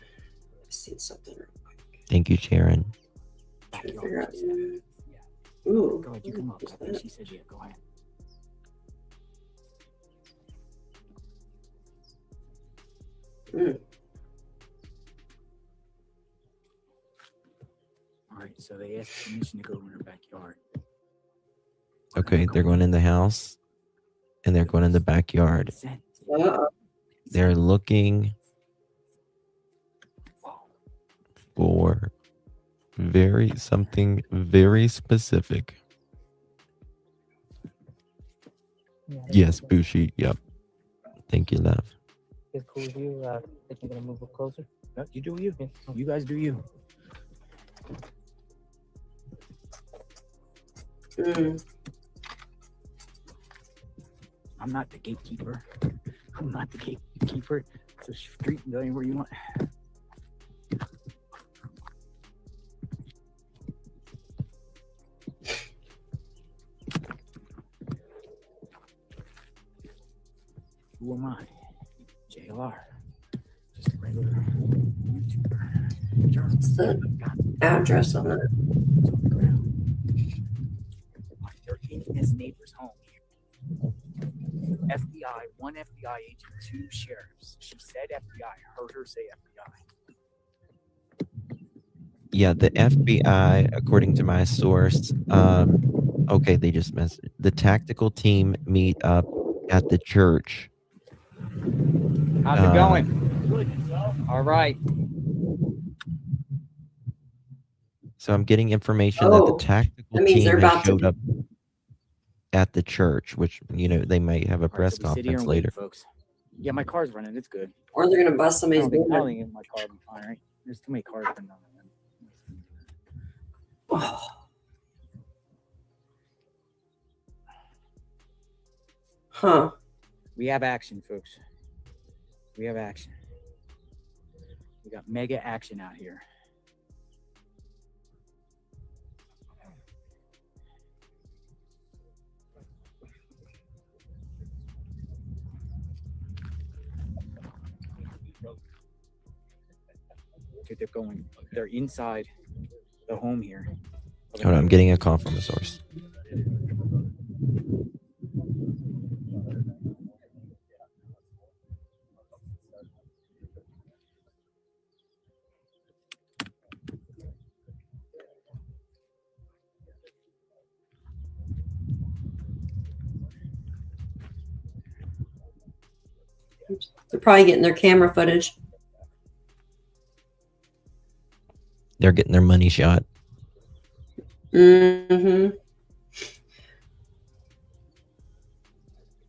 Speaker 4: see something real quick.
Speaker 2: Thank you, Sharon.
Speaker 4: Trying to figure out. Ooh.
Speaker 1: Go ahead, you can look. I think she said, yeah, go ahead. All right, so they asked permission to go in her backyard.
Speaker 2: Okay, they're going in the house and they're going in the backyard. They're looking for something very specific. Yes, Bushi. Yep. Thank you, love.
Speaker 3: It's cool with you. Think you're gonna move up closer?
Speaker 1: No, you do you. You guys do you. I'm not the gatekeeper. I'm not the gatekeeper. It's a street and go anywhere you want. Who am I? JLR. Just a regular YouTuber.
Speaker 4: What's the address on that?
Speaker 1: They're in this neighbor's home. FBI, one FBI agent, two sheriffs. She said FBI. I heard her say FBI.
Speaker 2: Yeah, the FBI, according to my source, okay, they just messed. The tactical team meet up at the church.
Speaker 12: How's it going? All right.
Speaker 2: So I'm getting information that the tactical team has showed up at the church, which, you know, they might have a press conference later.
Speaker 1: Folks. Yeah, my car's running. It's good.
Speaker 4: Or they're gonna bust somebody's
Speaker 1: I
Speaker 4: window.
Speaker 1: don't think my car will be fine, right? There's too many cars running on it.
Speaker 4: Huh.
Speaker 1: We have action, folks. We have action. We got mega action out here. Okay, they're going. They're inside the home here.
Speaker 2: Hold on, I'm getting a call from a source.
Speaker 4: They're probably getting their camera footage.
Speaker 2: They're getting their money shot.
Speaker 4: Mm-hmm.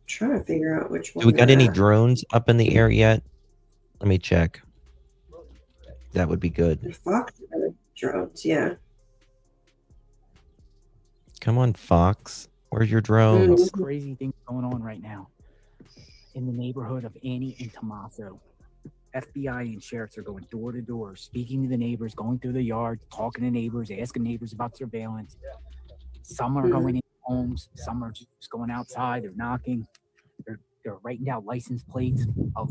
Speaker 4: Trying to figure out which one.
Speaker 2: Do we got
Speaker 4: they're
Speaker 2: any
Speaker 4: at.
Speaker 2: drones up in the air yet? Let me check. That would be good.
Speaker 4: Fox drones, yeah.
Speaker 2: Come on, Fox. Where's your drones?
Speaker 1: Crazy things going on right now in the neighborhood of Annie and Tommaso. FBI and sheriffs are going door to door, speaking to the neighbors, going through the yard, talking to neighbors, asking neighbors about surveillance. Some are going in homes, some are just going outside, they're knocking. They're they're writing down license plates of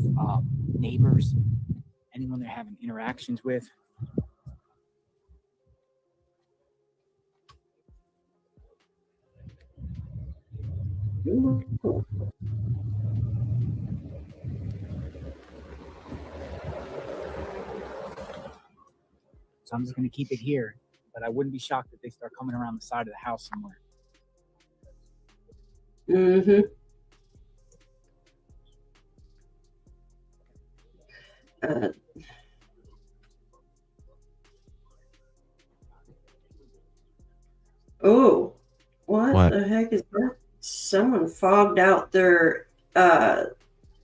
Speaker 1: neighbors, anyone they're having interactions with. So I'm just going to keep it here, but I wouldn't be shocked if they start coming around the side of the house somewhere.
Speaker 4: Mm-hmm. Oh, what the heck is that? Someone fogged out their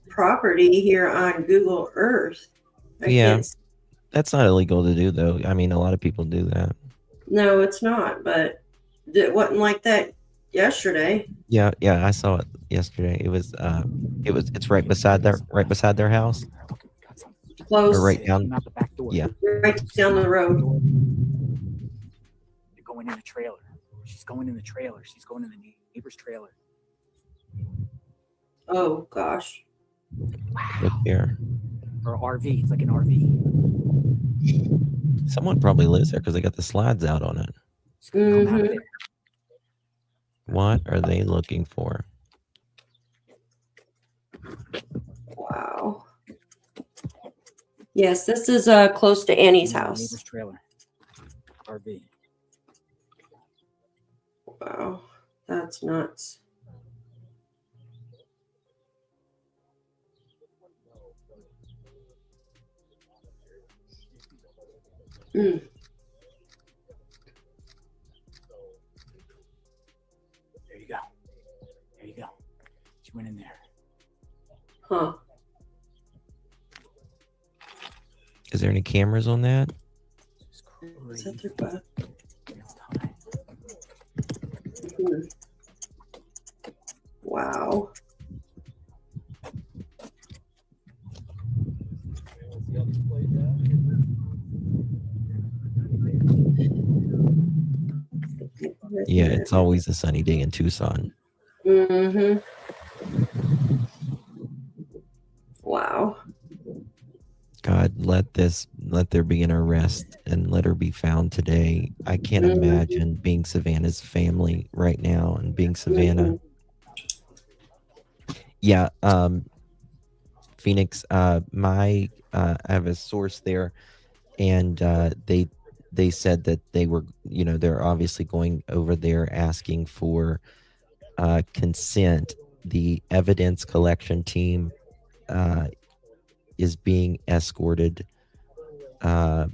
Speaker 4: property here on Google Earth.
Speaker 2: That's not illegal to do, though. I mean, a lot of people do that.
Speaker 4: No, it's not, but it wasn't like that yesterday.
Speaker 2: Yeah, I saw it yesterday. It's right beside their house.
Speaker 4: Close.
Speaker 2: Or right down.
Speaker 1: Out the back door.
Speaker 4: Yeah. Right down the road.
Speaker 1: They're going in the trailer. She's going in the trailer. She's going in the neighbor's trailer.
Speaker 4: Oh gosh.
Speaker 2: Look here.
Speaker 1: Or RV. It's like an RV.
Speaker 2: Someone probably lives there because they got the slides out on it.
Speaker 4: Mm-hmm.
Speaker 2: What are they looking for?
Speaker 4: Wow. Yes, this is close to Annie's house.
Speaker 1: Neighbor's trailer. RV.
Speaker 4: Wow, that's nuts. Mm.
Speaker 1: There you go. There you go. She went in there.
Speaker 4: Huh.
Speaker 2: Is there any cameras on that?
Speaker 4: Is that their butt? Mm. Wow.
Speaker 2: Yeah, it's always a sunny day in Tucson.
Speaker 4: Mm-hmm. Wow.
Speaker 2: God, let there be an arrest and let her be found today. I can't imagine being Savannah's family right now and being Savannah. Yeah, Phoenix, I have a source there, and they said that they were, they're obviously going over there asking for consent. The evidence collection team is being escorted, as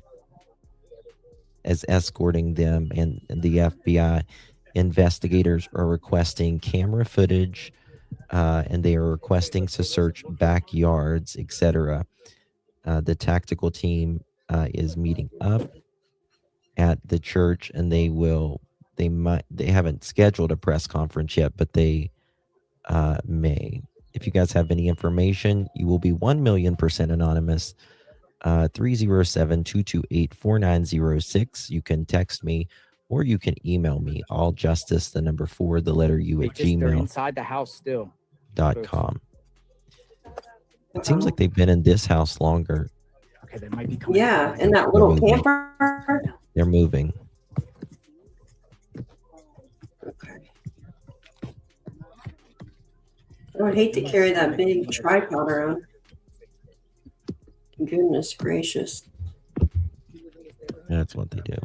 Speaker 2: escorting them, and the FBI investigators are requesting camera footage, and they are requesting to search backyards, etc. The tactical team is meeting up at the church, and they haven't scheduled a press conference yet, but they may. If you guys have any information, you will be 1,000,000% anonymous. 307-228-4906. You can text me, or you can email me. alljustice4 at
Speaker 1: They're inside the house still.
Speaker 2: gmail.com. It seems like they've been in this house longer.
Speaker 1: Okay, they might be coming.
Speaker 4: Yeah, in that little camper.
Speaker 2: They're moving.
Speaker 4: Okay. I would hate to carry that big tripod around. Goodness gracious.
Speaker 2: That's what they do.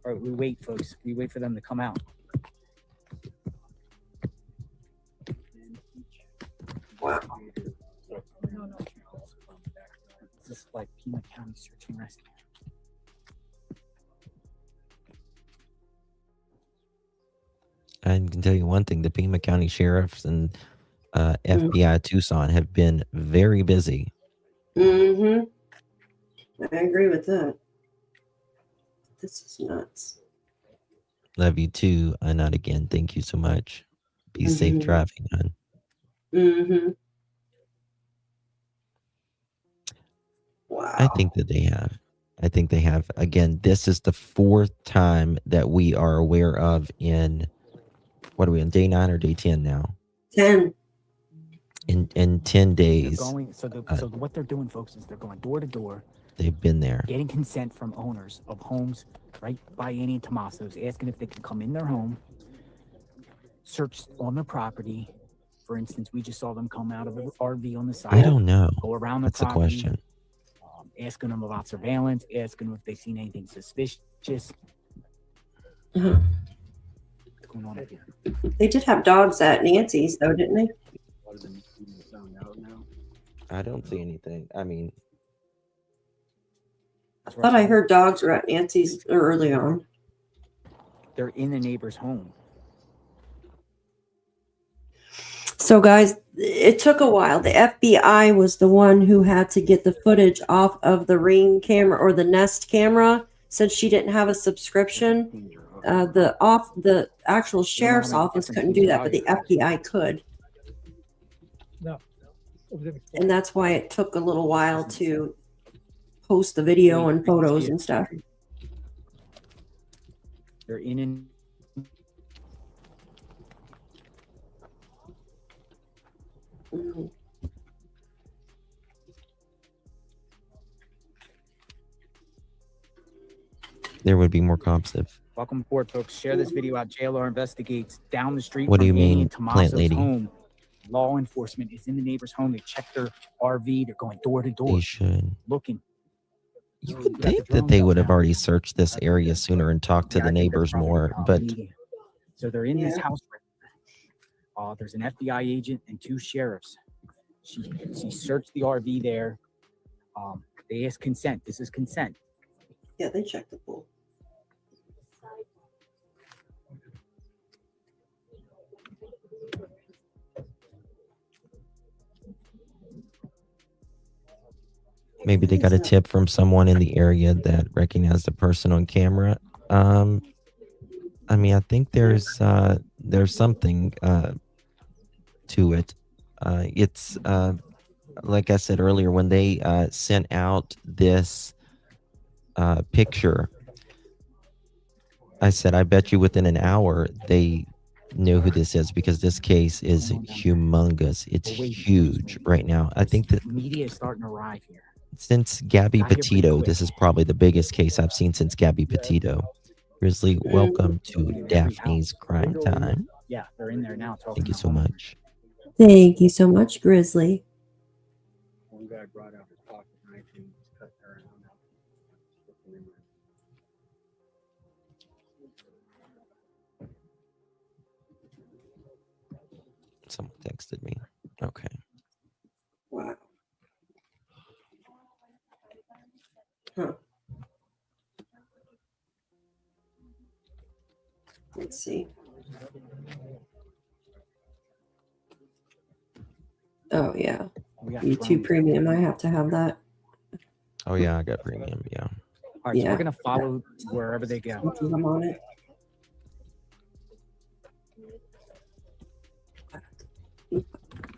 Speaker 1: All right, we wait, folks. We wait for them to come out.
Speaker 4: Wow.
Speaker 1: This is like Pima County Search and Rescue.
Speaker 2: I can tell you one thing: the Pima County sheriffs and FBI Tucson have been very busy.
Speaker 4: Mm-hmm. I agree with that. This is nuts.
Speaker 2: Love you too. Not again. Thank you so much. Be safe driving, hon.
Speaker 4: Mm-hmm. Wow.
Speaker 2: I think that they have. I think they have. Again, this is the fourth time that we are aware of in What are we on day 9 or day 10 now?
Speaker 4: 10.
Speaker 2: In 10 days.
Speaker 1: So what they're doing, folks, is they're going door to door.
Speaker 2: They've been there.
Speaker 1: Getting consent from owners of homes right by Annie and Tommaso's, asking if they can come in their home, search on their property. For instance, we just saw them come out of an RV on the side.
Speaker 2: I don't know.
Speaker 1: Go around the
Speaker 2: That's the
Speaker 1: property,
Speaker 2: question.
Speaker 1: asking them about surveillance, asking them if they've seen anything suspicious.
Speaker 4: Uh-huh.
Speaker 1: What's going on up here?
Speaker 4: They did have dogs at Nancy's, though, didn't they?
Speaker 2: I don't see anything. I mean,
Speaker 4: I thought I heard dogs were at Nancy's early on.
Speaker 1: They're in the neighbor's home.
Speaker 4: So, guys, it took a while. The FBI was the one who had to get the footage off of the Ring camera or the Nest camera, since she didn't have a subscription. The actual sheriff's office couldn't do that, but the FBI could.
Speaker 14: No.
Speaker 4: And that's why it took a little while to post the video and photos and stuff.
Speaker 1: They're in and
Speaker 4: Mhm.
Speaker 2: there would be more cops if.
Speaker 1: welcome aboard, folks. Share this video out. JLR investigates down the street.
Speaker 2: What do
Speaker 1: from
Speaker 2: you
Speaker 1: Annie
Speaker 2: mean,
Speaker 1: and
Speaker 2: plant
Speaker 1: Tommaso's
Speaker 2: lady?
Speaker 1: home. Law enforcement is in the neighbor's home. They check their RV. They're going door to door,
Speaker 2: They should.
Speaker 1: looking.
Speaker 2: You would think that they would have already searched this area sooner and talked to the neighbors more, but
Speaker 1: So they're in this house. There's an FBI agent and 2 sheriffs. She searched the RV there. They asked consent. This is consent.
Speaker 4: Yeah, they checked the pool.
Speaker 2: maybe they got a tip from someone in the area that recognized the person on camera. I mean, I think there's something to it. It's like I said earlier, when they sent out this picture, I said, I bet you within an hour they knew who this is, because this case is humongous. It's huge right now. I think that
Speaker 1: media is starting to arrive here.
Speaker 2: since Gabby Petito, this is probably the biggest case I've seen since Gabby Petito. Grizzly, welcome to Daphne's Crime Time.
Speaker 1: Yeah, they're in there now.
Speaker 2: Thank you so much.
Speaker 4: Thank you so much, Grizzly.
Speaker 15: One guy brought out his pocket knife and cut her out.
Speaker 2: Someone texted me. Okay.
Speaker 4: Wow. Huh. Let's see. Oh, yeah. YouTube Premium. I have to have that.
Speaker 2: Oh yeah, I got premium. Yeah.
Speaker 1: All right, so
Speaker 4: Yeah.
Speaker 1: we're gonna follow wherever they go.
Speaker 4: I'm on it.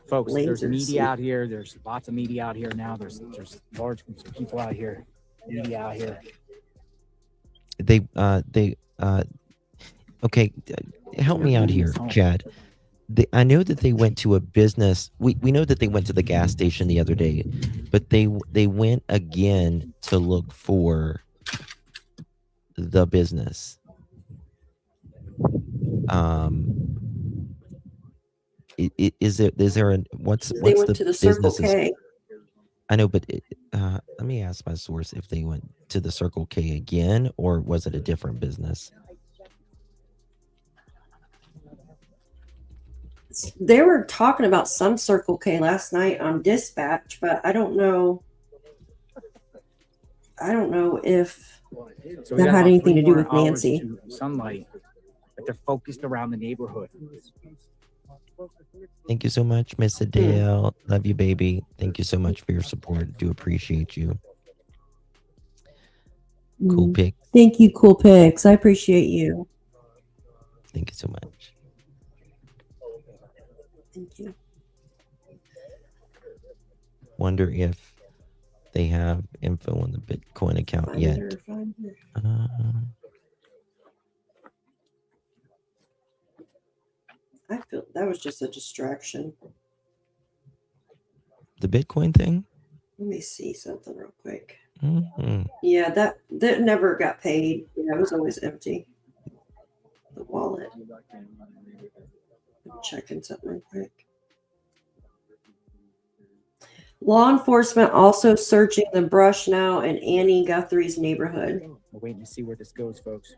Speaker 1: Folks, there's
Speaker 4: Lasers.
Speaker 1: media out here. There's lots of media out here now. There's large groups of people out here. Media out here.
Speaker 2: Okay, help me out here, Chad. I know that they went to a business. We know that they went to the gas station the other day, but they went again to look for the business. Is there a what's
Speaker 4: They
Speaker 2: what's
Speaker 4: went
Speaker 2: the
Speaker 4: to the Circle
Speaker 2: businesses?
Speaker 4: K.
Speaker 2: I know, but let me ask my source if they went to the Circle K again, or was it a different business?
Speaker 4: They were talking about some Circle K last night on dispatch, but I don't know. I don't know if
Speaker 1: So we
Speaker 4: that
Speaker 1: got
Speaker 4: had
Speaker 1: about
Speaker 4: anything to
Speaker 1: 3
Speaker 4: do with
Speaker 1: more hours
Speaker 4: Nancy.
Speaker 1: to sunlight, but they're focused around the neighborhood.
Speaker 2: Thank you so much, Miss Adele. Love you, baby. Thank you so much for your support. Do appreciate you. Cool pick.
Speaker 4: Thank you, Cool Pics. I appreciate you.
Speaker 2: Thank you so much.
Speaker 4: Thank you.
Speaker 2: Wonder if they have info on the Bitcoin account yet.
Speaker 4: I feel that was just a distraction.
Speaker 2: The Bitcoin thing?
Speaker 4: Let me see something real quick.
Speaker 2: Mm-hmm.
Speaker 4: Yeah, that never got paid. Yeah, it was always empty. The wallet. I'm checking something real quick. Law enforcement also searching the brush now in Annie Guthrie's neighborhood.
Speaker 1: We're waiting to see where this goes, folks.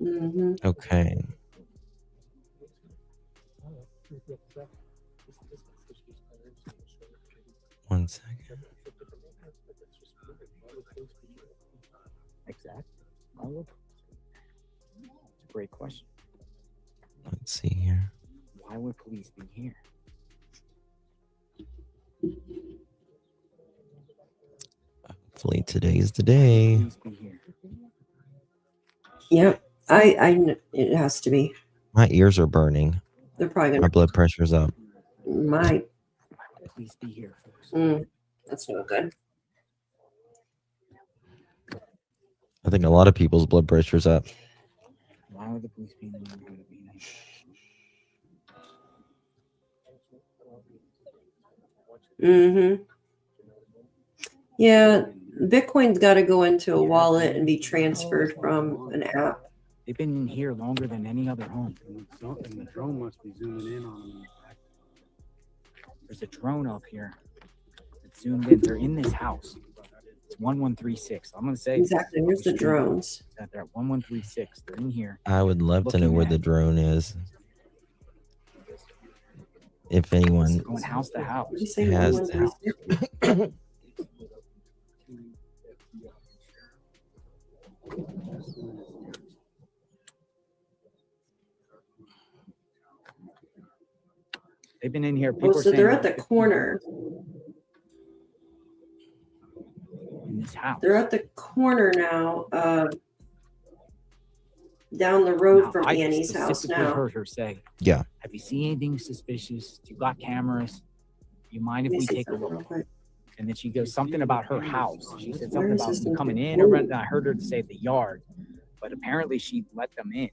Speaker 4: Mm-hmm.
Speaker 2: Okay. One second.
Speaker 1: Exactly. It's a great question.
Speaker 2: Let's see here.
Speaker 1: Why would police be here?
Speaker 2: Hopefully today's the day.
Speaker 1: Police be here.
Speaker 4: Yep. It has to be.
Speaker 2: My ears are burning.
Speaker 4: They're probably
Speaker 2: My
Speaker 4: gonna.
Speaker 2: blood pressure's up.
Speaker 4: My.
Speaker 1: Police be here, folks.
Speaker 4: That's no good.
Speaker 2: I think a lot of people's blood pressure's up.
Speaker 1: Why would the police be in the neighborhood of Annie?
Speaker 4: Mm-hmm. Yeah, Bitcoin's got to go into a wallet and be transferred from an app.
Speaker 1: They've been in here longer than any other home.
Speaker 15: And the drone must be zooming in on them.
Speaker 1: There's a drone up here. It's zoomed in. They're in this house. It's 1136. I'm gonna say
Speaker 4: Exactly. Where's the drones?
Speaker 1: They're at 1136. They're in here.
Speaker 2: I would love to know where the drone is. If anyone
Speaker 1: Going house to house.
Speaker 2: has that.
Speaker 1: They've been in here.
Speaker 4: Oh, so they're at the corner.
Speaker 1: In this house.
Speaker 4: They're at the corner now, down the road
Speaker 1: Now,
Speaker 4: from
Speaker 1: I
Speaker 4: Annie's house
Speaker 1: specifically
Speaker 4: now.
Speaker 1: heard her say,
Speaker 2: Yeah.
Speaker 1: have you seen anything suspicious? Do you got cameras? You mind if
Speaker 4: Let me
Speaker 1: we
Speaker 4: see
Speaker 1: take a
Speaker 4: something real
Speaker 1: look?
Speaker 4: quick.
Speaker 1: And then she goes something about her house. She said
Speaker 4: Where
Speaker 1: something
Speaker 4: is
Speaker 1: about
Speaker 4: this
Speaker 1: them
Speaker 4: thing?
Speaker 1: coming in. And I heard her say the yard, but apparently she let them in.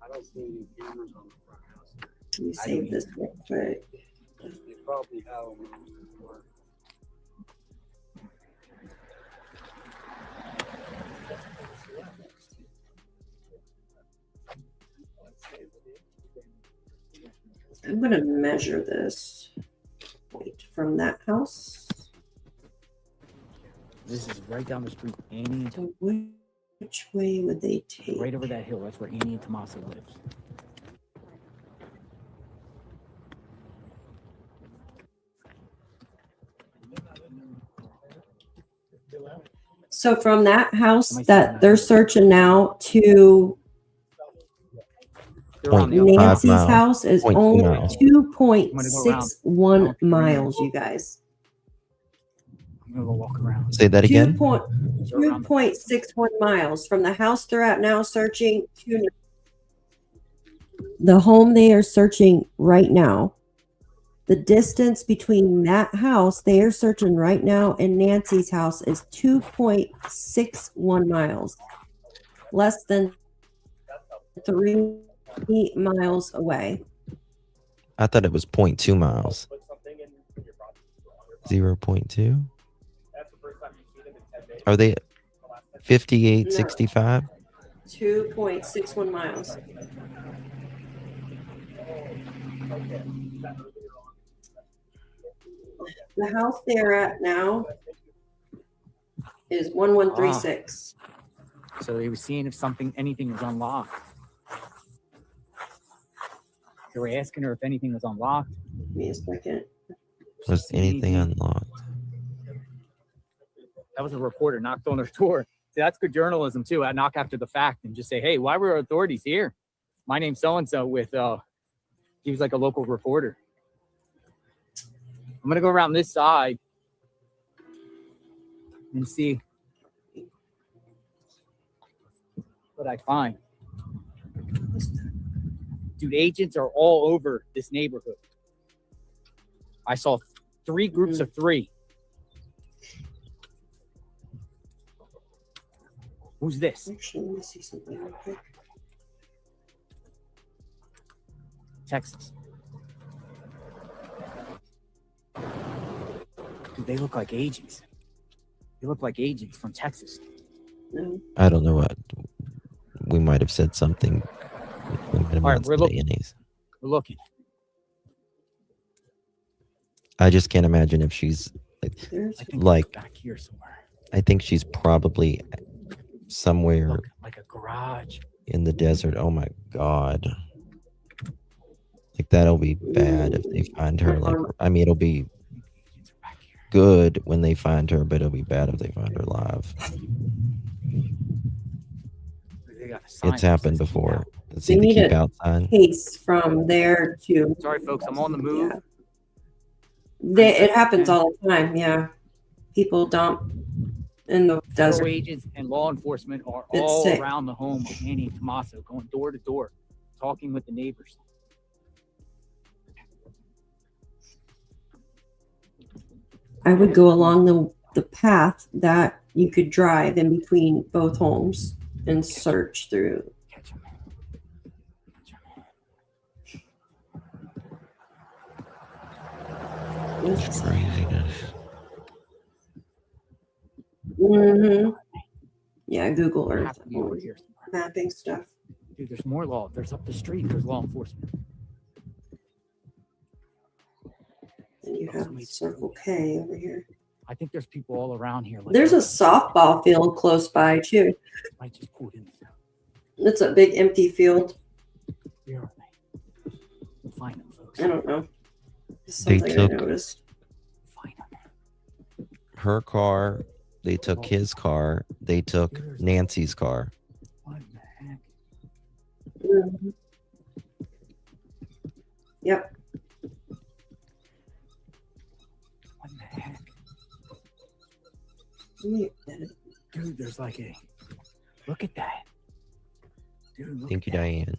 Speaker 15: I don't see any cameras on the front house.
Speaker 4: Let me save this real quick.
Speaker 15: They probably have them on the door.
Speaker 4: I'm going to measure this point from that house.
Speaker 1: This is right down the street. Annie,
Speaker 4: So which way would they take?
Speaker 1: right over that hill. That's where Annie and Tommaso lives.
Speaker 4: So from that house that they're searching now to Nancy's house is only 2.61 miles, you guys.
Speaker 1: I'm gonna go walk around.
Speaker 2: Say that again.
Speaker 4: 2.61 miles from the house they're at now searching to the home they are searching right now. The distance between that house they are searching right now and Nancy's house is 2.61 miles. Less than 3 miles away.
Speaker 2: I thought it was 0.2 miles. 0.2? Are they 58, 65?
Speaker 4: 2.61 miles. The house they're at now is 1136.
Speaker 1: So he was seeing if anything was unlocked. They were asking her if anything was unlocked.
Speaker 4: Give me a second.
Speaker 2: Was anything unlocked?
Speaker 1: That was a reporter knocked on her door. See, that's good journalism too. I knock after the fact and just say, "Hey, why were authorities here? My name's so and so." With he was like a local reporter. I'm gonna go around this side and see. what I find. Dude, agents are all over this neighborhood. I saw 3 groups of 3. Who's this?
Speaker 4: Actually, let me see something real quick.
Speaker 1: Texas. Dude, they look like agents. They look like agents from Texas.
Speaker 2: I don't know what. We might have said something.
Speaker 1: All right, we're looking. We're looking.
Speaker 2: I just can't imagine if she's like
Speaker 1: back here somewhere.
Speaker 2: I think she's probably somewhere
Speaker 1: like a garage
Speaker 2: in the desert. Oh my God. Like that'll be bad if they find her. Like, I mean, it'll be good when they find her, but it'll be bad if they find her live. It's happened before. Let's see
Speaker 4: They
Speaker 2: the
Speaker 4: need
Speaker 2: keep
Speaker 4: a
Speaker 2: out sign.
Speaker 4: case from there to.
Speaker 1: Sorry, folks, I'm on the move.
Speaker 4: It happens all the time. Yeah, people dump in the desert.
Speaker 1: Federal agents and law enforcement are
Speaker 4: It's
Speaker 1: all
Speaker 4: sick.
Speaker 1: around the home of Annie and Tommaso, going door to door, talking with the neighbors.
Speaker 4: I would go along the path that you could drive in between both homes and search through.
Speaker 2: Craziness.
Speaker 4: Yeah, Google Earth.
Speaker 1: Have to be over here.
Speaker 4: Mapping stuff.
Speaker 1: Dude, there's more law. There's up the street. There's law enforcement.
Speaker 4: And you have Circle K over here.
Speaker 1: I think there's people all around here. Like
Speaker 4: There's a softball field close by too.
Speaker 1: I just pulled in.
Speaker 4: It's a big empty field.
Speaker 1: Where are they? We'll find them, folks.
Speaker 4: I don't know. It's
Speaker 2: They
Speaker 4: something I
Speaker 2: took
Speaker 4: noticed.
Speaker 2: her car. They took his car. They took Nancy's car.
Speaker 4: Mhm. Yep.
Speaker 1: What the heck? Dude, there's like a. Look at that. Dude, look
Speaker 2: Thank you, Diane.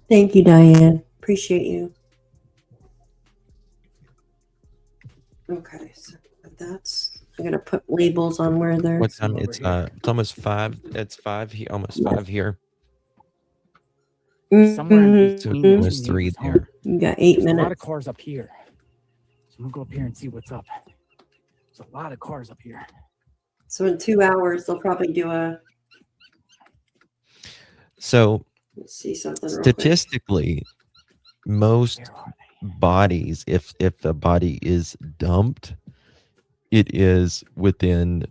Speaker 4: Thank you, Diane. Appreciate you. Okay, so that's. I'm gonna put labels on where they're.
Speaker 2: What time? It's almost 5. It's 5 here. Almost 5 here.
Speaker 1: somewhere in
Speaker 2: So
Speaker 1: between
Speaker 2: it was 3 there.
Speaker 4: You got 8
Speaker 1: There's a lot
Speaker 4: minutes.
Speaker 1: of cars up here. So we'll go up here and see what's up. There's a lot of cars up here.
Speaker 4: So in 2 hours, they'll probably do a.
Speaker 2: So
Speaker 4: Let's see something. Real quick.
Speaker 2: statistically, most bodies, if a body is dumped, it is within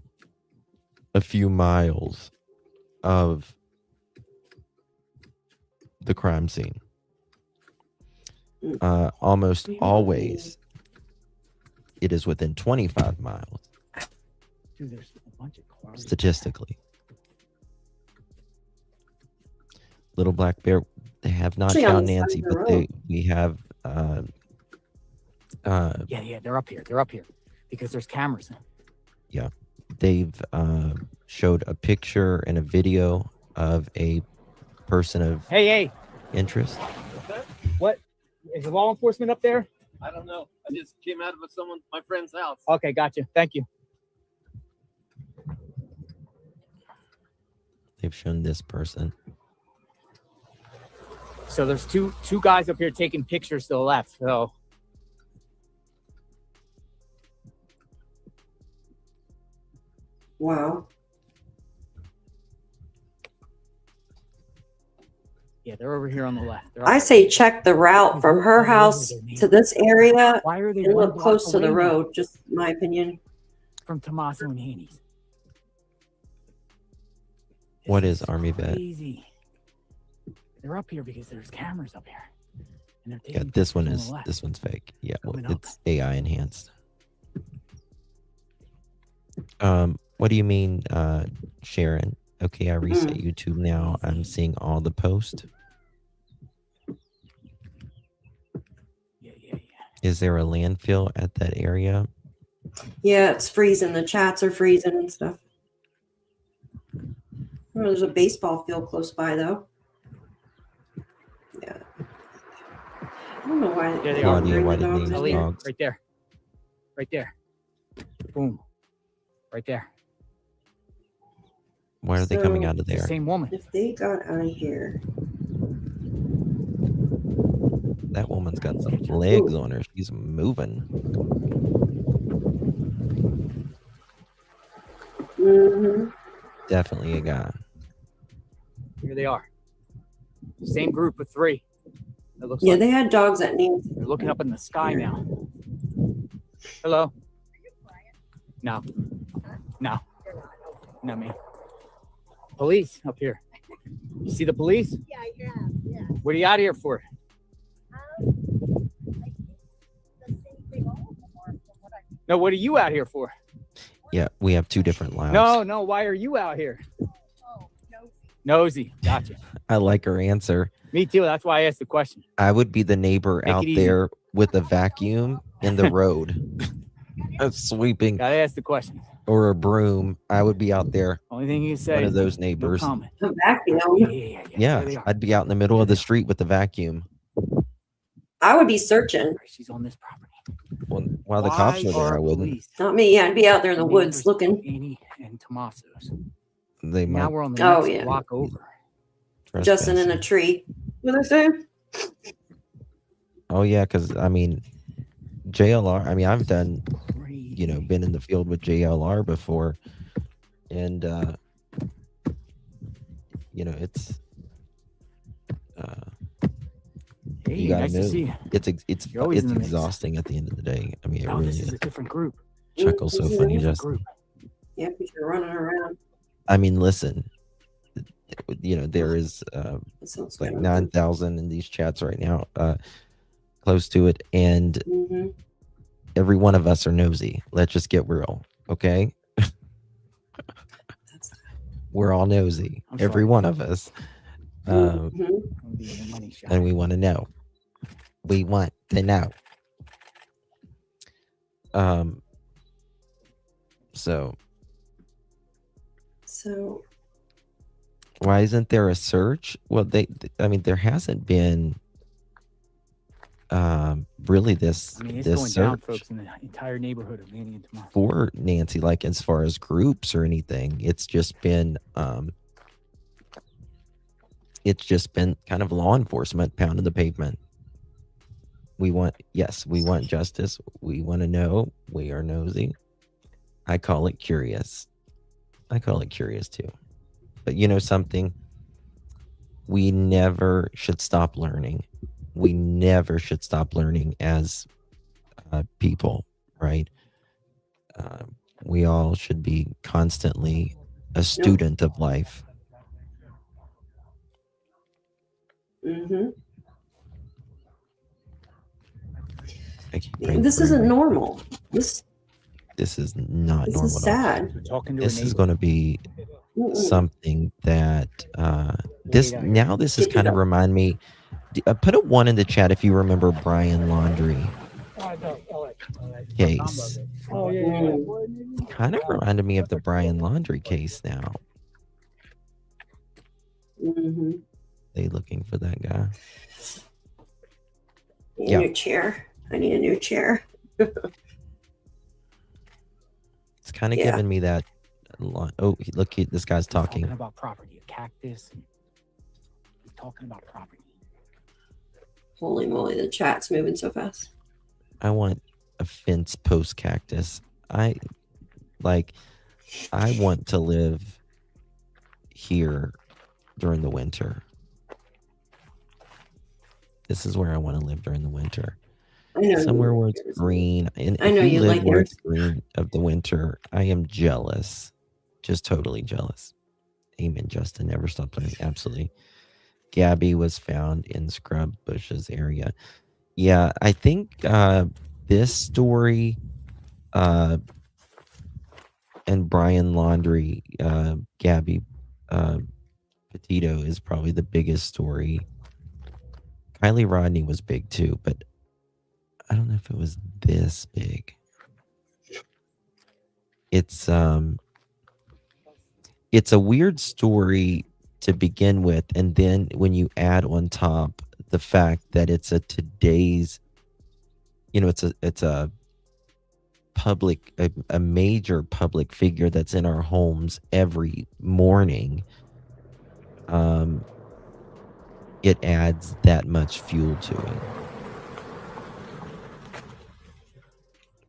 Speaker 2: a few miles of the crime scene. Almost always, it is within 25 miles.
Speaker 1: Dude, there's a bunch of cars.
Speaker 2: Statistically. Little Black Bear, they have not
Speaker 4: Actually, on
Speaker 2: found
Speaker 4: the side
Speaker 2: Nancy,
Speaker 4: of the
Speaker 2: but
Speaker 4: road.
Speaker 2: we have
Speaker 1: Yeah, they're up here. They're up here because there's cameras.
Speaker 2: yeah, they've showed a picture and a video of a person of
Speaker 1: Hey.
Speaker 2: interest.
Speaker 1: What? Is the law enforcement up there?
Speaker 6: I don't know. I just came out of my friend's house.
Speaker 1: Okay, gotcha. Thank you.
Speaker 2: They've shown this person.
Speaker 1: So there's two guys up here taking pictures to the left. So
Speaker 4: Wow.
Speaker 1: yeah, they're over here on the left. They're up
Speaker 4: I
Speaker 1: there.
Speaker 4: say check the route from her house to this area
Speaker 1: Why are they
Speaker 4: and
Speaker 1: one
Speaker 4: look
Speaker 1: block
Speaker 4: close to the
Speaker 1: away now?
Speaker 4: road. Just my opinion.
Speaker 1: From Tommaso and Haney's.
Speaker 2: What is Army Vet?
Speaker 1: Crazy. They're up here because there's cameras up here. And they're
Speaker 2: Yeah,
Speaker 1: taking
Speaker 2: this one
Speaker 1: pictures
Speaker 2: is
Speaker 1: on the left.
Speaker 2: this one's fake. Yeah, well,
Speaker 1: Coming up.
Speaker 2: it's AI enhanced. What do you mean, Sharon? Okay, I reset YouTube now. I'm seeing all the posts.
Speaker 1: Yeah.
Speaker 2: Is there a landfill at that area?
Speaker 4: Yeah, it's freezing. The chats are freezing and stuff. Oh, there's a baseball field close by, though. Yeah. I don't know why.
Speaker 1: There they
Speaker 4: don't
Speaker 1: are.
Speaker 4: bring the
Speaker 2: Why didn't
Speaker 4: dogs
Speaker 2: they
Speaker 4: in
Speaker 2: use
Speaker 4: here.
Speaker 2: dogs?
Speaker 1: Right there. Right there. Boom. Right there.
Speaker 2: Why are they coming out of
Speaker 1: It's the
Speaker 2: there?
Speaker 1: same woman.
Speaker 4: If they got out of here,
Speaker 2: That woman's got some legs on her. She's moving. Definitely a guy.
Speaker 1: Here they are. Same group of 3. It looks
Speaker 4: yeah,
Speaker 1: like
Speaker 4: they had dogs at names.
Speaker 1: they're looking up in the sky now. Hello. No. No. Not me. Police up here. You see the police?
Speaker 17: Yeah.
Speaker 1: What are you out here for? No, what are you out here for?
Speaker 2: Yeah, we have 2 different lives.
Speaker 1: No, why are you out here? Nosy. Gotcha.
Speaker 2: I like her answer.
Speaker 1: Me too. That's why I asked the question.
Speaker 2: I would be the neighbor
Speaker 1: Make
Speaker 2: out
Speaker 1: it easy.
Speaker 2: there with a vacuum in the road. Sweeping.
Speaker 1: Gotta ask the question.
Speaker 2: Or a broom. I would be out there.
Speaker 1: Only thing you can say.
Speaker 2: One of those
Speaker 1: No
Speaker 2: neighbors.
Speaker 1: comment.
Speaker 4: A vacuum.
Speaker 2: Yeah,
Speaker 1: There they are.
Speaker 2: I'd be out in the middle of the street with the vacuum
Speaker 4: I would be searching.
Speaker 1: She's on this property.
Speaker 2: while the cops were there. I wouldn't.
Speaker 4: Not me. Yeah, I'd be out there in the woods looking.
Speaker 1: Annie and Tomaso's.
Speaker 2: They
Speaker 1: Now
Speaker 2: might
Speaker 1: we're on the
Speaker 4: Oh,
Speaker 1: next
Speaker 4: yeah.
Speaker 1: block over.
Speaker 4: Justin in a tree. What are they saying?
Speaker 2: Oh yeah, because I mean, JLR. I mean, I've done, been in the field with JLR before, and it's.
Speaker 1: Hey,
Speaker 2: You gotta
Speaker 1: nice to
Speaker 2: move.
Speaker 1: see you.
Speaker 2: It's
Speaker 1: You're always in the mix.
Speaker 2: exhausting at the end of the day. I mean, it
Speaker 1: Oh,
Speaker 2: really
Speaker 1: this is
Speaker 2: is.
Speaker 1: a different group.
Speaker 2: Chuckle's so
Speaker 4: This is a
Speaker 2: funny,
Speaker 4: different
Speaker 2: Justin.
Speaker 4: Yeah, because you're running around.
Speaker 2: I mean, listen, there is
Speaker 4: sounds
Speaker 2: like
Speaker 4: good.
Speaker 2: 9,000 in these chats right now, close to it, and
Speaker 4: Mhm.
Speaker 2: every one of us are nosy. Let's just get real, okay? We're all nosy,
Speaker 1: I'm
Speaker 2: every
Speaker 1: sorry.
Speaker 2: one of us,
Speaker 4: Mhm.
Speaker 1: Gonna be in the money shot.
Speaker 2: and we want to know. We want to know. So
Speaker 4: So
Speaker 2: why isn't there a search? Well, I mean, there hasn't been really this
Speaker 1: I mean, it's
Speaker 2: this
Speaker 1: going down,
Speaker 2: search
Speaker 1: folks, in the entire neighborhood of Annie and Tomaso.
Speaker 2: for Nancy, like as far as groups or anything. It's just been kind of law enforcement pounding the pavement. We want justice. We want to know. We are nosy. I call it curious. I call it curious too. But you know something? We never should stop learning. We never should stop learning as people, right? We all should be constantly a student of life.
Speaker 4: Mhm.
Speaker 2: I keep praying
Speaker 4: This
Speaker 2: for
Speaker 4: isn't
Speaker 2: everybody.
Speaker 4: normal. This
Speaker 2: Is not
Speaker 4: This
Speaker 2: normal.
Speaker 4: is sad.
Speaker 1: We're talking to
Speaker 2: This
Speaker 1: a
Speaker 2: is
Speaker 1: neighbor.
Speaker 2: going to be something that this is kind of remind me. Put a 1 in the chat if you remember Brian Laundrie case.
Speaker 1: Oh, yeah.
Speaker 2: Kind of reminded me of the Brian Laundrie case now.
Speaker 4: Mhm.
Speaker 2: They looking for that guy.
Speaker 4: Need
Speaker 2: Yeah.
Speaker 4: a new chair. I need a new chair.
Speaker 2: It's kind of
Speaker 4: Yeah.
Speaker 2: giving me that. Oh, look, this guy's talking.
Speaker 1: Talking about property, a cactus. He's talking about property.
Speaker 4: Holy moly, the chat's moving so fast.
Speaker 2: I want a fence post cactus. I want to live here during the winter. This is where I want to live during the winter.
Speaker 4: I know
Speaker 2: Somewhere
Speaker 4: you
Speaker 2: where it's green. And
Speaker 4: I know
Speaker 2: if
Speaker 4: you
Speaker 2: live
Speaker 4: like
Speaker 2: where
Speaker 4: yours.
Speaker 2: it's green of the winter, I am jealous. Just totally jealous. Amen, Justin. Never stop learning. Absolutely. Gabby was found in scrub bushes area. Yeah, I think this story and Brian Laundrie, Gabby Petito is probably the biggest story. Kylie Rodney was big too, but I don't know if it was this big. it's a weird story to begin with, and then when you add on top the fact that it's a today's, it's a public, a major public figure that's in our homes every morning, it adds that much fuel to it.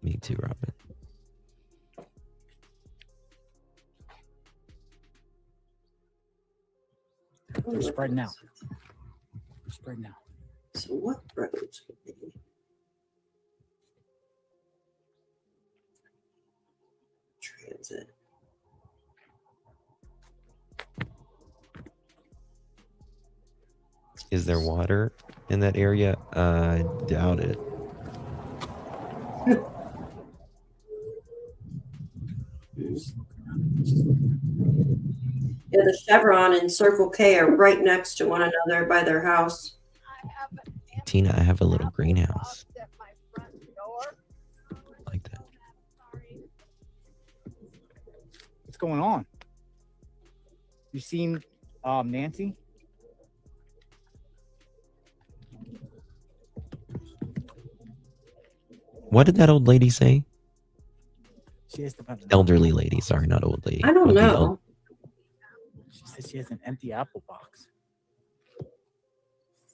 Speaker 2: Me too, Robin.
Speaker 1: They're spreading out. They're spreading out.
Speaker 4: So what roads would be? Transit.
Speaker 2: Is there water in that area? I doubt it.
Speaker 4: Yeah, the Chevron and Circle K are right next to one another by their house.
Speaker 2: Tina, I have a little greenhouse. Like that.
Speaker 1: What's going on? You seen Nancy?
Speaker 2: What did that old lady say?
Speaker 1: She has
Speaker 2: Elderly lady. Sorry, not old lady.
Speaker 4: I don't know.
Speaker 1: She said she has an empty apple box.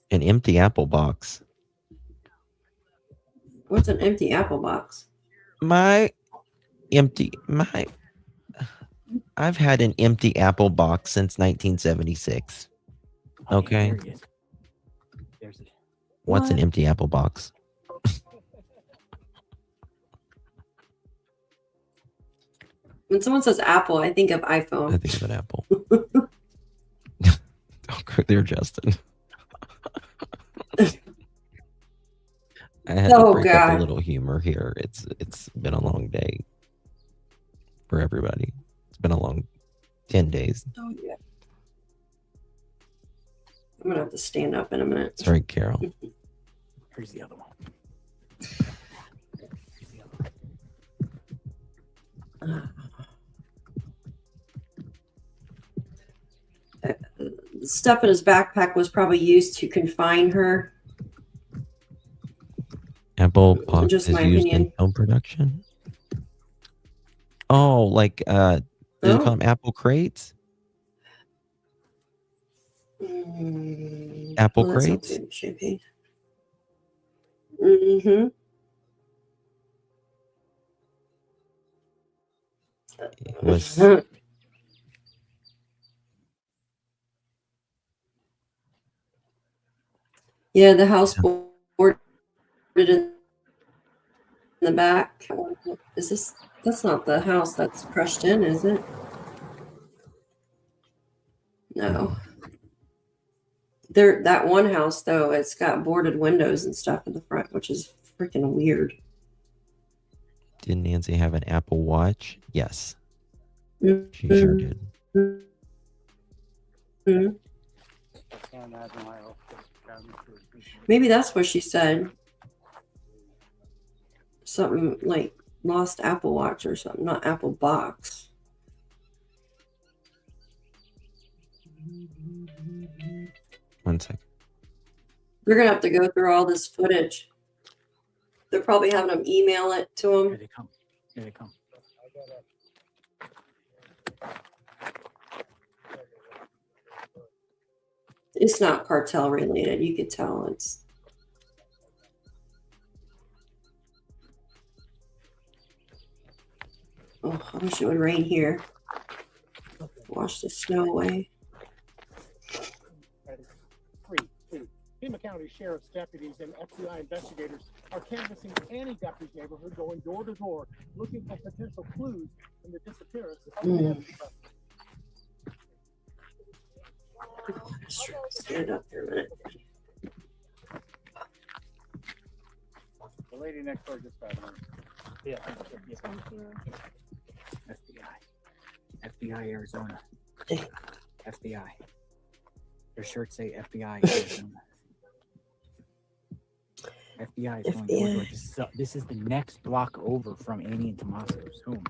Speaker 2: An empty apple box.
Speaker 4: What's an empty apple box?
Speaker 2: I've had an empty apple box since 1976. Okay.
Speaker 1: There's it.
Speaker 2: What's an empty apple box?
Speaker 4: When someone says Apple, I think of iPhone.
Speaker 2: I think of an apple. Don't go there, Justin. I had to break up a little humor here. It's been a long day for everybody. It's been a long 10 days.
Speaker 4: Oh, yeah. I'm gonna have to stand up in a minute.
Speaker 2: Sorry, Carol.
Speaker 1: Here's the other one.
Speaker 4: Stuff in his backpack was probably used to confine her.
Speaker 2: Apple box
Speaker 4: Just
Speaker 2: is
Speaker 4: my
Speaker 2: used
Speaker 4: opinion.
Speaker 2: in film production. Oh, like do they call them apple crates? Apple
Speaker 4: Oh, that sounds
Speaker 2: crates?
Speaker 4: good. Champagne. Mm-hmm.
Speaker 2: It was
Speaker 4: Yeah, the house boarded in the back. Is this? That's not the house that's crushed in, is it? No. That one house though, it's got boarded windows and stuff in the front, which is freaking weird.
Speaker 2: Did Nancy have an Apple Watch? Yes. She sure did.
Speaker 4: Mm-hmm. Maybe that's what she said. Something like lost Apple Watch or something, not Apple Box.
Speaker 2: One sec.
Speaker 4: They're gonna have to go through all this footage. They're probably having them email it to them.
Speaker 1: Here they come. Here they come.
Speaker 4: It's not cartel related. You could tell it's. Oh, I wish it would rain here. Wash the snow away.
Speaker 14: Pima County Sheriff's deputies and FBI investigators are canvassing Annie Guthry's neighborhood, going door to door, looking for potential clues in the disappearance of Annie Guthrie.
Speaker 4: Stand up for a minute.
Speaker 1: The lady next door just got one. Yeah. FBI Arizona. FBI. Their shirts say FBI Arizona. FBI is going door to door. This is the next block over from Annie and Tommaso's home.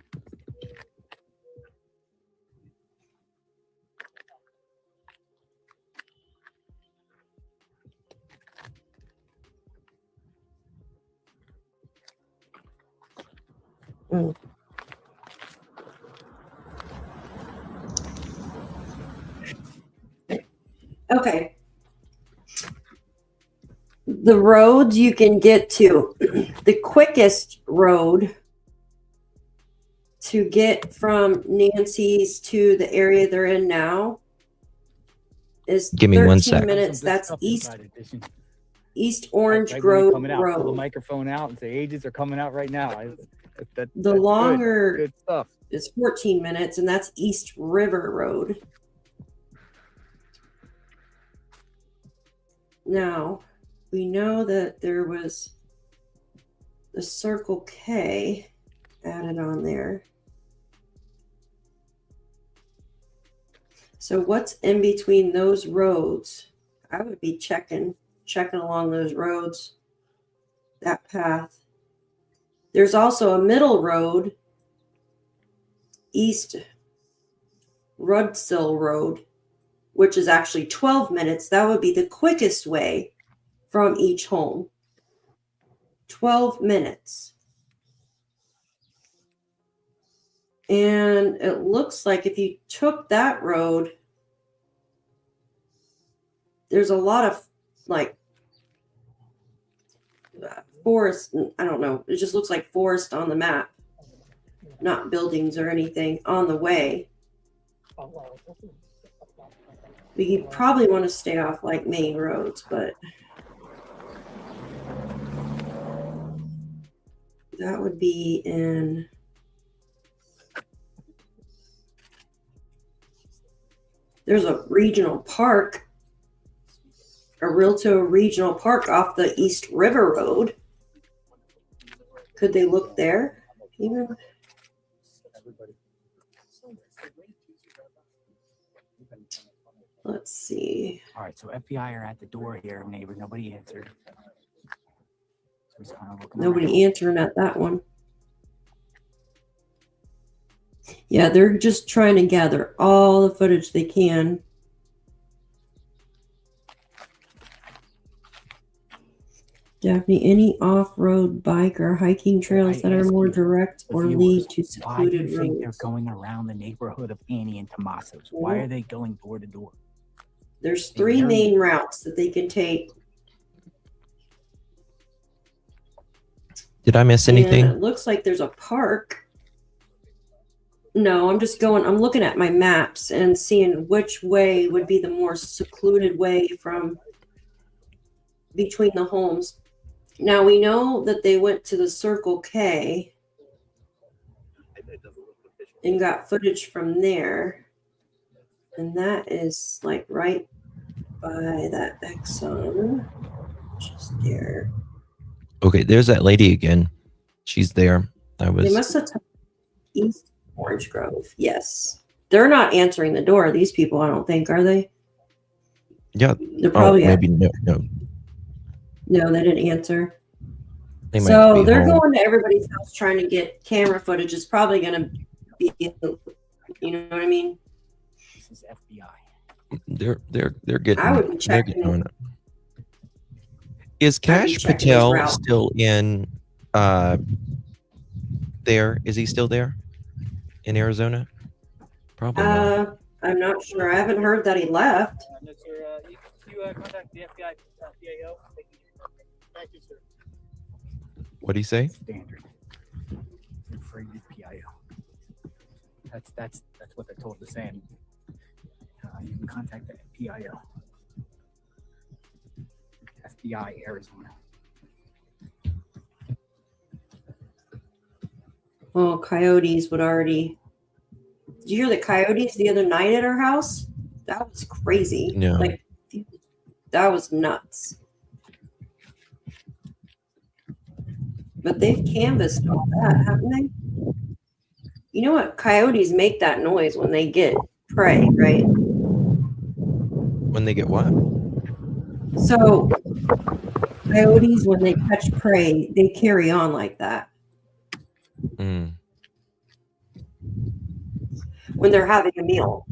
Speaker 4: Okay. The roads you can get to, the quickest road to get from Nancy's to the area they're in now is
Speaker 2: Give me
Speaker 4: 13
Speaker 2: 1 sec.
Speaker 4: minutes. That's East Orange Grove
Speaker 1: Pull the
Speaker 4: Road.
Speaker 1: microphone out and say ages are coming out right now.
Speaker 4: The
Speaker 1: that's
Speaker 4: longer
Speaker 1: good stuff.
Speaker 4: is 14 minutes, and that's East River Road. Now, we know that there was the Circle K added on there. So what's in between those roads? I would be checking along those roads, that path. There's also a middle road, East Rudsill Road, which is actually 12 minutes. That would be the quickest way from each home. 12 minutes. And it looks like if you took that road, there's a lot of like forest. I don't know. It just looks like forest on the map, not buildings or anything on the way. You probably want to stay off like main roads, but that would be in there's a regional park, a Realto regional park off the East River Road. Could they look there? Even let's see.
Speaker 1: All right, so FBI are at the door here, neighbor. Nobody answered. So he's kind of looking around.
Speaker 4: Nobody answering at that one. Yeah, they're just trying to gather all the footage they can. Daphne, any off-road bike or hiking trails that are more direct or lead to
Speaker 1: Why do you
Speaker 4: secluded
Speaker 1: think they're
Speaker 4: roads?
Speaker 1: going around the neighborhood of Annie and Tomaso's? Why are they going door to door?
Speaker 4: There's three main routes that they can take.
Speaker 2: Did I miss
Speaker 4: And
Speaker 2: anything?
Speaker 4: it looks like there's a park. No, I'm looking at my maps and seeing which way would be the more secluded way from between the homes. Now we know that they went to the Circle K and got footage from there. And that is like right by that Exxon, just there.
Speaker 2: Okay, there's that lady again. She's there.
Speaker 4: They must have East Orange Grove. Yes. They're not answering the door, these people, I don't think, are they?
Speaker 2: Yeah.
Speaker 4: They're probably
Speaker 2: maybe no.
Speaker 4: No, they didn't answer.
Speaker 2: They might
Speaker 4: So
Speaker 2: be
Speaker 4: they're
Speaker 2: home.
Speaker 4: going to everybody's house trying to get camera footage. It's probably going to be, you know what I mean?
Speaker 1: This is FBI.
Speaker 2: They're getting.
Speaker 4: I would be
Speaker 2: They're
Speaker 4: checking.
Speaker 2: getting on it. Is Cash
Speaker 4: checking his
Speaker 2: Patel
Speaker 4: route.
Speaker 2: still in? There is he still there? In Arizona? Probably not.
Speaker 4: I'm not sure. I haven't heard that he left.
Speaker 6: No, sir. You contact the FBI PAO. Thank you, sir.
Speaker 2: What do you say?
Speaker 1: Standard. Infringement PIO. That's what they're told to say. You can contact the PIO. FBI Arizona.
Speaker 4: Well, coyotes would already. Did you hear the coyotes the other night at our house? That was crazy.
Speaker 2: No.
Speaker 4: Like, that was nuts. But they've canvassed all that, haven't they? You know what? Coyotes make that noise when they get prey, right?
Speaker 2: When they get what?
Speaker 4: So, coyotes, when they catch prey, they carry on like that.
Speaker 2: Mm.
Speaker 4: When they're having a meal.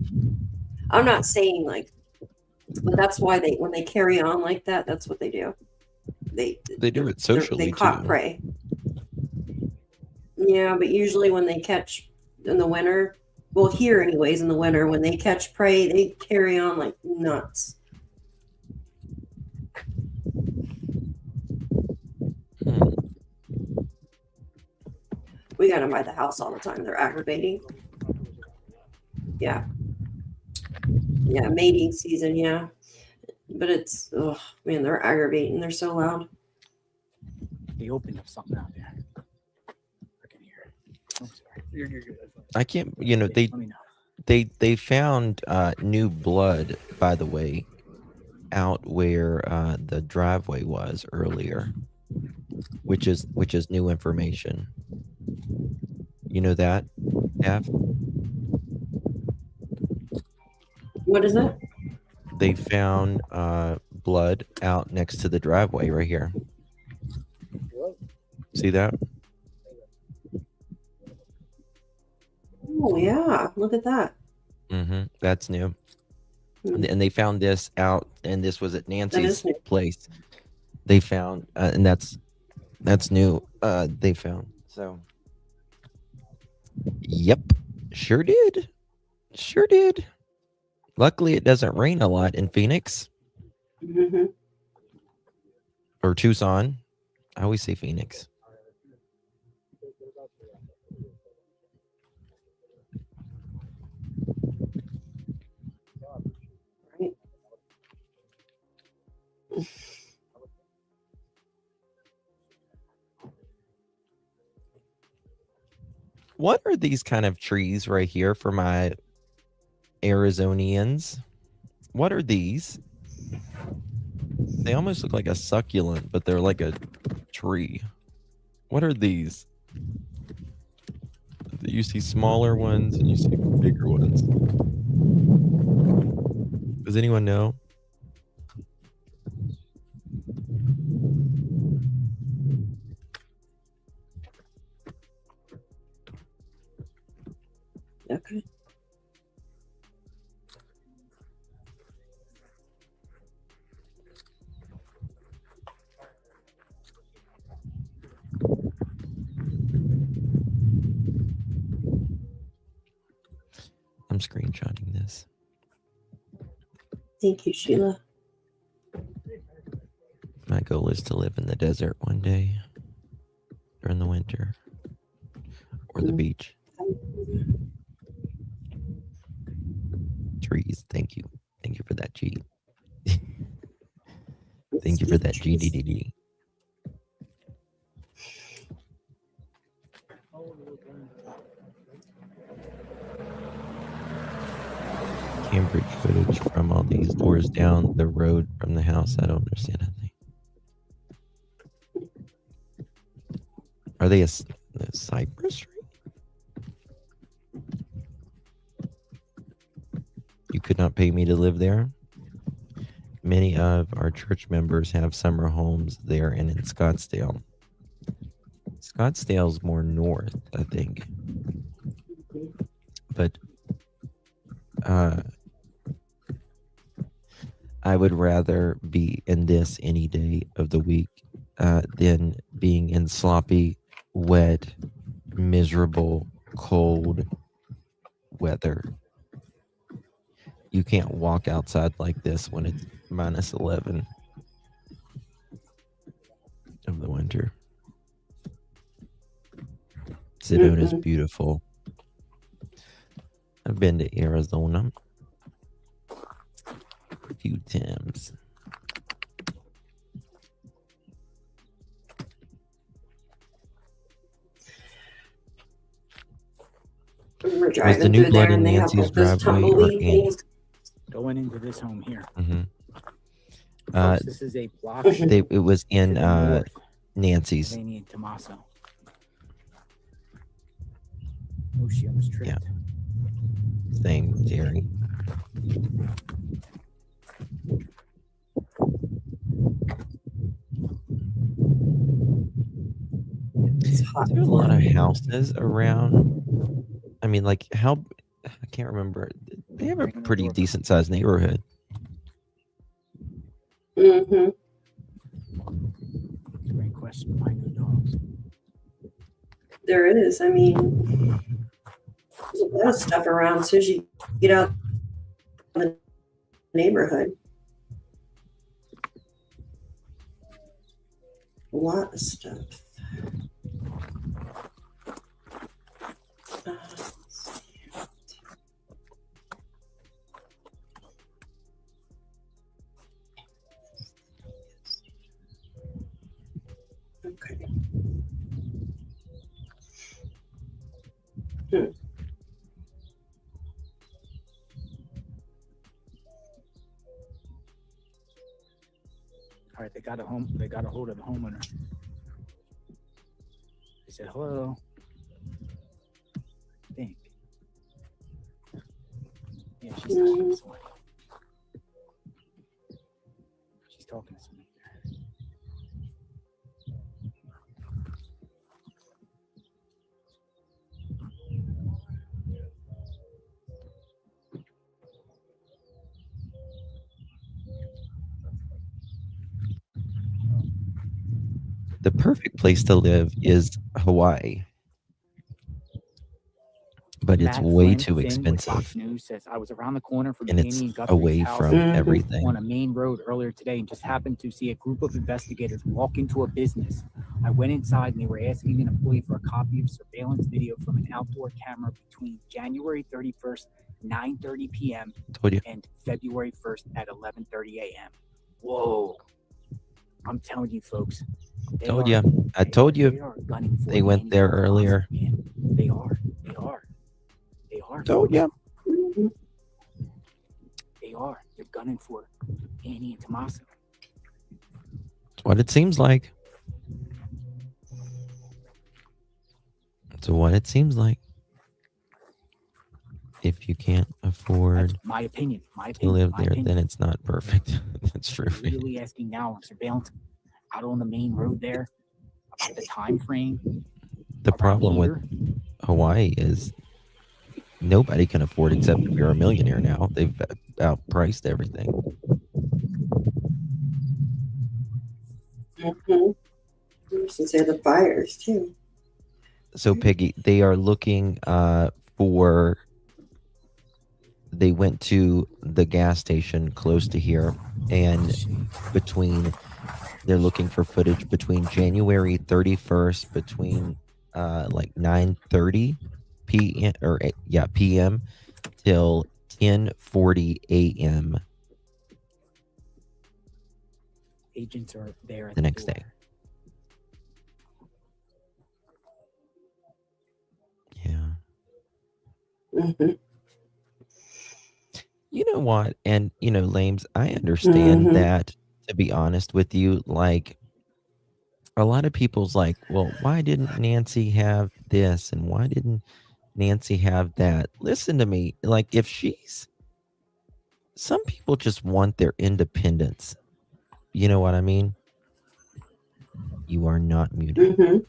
Speaker 4: I'm not saying like, but that's why when they carry on like that, that's what they do. They
Speaker 2: do it socially
Speaker 4: They caught
Speaker 2: too.
Speaker 4: prey. Yeah, but usually when they catch in the winter, well, here anyways, in the winter, when they catch prey, they carry on like nuts. We got them by the house all the time. They're aggravating. Yeah. Yeah, mating season, yeah. But it's, oh man, they're aggravating. They're so loud.
Speaker 1: They opened up something out there. I can hear it. Oh, sorry.
Speaker 14: You're good.
Speaker 2: I can't, you know, they found new blood, by the way, out where the driveway was earlier, which is new information. You know that, Gav?
Speaker 4: What is it?
Speaker 2: They found blood out next to the driveway right here. See that?
Speaker 4: Oh yeah, look at that.
Speaker 2: That's new. And they found this out, and this was at Nancy's place. They found, and that's new. They found. So, yep, sure did. Luckily, it doesn't rain a lot in Phoenix or Tucson. I always say Phoenix. What are these kind of trees right here for my Arizonians? What are these? They almost look like a succulent, but they're like a tree. What are these? You see smaller ones and you see bigger ones. Does anyone know?
Speaker 4: Okay.
Speaker 2: I'm screenshotting this.
Speaker 4: Thank you, Sheila.
Speaker 2: My goal is to live in the desert one day during the winter, or the beach. Trees. Thank you for that, G. Thank you for that, GDDD. Cambridge footage from all these doors down the road from the house. I don't understand a thing. Are they a cypress tree? You could not pay me to live there. Many of our church members have summer homes there and in Scottsdale. Scottsdale's more north, I think. But I would rather be in this any day of the week than being in sloppy, wet, miserable, cold weather. You can't walk outside like this when it's minus 11 of the winter. Sedona's beautiful. I've been to Arizona a few times.
Speaker 4: We're
Speaker 2: Was the
Speaker 4: driving
Speaker 2: new
Speaker 4: through
Speaker 2: blood
Speaker 4: there
Speaker 2: in
Speaker 4: and they have
Speaker 2: Nancy's
Speaker 4: like those
Speaker 2: driveway or
Speaker 4: tumbleweed
Speaker 2: Annie's?
Speaker 4: things.
Speaker 1: Going into this home here.
Speaker 2: Uh,
Speaker 1: This is a block.
Speaker 2: it was in
Speaker 1: to the north.
Speaker 2: Nancy's.
Speaker 1: Delaney and Tommaso. Oh, she almost tripped.
Speaker 2: Yeah. Same, Jerry. There are a lot of houses around. I mean, like, how? I can't remember. They have a pretty decent sized neighborhood.
Speaker 1: Great question. Mind the dogs.
Speaker 4: There is. I mean, there's a lot of stuff around as soon as you get out of the neighborhood. A lot of stuff. Okay.
Speaker 1: All right, they got a hold of the homeowner. They said hello. I think. Yeah, she's talking to someone. She's talking to someone.
Speaker 2: The perfect place to live is Hawaii, but it's way too expensive,
Speaker 1: News says I was around the corner from
Speaker 2: and it's
Speaker 1: Danny and Guthrie's
Speaker 2: away
Speaker 1: house
Speaker 2: from everything.
Speaker 1: on a main road earlier today, and just happened to see a group of investigators walk into a business. I went inside, and they were asking an employee for a copy of surveillance video from an outdoor camera between January 31st, 9:30 p.m. and February 1st at 11:30 a.m. Whoa! I'm telling you, folks.
Speaker 2: I told you. They went there earlier.
Speaker 1: They are.
Speaker 2: Told you.
Speaker 1: They are. They're gunning for Annie and Tommaso.
Speaker 2: That's what it seems like. If you can't afford
Speaker 1: That's my opinion.
Speaker 2: to live there, then it's not perfect. That's true.
Speaker 1: They're really asking now on surveillance out on the main road there about the time frame.
Speaker 2: The problem with Hawaii is nobody can afford, except if you're a millionaire now. They've outpriced everything.
Speaker 4: Since they have the fires too.
Speaker 2: So Peggy, they are looking for. They went to the gas station close to here, and they're looking for footage between January 31st, between like 9:30 p.m. p.m. till 10:40 a.m.
Speaker 1: Agents are there at
Speaker 2: the next day.
Speaker 4: Mm-hmm.
Speaker 2: You know what? And, Lames, I understand that, to be honest with you. Like, a lot of people's like, well, why didn't Nancy have this? And why didn't Nancy have that? Listen to me. Like, some people just want their independence. You know what I mean? You are not muted.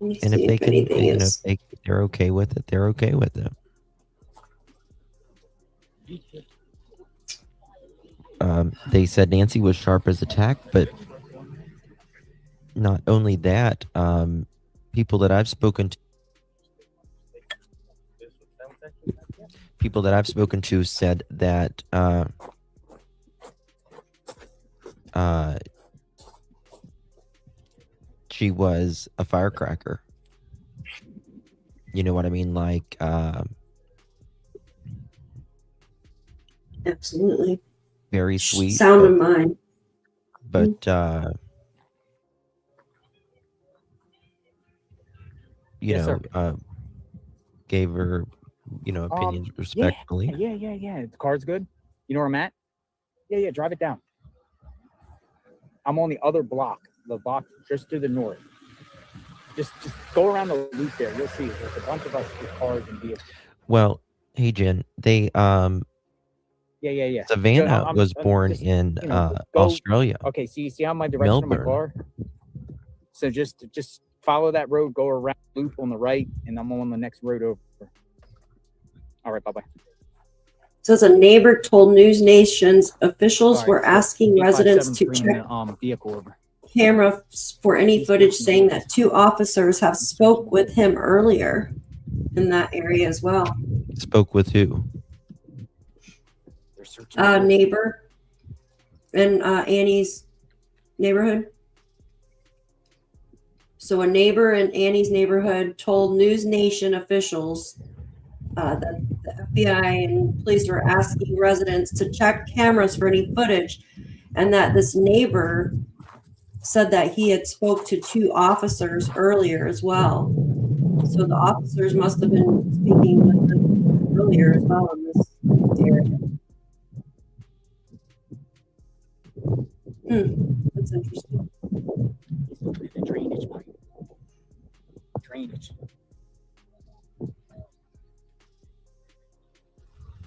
Speaker 2: And if they can, if they're okay with it, they're okay with it. They said Nancy was sharp as a tack, but not only that, people that I've spoken to said that she was a firecracker. You know what I mean? Like,
Speaker 4: absolutely.
Speaker 2: Very sweet.
Speaker 4: Sound of mind.
Speaker 2: But, gave her, opinions respectfully.
Speaker 1: Yeah. The car's good. You know where I'm at? Yeah. Drive it down. I'm on the other block. The block just to the north. Just go around the loop there. You'll see. There's a bunch of us with cars and vehicles.
Speaker 2: Well, hey Jen, they
Speaker 1: Yeah.
Speaker 2: Savannah was born in Australia.
Speaker 1: Okay, see how my direction of my car? So just follow that road, go around loop on the right, and I'm on the next road over. All right, bye-bye.
Speaker 4: says a neighbor told News Nation's officials
Speaker 1: All right,
Speaker 4: were
Speaker 1: so
Speaker 4: asking residents to
Speaker 1: 8573
Speaker 4: check
Speaker 1: in the, vehicle over.
Speaker 4: cameras for any footage saying that 2 officers have spoke with him earlier in that area as well.
Speaker 2: Spoke with who?
Speaker 4: Neighbor in Annie's neighborhood. So a neighbor in Annie's neighborhood told News Nation officials that the FBI and police were asking residents to check cameras for any footage, and that this neighbor said that he had spoke to 2 officers earlier as well. So the officers must have been speaking with them earlier as well in this area. That's interesting.
Speaker 1: He's looking at the drainage pipe. Drainage.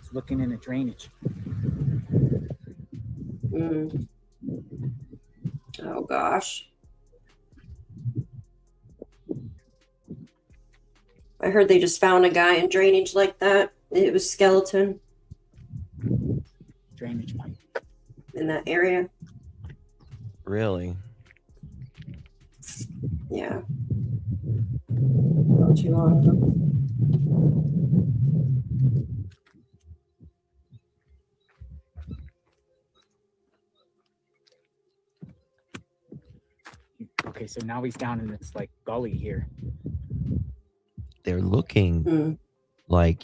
Speaker 1: He's looking in the drainage.
Speaker 4: Oh gosh. I heard they just found a guy in drainage like that. It was skeleton
Speaker 1: Drainage pipe.
Speaker 4: in that area.
Speaker 2: Really?
Speaker 4: Yeah. Not too long ago.
Speaker 1: Okay, so now he's down in this like gully here.
Speaker 2: They're looking like.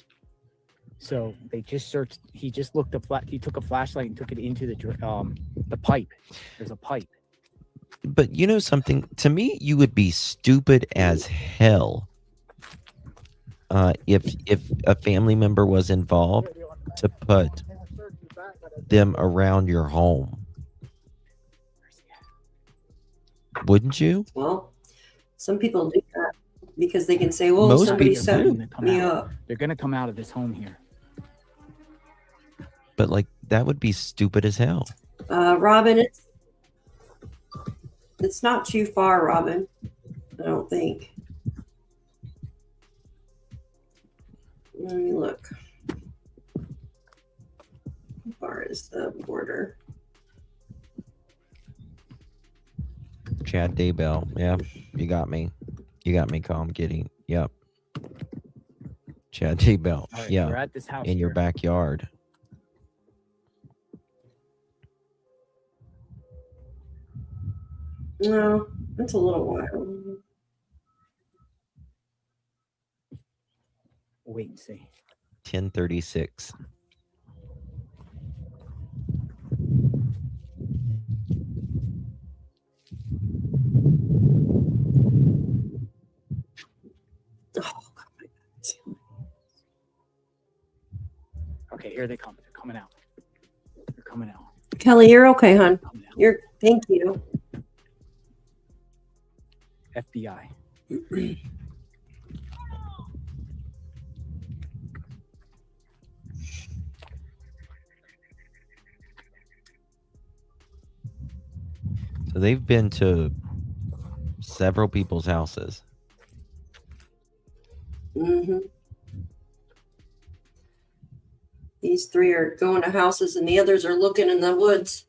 Speaker 1: So they just searched. He just looked he took a flashlight and took it into the pipe. There's a pipe.
Speaker 2: But you know something? To me, you would be stupid as hell if a family member was involved to put them around your home. Wouldn't you?
Speaker 4: Well, some people do that because they can say, well,
Speaker 2: Most
Speaker 4: somebody
Speaker 2: people
Speaker 4: set
Speaker 2: do.
Speaker 4: me up.
Speaker 1: They're gonna come out of this home here.
Speaker 2: But like that would be stupid as hell.
Speaker 4: Robin, it's not too far, Robin. I don't think. Let me look. How far is the border?
Speaker 2: Chad Daybell. Yeah, you got me. You got me, Calm Giddy. Yep. Chad Daybell.
Speaker 1: Right,
Speaker 2: yeah.
Speaker 1: we're at this house
Speaker 2: in your
Speaker 1: here.
Speaker 2: backyard.
Speaker 4: No, it's a little while.
Speaker 1: Wait and see.
Speaker 2: 10:36.
Speaker 1: Okay, here they come. They're coming out. They're coming out.
Speaker 4: Kelly, you're okay, hon. You're. Thank you.
Speaker 1: FBI.
Speaker 2: So they've been to several people's houses.
Speaker 4: These 3 are going to houses and the others are looking in the woods.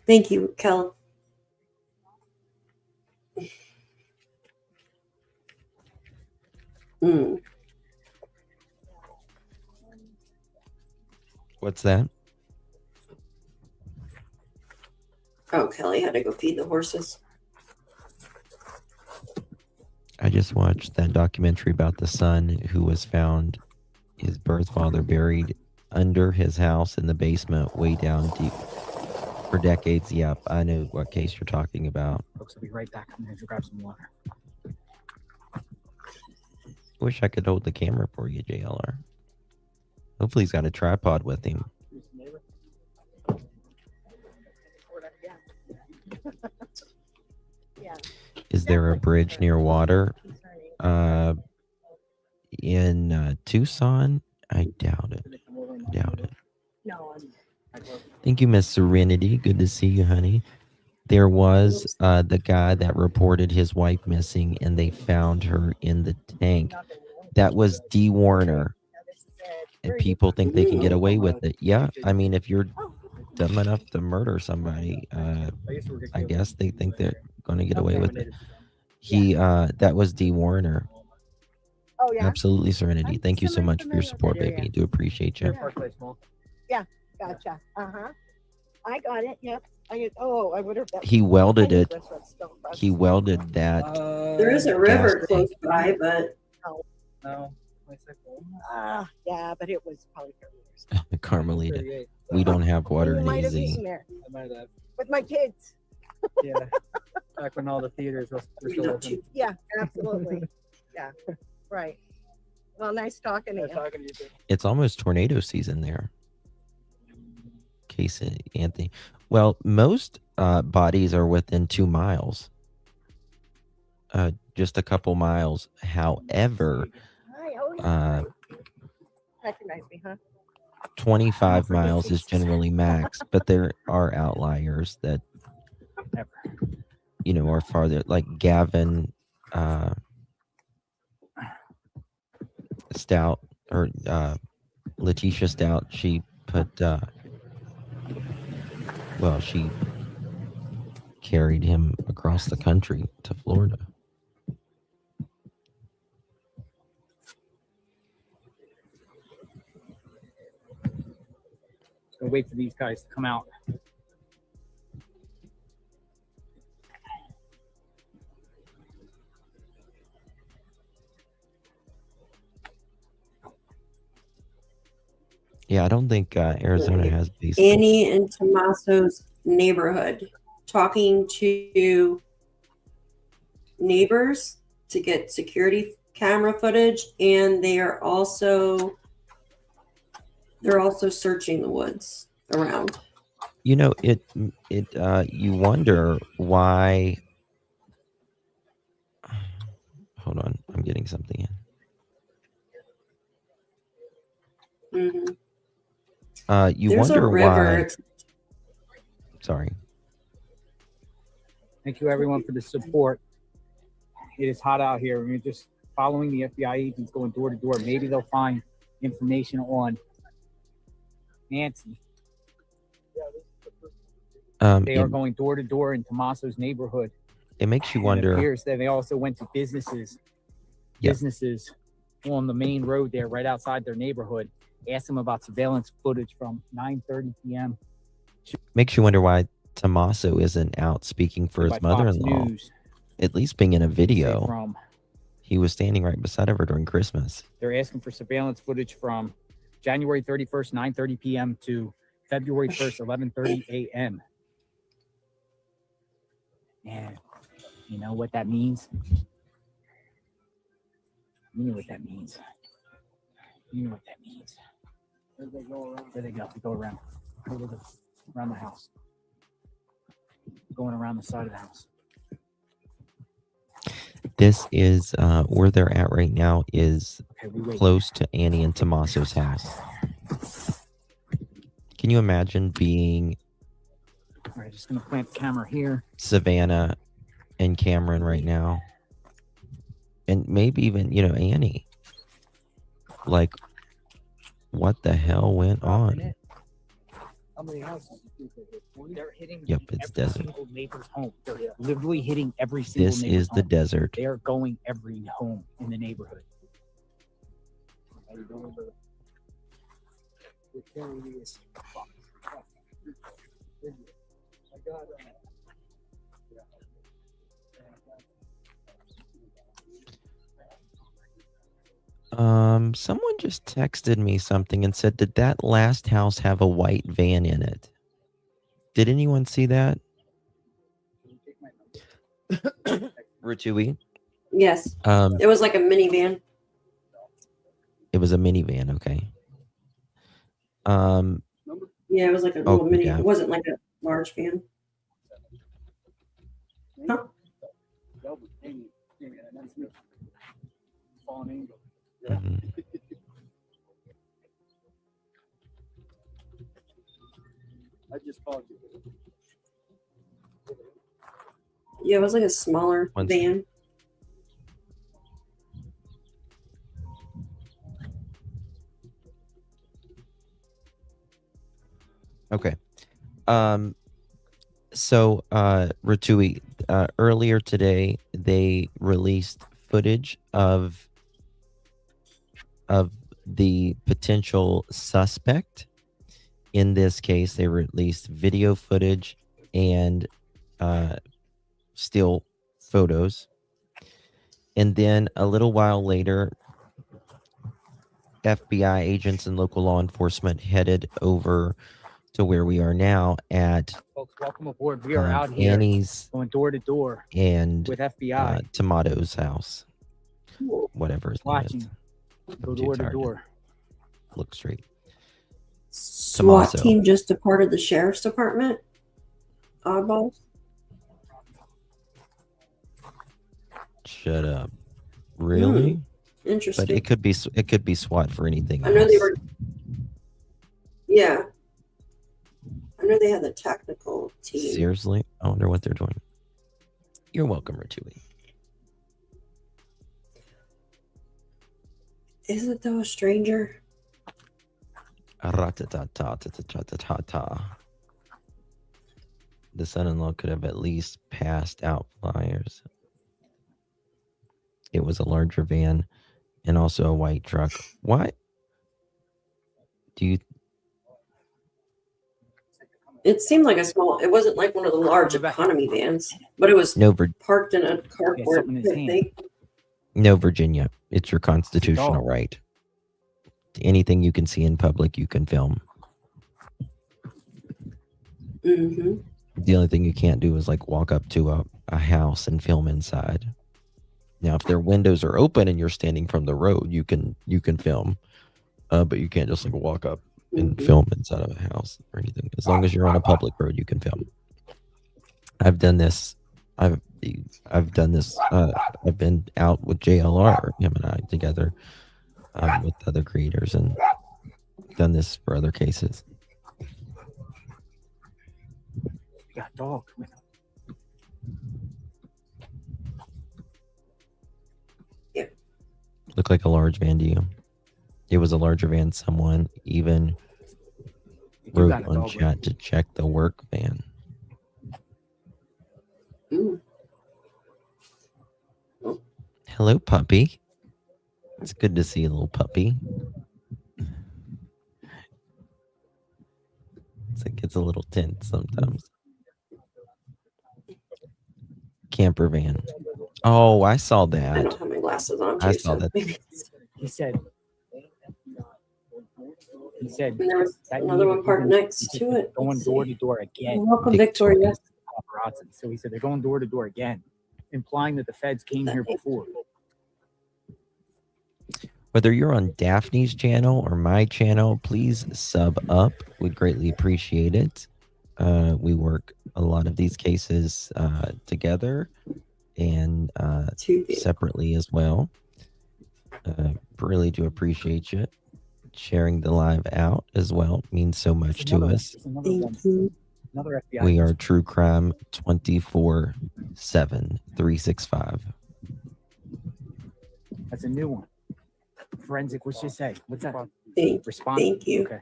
Speaker 4: Thank you, Kel.
Speaker 2: What's that?
Speaker 4: Oh, Kelly had to go feed the horses.
Speaker 2: I just watched that documentary about the son who was found, his birth father buried under his house in the basement, way down deep for decades. Yep, I know what case you're talking about.
Speaker 1: Folks, I'll be right back. I'm going to grab some water.
Speaker 2: Wish I could hold the camera for you, JLR. Hopefully he's got a tripod with him. Is there a bridge near water? In Tucson? I doubt it. Doubt it. Thank you, Miss Serenity. Good to see you, honey. There was the guy that reported his wife missing, and they found her in the tank That was D. Warner. And people think they can get away with it. Yeah, I mean, if you're dumb enough to murder somebody, I guess they think they're going to get away with it. That was D. Warner.
Speaker 18: Oh yeah.
Speaker 2: Absolutely, Serenity. Thank you so much for your support, baby. Do appreciate you.
Speaker 18: Yeah, gotcha. I got it. Yep. I wonder if that.
Speaker 2: He welded it. He welded that.
Speaker 4: There is a river
Speaker 2: gas
Speaker 4: close
Speaker 2: tank.
Speaker 4: by, but
Speaker 6: No.
Speaker 18: Yeah, but it was probably 30 years.
Speaker 2: Carmelita. We don't have water
Speaker 18: You
Speaker 2: in
Speaker 18: might have
Speaker 2: Easy.
Speaker 18: been there
Speaker 6: I might have.
Speaker 18: with my kids.
Speaker 6: Yeah. Back when all the theaters were still open.
Speaker 18: Yeah, absolutely. Yeah, right. Well, nice talking to you.
Speaker 2: It's almost tornado season there. Casey, Anthony. Well, most bodies are within 2 miles. Just a couple miles. However,
Speaker 18: Recognize me, huh?
Speaker 2: 25 miles is generally max, but there are outliers that, you know, are farther, like Gavin Stout, or Letitia Stout. She put, well, she carried him across the country to Florida.
Speaker 1: Gonna wait for these guys to come out.
Speaker 2: Yeah, I don't think Arizona has baseball.
Speaker 4: Annie and Tommaso's neighborhood, talking to neighbors to get security camera footage, and they're also searching the woods around.
Speaker 2: You know, you wonder why. Hold on, I'm getting something in.
Speaker 4: Mm-hmm.
Speaker 2: You
Speaker 4: There's
Speaker 2: wonder
Speaker 4: a river.
Speaker 2: why. Sorry.
Speaker 1: Thank you, everyone, for the support. It is hot out here. We're just following the FBI agents, going door to door. Maybe they'll find information on Nancy. They are going door to door in Tommaso's neighborhood.
Speaker 2: It makes you
Speaker 1: And
Speaker 2: wonder.
Speaker 1: It appears that they also went to businesses on the main road there, right outside their neighborhood. Asked them about surveillance footage from 9:30 p.m.
Speaker 2: Makes you wonder why Tommaso isn't out speaking for
Speaker 1: by
Speaker 2: his
Speaker 1: Fox
Speaker 2: mother-in-law.
Speaker 1: News.
Speaker 2: At least being in a video.
Speaker 1: From
Speaker 2: He was standing right beside her during Christmas.
Speaker 1: they're asking for surveillance footage from January 31st, 9:30 p.m. to February 1st, 11:30 a.m. And you know what that means? You know what that means. You know what that means. Where they go around? There they go. They go around. Around the house. Going around the side of the house.
Speaker 2: This is where they're at right now is
Speaker 1: we wait.
Speaker 2: close to Annie and Tommaso's house. Can you imagine being
Speaker 1: All right, just gonna plant the camera here.
Speaker 2: Savannah and Cameron right now? And maybe even, you know, Annie. Like, what the hell went on?
Speaker 1: How many houses? They're hitting
Speaker 2: Yep, it's
Speaker 1: every
Speaker 2: desert.
Speaker 1: single neighbor's home. They're literally hitting every single
Speaker 2: This
Speaker 1: neighbor's
Speaker 2: is the
Speaker 1: home.
Speaker 2: desert.
Speaker 1: They are going every home in the neighborhood.
Speaker 2: Someone just texted me something and said, did that last house have a white van in it? Did anyone see that? Rutui?
Speaker 4: Yes. It was like a minivan.
Speaker 2: It was a minivan, okay.
Speaker 4: Yeah, it was like a
Speaker 2: Oh,
Speaker 4: little mini.
Speaker 2: yeah.
Speaker 4: It wasn't like a large van. Huh?
Speaker 2: Mhm.
Speaker 15: I just called you.
Speaker 4: Yeah, it was like a smaller
Speaker 2: One
Speaker 4: van.
Speaker 2: Okay. So, Ratui, earlier today, they released footage of the potential suspect. In this case, they released video footage and still photos. And then a little while later, FBI agents and local law enforcement headed over to where we are now at
Speaker 1: Folks, welcome aboard. We are out here
Speaker 2: Annie's
Speaker 1: going door to door
Speaker 2: and
Speaker 1: with FBI.
Speaker 2: Tomato's house. Whatever his name is.
Speaker 1: Watching. Go
Speaker 2: I'm too
Speaker 1: door to
Speaker 2: tired
Speaker 1: door.
Speaker 2: Look straight.
Speaker 4: SWAT
Speaker 2: Tommaso.
Speaker 4: team just departed the sheriff's department. Oddballs.
Speaker 2: Shut up. Really?
Speaker 4: Interesting.
Speaker 2: But it could be SWAT for anything
Speaker 4: I know
Speaker 2: else.
Speaker 4: they were. Yeah. I know they had the technical team.
Speaker 2: Seriously? I wonder what they're doing. You're welcome, Ratui.
Speaker 4: Is it though a stranger?
Speaker 2: Ra-ta-ta-ta-ta-ta-ta-ta-ta. The son-in-law could have at least passed out flyers. It was a larger van and also a white truck. What? Do you?
Speaker 4: It seemed like a small. It wasn't like one of the large economy vans, but it was
Speaker 2: No,
Speaker 4: parked in a carport.
Speaker 1: something in his hand.
Speaker 2: No, Virginia. It's your constitutional right. Anything you can see in public, you can film.
Speaker 4: Mm-hmm.
Speaker 2: The only thing you can't do is like walk up to a house and film inside. Now, if their windows are open and you're standing from the road, you can film, but you can't just like walk up and film inside of a house or anything. As long as you're on a public road, you can film. I've done this. I've done this. I've been out with JLR, him and I together, with other creators, and done this for other cases.
Speaker 1: You got a dog with him.
Speaker 2: Looked like a large van to you. It was a larger van. Someone even wrote
Speaker 1: got a
Speaker 2: on
Speaker 1: dog
Speaker 2: chat to check the work van. Hello, puppy. It's good to see a little puppy. It gets a little tense sometimes. Camper van. Oh, I saw that.
Speaker 4: I don't have my glasses on.
Speaker 2: I
Speaker 4: Too,
Speaker 2: saw
Speaker 4: so
Speaker 2: that.
Speaker 1: He said.
Speaker 4: And there was another one parked next to it.
Speaker 1: Going door to door again.
Speaker 4: Welcome, Victoria.
Speaker 1: Paparazzi. So he said they're going door to door again, implying that the feds came here before.
Speaker 2: Whether you're on Daphne's channel or my channel, please sub up. We'd greatly appreciate it. We work a lot of these cases together and separately as well. Really do appreciate you. Sharing the live out as well means so much to us.
Speaker 1: Another FBI.
Speaker 2: We are True Crime 24/7, 365.
Speaker 1: That's a new one. Forensic, what's you say? What's that? Response.
Speaker 4: Thank you.
Speaker 1: Okay.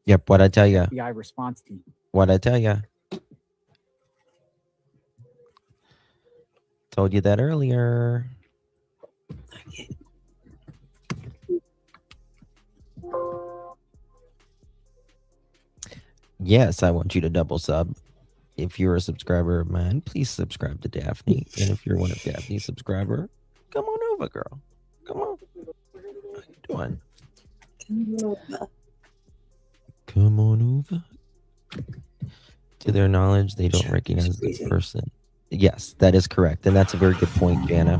Speaker 2: Yep, what I tell you.
Speaker 1: FBI response team.
Speaker 2: What I tell you. Told you that earlier. Yes, I want you to double sub. If you're a subscriber of mine, please subscribe to Daphne. And if you're one of Daphne's subscriber, come on over, girl. Come on. How you doing? Come on over. To their knowledge, they don't recognize this person. Yes, that is correct. And that's a very good point, Jana.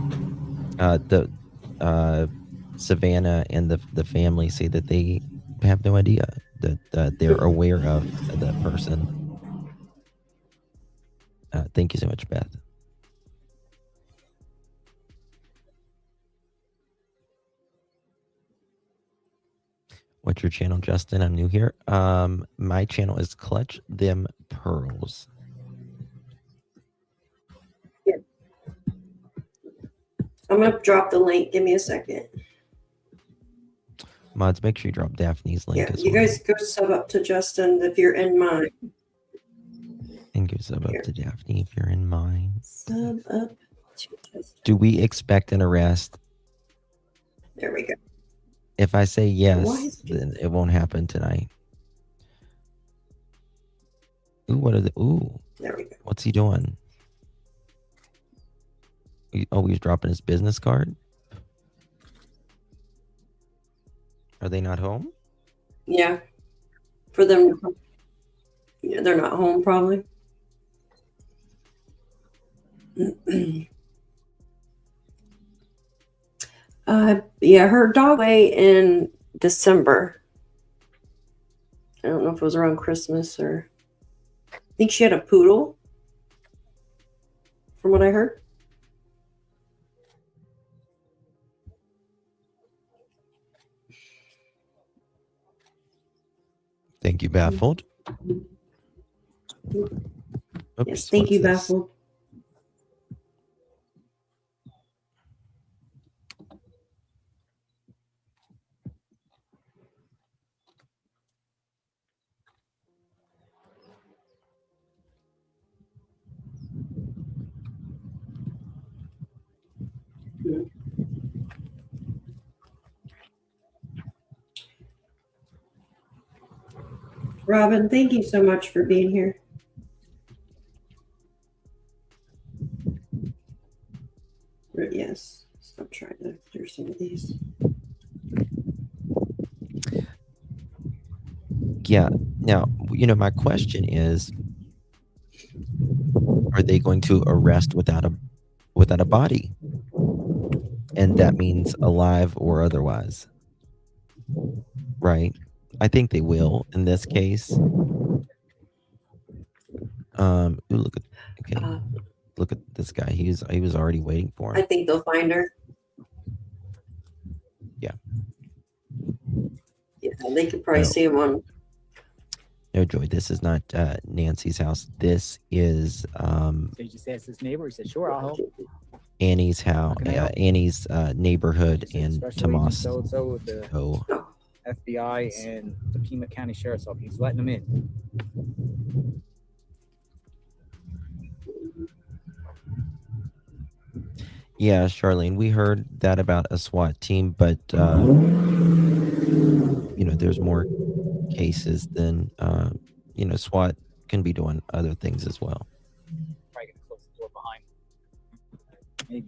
Speaker 2: The Savannah and the family say that they have no idea that they're aware of that person. Thank you so much, Beth. What's your channel, Justin? I'm new here. My channel is Clutch Them Pearls.
Speaker 4: I'm gonna drop the link. Give me a second.
Speaker 2: Mods, make sure you drop Daphne's link
Speaker 4: Yeah,
Speaker 2: as
Speaker 4: you
Speaker 2: well.
Speaker 4: guys go sub up to Justin if you're in mine.
Speaker 2: And go sub up to Daphne if you're in mine.
Speaker 4: Sub up to Justin.
Speaker 2: Do we expect an arrest?
Speaker 4: There we go.
Speaker 2: If I say yes,
Speaker 4: Why is
Speaker 2: then it won't happen tonight. Ooh, what are the
Speaker 4: There we go.
Speaker 2: what's he doing? Oh, he's dropping his business card? Are they not home?
Speaker 4: Yeah. For them, yeah, they're not home probably. Yeah, her dog away in December. I don't know if it was around Christmas or I think she had a poodle from what I heard.
Speaker 2: Thank you, Baffled. Oops,
Speaker 4: Yes, thank
Speaker 2: what's
Speaker 4: you,
Speaker 2: this?
Speaker 4: Baffled. Robin, thank you so much for being here. Yes, stop trying to clear some of these.
Speaker 2: Yeah. Now, my question is, are they going to arrest without a body? And that means alive or otherwise. Right? I think they will in this case. Look at this guy. He was already waiting for
Speaker 4: I
Speaker 2: him.
Speaker 4: think they'll find her.
Speaker 2: Yeah.
Speaker 4: Yeah, they could probably see him on.
Speaker 2: No, Joy, this is not Nancy's house. This is
Speaker 1: So he just asked his neighbor. He said, "Sure, I'll help."
Speaker 2: Annie's house, Annie's neighborhood in
Speaker 1: Special Agent
Speaker 2: Tomas.
Speaker 1: so with the FBI and the Pima County Sheriff's Office. He's letting them in.
Speaker 2: Yeah, Charlene, we heard that about a SWAT team, but there's more cases than SWAT can be doing other things as well.
Speaker 1: Probably gonna close the door behind. Maybe.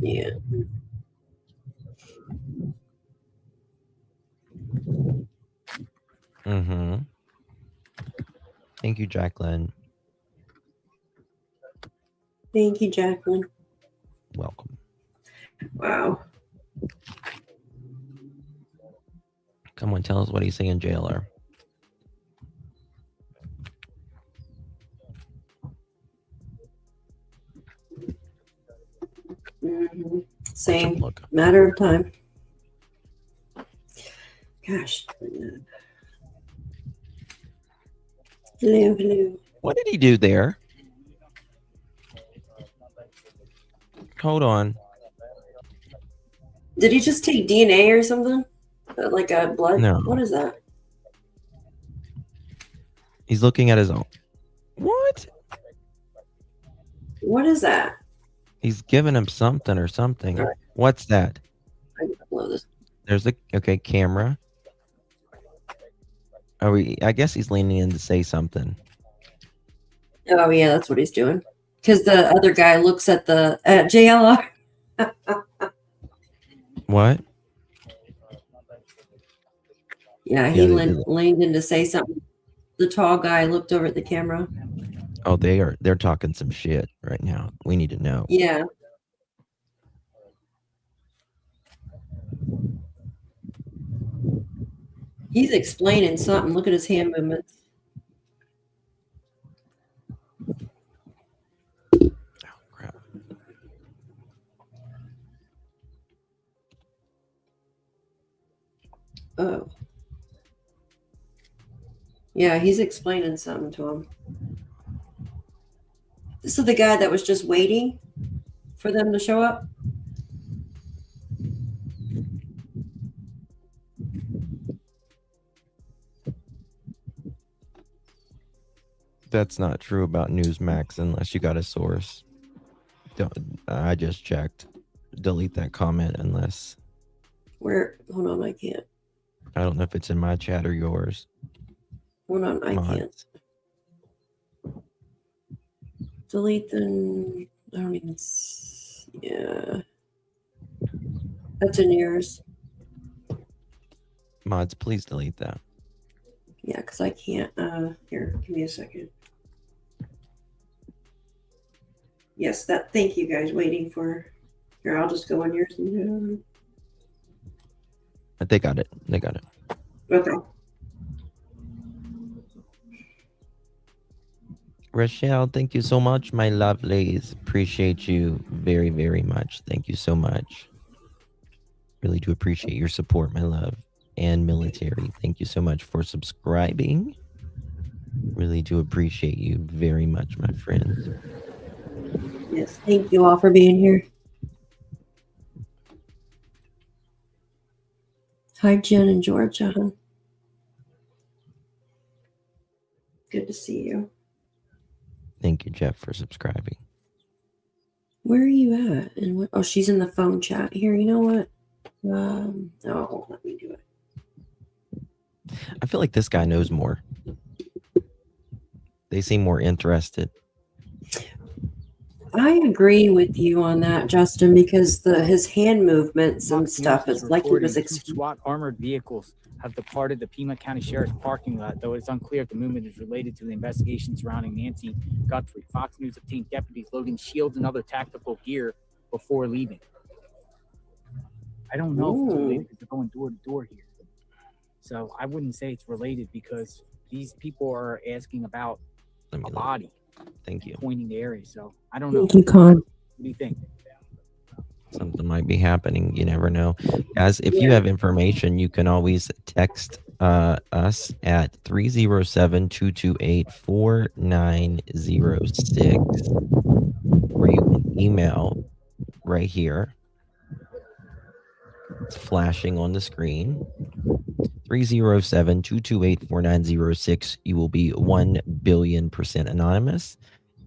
Speaker 4: Yeah.
Speaker 2: Mm-hmm. Thank you, Jacqueline.
Speaker 4: Thank you, Jacqueline.
Speaker 2: Welcome.
Speaker 4: Wow.
Speaker 2: Come on, tell us what he's saying, JLR.
Speaker 4: Mm-hmm. Same matter of time. Gosh. Hello.
Speaker 2: What did he do there? Hold on.
Speaker 4: Did he just take DNA or something? Like a blood?
Speaker 2: No.
Speaker 4: What is that?
Speaker 2: He's looking at his own. What?
Speaker 4: What is that?
Speaker 2: He's giving him something or something. Right. What's that? There's a camera. I guess he's leaning in to say something.
Speaker 4: Oh yeah, that's what he's doing. Because the other guy looks at the JLR.
Speaker 2: What?
Speaker 4: Yeah, he leaned in to say something. The tall guy looked over at the camera.
Speaker 2: Oh, they're talking some shit right now. We need to know.
Speaker 4: Yeah. He's explaining something. Look at his hand movements.
Speaker 2: Oh, crap.
Speaker 4: Oh. Yeah, he's explaining something to him. This is the guy that was just waiting for them to show up.
Speaker 2: That's not true about Newsmax unless you got a source. I just checked. Delete that comment unless.
Speaker 4: Where? Hold on, I can't.
Speaker 2: I don't know if it's in my chat or yours.
Speaker 4: Hold on, I can't. Delete the. I don't even. Yeah. That's in yours.
Speaker 2: Mods, please delete that.
Speaker 4: Yeah, because I can't. Here, give me a second. Yes, that. Thank you guys. Waiting for. Here, I'll just go on yours.
Speaker 2: They got it. They got it.
Speaker 4: Okay.
Speaker 2: Rochelle, thank you so much, my lovelies. Appreciate you very, very much. Thank you so much. Really do appreciate your support, my love. And military, thank you so much for subscribing. Really do appreciate you very much, my friends.
Speaker 4: Yes, thank you all for being here. Hi, Jen and Georgia. Good to see you.
Speaker 2: Thank you, Jeff, for subscribing.
Speaker 4: Where are you at? And what? Oh, she's in the phone chat here. You know what? Oh, let me do it.
Speaker 2: I feel like this guy knows more. They seem more interested.
Speaker 4: I agree with you on that, Justin, because his hand movements and stuff is like he was.
Speaker 1: Two SWAT armored vehicles have departed the Pima County Sheriff's parking lot, though it's unclear if the movement is related to the investigation surrounding Nancy Guthrie. Fox News obtained deputies loading shields and other tactical gear before leaving. I don't know if it's related because they're going door to door here. So I wouldn't say it's related because these people are asking about a body.
Speaker 2: Thank you.
Speaker 1: Pointing the area. So I don't know.
Speaker 4: Thank you, Con.
Speaker 1: What do you think?
Speaker 2: Something might be happening. You never know. Guys, if you have information, you can always text us at 307-228-4906, or you can email right here. It's flashing on the screen. 307-228-4906. You will be 1,000,000,000% anonymous.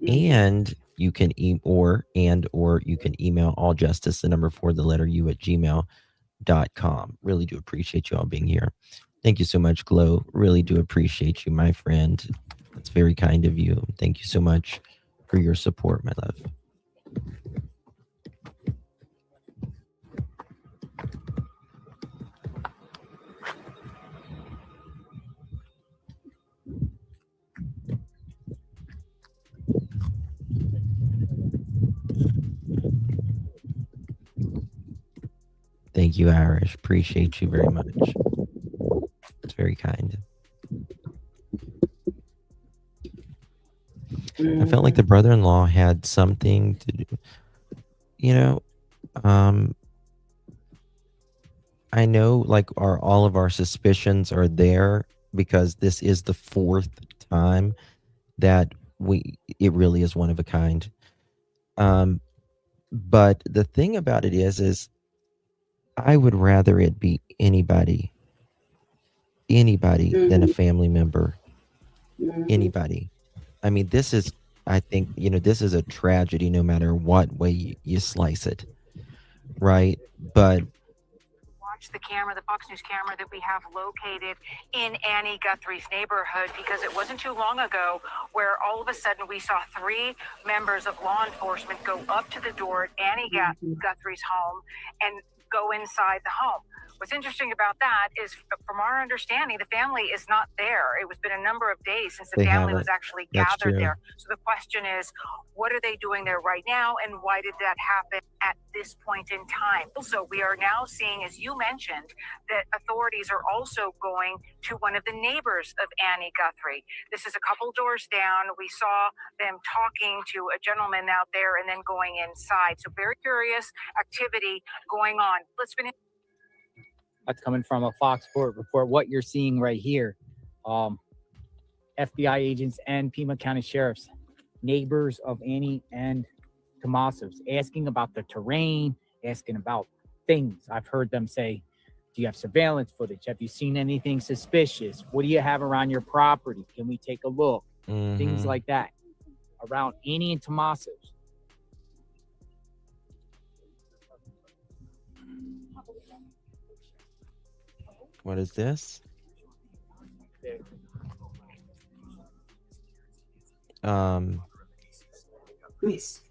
Speaker 2: And you can or you can email alljustice4gmail.com. Really do appreciate you all being here. Thank you so much, Glow. Really do appreciate you, my friend. That's very kind of you. Thank you so much for your support, my love. Thank you, Irish. Appreciate you very much. It's very kind. I felt like the brother-in-law had something to do. You know, I know like all of our suspicions are there because this is the fourth time that it really is one of a kind. But the thing about it is I would rather it be anybody than a family member. Anybody. I mean, this is, I think, this is a tragedy no matter what way you slice it. Right? But
Speaker 19: watch the camera, the Fox News camera that we have located in Annie Guthrie's neighborhood, because it wasn't too long ago where all of a sudden we saw 3 members of law enforcement go up to the door at Annie Guthrie's home and go inside the home. What's interesting about that is, from our understanding, the family is not there. It was been a number of days since the family was actually gathered there. So the question is, what are they doing there right now, and why did that happen at this point in time? Also, we are now seeing, as you mentioned, that authorities are also going to one of the neighbors of Annie Guthrie. This is a couple doors down. We saw them talking to a gentleman out there and then going inside. So very curious activity going on. Let's finish.
Speaker 1: That's coming from a Fox Sport report. What you're seeing right here, FBI agents and Pima County sheriffs neighbors of Annie and Tommaso's, asking about the terrain, asking about things. I've heard them say, do you have surveillance footage? Have you seen anything suspicious? What do you have around your property? Can we take a look? Things like that around Annie and Tommaso's.
Speaker 2: What is this?
Speaker 4: Nice.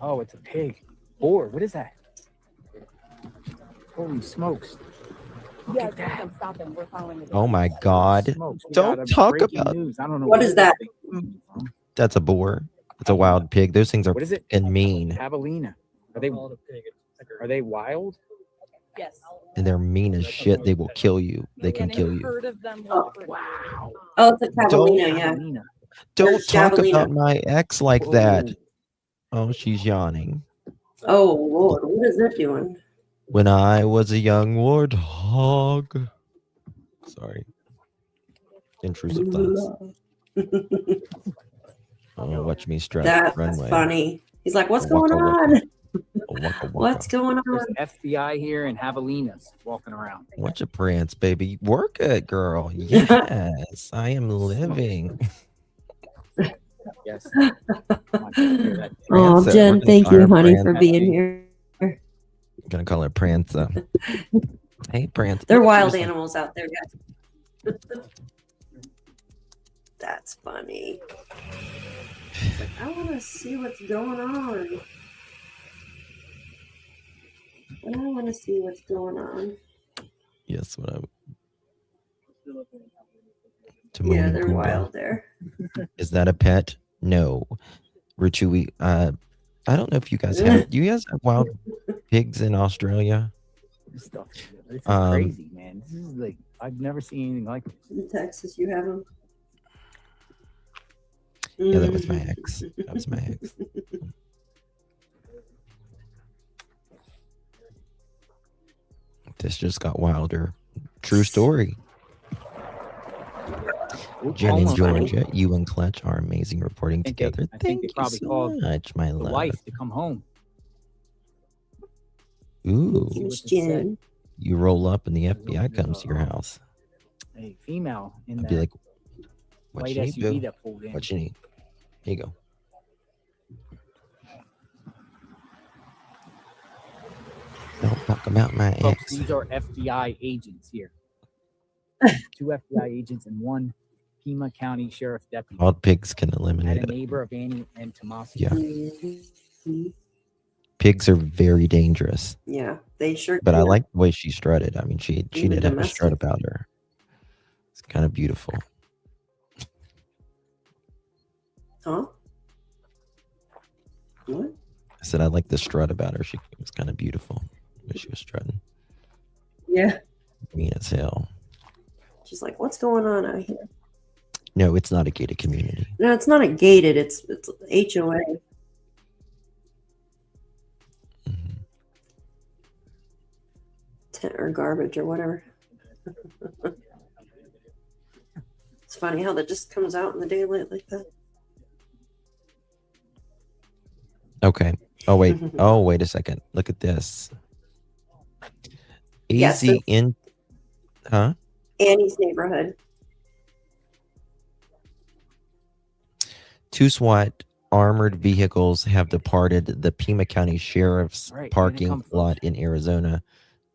Speaker 1: Oh, it's a pig. Boar. What is that? Holy smokes. Look at that.
Speaker 17: I'm stopping. We're following the
Speaker 2: Oh my God.
Speaker 1: Smokes. We
Speaker 2: Don't
Speaker 1: got a
Speaker 2: talk
Speaker 1: breaking
Speaker 2: about
Speaker 1: news. I don't know
Speaker 4: What is that?
Speaker 2: That's a boar. It's a wild pig. Those things are
Speaker 1: What is it?
Speaker 2: fucking mean.
Speaker 1: Javelina. Are they wild?
Speaker 17: Yes.
Speaker 2: And they're mean as shit. They will kill you. They can kill you.
Speaker 17: Heard of them.
Speaker 1: Wow.
Speaker 4: Oh, it's a javelina, yeah.
Speaker 2: Don't
Speaker 4: There's
Speaker 2: talk
Speaker 4: javelina.
Speaker 2: about my ex like that. Oh, she's yawning.
Speaker 4: Oh, Lord. What is it doing?
Speaker 2: When I was a young warthog. Sorry. Intrusive thoughts. Oh, watch me strut
Speaker 4: That's
Speaker 2: runway.
Speaker 4: funny. He's like, what's
Speaker 2: Waka,
Speaker 4: going
Speaker 2: waka.
Speaker 4: on?
Speaker 2: Waka, waka.
Speaker 4: What's going on?
Speaker 1: There's FBI here and javelinas walking around.
Speaker 2: Watch a prance, baby. Work it, girl. Yes, I am living.
Speaker 1: Yes.
Speaker 4: Oh, Jen, thank you, honey, for being here.
Speaker 2: I'm gonna call her Prancer. Hey, Prancer.
Speaker 4: They're wild animals out there, guys. That's funny. He's like, I want to see what's going on. I want to see what's going on.
Speaker 2: Yes, what I.
Speaker 4: Yeah, they're wild there.
Speaker 2: Is that a pet? No. Richui, I don't know if you guys have. Do you guys have wild pigs in Australia?
Speaker 1: This stuff. This is crazy, man. This is like I've never seen anything like this.
Speaker 4: In Texas, you have them.
Speaker 2: Yeah, that was my ex. That was my ex. This just got wilder. True story. Jennings, Georgia, you and Clutch are amazing reporting together.
Speaker 1: I think they probably called
Speaker 2: much, my
Speaker 1: the
Speaker 2: love.
Speaker 1: wife to come home.
Speaker 2: Ooh.
Speaker 1: See what it said.
Speaker 2: You roll up and the FBI comes to your house.
Speaker 1: A female in
Speaker 2: I'd
Speaker 1: that
Speaker 2: be like, what
Speaker 1: white
Speaker 2: you need,
Speaker 1: SUV
Speaker 2: boo?
Speaker 1: that pulled in.
Speaker 2: What you need? Here you go. Don't talk about my
Speaker 1: Folks,
Speaker 2: ex.
Speaker 1: these are FBI agents here. 2 FBI agents and 1 Pima County Sheriff deputy.
Speaker 2: Wild pigs can
Speaker 1: At
Speaker 2: eliminate
Speaker 1: a
Speaker 2: it.
Speaker 1: neighbor of Annie and Tommaso.
Speaker 2: Yeah. Pigs are very dangerous.
Speaker 4: Yeah, they sure.
Speaker 2: But I
Speaker 4: can.
Speaker 2: like the way she strutted. I mean, she
Speaker 4: Even
Speaker 2: did have a
Speaker 4: domestic.
Speaker 2: strut about her. It's kind of beautiful.
Speaker 4: Huh? What?
Speaker 2: I said I like the strut about her. She was kind of beautiful when she was strutting.
Speaker 4: Yeah.
Speaker 2: Mean as hell.
Speaker 4: She's like, what's going on out here?
Speaker 2: No, it's not a gated community.
Speaker 4: No, it's not a gated. It's HOA. Tent or garbage or whatever. It's funny how that just comes out in the daylight like that.
Speaker 2: Okay. Oh wait. Oh wait a second. Look at this.
Speaker 4: Yes,
Speaker 2: Easy in. Huh?
Speaker 4: Annie's neighborhood.
Speaker 2: 2 SWAT armored vehicles have departed the Pima County Sheriff's
Speaker 1: All right,
Speaker 2: parking lot in Arizona,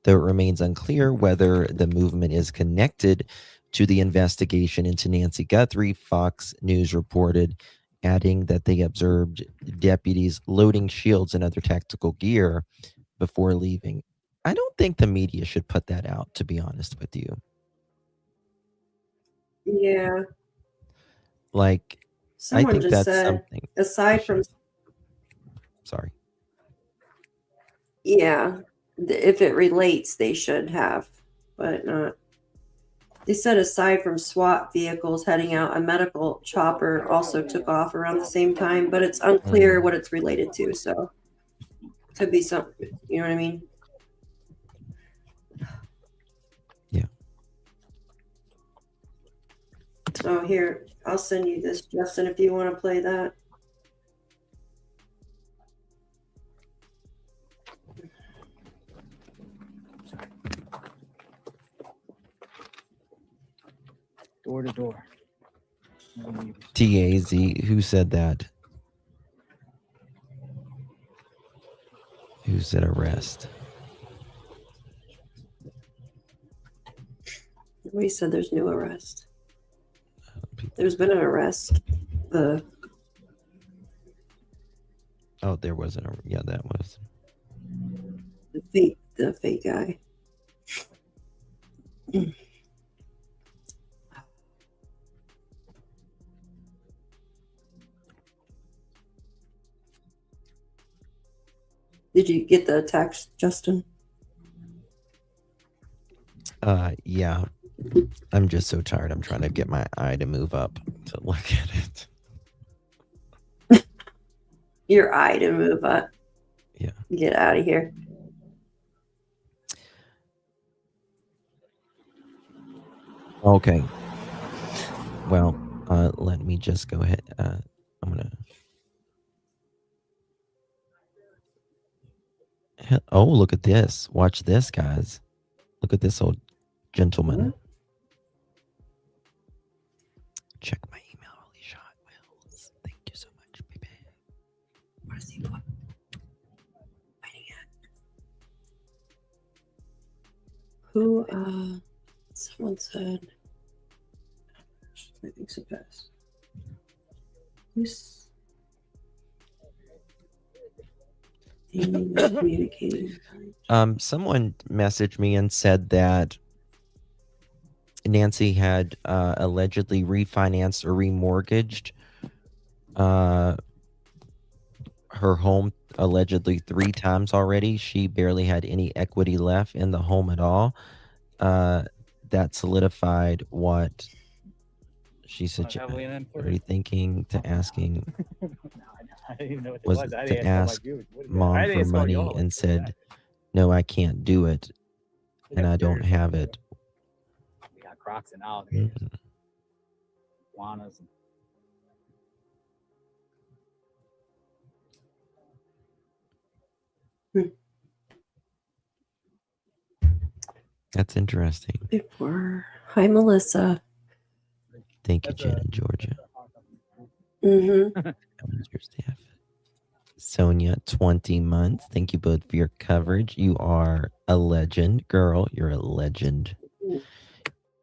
Speaker 2: though it remains unclear whether the movement is connected to the investigation into Nancy Guthrie. Fox News reported, adding that they observed deputies loading shields and other tactical gear before leaving. I don't think the media should put that out, to be honest with you.
Speaker 4: Yeah.
Speaker 2: Like,
Speaker 4: Someone
Speaker 2: I think
Speaker 4: just
Speaker 2: that's
Speaker 4: said,
Speaker 2: something.
Speaker 4: aside from,
Speaker 2: Sorry.
Speaker 4: yeah, if it relates, they should have, but not. They said aside from SWAT vehicles heading out, a medical chopper also took off around the same time, but it's unclear what it's related to. So could be something, you know what I mean?
Speaker 2: Yeah.
Speaker 4: So here, I'll send you this, Justin, if you want to play that.
Speaker 1: Door to door.
Speaker 2: TAZ, who said that? Who said arrest?
Speaker 4: We said there's no arrest. There's been an arrest.
Speaker 2: Oh, there wasn't. Yeah, that was.
Speaker 4: The fake guy. Did you get the text, Justin?
Speaker 2: Yeah. I'm just so tired. I'm trying to get my eye to move up to look at it.
Speaker 4: Your eye to move up.
Speaker 2: Yeah.
Speaker 4: Get out of here.
Speaker 2: Okay. Well, let me just go ahead. I'm gonna. Oh, look at this. Watch this, guys. Look at this old gentleman. Check my email, Holy Shot Wills. Thank you so much, baby.
Speaker 4: What is he doing? Who, someone said, I think so fast. Who's communicating?
Speaker 2: Someone messaged me and said that Nancy had allegedly refinanced or remortgaged her home allegedly 3 times already. She barely had any equity left in the home at all. That solidified what she said. Are you thinking to asking?
Speaker 1: I didn't even know what it
Speaker 2: Was
Speaker 1: was. I
Speaker 2: to
Speaker 1: didn't ask
Speaker 2: ask
Speaker 1: you. What is that?
Speaker 2: mom
Speaker 1: I
Speaker 2: for
Speaker 1: didn't spell
Speaker 2: money
Speaker 1: y'all.
Speaker 2: and said, no, I can't do it, and I don't have it.
Speaker 1: We got Crocs and all.
Speaker 2: Mhm.
Speaker 1: Juanas.
Speaker 2: That's interesting.
Speaker 4: Hi, Melissa.
Speaker 2: Thank you, Jen in Georgia.
Speaker 4: Mm-hmm.
Speaker 2: Sonia, 20 months. Thank you both for your coverage. You are a legend, girl. You're a legend.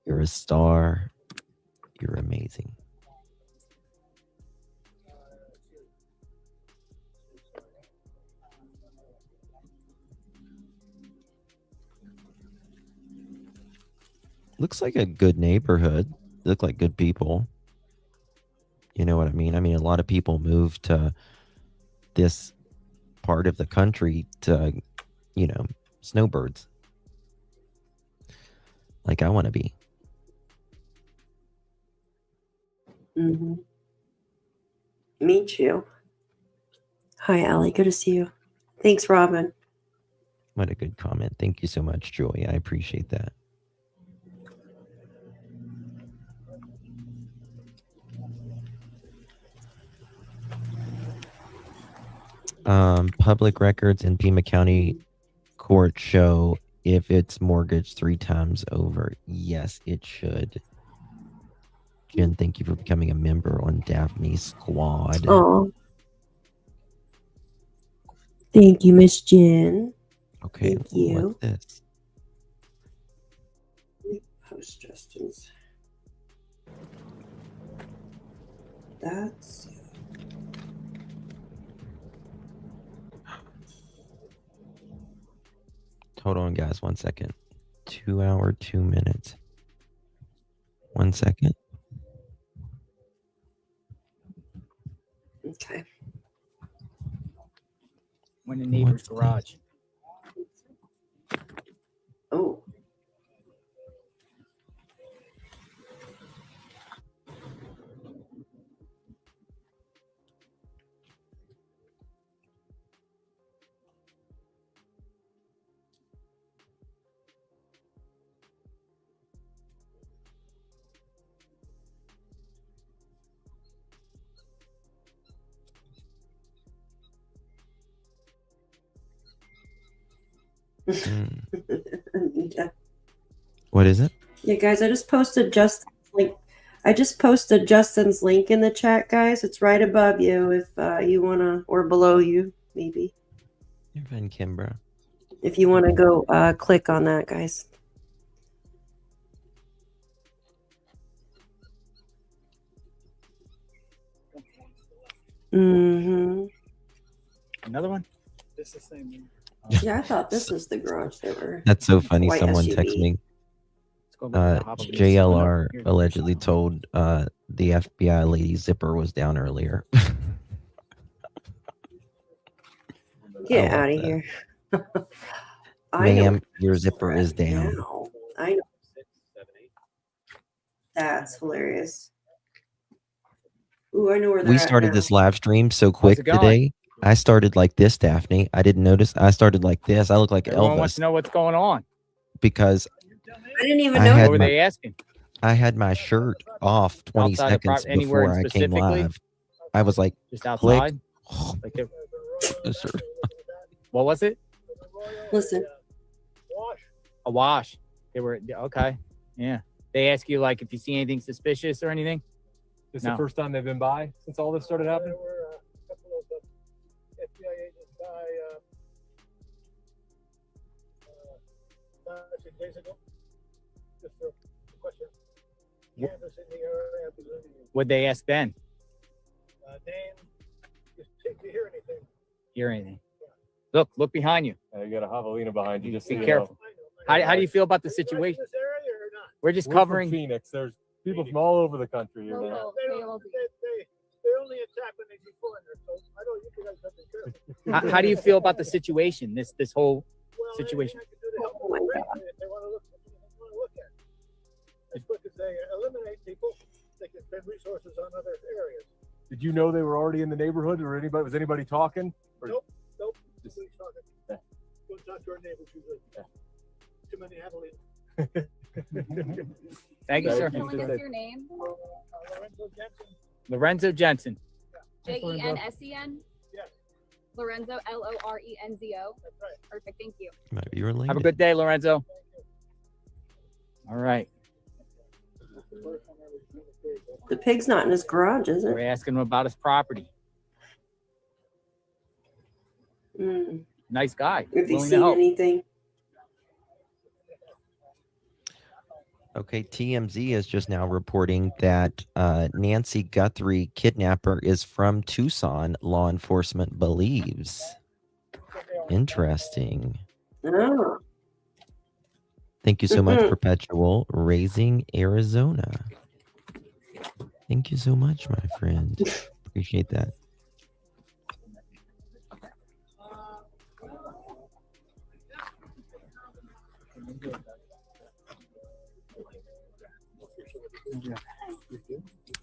Speaker 2: You're a star. You're amazing. Looks like a good neighborhood. Look like good people. You know what I mean? I mean, a lot of people move to this part of the country to, you know, snowbirds. Like I want to be.
Speaker 4: Mm-hmm. Me too. Hi, Allie. Good to see you. Thanks, Robin.
Speaker 2: What a good comment. Thank you so much, Joy. I appreciate that. Public records in Pima County court show if it's mortgaged 3 times over. Yes, it should. Jen, thank you for becoming a member on Daphne's squad.
Speaker 4: Oh, thank you, Miss Jen.
Speaker 2: Okay,
Speaker 4: Thank you.
Speaker 2: what's this?
Speaker 4: Post Justin's. That's.
Speaker 2: Hold on, guys. 1 second. 2 hour, 2 minutes. 1 second.
Speaker 4: Okay.
Speaker 1: When the neighbor's garage.
Speaker 4: Oh. Yeah.
Speaker 2: What is it?
Speaker 4: Yeah, guys, I just posted Justin's link in the chat, guys. It's right above you if you wanna, or below you, maybe.
Speaker 2: You're fine, Kimbra.
Speaker 4: If you wanna go click on that, guys. Mm-hmm.
Speaker 1: Another one?
Speaker 6: This is the same one.
Speaker 4: Yeah, I thought this was the garage they were.
Speaker 2: That's so funny.
Speaker 4: White
Speaker 2: Someone
Speaker 4: SUV.
Speaker 2: texted me.
Speaker 1: Go back to the Hobble Beast.
Speaker 2: JLR
Speaker 1: Here.
Speaker 2: allegedly told the FBI lady zipper was down earlier.
Speaker 4: Get
Speaker 2: I love
Speaker 4: out of
Speaker 2: that.
Speaker 4: here. I know
Speaker 2: Ma'am,
Speaker 4: where
Speaker 2: your
Speaker 4: they're
Speaker 2: zipper is
Speaker 4: at
Speaker 2: down.
Speaker 4: now. I know. That's hilarious. Ooh, I know where they're
Speaker 2: We
Speaker 4: at
Speaker 2: started
Speaker 4: now.
Speaker 2: this live stream so quick
Speaker 1: it going?
Speaker 2: today. I started like this, Daphne. I didn't notice. I started like this. I look like
Speaker 1: Everyone wants
Speaker 2: Elvis
Speaker 1: to know what's going on.
Speaker 2: because
Speaker 4: I didn't even
Speaker 2: I
Speaker 4: know.
Speaker 2: had
Speaker 1: What were
Speaker 2: my,
Speaker 1: they asking?
Speaker 2: I had my shirt off 20
Speaker 1: Outside the
Speaker 2: seconds
Speaker 1: anywhere
Speaker 2: before I came
Speaker 1: specifically?
Speaker 2: live. I was like,
Speaker 1: Just
Speaker 2: click.
Speaker 1: outside? Like they-
Speaker 2: Sir.
Speaker 1: what was it?
Speaker 4: Listen.
Speaker 1: A wash. They were okay. Yeah. They ask you like if you see anything suspicious or anything.
Speaker 8: This is
Speaker 1: No.
Speaker 8: the first time they've been by since all this started happening?
Speaker 14: There were a couple of FBI agents by 6 days ago. Just a question. Canvas in the area.
Speaker 1: What'd they ask then?
Speaker 14: Name. Just if you hear anything.
Speaker 1: Hear anything? Look behind you.
Speaker 8: You got a javelina behind you. Just
Speaker 1: Be
Speaker 8: so you
Speaker 1: careful.
Speaker 8: know.
Speaker 1: How do you feel about the situation?
Speaker 14: This area or not?
Speaker 1: We're just
Speaker 8: We're from
Speaker 1: covering.
Speaker 8: Phoenix. There's people from all over the country here now.
Speaker 14: They only attack when they see foreigners. So I know you guys have to be careful.
Speaker 1: How do you feel about the situation? This whole situation.
Speaker 4: Oh my God.
Speaker 14: If they want to look at it. As quick as they eliminate people, they can spend resources on other areas.
Speaker 8: Did you know they were already in the neighborhood, or was anybody talking? Or
Speaker 14: Nope.
Speaker 8: Just-
Speaker 14: Nobody's talking.
Speaker 8: Yeah.
Speaker 14: Don't talk to our neighbors usually. Too many heavily.
Speaker 1: Thank you, sir.
Speaker 17: Someone is your name?
Speaker 14: Lorenzo Jensen.
Speaker 1: Lorenzo Jensen.
Speaker 17: Jensen?
Speaker 14: Yes.
Speaker 17: Lorenzo, Lorenzo.
Speaker 14: That's right.
Speaker 17: Perfect. Thank you.
Speaker 2: Might be related.
Speaker 1: Have a good day, Lorenzo. All right.
Speaker 4: The pig's not in his garage, is
Speaker 1: We're
Speaker 4: it?
Speaker 1: asking him about his property.
Speaker 4: Mm.
Speaker 1: Nice guy.
Speaker 4: If you
Speaker 1: Willing to
Speaker 4: seen
Speaker 1: help.
Speaker 4: anything.
Speaker 2: Okay, TMZ is just now reporting that Nancy Guthrie, kidnapper, is from Tucson, law enforcement believes. Interesting.
Speaker 4: Oh.
Speaker 2: Thank you so much, Perpetual. Raising Arizona. Thank you so much, my friend. Appreciate that.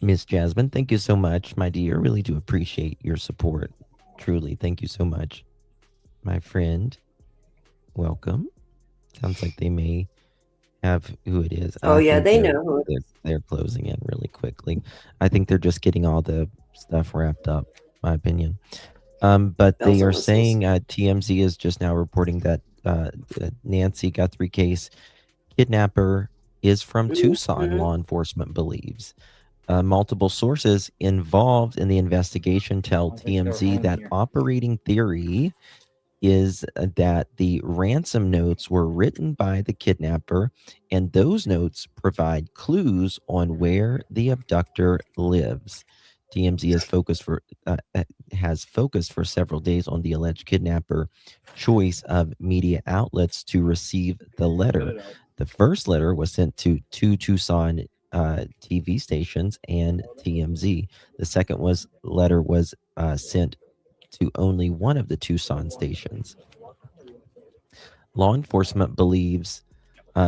Speaker 2: Miss Jasmine, thank you so much, my dear. Really do appreciate your support. Truly, thank you so much. My friend, welcome. Sounds like they may have who it is.
Speaker 4: Oh,
Speaker 2: I
Speaker 4: yeah,
Speaker 2: think
Speaker 4: they
Speaker 2: they're-
Speaker 4: know who it
Speaker 2: they're, they're closing in really quickly. I think they're just getting all the stuff wrapped up, my opinion. But
Speaker 4: Bells
Speaker 2: they
Speaker 4: and
Speaker 2: are
Speaker 4: whistles.
Speaker 2: saying TMZ is just now reporting that Nancy Guthrie case kidnapper is from Tucson, law enforcement believes. Multiple sources involved in the investigation tell TMZ that operating theory is that the ransom notes were written by the kidnapper, and those notes provide clues on where the abductor lives. TMZ has focused for several days on the alleged kidnapper choice of media outlets to receive the letter. The first letter was sent to two Tucson TV stations and TMZ. The second letter was sent to only one of the Tucson stations. Law enforcement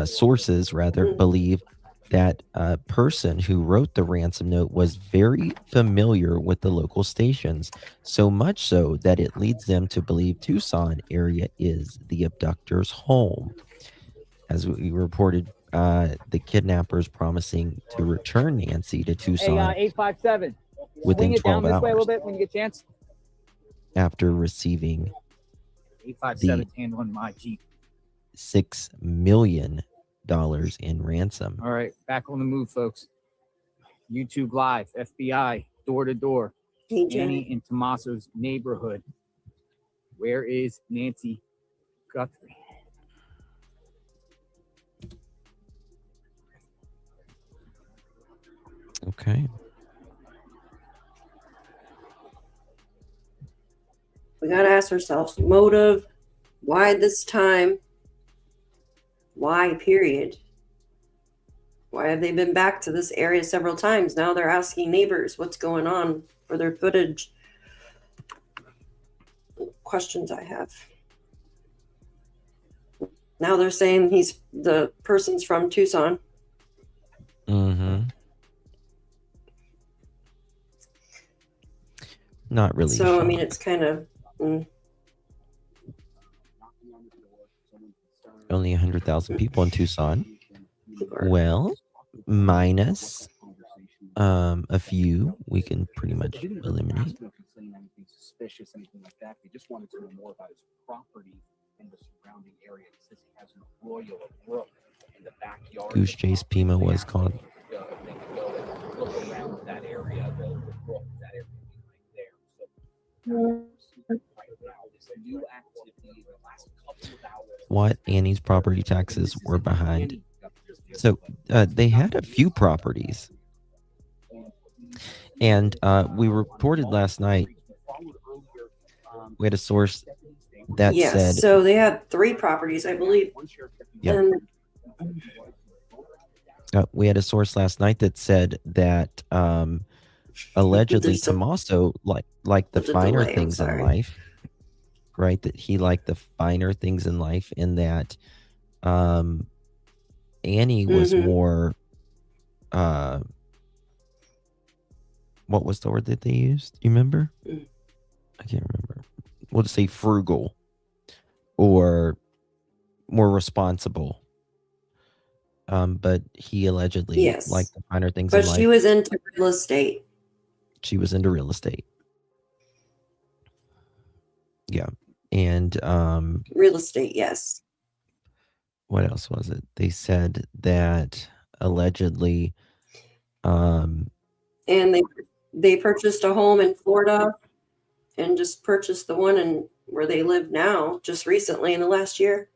Speaker 2: sources believe that a person who wrote the ransom note was very familiar with the local stations, so much so that it leads them to believe Tucson area is the abductor's home. As we reported, the kidnappers promising to return Nancy to Tucson
Speaker 1: 857.
Speaker 2: within
Speaker 1: Swing it
Speaker 2: 12
Speaker 1: down this way a
Speaker 2: hours
Speaker 1: little bit when you get a chance.
Speaker 2: after receiving
Speaker 1: 857 handling my Jeep.
Speaker 2: $6 million in ransom.
Speaker 1: All right, back on the move, folks. YouTube Live, FBI, door to door.
Speaker 4: Hey, Janet.
Speaker 1: Annie in Tommaso's neighborhood. Where is Nancy Guthrie?
Speaker 2: Okay.
Speaker 4: We got to ask ourselves motive. Why this time? Why, period? Why have they been back to this area several times? Now they're asking neighbors what's going on for their footage. Questions I have. Now they're saying the person's from Tucson.
Speaker 2: Mm-hmm. Not really.
Speaker 4: So, I mean, it's kind of...
Speaker 2: Only 100,000 people in Tucson. Well, minus a few, we can pretty much eliminate.
Speaker 1: Suspicious, anything like that. They just wanted to know more about his property and the surrounding area. It says he has an arroyo, a brook in the backyard.
Speaker 2: Goose Chase Pima was called.
Speaker 1: They could go and look around that area, the brook, that area right there. So right now, this new activity in the last couple of hours.
Speaker 2: What Annie's property taxes were behind. So they had a few properties. And we reported last night, we had a source that said...
Speaker 4: so they had 3 properties, I believe.
Speaker 2: Yeah.
Speaker 4: And
Speaker 2: we had a source last night that said that allegedly Tommaso liked the finer things in life, right? That he liked the finer things in life, and that Annie was more... what was the word that they used? You remember? I can't remember. We'll just say frugal or more responsible. But he allegedly liked the finer things in life.
Speaker 4: But she was into real estate.
Speaker 2: She was into real estate. Yeah. And
Speaker 4: real estate, yes.
Speaker 2: What else was it? They said that allegedly
Speaker 4: and they purchased a home in Florida and just purchased the one in where they live now just recently in the last year.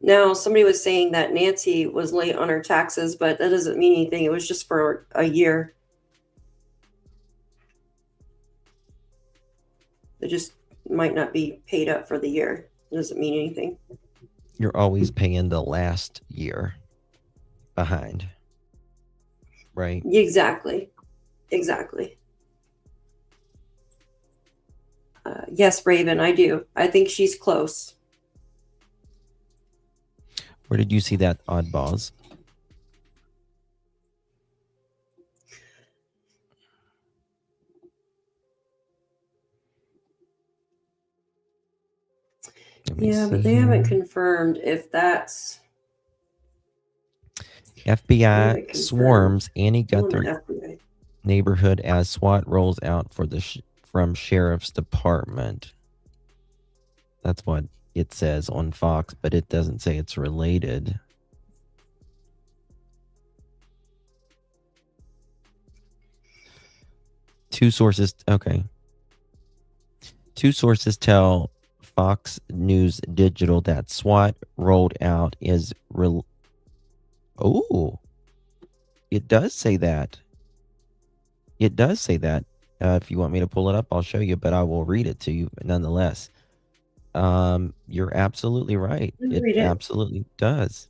Speaker 4: Now, somebody was saying that Nancy was late on her taxes, but that doesn't mean anything. It was just for a year. They just might not be paid up for the year. It doesn't mean anything.
Speaker 2: You're always paying the last year behind. Right?
Speaker 4: Exactly. Yes, Raven, I do. I think she's close.
Speaker 2: Where did you see that, Oddballs?
Speaker 4: Yeah, but they haven't confirmed if that's...
Speaker 2: FBI swarms Annie Guthrie neighborhood as SWAT rolls out for the from Sheriff's Department. That's what it says on Fox, but it doesn't say it's related. Two sources tell Fox News Digital that SWAT rolled out is it does say that. It does say that. If you want me to pull it up, I'll show you, but I will read it to you nonetheless. You're absolutely right. It absolutely does.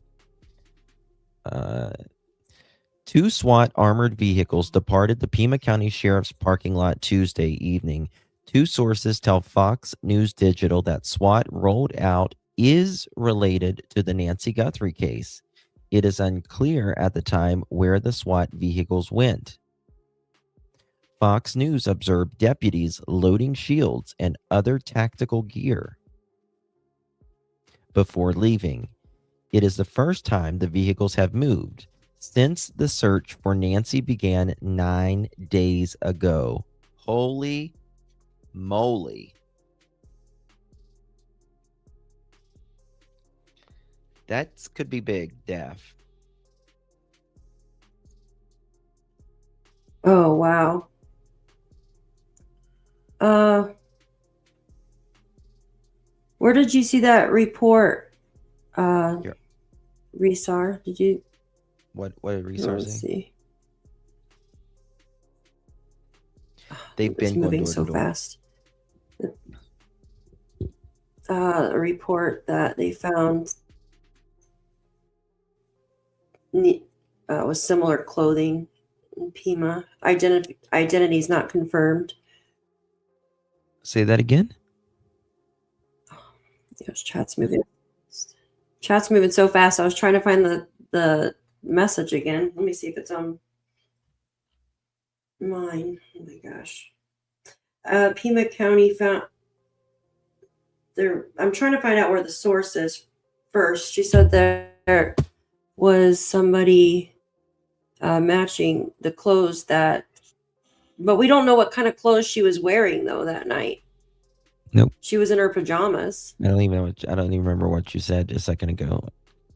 Speaker 2: 2 SWAT armored vehicles departed the Pima County Sheriff's parking lot Tuesday evening. 2 sources tell Fox News Digital that SWAT rolled out is related to the Nancy Guthrie case. It is unclear at the time where the SWAT vehicles went. Fox News observed deputies loading shields and other tactical gear before leaving. It is the first time the vehicles have moved since the search for Nancy began 9 days ago. Holy moly. That could be big, Daph.
Speaker 4: Oh, wow. Where did you see that report? Resar, did you?
Speaker 2: What did Resar
Speaker 4: Let's
Speaker 2: say?
Speaker 4: see.
Speaker 2: They've
Speaker 4: It's
Speaker 2: been going
Speaker 4: moving
Speaker 2: door
Speaker 4: so
Speaker 2: to door.
Speaker 4: fast. A report that they found was similar clothing in Pima. Identities not confirmed.
Speaker 2: Say that again.
Speaker 4: Yes, chat's moving. Chat's moving so fast. I was trying to find the message again. Let me see if it's on mine. Oh my gosh. Pima County found there. I'm trying to find out where the source is first. She said there was somebody matching the clothes but we don't know what kind of clothes she was wearing though that night.
Speaker 2: Nope.
Speaker 4: She was in her pajamas.
Speaker 2: I don't even remember what you said a second ago.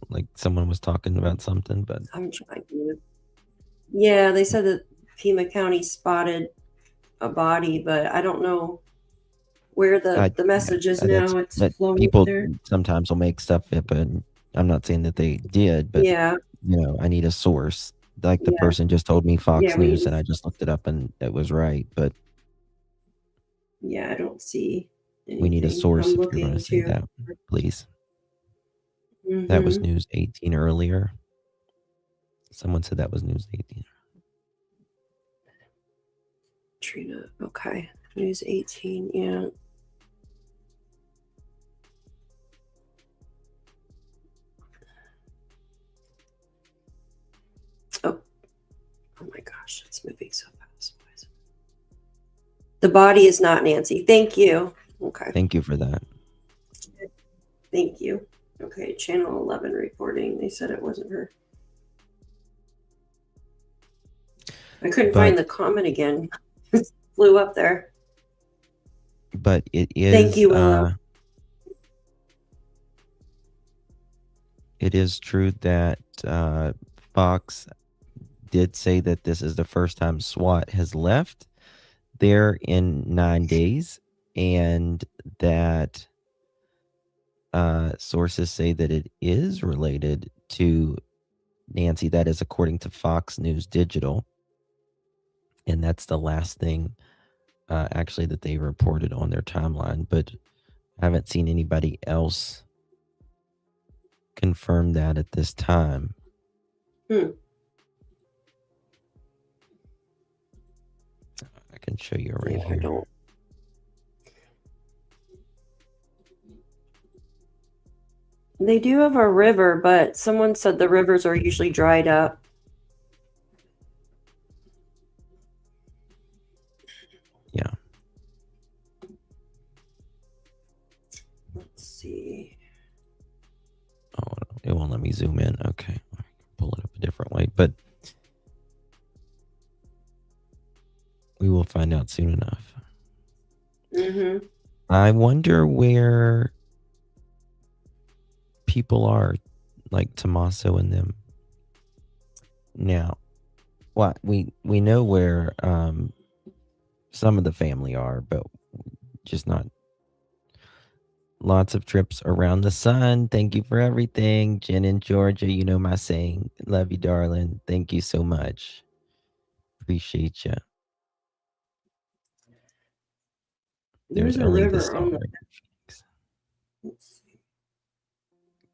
Speaker 2: Like someone was talking about something, but
Speaker 4: I'm trying to. Yeah, they said that Pima County spotted a body, but I don't know where the message is now. It's flowing
Speaker 2: people
Speaker 4: there.
Speaker 2: sometimes will make stuff up, and I'm not saying that they did, but
Speaker 4: Yeah.
Speaker 2: I need a source. Like the
Speaker 4: Yeah.
Speaker 2: person just told me Fox
Speaker 4: Yeah, we
Speaker 2: News,
Speaker 4: need-
Speaker 2: and I just looked it up, and it was right. But
Speaker 4: Yeah, I don't see anything.
Speaker 2: we need a source
Speaker 4: I'm
Speaker 2: if you're going
Speaker 4: looking
Speaker 2: to say
Speaker 4: too.
Speaker 2: that, please. That was
Speaker 4: Mhm.
Speaker 2: News 18 earlier. Someone said that was News 18.
Speaker 4: Trina. Okay. News 18. Yeah. Oh my gosh, it's moving so fast. The body is not Nancy. Thank you. Okay.
Speaker 2: Thank you for that.
Speaker 4: Thank you. Okay, Channel 11 reporting. They said it wasn't her. I couldn't find the comment again. It flew up there.
Speaker 2: But it is.
Speaker 4: Thank you, Willow.
Speaker 2: It is true that Fox did say that this is the first time SWAT has left there in 9 days, and that sources say that it is related to Nancy. That is according to Fox News Digital, and that's the last thing actually that they reported on their timeline, but I haven't seen anybody else confirm that at this time. I can show you right here.
Speaker 4: They do have a river, but someone said the rivers are usually dried up.
Speaker 2: Yeah.
Speaker 4: Let's see.
Speaker 2: Oh, it won't let me zoom in. Okay. I can pull it up a different way, but we will find out soon enough.
Speaker 4: Mm-hmm.
Speaker 2: I wonder where people are, like Tommaso and them now. Well, we know where some of the family are, but just not. Lots of trips around the sun. Thank you for everything. Jen in Georgia, you know my saying. Love you, darling. Thank you so much. Appreciate you. There's
Speaker 4: a
Speaker 2: only
Speaker 4: river
Speaker 2: this
Speaker 4: on the.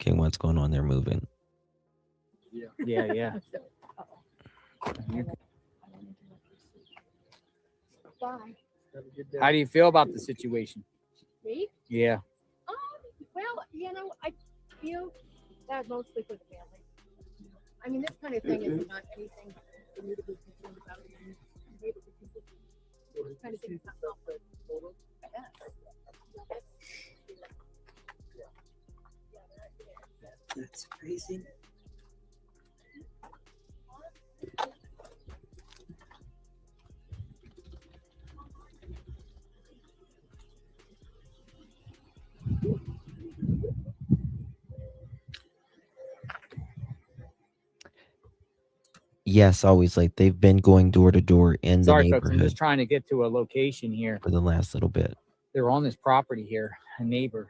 Speaker 2: Okay, what's going on there moving?
Speaker 1: Yeah.
Speaker 17: Bye.
Speaker 1: How do you feel about the situation?
Speaker 17: Me?
Speaker 1: Yeah.
Speaker 17: Well, I feel that mostly for the family. I mean, this kind of thing is not anything for you to be concerned about. This kind of thing is not helpful.
Speaker 4: That's crazy.
Speaker 2: Yes, always late. They've been going door to door in the
Speaker 1: Sorry, folks. I'm
Speaker 2: neighborhood
Speaker 1: just trying to get to a location here.
Speaker 2: for the last little bit.
Speaker 1: They're on this property here, a neighbor.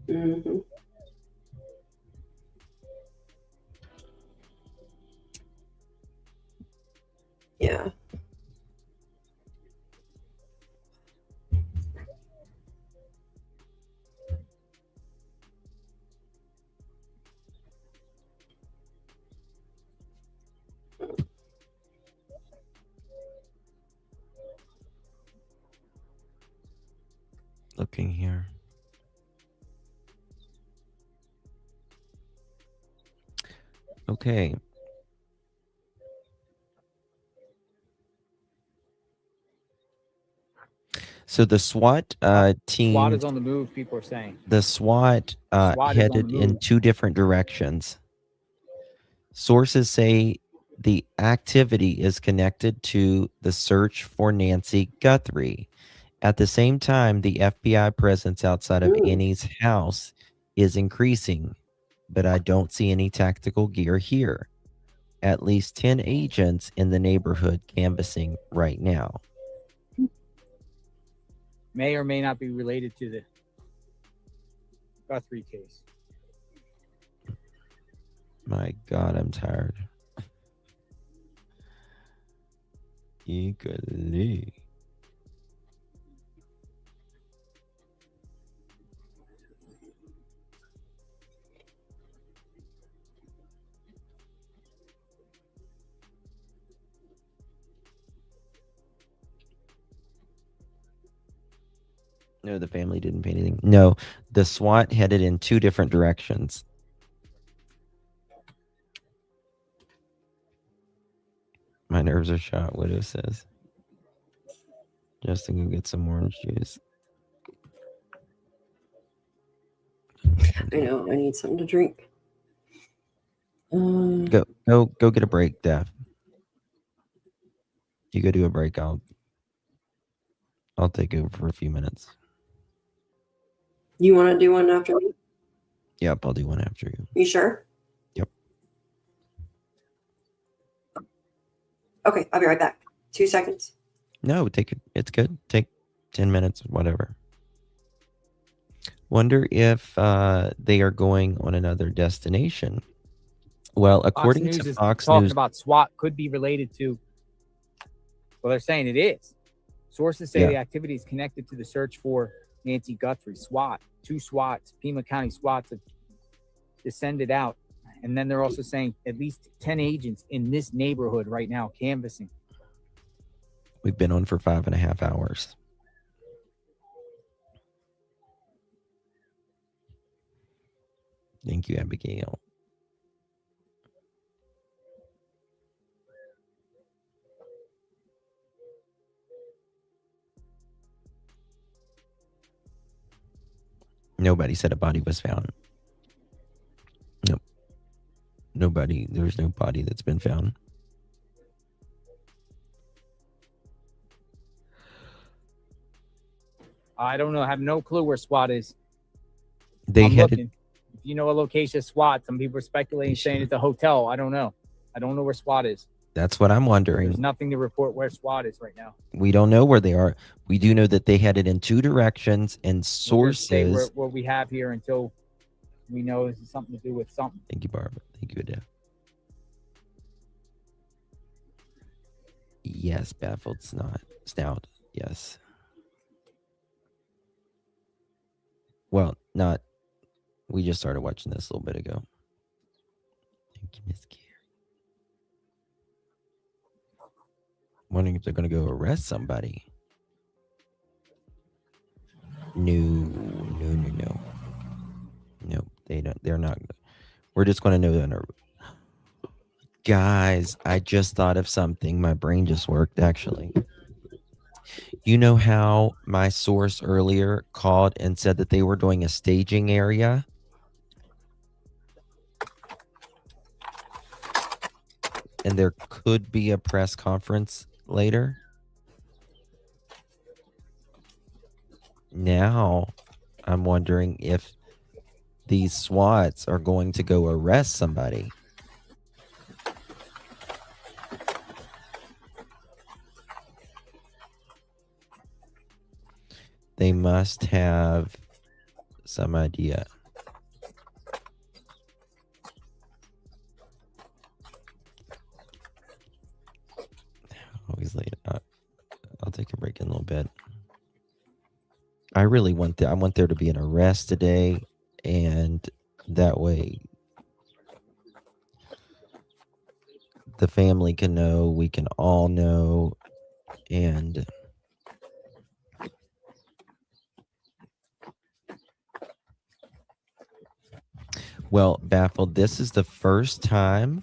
Speaker 4: Mm-hmm. Yeah.
Speaker 2: Looking here. Okay. So the SWAT team.
Speaker 1: SWAT is on the move, people are saying.
Speaker 2: The SWAT,
Speaker 1: SWAT is on
Speaker 2: headed
Speaker 1: the
Speaker 2: in
Speaker 1: move.
Speaker 2: 2 different directions. Sources say the activity is connected to the search for Nancy Guthrie. At the same time, the FBI presence outside of Annie's house is increasing, but I don't see any tactical gear here. At least 10 agents in the neighborhood canvassing right now.
Speaker 1: May or may not be related to the Guthrie case.
Speaker 2: My God, I'm tired. Equally. No, the family didn't pay anything. No, the SWAT headed in 2 different directions. My nerves are shot, Widow says. Justin, go get some orange juice.
Speaker 4: I know. I need something to drink.
Speaker 2: Go get a break, Daph. You go do a break. I'll take over for a few minutes.
Speaker 4: You want to do one after me?
Speaker 2: Yep, I'll do one after you.
Speaker 4: You sure?
Speaker 2: Yep.
Speaker 4: Okay, I'll be right back. 2 seconds.
Speaker 2: No, take it. It's good. Take 10 minutes, whatever. Wonder if they are going on another destination. Well, according
Speaker 1: Fox News
Speaker 2: to
Speaker 1: is
Speaker 2: Fox
Speaker 1: talking
Speaker 2: News,
Speaker 1: about SWAT could be related to. Well, they're saying it is. Sources say
Speaker 2: Yeah.
Speaker 1: the activity is connected to the search for Nancy Guthrie. SWAT, 2 SWATs, Pima County SWATs have descended out. And then they're also saying at least 10 agents in this neighborhood right now canvassing.
Speaker 2: we've been on for 5.5 hours. Thank you, Abigail. Nobody said a body was found. Nope. Nobody. There's no body that's been found.
Speaker 1: I don't know. I have no clue where SWAT is.
Speaker 2: They
Speaker 1: I'm
Speaker 2: headed.
Speaker 1: looking. If you know a location of SWAT, some people are speculating, saying it's a hotel. I don't know. I don't know where SWAT is.
Speaker 2: That's what I'm wondering.
Speaker 1: There's nothing to report where SWAT is right now.
Speaker 2: We don't know where they are. We do know that they headed in 2 directions, and
Speaker 1: We'll just stay
Speaker 2: sources.
Speaker 1: what we have here until we know this is something to do with something.
Speaker 2: Thank you, Barbara. Thank you, Adele. Yes, baffled snout. Yes. Well, not. We just started watching this a little bit ago. Thank you, Miss Carrie. Wondering if they're going to go arrest somebody. No. No, they don't. They're not. We're just going to know that. Guys, I just thought of something. My brain just worked, actually. You know how my source earlier called and said that they were doing a staging area? And there could be a press conference later? now I'm wondering if these SWATs are going to go arrest somebody. They must have some idea. Always late. I'll take a break in a little bit. I really want I want there to be an arrest today, and that way the family can know, we can all know, and well, Baffled, this is the first time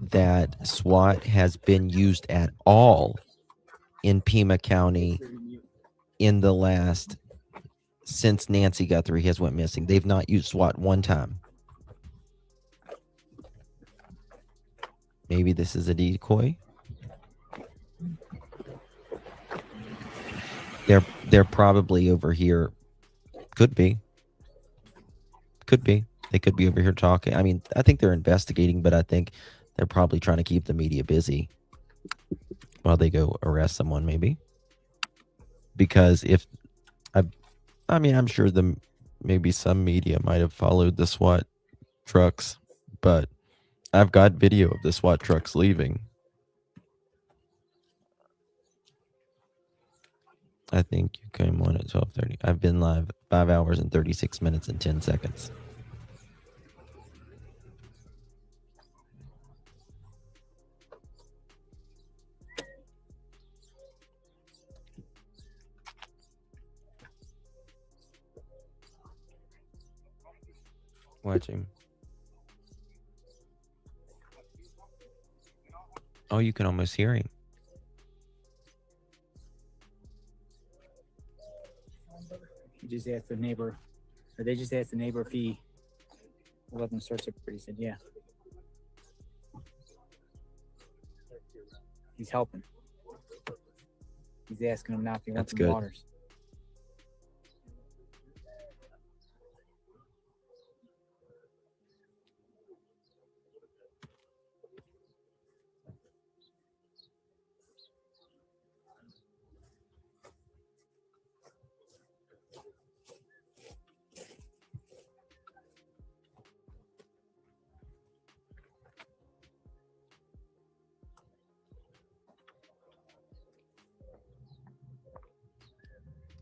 Speaker 2: that SWAT has been used at all in Pima County in the last, since Nancy Guthrie has went missing. They've not used SWAT one time. Maybe this is a decoy. They're probably over here. Could be. Could be. They could be over here talking. I mean, I think they're investigating, but I think they're probably trying to keep the media busy while they go arrest someone, maybe. Because if I mean, I'm sure maybe some media might have followed the SWAT trucks, but I've got video of the SWAT trucks leaving. I think you came on at 12:30. I've been live 5 hours and 36 minutes and 10 seconds. Watching. Oh, you can almost hear him.
Speaker 1: You just asked the neighbor, or they just asked the neighbor if he will let them search it, but he said, yeah. He's helping. He's asking him now if he wants some waters.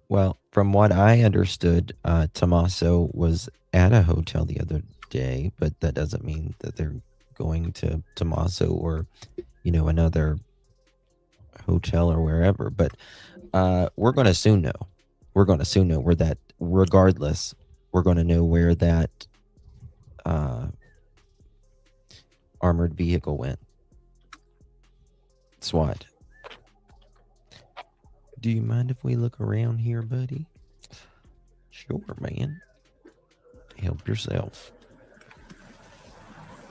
Speaker 2: Well, from what I understood, Tommaso was at a hotel the other day, but that doesn't mean that they're going to Tommaso or, you know, another hotel or wherever. But we're going to soon know. We're going to soon know where that, regardless, we're going to know where that armored vehicle went. SWAT. Do you mind if we look around here, buddy? Sure, man. Help yourself.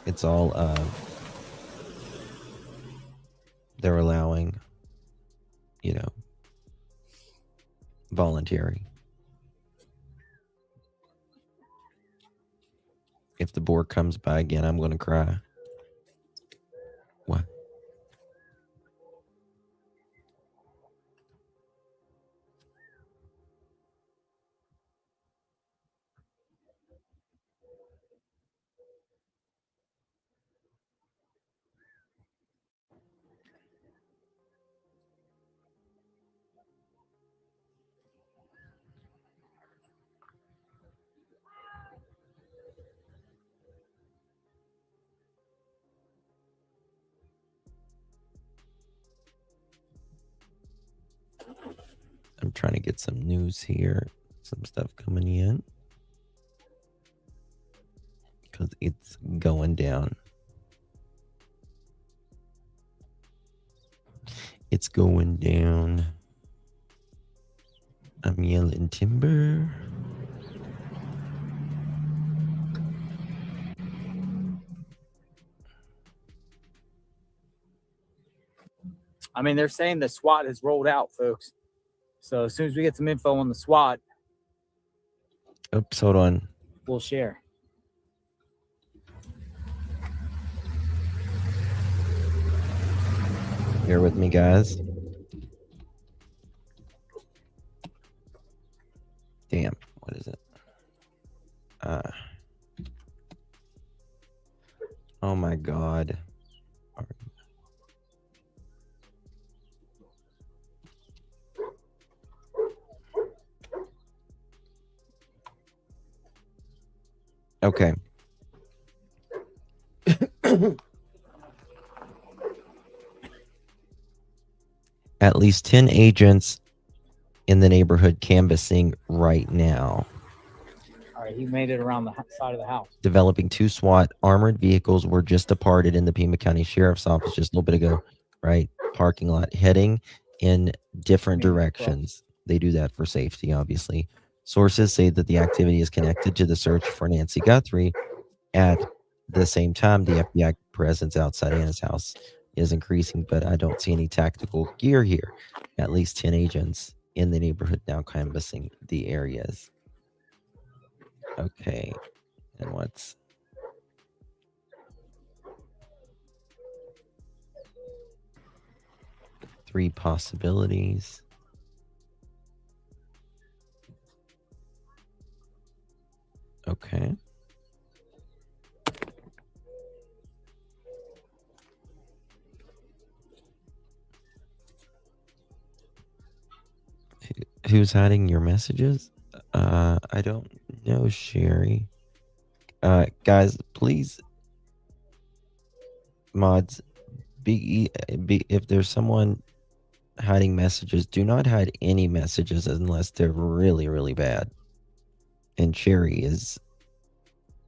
Speaker 2: It's all they're allowing, you know, voluntary. If the board comes by again, I'm going to cry. What? I'm trying to get some news here, some stuff coming in, because it's going down. It's going down. I'm yelling timber.
Speaker 1: I mean, they're saying the SWAT has rolled out, folks. So as soon as we get some info on the SWAT,
Speaker 2: Oops, hold on.
Speaker 1: We'll share.
Speaker 2: Bear with me, guys. Damn, what is it? Oh my God. Okay. At least 10 agents in the neighborhood canvassing right now.
Speaker 1: All right, he made it around the side of the house.
Speaker 2: Developing 2 SWAT armored vehicles were just departed in the Pima County Sheriff's Office just a little bit ago, right? Parking lot, heading in different directions. They do that for safety, obviously. Sources say that the activity is connected to the search for Nancy Guthrie. At the same time, the FBI presence outside Anna's house is increasing, but I don't see any tactical gear here. At least 10 agents in the neighborhood now canvassing the areas. Okay, and what's... Three possibilities. Okay. Who's hiding your messages? I don't know, Sherry. Guys, please, mods, if there's someone hiding messages, do not hide any messages unless they're really, really bad. And Sherry is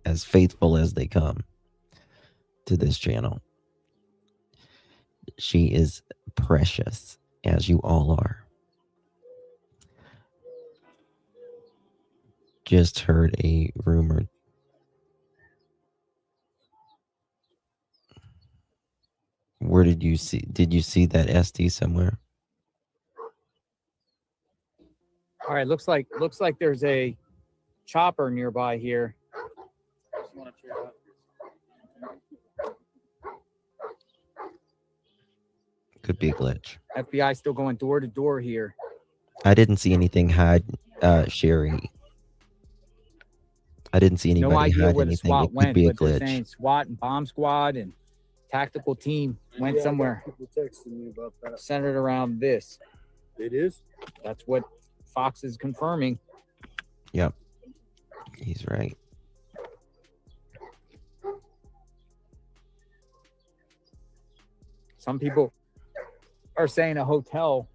Speaker 2: as faithful as they come to this channel. She is precious, as you all are. Just heard a rumor. Where did you see that SD somewhere?
Speaker 1: All right, looks like there's a chopper nearby here.
Speaker 2: Could be a glitch.
Speaker 1: FBI still going door to door here.
Speaker 2: I didn't see anything hide, Sherry. I didn't see anybody
Speaker 1: No idea
Speaker 2: hide
Speaker 1: where the
Speaker 2: anything.
Speaker 1: SWAT
Speaker 2: It could
Speaker 1: went,
Speaker 2: be a
Speaker 1: but they're
Speaker 2: glitch.
Speaker 1: saying SWAT and bomb squad and tactical team went somewhere
Speaker 15: People texting me about that.
Speaker 1: centered around this.
Speaker 15: It is?
Speaker 1: That's what Fox is confirming.
Speaker 2: Yep. He's right.
Speaker 1: Some people are saying a hotel.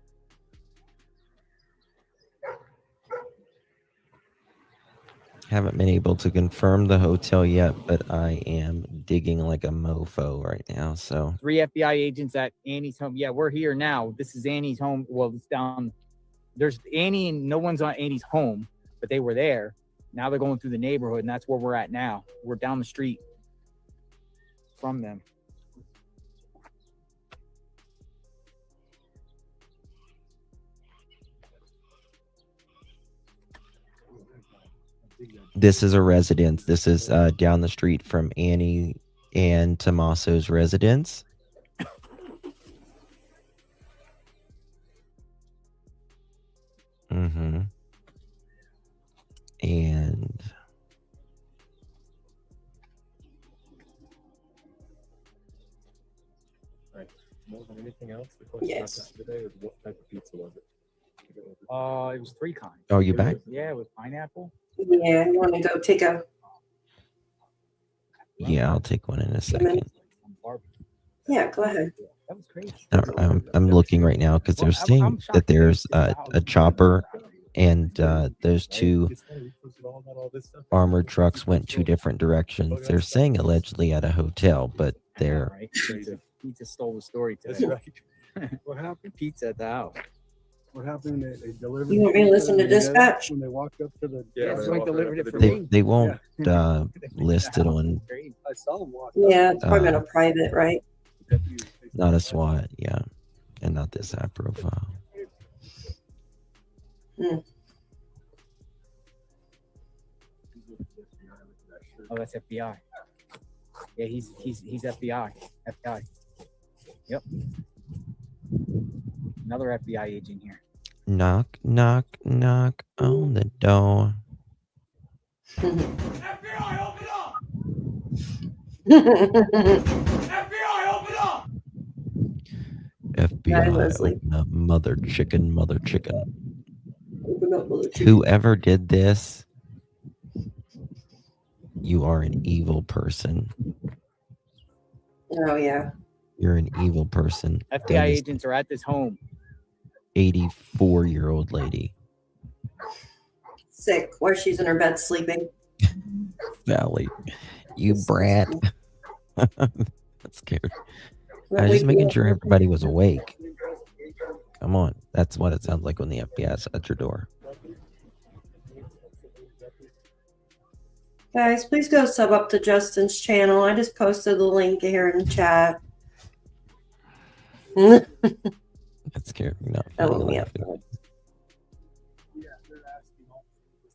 Speaker 2: Haven't been able to confirm the hotel yet, but I am digging like a mofo right now. So
Speaker 1: 3 FBI agents at Annie's home. Yeah, we're here now. This is Annie's home. Well, it's down. There's Annie and no one's on Annie's home, but they were there. Now they're going through the neighborhood, and that's where we're at now. We're down the street from them.
Speaker 2: this is a residence. This is down the street from Annie and Tommaso's residence. Mm-hmm. And
Speaker 8: Right. More than anything else, the question
Speaker 4: Yes.
Speaker 8: I asked today is what type of pizza was it?
Speaker 1: It was 3 kinds.
Speaker 2: Oh, you back?
Speaker 1: Yeah, with pineapple.
Speaker 4: Yeah, you want to go take a
Speaker 2: Yeah, I'll take one in a second.
Speaker 4: yeah, go ahead.
Speaker 1: That was crazy.
Speaker 2: I'm looking right now because they're saying that there's a chopper and those 2 armored trucks went 2 different directions. They're saying allegedly at a hotel, but they're
Speaker 1: Right. Pizza stole the story
Speaker 15: That's
Speaker 1: today.
Speaker 15: right. What happened?
Speaker 1: Pizza at the house.
Speaker 15: What happened? They delivered.
Speaker 4: You want me to listen to dispatch?
Speaker 15: When they walked up to the.
Speaker 1: Yeah, someone delivered it for me.
Speaker 2: they won't list it on
Speaker 15: I saw them walk.
Speaker 4: Yeah, it's probably been a private, right?
Speaker 2: not a SWAT, yeah, and not this high profile.
Speaker 4: Hmm.
Speaker 1: Oh, that's FBI. Yeah, he's FBI. FBI. Yep. Another FBI agent here.
Speaker 2: Knock, knock, knock on the door.
Speaker 11: FBI, open up! FBI, open up!
Speaker 2: FBI,
Speaker 4: Leslie.
Speaker 2: open up, mother chicken, mother chicken.
Speaker 4: Open up, mother chicken.
Speaker 2: Whoever did this, you are an evil person.
Speaker 4: Oh, yeah.
Speaker 2: You're an evil person.
Speaker 1: FBI agents are at this home.
Speaker 2: 84-year-old lady.
Speaker 4: Sick. While she's in her bed sleeping.
Speaker 2: Valley. You brat. That's scared. I was just making sure everybody was awake. Come on. That's what it sounds like when the FBI is at your door.
Speaker 4: Guys, please go sub up to Justin's channel. I just posted the link here in the chat.
Speaker 2: That scared me.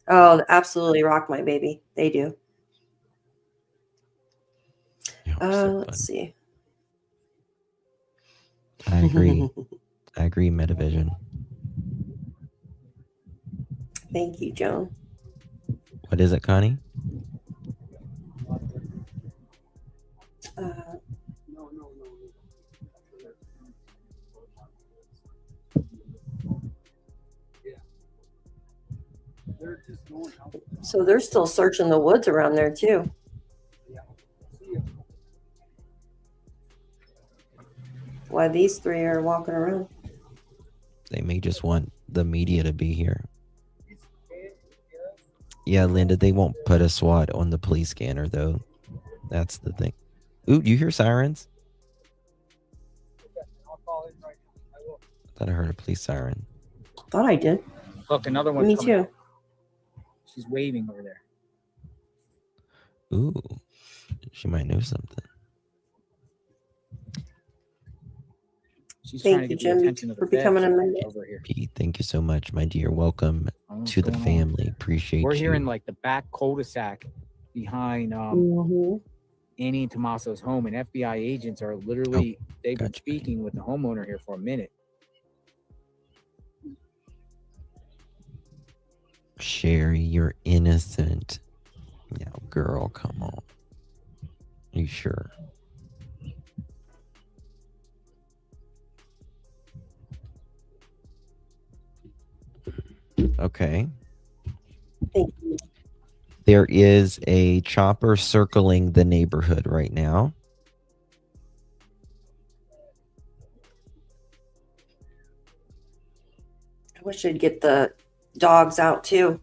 Speaker 4: Oh, absolutely rock my baby. They do. Let's see.
Speaker 2: I agree. I agree, Metavision.
Speaker 4: Thank you, Joan.
Speaker 2: What is it, Connie?
Speaker 4: So they're still searching the woods around there too. Why these three are walking around?
Speaker 2: They may just want the media to be here. Yeah, Linda, they won't put a SWAT on the police scanner, though. That's the thing. Ooh, do you hear sirens? I thought I heard a police siren.
Speaker 4: Thought I did.
Speaker 1: Look, another one.
Speaker 4: Me too.
Speaker 1: She's waving over there.
Speaker 2: Ooh, she might know something.
Speaker 1: She's
Speaker 4: Thank you, Jim, for becoming a member.
Speaker 1: Over here.
Speaker 2: Pete, thank you so much, my dear. Welcome to the family. Appreciate
Speaker 1: We're
Speaker 2: you.
Speaker 1: here in like the back cul-de-sac behind Annie and Tommaso's home, and FBI agents are literally they've been speaking with the homeowner here for a minute.
Speaker 2: Sherry, you're innocent. Yeah, girl, come on. You sure? Okay.
Speaker 4: Thank you.
Speaker 2: There is a chopper circling the neighborhood right now.
Speaker 4: I wish I'd get the dogs out too.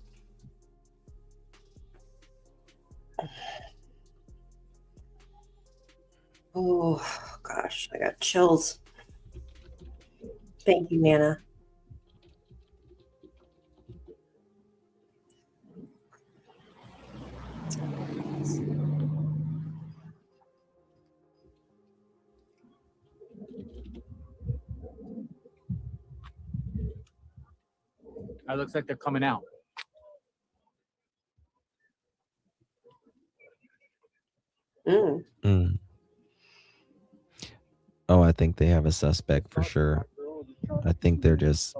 Speaker 4: Oh gosh, I got chills. Thank you, Nana.
Speaker 1: It looks like they're coming out.
Speaker 2: Mm. Oh, I think they have a suspect for sure. I think they're getting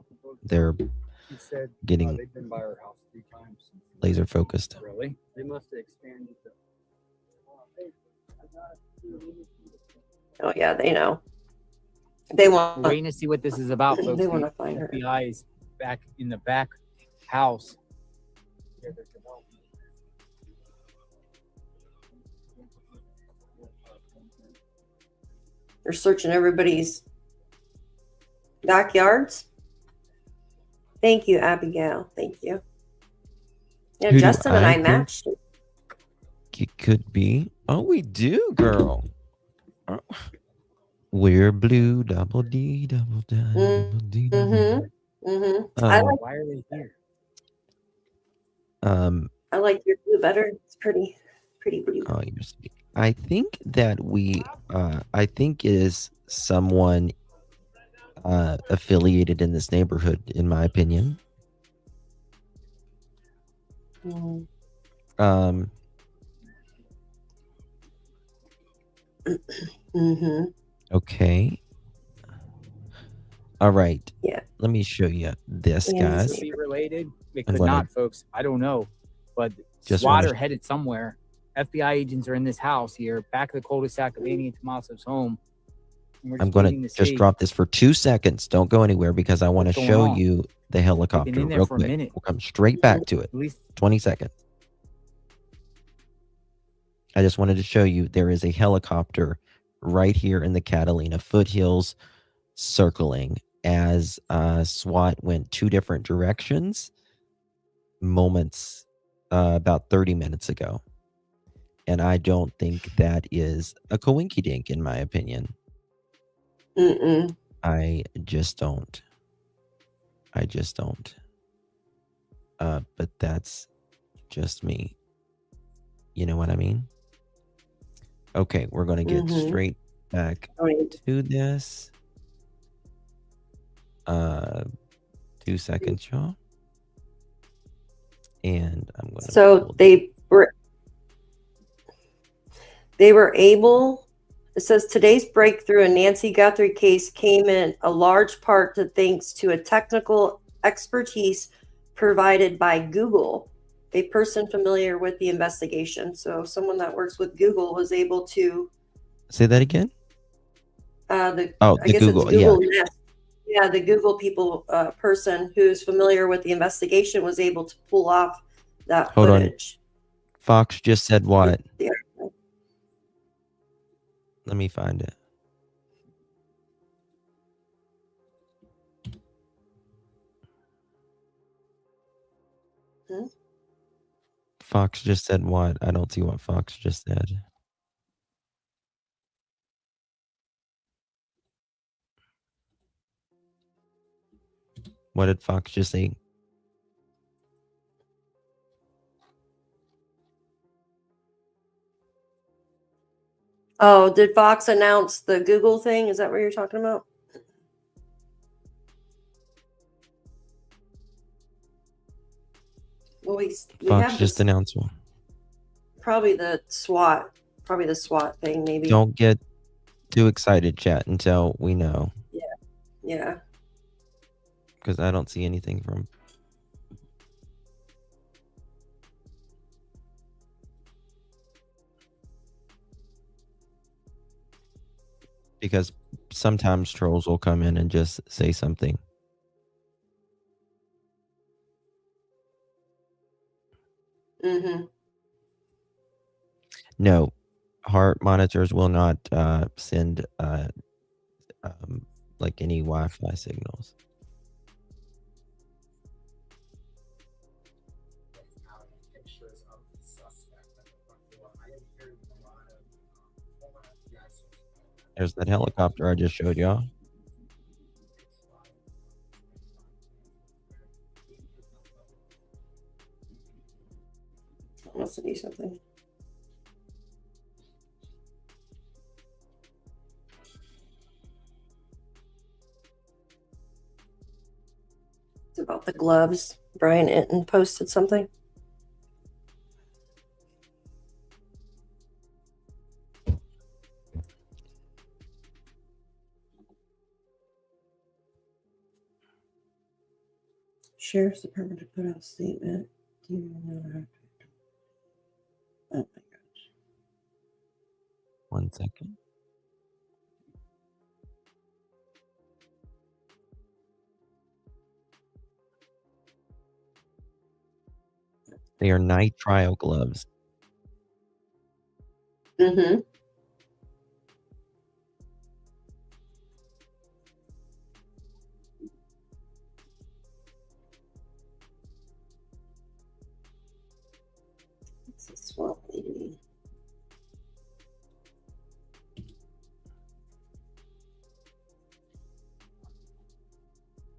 Speaker 15: they've been by our house 3 times.
Speaker 2: laser focused.
Speaker 1: Really?
Speaker 15: They must have expanded the.
Speaker 4: Oh yeah, they know. They want.
Speaker 1: We're waiting to see what this is about, folks.
Speaker 4: They want to find her.
Speaker 1: FBI is back in the back house.
Speaker 4: They're searching everybody's backyards. Thank you, Abigail. Thank you. Yeah,
Speaker 2: Who do
Speaker 4: Justin and I
Speaker 2: think
Speaker 4: matched.
Speaker 2: It could be. Oh, we do, girl. Oh. We're blue, double D, double D, double D. Double D.
Speaker 4: I like.
Speaker 1: Why are they here?
Speaker 4: I like your blue better. It's pretty blue.
Speaker 2: Oh, you're sweet. I think that I think it is someone affiliated in this neighborhood, in my opinion.
Speaker 4: Mm-hmm.
Speaker 2: Okay. All right.
Speaker 4: Yeah.
Speaker 2: Let me show you this,
Speaker 4: Yeah,
Speaker 2: guys.
Speaker 1: Could be related. It
Speaker 2: I'm
Speaker 1: could
Speaker 2: gonna-
Speaker 1: not, folks. I don't know. But
Speaker 2: Just
Speaker 1: SWAT
Speaker 2: wanna-
Speaker 1: are headed somewhere. FBI agents are in this house here, back of the cul-de-sac of Annie and Tommaso's home. And we're
Speaker 2: I'm
Speaker 1: just
Speaker 2: going
Speaker 1: waiting
Speaker 2: to
Speaker 1: to
Speaker 2: just
Speaker 1: see.
Speaker 2: drop this for 2 seconds. Don't go anywhere because I want to
Speaker 1: What's going
Speaker 2: show
Speaker 1: on?
Speaker 2: you the helicopter
Speaker 1: in there
Speaker 2: real
Speaker 1: for a
Speaker 2: quick.
Speaker 1: minute.
Speaker 2: We'll come straight back to it.
Speaker 1: At least
Speaker 2: 20 seconds. I just wanted to show you there is a helicopter right here in the Catalina foothills circling as SWAT went 2 different directions moments about 30 minutes ago. And I don't think that is a coinkydink in my opinion.
Speaker 4: Mm-mm.
Speaker 2: I just don't. But that's just me. You know what I mean? Okay, we're going to get
Speaker 4: Mhm.
Speaker 2: straight back
Speaker 4: Right.
Speaker 2: to this. 2 seconds, y'all. And I'm going to...
Speaker 4: So they were able, it says today's breakthrough in Nancy Guthrie case came in a large part to thanks to a technical expertise provided by Google, a person familiar with the investigation. So someone that works with Google was able to
Speaker 2: Say that again?
Speaker 4: the
Speaker 2: Google,
Speaker 4: Google Nest. Yeah, the Google people person who's familiar with the investigation was able to pull off that
Speaker 2: Hold on.
Speaker 4: footage.
Speaker 2: Fox just said what?
Speaker 4: Yeah.
Speaker 2: Let me find it.
Speaker 4: Hmm?
Speaker 2: Fox just said what? I don't see what Fox just said. What did Fox just say?
Speaker 4: Oh, did Fox announce the Google thing? Is that what you're talking about? Well, we
Speaker 2: Fox
Speaker 4: have
Speaker 2: just
Speaker 4: this,
Speaker 2: announced one.
Speaker 4: probably the SWAT thing, maybe.
Speaker 2: Don't get too excited, chat, until we know.
Speaker 4: Yeah.
Speaker 2: Because I don't see anything from... Because sometimes trolls will come in and just say something.
Speaker 4: Mm-hmm.
Speaker 2: No, heart monitors will not send like any Wi-Fi signals. There's that helicopter I just showed y'all.
Speaker 4: Wants to do something. It's about the gloves. Brian Inton posted something. Sheriff's Department to put out a statement. Oh my gosh.
Speaker 2: 1 second. They are nitrile gloves.
Speaker 4: Mm-hmm. It's a SWAT lady.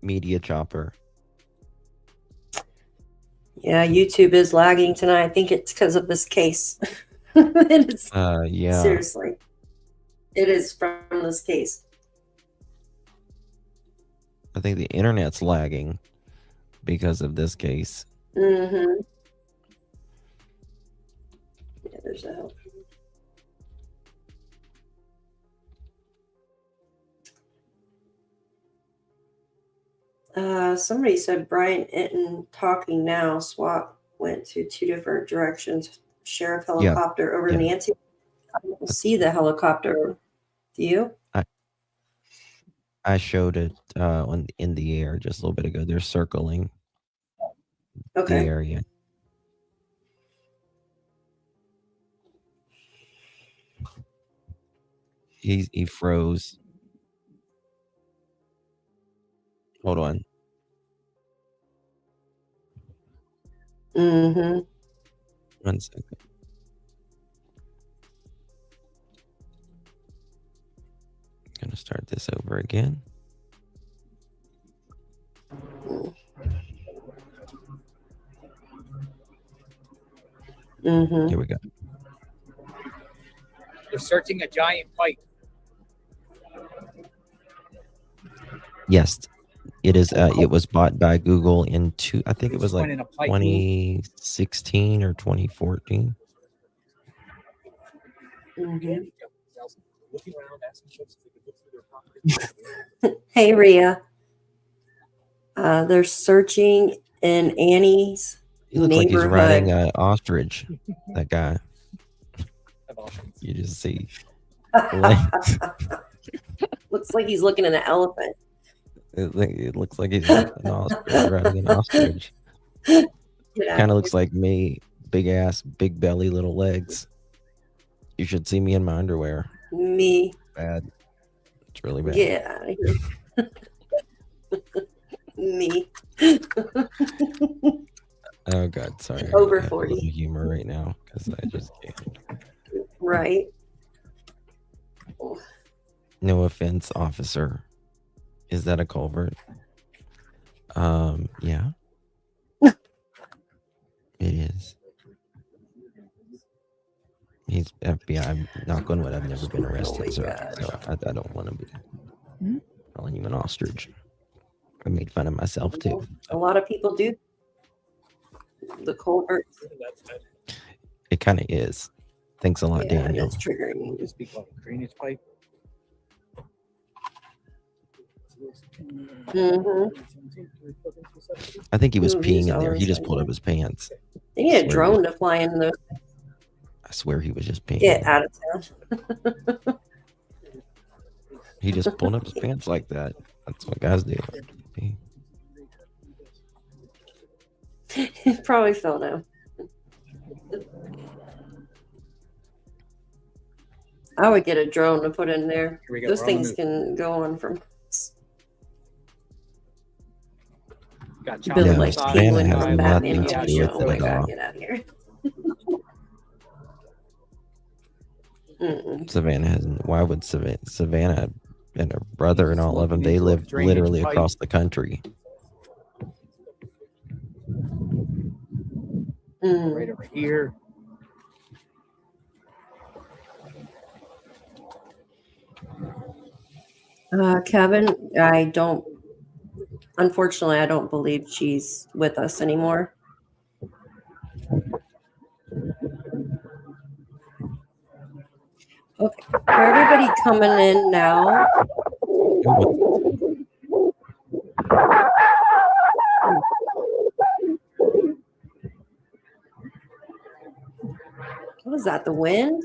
Speaker 2: Media chopper.
Speaker 4: Yeah, YouTube is lagging tonight. I think it's because of this case. It is,
Speaker 2: Yeah.
Speaker 4: seriously. It is from this case.
Speaker 2: I think the internet's lagging because of this case.
Speaker 4: Mm-hmm. Yeah, there's a help. Somebody said Brian Inton talking now. SWAT went to 2 different directions. Sheriff helicopter over Nancy. I don't see the helicopter. Do you?
Speaker 2: I showed it in the air just a little bit ago. They're circling the area. He froze. Hold on.
Speaker 4: Mm-hmm.
Speaker 2: 1 second. Gonna start this over again.
Speaker 4: Mm-hmm.
Speaker 2: Here we go.
Speaker 12: They're searching a giant pipe.
Speaker 2: Yes, it is. It was bought by Google in I think it was like 2016 or 2014.
Speaker 4: Mm-hmm. Hey, Rhea. They're searching in Annie's
Speaker 2: He looks like he's
Speaker 4: neighborhood.
Speaker 2: riding an ostrich. That guy. You just see.
Speaker 4: Looks like he's looking at an elephant.
Speaker 2: It looks like he's an ostrich, riding an ostrich. Kind of looks like me. Big ass, big belly, little legs. You should see me in my underwear.
Speaker 4: Me.
Speaker 2: Bad. It's really bad.
Speaker 4: Get out of here. Me.
Speaker 2: Oh God, sorry.
Speaker 4: Over
Speaker 2: I have
Speaker 4: 40.
Speaker 2: a little humor right now because I just can't.
Speaker 4: Right.
Speaker 2: No offense, officer. Is that a culvert? Yeah. It is. He's FBI. I'm not going with. I've never been arrested, so I don't want to be calling you an ostrich. I made fun of myself too.
Speaker 4: A lot of people do. The culvert.
Speaker 2: It kind of is. Thanks a lot, Daniel.
Speaker 4: It's triggering.
Speaker 1: Just be called drainage pipe.
Speaker 4: Mm-hmm.
Speaker 2: I think he was peeing in there. He just pulled up his pants.
Speaker 4: They need a drone to fly in those.
Speaker 2: I swear he was just peeing.
Speaker 4: Get out of town.
Speaker 2: He just pulled up his pants like that. That's what guys do.
Speaker 4: He probably fell down. I would get a drone to put in there.
Speaker 1: Here we go.
Speaker 4: Those
Speaker 1: We're on
Speaker 4: things
Speaker 1: the
Speaker 4: can go on from
Speaker 1: Got
Speaker 4: Bill
Speaker 2: Yeah,
Speaker 4: like
Speaker 2: Savannah
Speaker 4: Penguin
Speaker 2: has
Speaker 4: from
Speaker 2: nothing
Speaker 4: Batman
Speaker 2: to
Speaker 4: TV
Speaker 2: do with
Speaker 4: show. Oh my
Speaker 2: it at
Speaker 4: god,
Speaker 2: all.
Speaker 4: get out of here. Mm-mm.
Speaker 2: Savannah has. Why would Savannah and her brother and all of them? They live
Speaker 1: drainage
Speaker 2: literally
Speaker 1: pipe.
Speaker 2: across the country.
Speaker 1: Right over here.
Speaker 4: Kevin, unfortunately, I don't believe she's with us anymore. Okay, for everybody coming in now. What was that, the wind?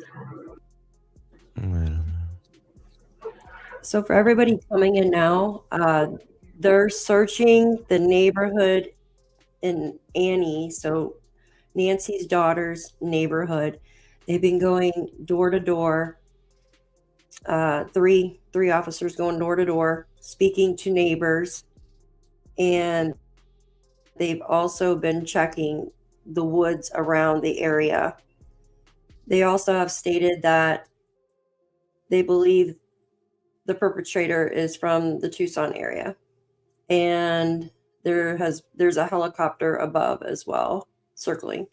Speaker 4: So for everybody coming in now, they're searching the neighborhood in Annie, so Nancy's daughter's neighborhood. They've been going door to door. Three officers going door to door, speaking to neighbors, and they've also been checking the woods around the area. They also have stated that they believe the perpetrator is from the Tucson area, and there's a helicopter above as well, circling.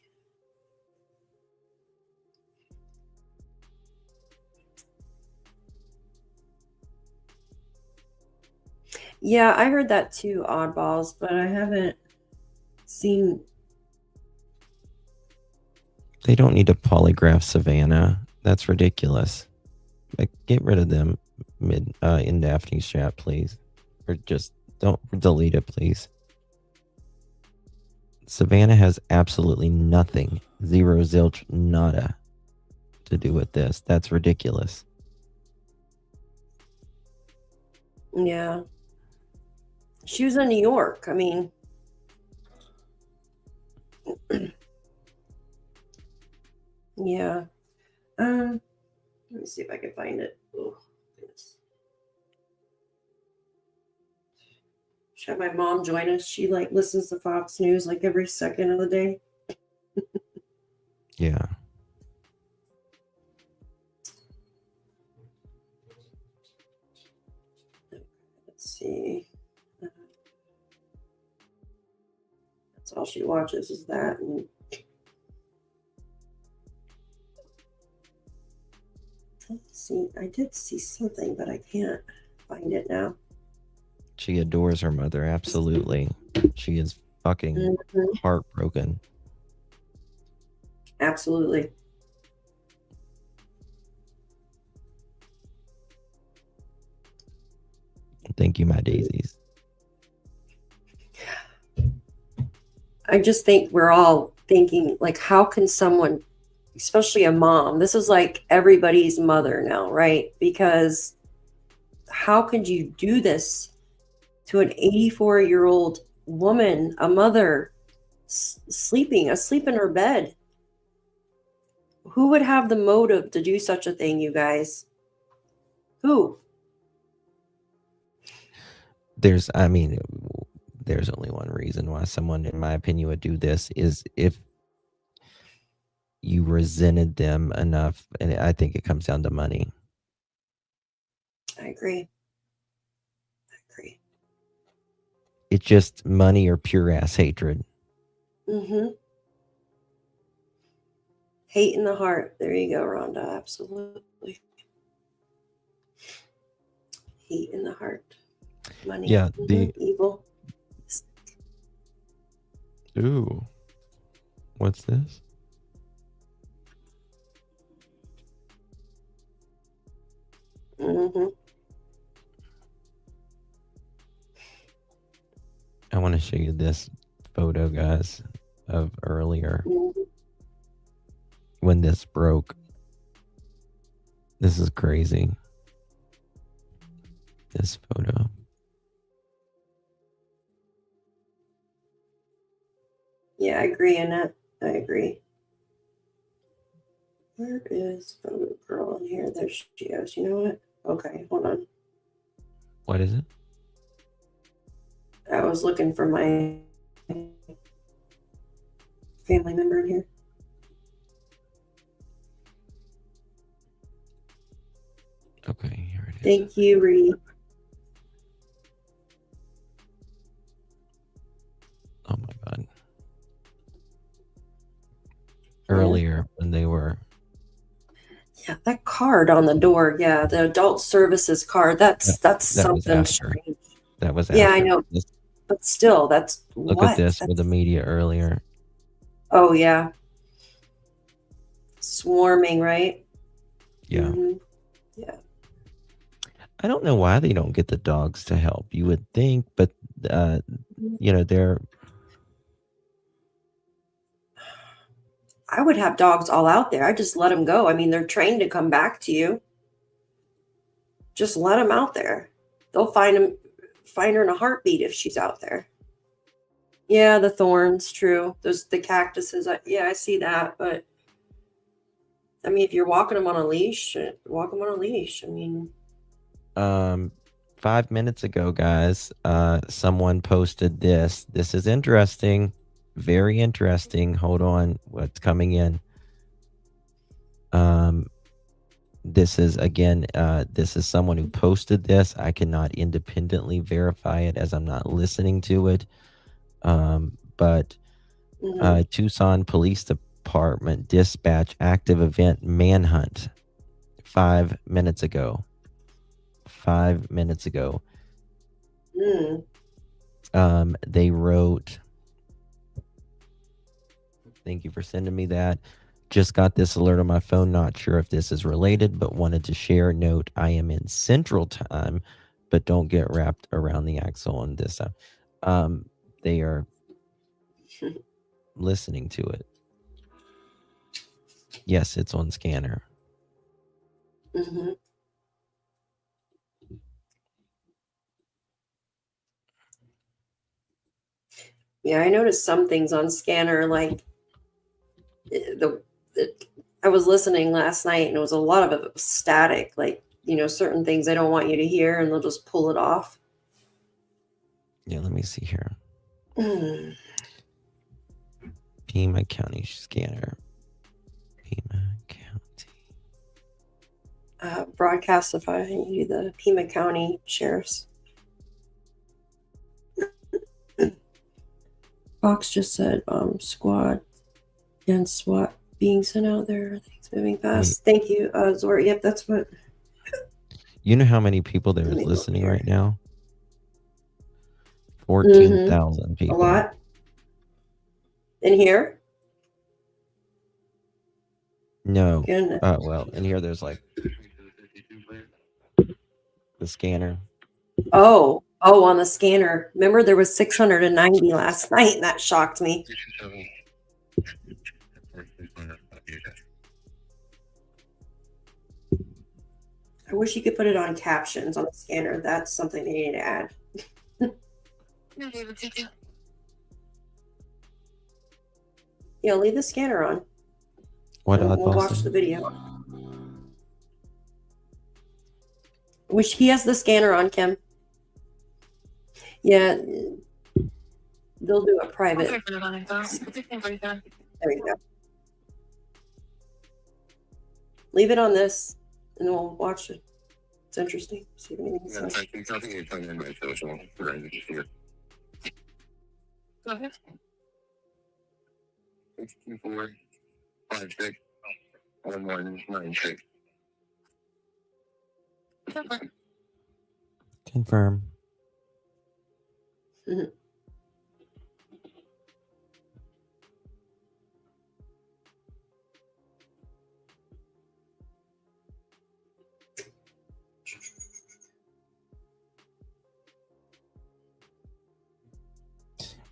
Speaker 4: Yeah, I heard that too, oddballs, but I haven't seen.
Speaker 2: They don't need to polygraph Savannah. That's ridiculous. Like, get rid of them in Daphne's chat, please. Or just don't delete it, please. Savannah has absolutely nothing, zero, zilch, nada to do with this. That's ridiculous.
Speaker 4: Yeah. She was in New York. I mean, yeah. Let me see if I can find it. Oh, goodness. Should have my mom join us. She like listens to Fox News like every second of the day.
Speaker 2: Yeah.
Speaker 4: Let's see. That's all she watches is that. And let's see. I did see something, but I can't find it now.
Speaker 2: She adores her mother. Absolutely. She is fucking heartbroken.
Speaker 4: Absolutely.
Speaker 2: Thank you, my daisies.
Speaker 4: I just think we're all thinking, like, how can someone, especially a mom, this is like everybody's mother now, right? Because how could you do this to an 84-year-old woman, a mother, asleep in her bed? Who would have the motive to do such a thing, you guys? Who?
Speaker 2: There's only one reason why someone, in my opinion, would do this is if you resented them enough, and I think it comes down to money.
Speaker 4: I agree.
Speaker 2: It's just money or pure ass hatred.
Speaker 4: Hate in the heart. There you go, Rhonda. Absolutely. Hate in the heart. Money.
Speaker 2: Yeah,
Speaker 4: evil.
Speaker 2: Ooh. What's this? I want to show you this photo, guys, of earlier when this broke. This is crazy. This photo.
Speaker 4: Yeah, I agree, Annette. I agree. Where is photo girl in here? There she is. You know what? Okay, hold on.
Speaker 2: What is it?
Speaker 4: I was looking for my family member in here.
Speaker 2: Okay, here it is.
Speaker 4: Thank you, Reed.
Speaker 2: Oh my God. Earlier when they were.
Speaker 4: Yeah, that card on the door. Yeah, the adult services card. That's something strange.
Speaker 2: That was after.
Speaker 4: Yeah, I know. But still, that's
Speaker 2: Look
Speaker 4: what?
Speaker 2: at this with the media earlier.
Speaker 4: Oh, yeah. Swarming, right?
Speaker 2: Yeah.
Speaker 4: Yeah.
Speaker 2: I don't know why they don't get the dogs to help. You would think, but they're.
Speaker 4: I would have dogs all out there. I just let them go. I mean, they're trained to come back to you. Just let them out there. They'll find her in a heartbeat if she's out there. Yeah, the thorns, true. The cactuses. I see that. But I mean, if you're walking them on a leash, walk them on a leash. I mean,
Speaker 2: 5 minutes ago, guys, someone posted this. This is interesting. Very interesting. Hold on. What's coming in? This is this is someone who posted this. I cannot independently verify it as I'm not listening to it. But Tucson Police Department dispatch active event manhunt 5 minutes ago. 5 minutes ago. They wrote, thank you for sending me that. Just got this alert on my phone. Not sure if this is related, but wanted to share. Note, I am in Central Time, but don't get wrapped around the axle on this. They are listening to it. Yes, it's on scanner.
Speaker 4: Mm-hmm. Yeah, I noticed some things on scanner, like I was listening last night and it was a lot of it was static, like, you know, certain things they don't want you to hear and they'll just pull it off.
Speaker 2: Yeah, let me see here.
Speaker 4: Mm.
Speaker 2: Pima County scanner. Pima County.
Speaker 4: Broadcastify you the Pima County Sheriff's. Fox just said squad and SWAT being sent out there. Things moving fast. Thank you, Zora. Yep, that's what.
Speaker 2: You know how many people there's listening right now? 14,000 people.
Speaker 4: A lot. In here?
Speaker 2: No.
Speaker 4: Goodness.
Speaker 2: Well, in here there's like the scanner.
Speaker 4: Oh, on the scanner. Remember there was 690 last night and that shocked me. I wish you could put it on captions on the scanner. That's something they need to add. Yeah, leave the scanner on.
Speaker 2: What?
Speaker 4: We'll watch the video. Wish he has the scanner on, Kim. Yeah, they'll do a private. There you go. Leave it on this, and then we'll watch it. It's interesting. See if anything says.
Speaker 13: Go ahead. 624561196.
Speaker 2: Confirm.
Speaker 4: Mm-hmm.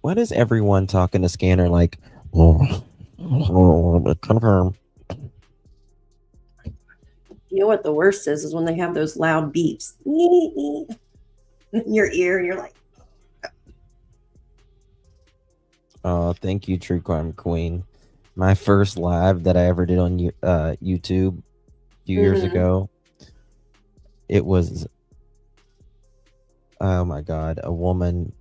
Speaker 2: What is everyone talking to scanner like? Confirm.
Speaker 4: You know what the worst is when they have those loud beeps in your ear, and you're like,
Speaker 2: Oh, thank you, True Crime Queen. My first live that I ever did on YouTube a few years ago. It was, oh my God, a woman.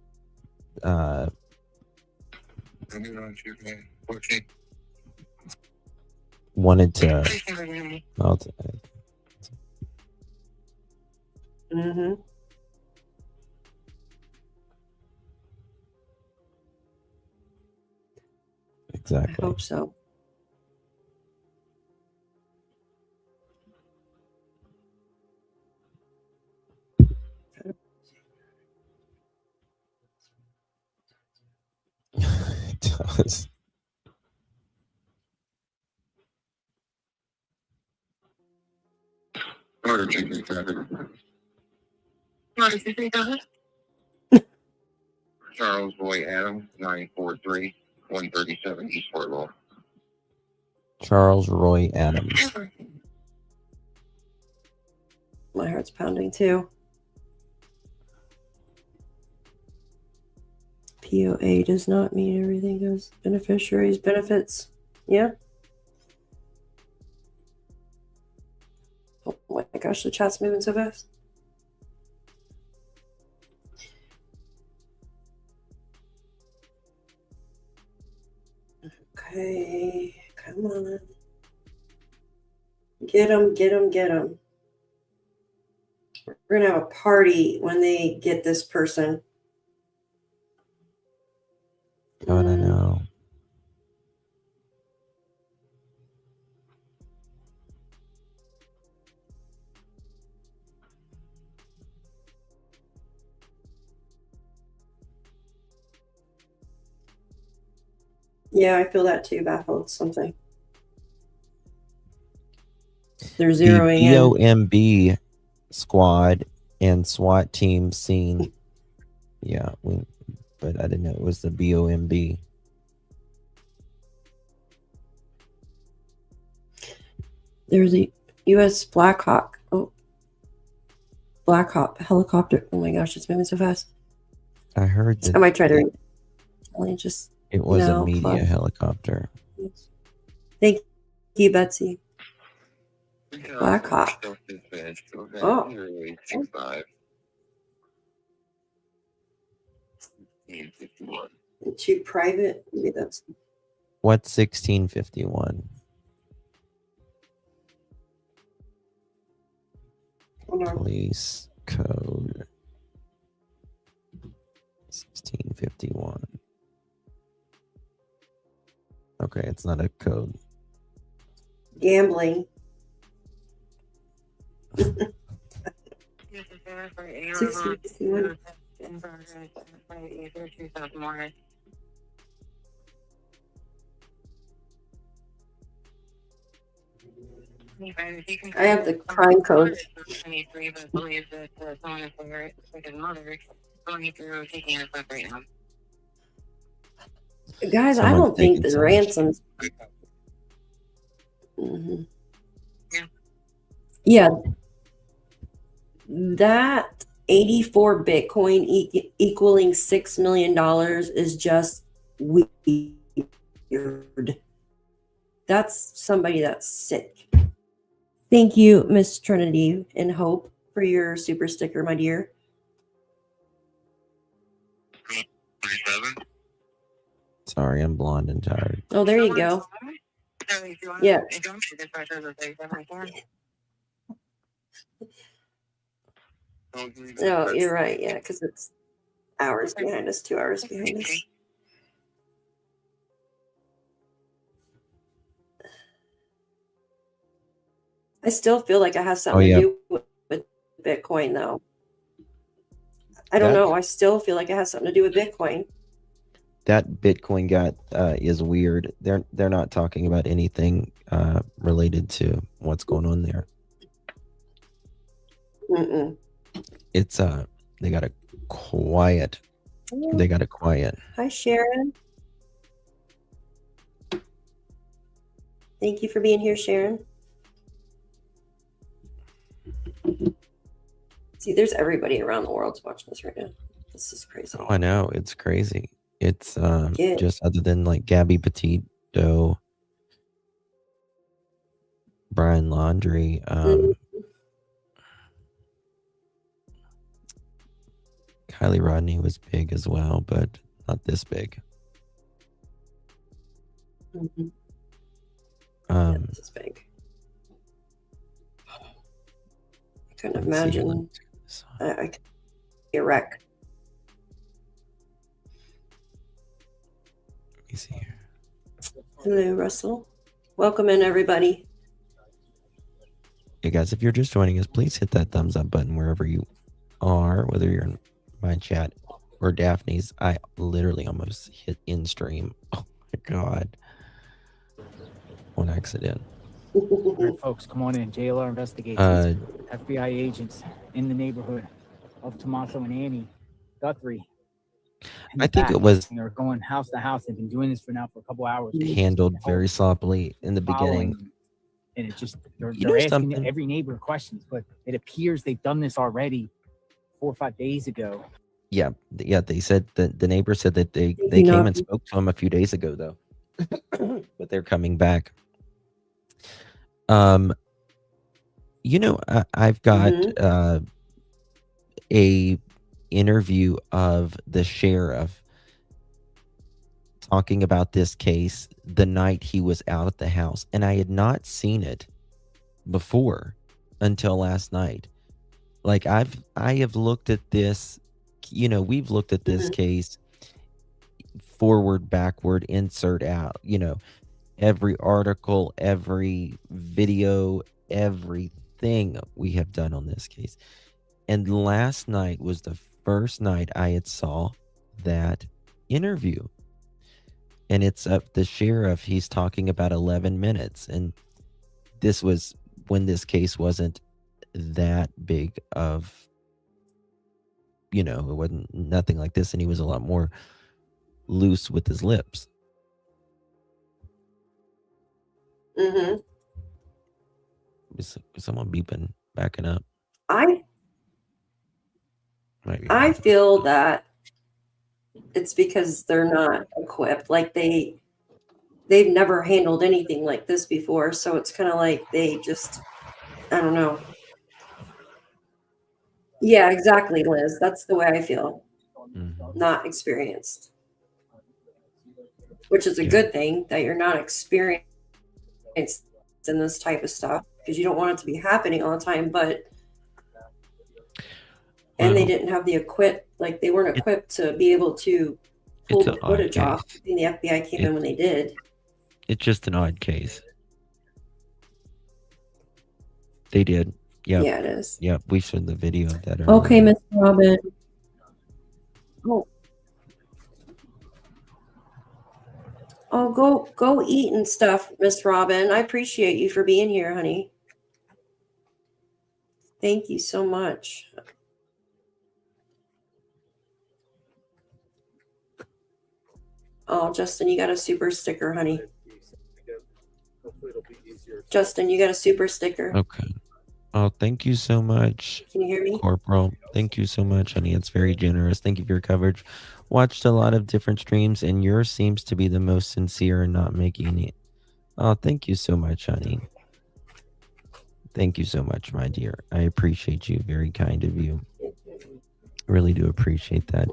Speaker 2: Wanted to.
Speaker 4: mm-hmm.
Speaker 2: Exactly.
Speaker 4: I hope so.
Speaker 2: It does.
Speaker 22: Charles Roy Adams, 943-137 East Fort Law.
Speaker 2: Charles Roy Adams.
Speaker 4: My heart's pounding too. POA does not mean everything does. Beneficiaries, benefits. Yeah. Oh my gosh, the chat's moving so fast. Okay, come on. Get them, get them, get them. We're going to have a party when they get this person.
Speaker 2: God, I know.
Speaker 4: Yeah, I feel that too, baffled something. They're
Speaker 2: The
Speaker 4: zeroing in.
Speaker 2: BOMB squad and SWAT team seen. Yeah, but I didn't know it was the BOMB.
Speaker 4: There's a U.S. Black Hawk. Oh, Black Hawk helicopter. Oh my gosh, it's moving so fast.
Speaker 2: I heard that
Speaker 4: I might try to just.
Speaker 2: it was a
Speaker 4: no,
Speaker 2: media
Speaker 4: fluff.
Speaker 2: helicopter.
Speaker 4: Thank you, Betsy. Black Hawk. Oh. Too private. Maybe that's.
Speaker 2: What's 1651? Police code 1651. Okay, it's not a code.
Speaker 4: Gambling. 1651. I have the crime code. Guys, I don't think the ransoms. Mm-hmm. Yeah. That 84 Bitcoin equaling $6 million is just weird. That's somebody that's sick. Thank you, Miss Trinity and Hope, for your super sticker, my dear.
Speaker 2: Sorry, I'm blonde and tired.
Speaker 4: Oh, there you go. Yeah. No, you're right. Yeah, because it's hours behind us, 2 hours behind us. I still feel like it has something to do with Bitcoin, though. I don't know. I still feel like it has something to do with Bitcoin.
Speaker 2: That Bitcoin got is weird. They're not talking about anything related to what's going on there.
Speaker 4: Mm-mm.
Speaker 2: It's they got a quiet. They got a quiet.
Speaker 4: Hi, Sharon. Thank you for being here, Sharon. See, there's everybody around the world watching this right now. This is crazy.
Speaker 2: Oh, I know. It's crazy. It's just other than like Gabby Petito, Brian Laundrie, Kylie Rodney was big as well, but not this big.
Speaker 4: Mm-hmm. This is big. I couldn't imagine. I could be a wreck.
Speaker 2: Let me see here.
Speaker 4: Hello, Russell. Welcome in, everybody.
Speaker 2: Hey guys, if you're just joining us, please hit that thumbs up button wherever you are, whether you're in my chat or Daphne's. I literally almost hit in stream. Oh my god. On accident.
Speaker 1: All right, folks, come on in. JLR investigations. FBI agents in the neighborhood of Tommaso and Annie Guthrie.
Speaker 2: I think it was.
Speaker 1: They're going house to house. They've been doing this for a couple hours.
Speaker 2: Handled very sloppily in the beginning.
Speaker 1: And it just, they're asking
Speaker 2: something?
Speaker 1: every neighbor questions, but it appears they've done this already 4 or 5 days ago.
Speaker 2: Yeah. They said that the neighbor said that they came and spoke to him a few days ago, though. But they're coming back. I've got a interview of the sheriff talking about this case the night he was out at the house, and I had not seen it before until last night. Like I have looked at this, we've looked at this case forward, backward, insert out, every article, every video, everything we have done on this case. And last night was the first night I had saw that interview. And it's the sheriff, he's talking about 11 minutes. And this was when this case wasn't that big of, it wasn't nothing like this. And he was a lot more loose with his lips.
Speaker 4: Mm-hmm.
Speaker 2: Is someone beeping, backing up?
Speaker 4: I feel that it's because they're not equipped. Like they've never handled anything like this before. So it's kind of like they just, I don't know. Yeah, exactly, Liz. That's the way I feel. Not experienced. Which is a good thing that you're not experienced in this type of stuff, because you don't want it to be happening all the time. But and they didn't have the they weren't equipped to be able to pull the footage off. I think the FBI came in when they did.
Speaker 2: It's just an odd case. They did. Yep.
Speaker 4: Yeah, it is.
Speaker 2: Yep, we showed the video of that.
Speaker 4: Okay, Mr. Robin. Oh, go eat and stuff, Miss Robin. I appreciate you for being here, honey. Thank you so much. Oh, Justin, you got a super sticker, honey. Justin, you got a super sticker.
Speaker 2: Okay. Oh, thank you so much.
Speaker 4: Can you hear me?
Speaker 2: Corporal, thank you so much, honey. It's very generous. Thank you for your coverage. Watched a lot of different streams, and yours seems to be the most sincere and not making it. Oh, thank you so much, honey. Thank you so much, my dear. I appreciate you. Very kind of you. Really do appreciate that.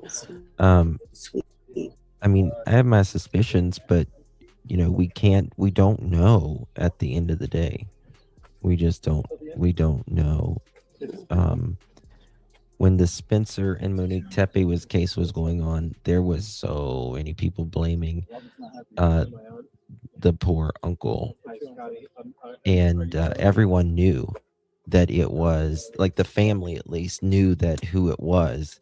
Speaker 2: I mean, I have my suspicions, but you know, we don't know at the end of the day. We don't know. When the Spencer and Monique Tepe case was going on, there was so many people blaming the poor uncle, and everyone knew that it was, like, the family at least knew that who it was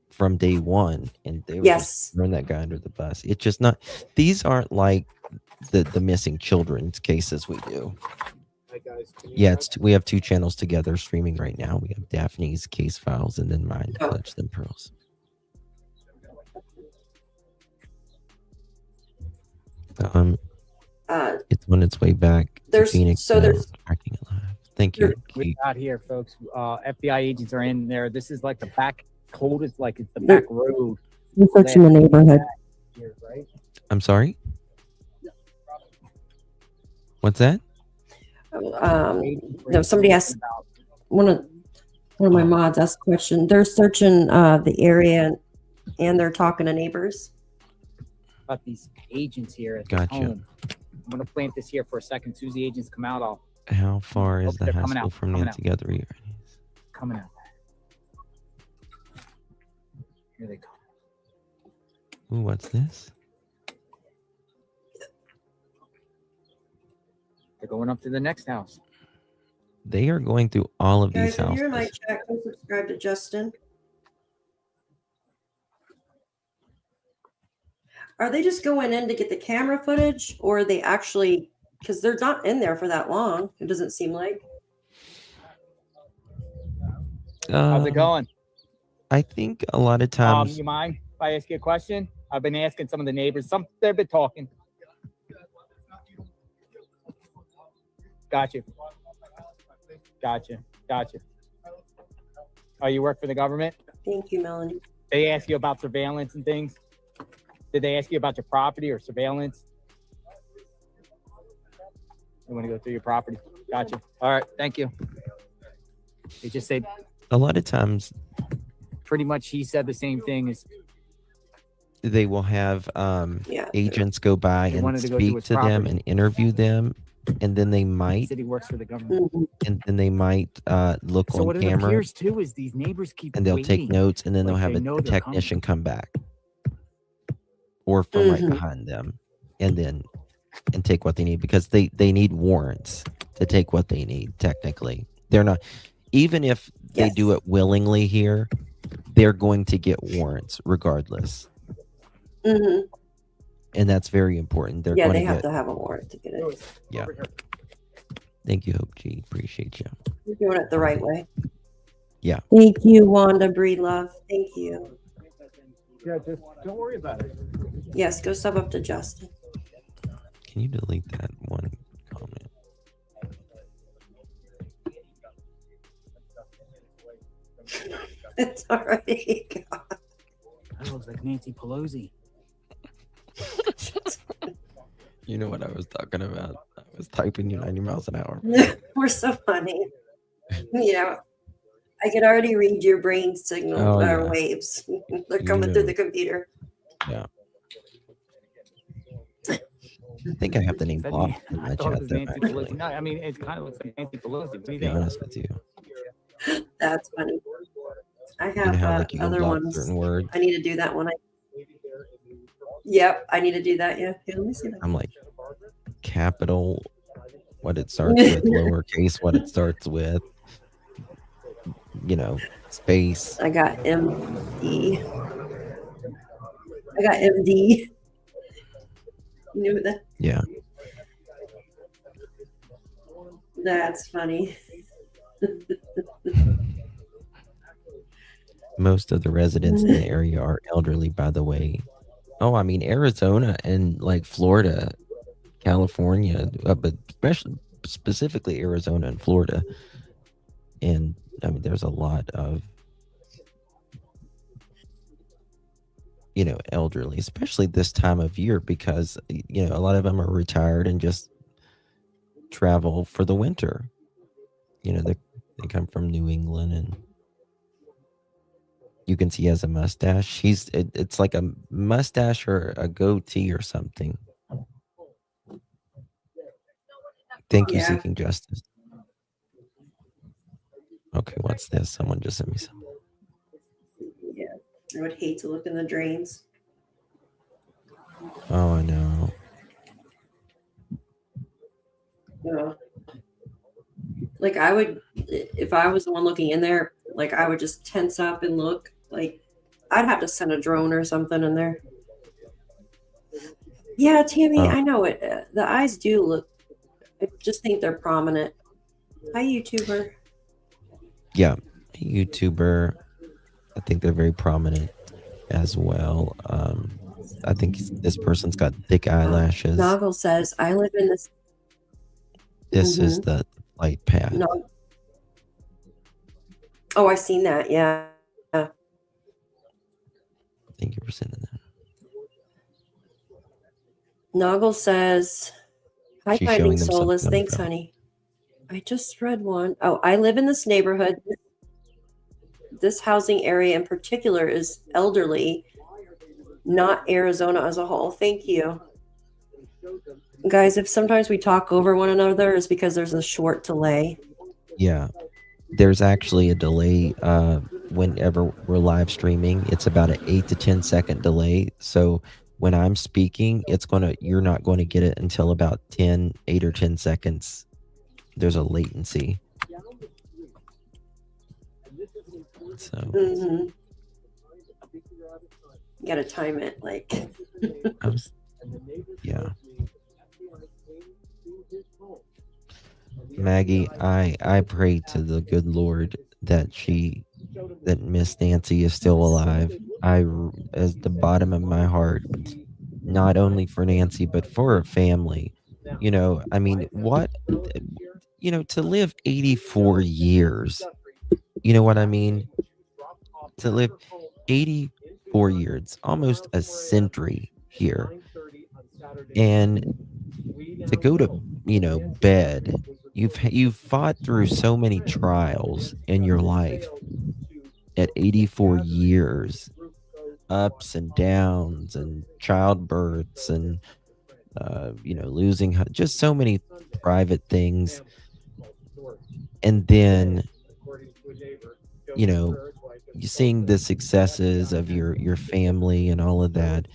Speaker 2: from day one, and they were just throwing that guy under the bus. It's just not. These aren't like the missing children's cases we do. Yeah, we have 2 channels together streaming right now. We have Daphne's case files and then mine, Clutch Them Pearls. It's on its way back to Phoenix. Tracking it live. Thank you.
Speaker 1: We got here, folks. FBI agents are in there. This is like the back coldest, like it's the back road.
Speaker 4: You're searching the neighborhood.
Speaker 1: Here, right?
Speaker 2: I'm sorry? What's that?
Speaker 4: No, somebody asked, one of my mods asked a question. They're searching the area and they're talking to neighbors
Speaker 1: about these agents here at
Speaker 2: Gotcha.
Speaker 1: home. I'm gonna plant this here for a second. As soon as the agents come out,
Speaker 2: How far is the
Speaker 1: they're
Speaker 2: high
Speaker 1: coming
Speaker 2: school
Speaker 1: out,
Speaker 2: from
Speaker 1: coming
Speaker 2: Nancy Guthrie?
Speaker 1: coming out. Here they come.
Speaker 2: Ooh, what's this?
Speaker 1: They're going up to the next house.
Speaker 2: They are going through all of
Speaker 4: guys.
Speaker 2: these
Speaker 4: If
Speaker 2: houses.
Speaker 4: you're in my chat, go subscribe to Justin. Are they just going in to get the camera footage, or are they actually, because they're not in there for that long, it doesn't seem like.
Speaker 1: How's it going?
Speaker 2: I think a lot of times.
Speaker 1: You mind if I ask you a question? I've been asking some of the neighbors. They've been talking. Gotcha. Oh, you work for the government?
Speaker 4: Thank you, Melanie.
Speaker 1: They ask you about surveillance and things? Did they ask you about your property or surveillance? You want to go through your property? Gotcha. All right, thank you. They just said.
Speaker 2: A lot of times.
Speaker 1: Pretty much he said the same thing as.
Speaker 2: They will have agents go by and speak to them and interview them, and then they might.
Speaker 1: Said he works for the government.
Speaker 2: And then they might look
Speaker 1: so
Speaker 2: on
Speaker 1: what
Speaker 2: camera.
Speaker 1: It appears too is these neighbors keep
Speaker 2: and they'll
Speaker 1: waiting.
Speaker 2: take notes, and then they'll have a technician come back, or from right behind them, and take what they need, because they need warrants to take what they need. Technically, they're not. Even if they do it willingly here, they're going to get warrants regardless. And that's very important. They're going
Speaker 4: they have to have a warrant to get it.
Speaker 2: Yeah. Thank you, Hope G. Appreciate you.
Speaker 4: You're doing it the right way.
Speaker 2: Yeah.
Speaker 4: Thank you, Wanda Breedlove. Thank you.
Speaker 8: Yeah, just don't worry about it.
Speaker 4: Yes, go sub up to Justin.
Speaker 2: Can you delete that one comment?
Speaker 4: It's all right.
Speaker 1: That looks like Nancy Pelosi.
Speaker 2: You know what I was talking about? I was typing you 90 miles an hour.
Speaker 4: We're so funny. Yeah. I can already read your brain signal
Speaker 2: yeah.
Speaker 4: waves. They're coming through the computer.
Speaker 2: Yeah. I think I have the name blocked in my chat though, actually.
Speaker 1: No, I mean, it kind of looks like Nancy Pelosi. What do
Speaker 2: To
Speaker 1: you
Speaker 2: be
Speaker 1: think?
Speaker 2: honest with you.
Speaker 4: That's funny. I
Speaker 2: You know
Speaker 4: have
Speaker 2: how like you can
Speaker 4: other
Speaker 2: block
Speaker 4: ones.
Speaker 2: certain words?
Speaker 4: I need to do that one. Yep, I need to do that. Yeah. Here, let me see that.
Speaker 2: I'm like capital, what it starts with, lowercase, what it starts with, you know, space.
Speaker 4: I got MD. I got MD. You knew that?
Speaker 2: Yeah.
Speaker 4: That's funny.
Speaker 2: Most of the residents in the area are elderly, by the way. Oh, I mean, Arizona and like Florida, California, but specifically Arizona and Florida. And I mean, there's a lot of, you know, elderly, especially this time of year, because, you know, a lot of them are retired and just travel for the winter. You know, they come from New England, and you can see he has a mustache. It's like a mustache or a goatee or something. Thank you,
Speaker 4: Yeah.
Speaker 2: Seeking Justice. Okay, what's this? Someone just sent me something.
Speaker 4: Yeah. I would hate to look in the drains.
Speaker 2: Oh, I know.
Speaker 4: Yeah. Like I would, if I was the one looking in there, like I would just tense up and look. Like I'd have to send a drone or something in there. Yeah, Tammy, I know it. The eyes do look. I just think they're prominent. Hi, YouTuber.
Speaker 2: Yeah, YouTuber. I think they're very prominent as well. I think this person's got thick eyelashes.
Speaker 4: Noggle says, "I live in this."
Speaker 2: This is the flight path.
Speaker 4: No. Oh, I seen that. Yeah.
Speaker 2: Thank you for sending that.
Speaker 4: Noggle says, "Hi,
Speaker 2: She's
Speaker 4: Finding
Speaker 2: showing them
Speaker 4: Soulless.
Speaker 2: something on the
Speaker 4: Thanks,
Speaker 2: phone.
Speaker 4: honey. I just read one. Oh, I live in this neighborhood. This housing area in particular is elderly, not Arizona as a whole. Thank you. Guys, if sometimes we talk over one another, it's because there's a short delay.
Speaker 2: Yeah, there's actually a delay whenever we're live streaming. It's about an 8 to 10 second delay. So when I'm speaking, you're not going to get it until about 8 or 10 seconds. There's a latency. So
Speaker 4: You gotta time it, like.
Speaker 2: yeah. Maggie, I pray to the good Lord that Miss Nancy is still alive. As the bottom of my heart, not only for Nancy but for her family. You know, I mean, to live 84 years. You know what I mean? To live 84 years, almost a century here, and to go to bed. You've fought through so many trials in your life at 84 years, ups and downs and childbirths and losing just so many private things, and then you seeing the successes of your family and all of that,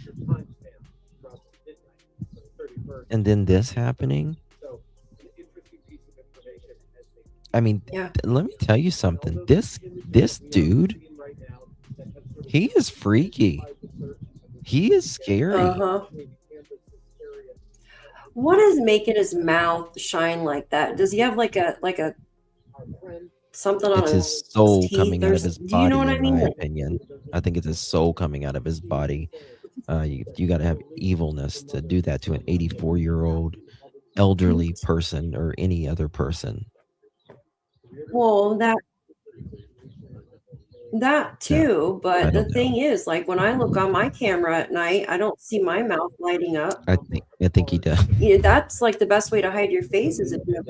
Speaker 2: and then this happening. I mean, let me tell you something. This dude, he is freaky. He is scary.
Speaker 4: What is making his mouth shine like that? Does he have like a something on
Speaker 2: It's
Speaker 4: his
Speaker 2: his soul
Speaker 4: teeth?
Speaker 2: coming out of his
Speaker 4: Do
Speaker 2: body,
Speaker 4: you know what I
Speaker 2: in
Speaker 4: mean?
Speaker 2: my
Speaker 4: Like,
Speaker 2: opinion. I think it's his soul coming out of his body. You got to have evilness to do that to an 84-year-old elderly person or any other person.
Speaker 4: well, That too, but the thing is, like when I look on my camera at night, I don't see my mouth lighting up.
Speaker 2: I think he does.
Speaker 4: You know, that's like the best way to hide your face is if you have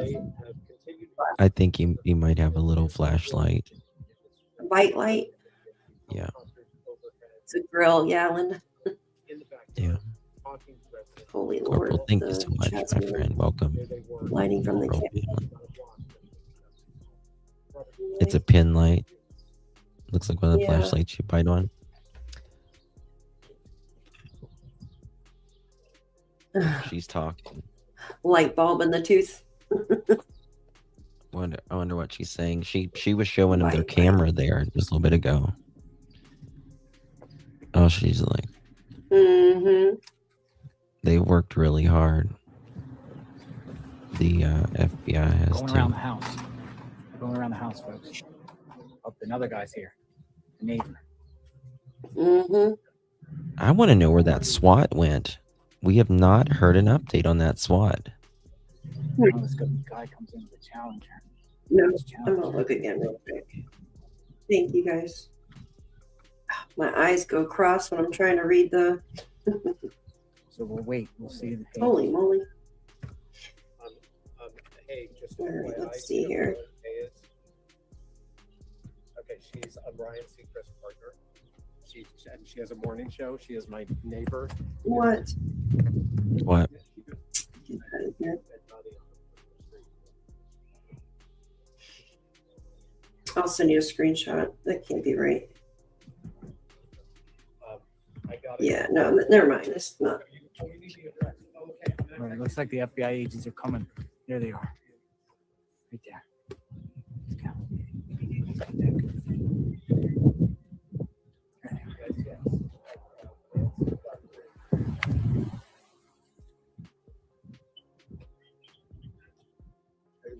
Speaker 2: I think he might have a little flashlight.
Speaker 4: a white light.
Speaker 2: Yeah.
Speaker 4: It's a grill, yeah, Linda.
Speaker 2: Yeah.
Speaker 4: Holy Lord.
Speaker 2: Corporal, thank you so much, my friend. Welcome.
Speaker 4: Lighting from the camera.
Speaker 2: It's a pin light. Looks like one of the
Speaker 4: Yeah.
Speaker 2: flashlights you bite on. She's talking.
Speaker 4: Light bulb in the tooth.
Speaker 2: I wonder what she's saying. She was showing him their camera there just a little bit ago. Oh, she's like, they worked really hard. The FBI has
Speaker 1: Going around the house. Going around the house, folks. Oh, another guy's here. The neighbor.
Speaker 2: I want to know where that SWAT went. We have not heard an update on that SWAT.
Speaker 1: Oh, this guy comes in with a challenger.
Speaker 4: No, I'm gonna look again real quick. Thank you guys. My eyes go cross when I'm trying to read the.
Speaker 1: So we'll wait. We'll see.
Speaker 4: Holy moly.
Speaker 7: Hey, just
Speaker 4: All right,
Speaker 7: FYI,
Speaker 4: let's see here.
Speaker 7: Okay, she's Ryan Seacrest's partner. She has a morning show. She is my neighbor.
Speaker 4: What?
Speaker 2: What?
Speaker 4: Get out of here. I'll send you a screenshot. That can't be right. Yeah, no, never mind. It's not.
Speaker 1: Right, it looks like the FBI agents are coming. There they are. Right there. Let's go.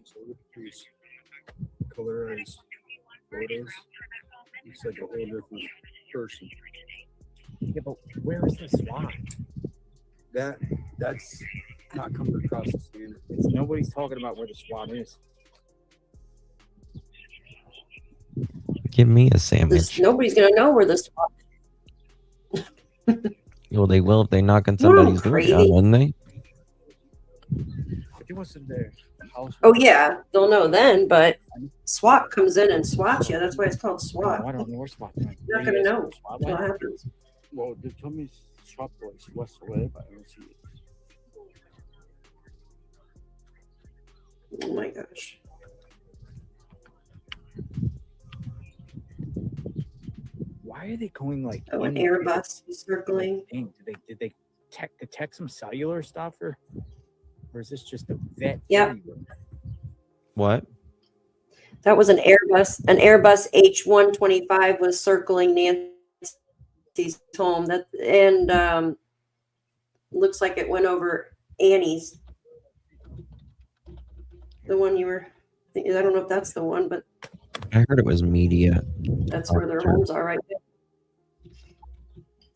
Speaker 8: So look at these colorized photos. Looks like a whole different person.
Speaker 1: Yeah, but where is the SWAT?
Speaker 15: That's not coming across the standard.
Speaker 1: It's nobody's talking about where the SWAT is.
Speaker 2: Give me a sandwich.
Speaker 4: Nobody's gonna know where the SWAT.
Speaker 2: Well, they will if they knock on somebody's door down, wouldn't they?
Speaker 8: If he was in the house.
Speaker 4: Oh yeah, they'll know then. But SWAT comes in and swats you. That's why it's called SWAT.
Speaker 1: I don't know where SWAT.
Speaker 4: You're not gonna know what happens.
Speaker 15: Well, they told me SWAT was west away, but I don't see it.
Speaker 4: Oh my gosh.
Speaker 1: Why are they going like?
Speaker 4: Oh, an Airbus is circling.
Speaker 1: Did they detect some cellular stuff or is this just a vet?
Speaker 4: Yep.
Speaker 2: What?
Speaker 4: That was an Airbus. An Airbus H125 was circling Nancy's home. Looks like it went over Annie's. The one you were. I don't know if that's the one, but
Speaker 2: I heard it was media.
Speaker 4: that's where their homes are right there.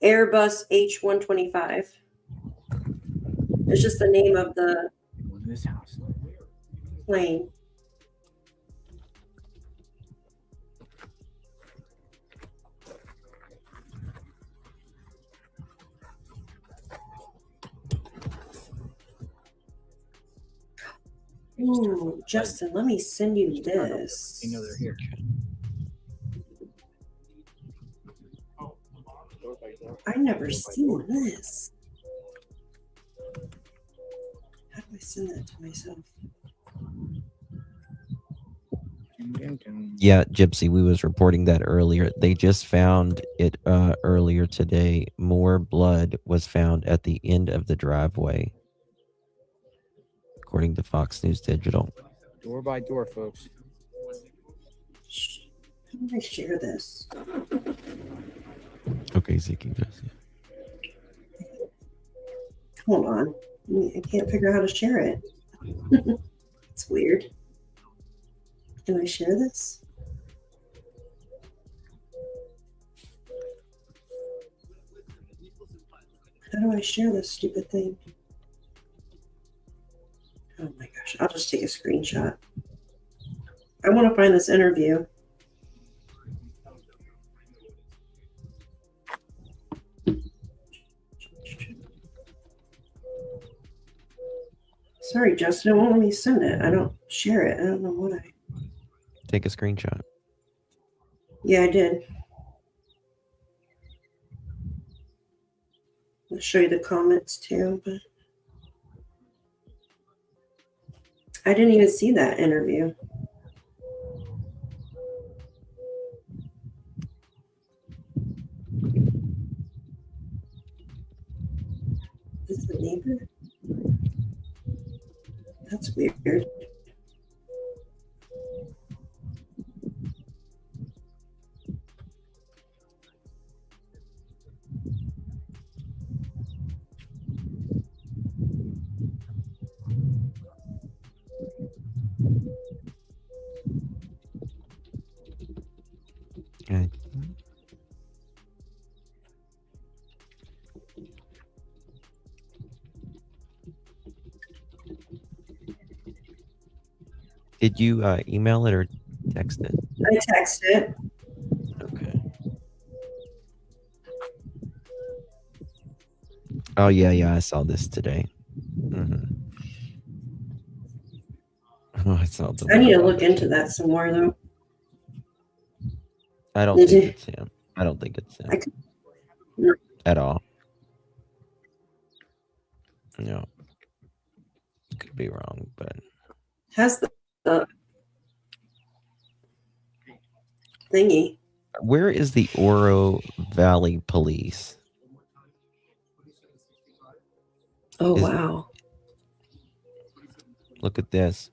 Speaker 4: Airbus H125. It's just the name of the
Speaker 1: this house.
Speaker 4: plane. Ooh, Justin, let me send you this.
Speaker 1: You know they're here.
Speaker 4: I never seen this. How do I send that to myself?
Speaker 2: Yeah, Gypsy, we was reporting that earlier. They just found it earlier today. More blood was found at the end of the driveway, according to Fox News Digital.
Speaker 1: Door by door, folks.
Speaker 4: How do I share this?
Speaker 2: Okay, Zeke does.
Speaker 4: Hold on. I can't figure out how to share it. It's weird. Can I share this? How do I share this stupid thing? Oh my gosh. I'll just take a screenshot. I want to find this interview. Sorry, Justin, it won't let me send it. I don't share it. I don't know what I.
Speaker 2: Take a screenshot.
Speaker 4: Yeah, I did. I'll show you the comments too, but I didn't even see that interview. Is this the neighbor? That's weird.
Speaker 2: Okay. Did you email it or text it?
Speaker 4: I texted it.
Speaker 2: Okay. Oh yeah, I saw this today. Oh, I saw the.
Speaker 4: I need to look into that some more though.
Speaker 2: I don't think it's him. I don't think it's him
Speaker 4: No.
Speaker 2: at all. No, could be wrong, but
Speaker 4: Has the thingy.
Speaker 2: where is the Oro Valley Police?
Speaker 4: Oh wow!
Speaker 2: Look at this.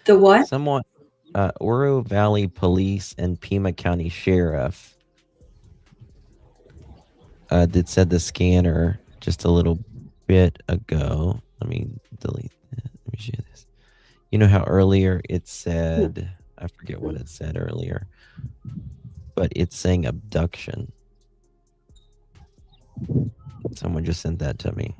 Speaker 4: The what?
Speaker 2: Someone, Oro Valley Police and Pima County Sheriff did said the scanner just a little bit ago. Let me delete that. Let me show you this. You know how earlier it said, I forget what it said earlier, but it's saying abduction. Someone just sent that to me.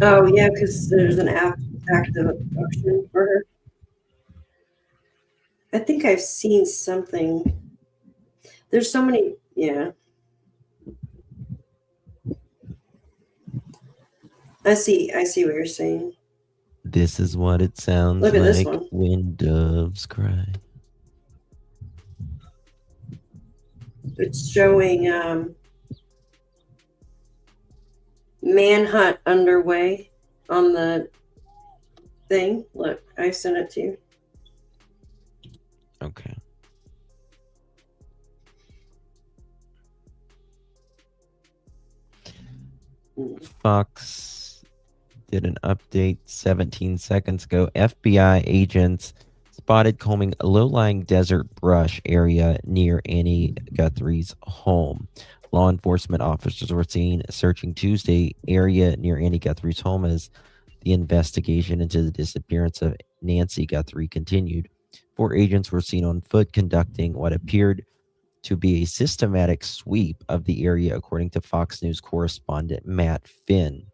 Speaker 4: Oh yeah, because there's an active abduction for her. I think I've seen something. There's so many. Yeah. I see what you're saying.
Speaker 2: This is what it sounds
Speaker 4: Look at this
Speaker 2: like
Speaker 4: one.
Speaker 2: when doves cry.
Speaker 4: It's showing manhunt underway on the thing. Look, I sent it to you.
Speaker 2: Okay. Fox did an update 17 seconds ago. FBI agents spotted combing a low-lying desert brush area near Annie Guthrie's home. Law enforcement officers were seen searching Tuesday area near Annie Guthrie's home as the investigation into the disappearance of Nancy Guthrie continued. 4 agents were seen on foot conducting what appeared to be a systematic sweep of the area, according to Fox News correspondent Matt Finn.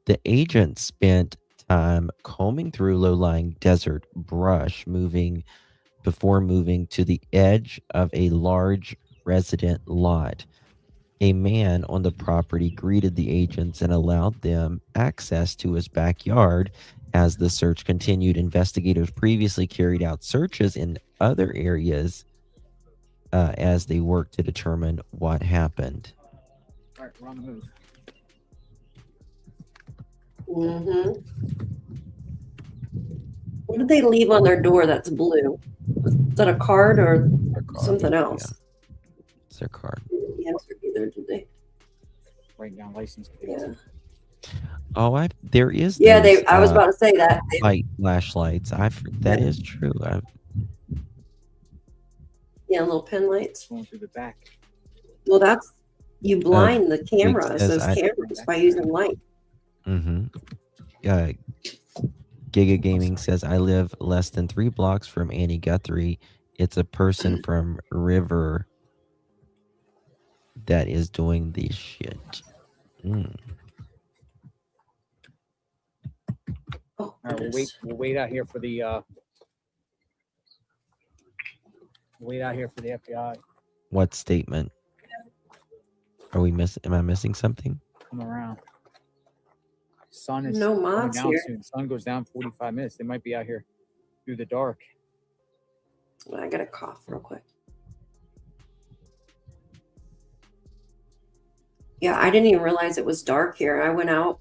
Speaker 2: The agents spent time combing through low-lying desert brush, before moving to the edge of a large resident lot. A man on the property greeted the agents and allowed them access to his backyard as the search continued. Investigators previously carried out searches in other areas as they worked to determine what happened.
Speaker 1: All right, we're on the move.
Speaker 4: Mm-hmm. What did they leave on their door that's blue? Is that a card or something else?
Speaker 2: Yeah. It's their card.
Speaker 4: The answer either, did they?
Speaker 1: Writing down license plates.
Speaker 4: Yeah.
Speaker 2: Oh, there is.
Speaker 4: Yeah,
Speaker 2: those,
Speaker 4: I was about to say that.
Speaker 2: Flashlights. That is true.
Speaker 4: Yeah, little pen lights.
Speaker 1: Going through the back.
Speaker 4: Well, that's you blind the cameras,
Speaker 2: says
Speaker 4: those cameras, by using light.
Speaker 2: Mm-hmm. Giga Gaming says, I live less than 3 blocks from Annie Guthrie. It's a person from River that is doing this shit.
Speaker 4: Oh,
Speaker 1: all right, we'll wait out here for the FBI.
Speaker 2: What statement? Are we am I missing something?
Speaker 1: Come around. Sun is
Speaker 4: No
Speaker 1: going
Speaker 4: mods
Speaker 1: down
Speaker 4: here.
Speaker 1: soon. Sun goes down 45 minutes. They might be out here through the dark.
Speaker 4: I gotta cough real quick. Yeah, I didn't even realize it was dark here. I went out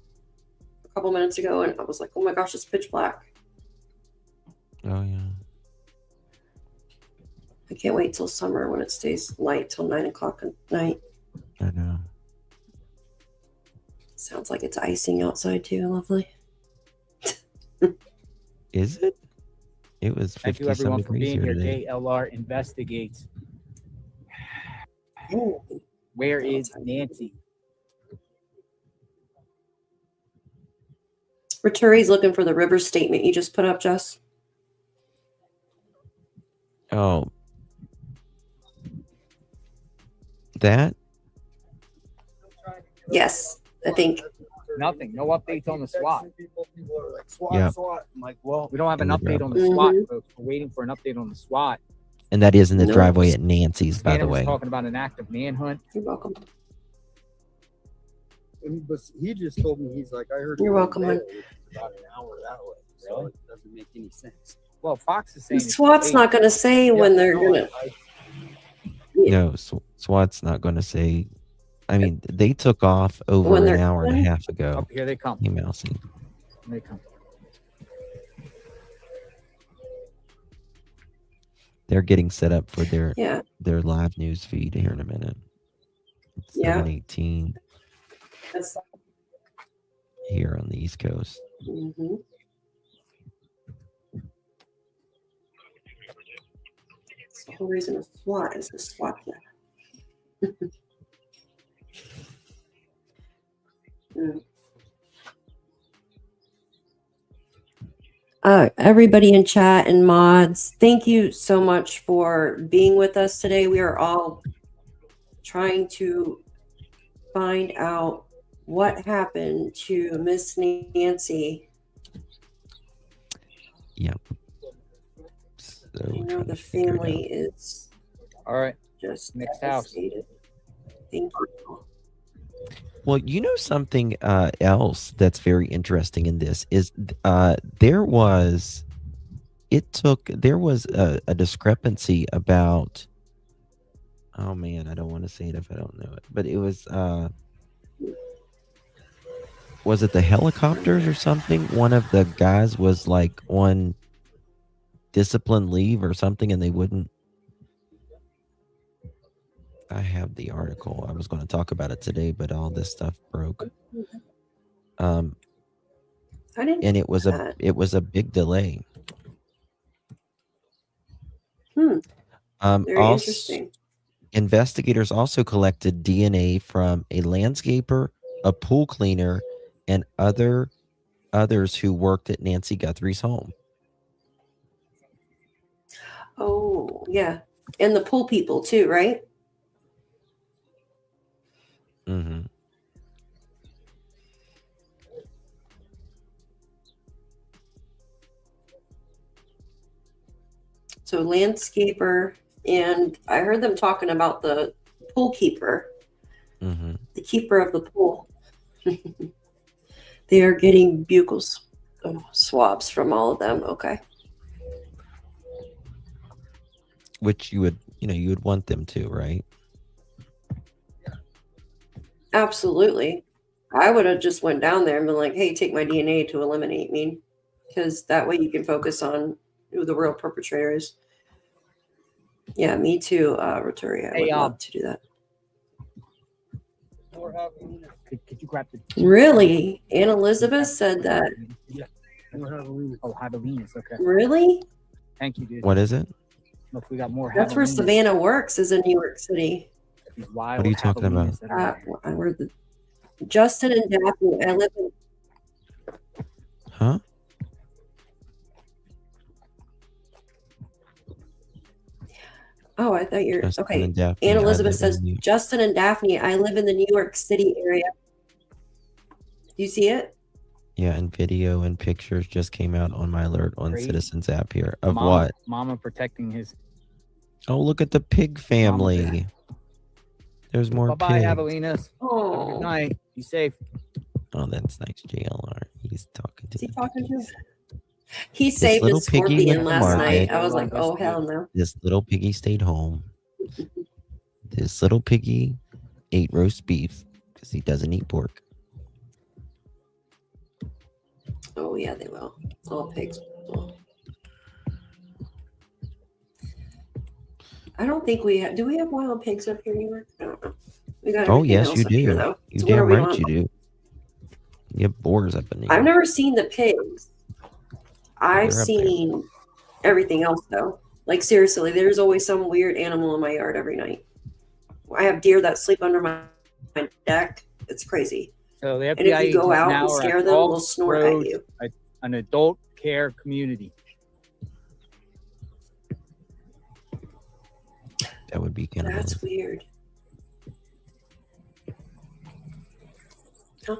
Speaker 4: a couple minutes ago and I was like, oh my gosh, it's pitch black.
Speaker 2: Oh yeah.
Speaker 4: I can't wait till summer when it stays light till 9 o'clock at night.
Speaker 2: I know.
Speaker 4: Sounds like it's icing outside too. Lovely.
Speaker 2: Is it? It was 50
Speaker 1: Thank you everyone for
Speaker 2: degrees
Speaker 1: being here.
Speaker 2: today.
Speaker 1: JLR investigates. Where is Nancy?
Speaker 4: Raturi's looking for the river statement you just put up, Jess.
Speaker 2: Oh. That?
Speaker 4: Yes, I think.
Speaker 1: Nothing. No updates on the SWAT.
Speaker 15: People are like, SWAT,
Speaker 2: Yeah.
Speaker 15: SWAT. I'm like, well,
Speaker 1: We don't have an
Speaker 2: In the
Speaker 1: update on the SWAT, folks. We're waiting for an update on the SWAT.
Speaker 2: And that is in the
Speaker 4: No.
Speaker 2: driveway at Nancy's, by
Speaker 1: Scanner
Speaker 2: the
Speaker 1: was
Speaker 2: way.
Speaker 1: talking about an active manhunt.
Speaker 4: You're welcome.
Speaker 15: but he just told me, he's like, I heard.
Speaker 4: You're
Speaker 15: it was
Speaker 4: welcome,
Speaker 15: there,
Speaker 4: hon.
Speaker 15: which is about an hour that way. So it doesn't make any sense.
Speaker 1: Well, Fox is saying
Speaker 4: The SWAT's not going to say when they're going to.
Speaker 2: No, SWAT's not going to say. I mean, they took off over
Speaker 4: When
Speaker 2: an
Speaker 4: they're
Speaker 2: hour and a
Speaker 4: done?
Speaker 2: half ago.
Speaker 1: Oh, here they come.
Speaker 2: Hey, Mousy.
Speaker 1: Here they come.
Speaker 2: They're getting set up for their
Speaker 4: Yeah.
Speaker 2: live news feed here in a minute. It's
Speaker 4: Yeah.
Speaker 2: 7:18
Speaker 4: That's,
Speaker 2: here on the East Coast.
Speaker 4: mm-hmm. That's the whole reason of SWAT is the SWAT. Everybody in chat and mods, thank you so much for being with us today. We are all trying to find out what happened to Miss Nancy.
Speaker 2: Yep. So
Speaker 4: I know
Speaker 2: trying
Speaker 4: the
Speaker 2: to figure it
Speaker 4: family is
Speaker 1: All right.
Speaker 4: just
Speaker 1: Next house.
Speaker 4: devastated. Thank you.
Speaker 2: Well, you know something else that's very interesting in this is there was a discrepancy about, oh man, I don't want to say it if I don't know it, but it was it the helicopters or something? One of the guys was like on discipline leave or something and they wouldn't. I have the article. I was going to talk about it today, but all this stuff broke.
Speaker 4: I didn't
Speaker 2: And
Speaker 4: know
Speaker 2: it was
Speaker 4: that.
Speaker 2: a big delay.
Speaker 4: Very
Speaker 2: Also,
Speaker 4: interesting.
Speaker 2: investigators also collected DNA from a landscaper, a pool cleaner, and others who worked at Nancy Guthrie's home.
Speaker 4: Oh, yeah. And the pool people too, right?
Speaker 2: Mm-hmm.
Speaker 4: So landscaper, and I heard them talking about the pool keeper,
Speaker 2: Mm-hmm.
Speaker 4: the keeper of the pool. They are getting bugles, swabs from all of them. Okay.
Speaker 2: Which you would want them to, right?
Speaker 4: Absolutely. I would have just went down there and been like, hey, take my DNA to eliminate me. Because that way you can focus on who the real perpetrator is. Yeah, me too, Roturi. I would love to do that.
Speaker 1: Could you grab the
Speaker 4: Really? Anne Elizabeth said that.
Speaker 1: Oh, Javelinas. Okay.
Speaker 4: Really?
Speaker 1: Thank you, dude.
Speaker 2: What is it?
Speaker 1: Look, we got more.
Speaker 4: That's where
Speaker 1: Javelinas.
Speaker 4: Savannah works, is in New York City.
Speaker 1: These
Speaker 2: What are you talking about?
Speaker 4: Where the Justin and Daphne. I live in.
Speaker 2: Huh?
Speaker 4: Oh, I thought you're
Speaker 2: Justin
Speaker 4: okay.
Speaker 2: and Daphne,
Speaker 4: Anne
Speaker 2: I
Speaker 4: Elizabeth
Speaker 2: live in
Speaker 4: says,
Speaker 2: New-
Speaker 4: Justin and Daphne, I live in the New York City area. Do you see it?
Speaker 2: Yeah, and video and pictures just came out on my alert on
Speaker 1: Crazy.
Speaker 2: Citizens app here of
Speaker 1: Mama,
Speaker 2: what?
Speaker 1: Mama protecting his.
Speaker 2: Oh, look at the pig family. There's more
Speaker 1: Bye-bye,
Speaker 2: pigs.
Speaker 1: Avelinas.
Speaker 4: Oh.
Speaker 1: Good night. Be safe.
Speaker 2: Oh, that's nice, JLR. He's talking to
Speaker 4: Is he
Speaker 2: the
Speaker 4: talking
Speaker 2: piggies.
Speaker 4: to? He
Speaker 2: This
Speaker 4: saved
Speaker 2: little
Speaker 4: his
Speaker 2: piggy
Speaker 4: scorpion
Speaker 2: went to
Speaker 4: last night.
Speaker 2: market.
Speaker 4: I was like, oh hell no.
Speaker 2: This little piggy stayed home. This little piggy ate roast beef because he doesn't eat pork.
Speaker 4: Oh yeah, they will. All pigs will. I don't think we have. Do we have wild pigs up here anywhere? I don't know. We got
Speaker 2: Oh,
Speaker 4: everything
Speaker 2: yes,
Speaker 4: else
Speaker 2: you
Speaker 4: up here,
Speaker 2: do.
Speaker 4: though.
Speaker 2: You
Speaker 4: So where
Speaker 2: damn
Speaker 4: we
Speaker 2: right
Speaker 4: want
Speaker 2: you
Speaker 4: them?
Speaker 2: do. You have boars up in here.
Speaker 4: I've never seen the pigs. I've
Speaker 2: They're up there.
Speaker 4: seen everything else though. Like seriously, there's always some weird animal in my yard every night. I have deer that sleep under my deck. It's crazy.
Speaker 1: So the
Speaker 4: And
Speaker 1: FBI
Speaker 4: if you go
Speaker 1: agents
Speaker 4: out
Speaker 1: now
Speaker 4: and
Speaker 1: are
Speaker 4: scare
Speaker 1: at
Speaker 4: them,
Speaker 1: Gulf
Speaker 4: they'll snort
Speaker 1: Road,
Speaker 4: at you.
Speaker 1: an adult care community.
Speaker 2: That would be kind of
Speaker 4: That's weird. Huh?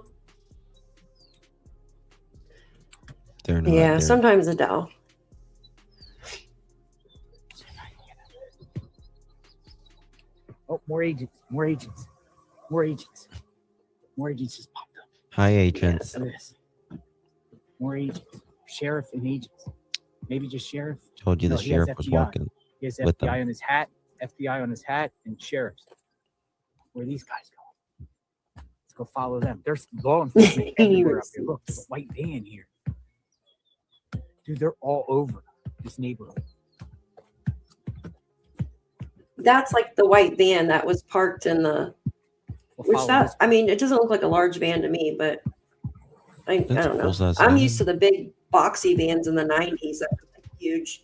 Speaker 2: They're not.
Speaker 4: Yeah,
Speaker 2: they're-
Speaker 4: sometimes it does.
Speaker 1: Oh, more agents, more agents, more agents. More agents just popped up.
Speaker 2: Hi, agents.
Speaker 1: Look at this. More agents. Sheriff and agents. Maybe just sheriff.
Speaker 2: Told you the
Speaker 1: he has
Speaker 2: sheriff was
Speaker 1: FBI.
Speaker 2: walking
Speaker 1: He has
Speaker 2: with
Speaker 1: FBI
Speaker 2: them.
Speaker 1: on his hat, FBI on his hat, and sheriffs. Where are these guys going? Let's go follow them. There's law enforcement everywhere up here. Look, there's a white van here. Dude, they're all over this neighborhood.
Speaker 4: That's like the white van that was parked in the. Which
Speaker 1: follow
Speaker 4: that
Speaker 1: this.
Speaker 4: I mean, it doesn't look like a large van to me, but I
Speaker 2: That's
Speaker 4: don't know.
Speaker 2: full-size
Speaker 4: I'm
Speaker 2: van.
Speaker 4: used to the big boxy vans in the '90s that were like huge.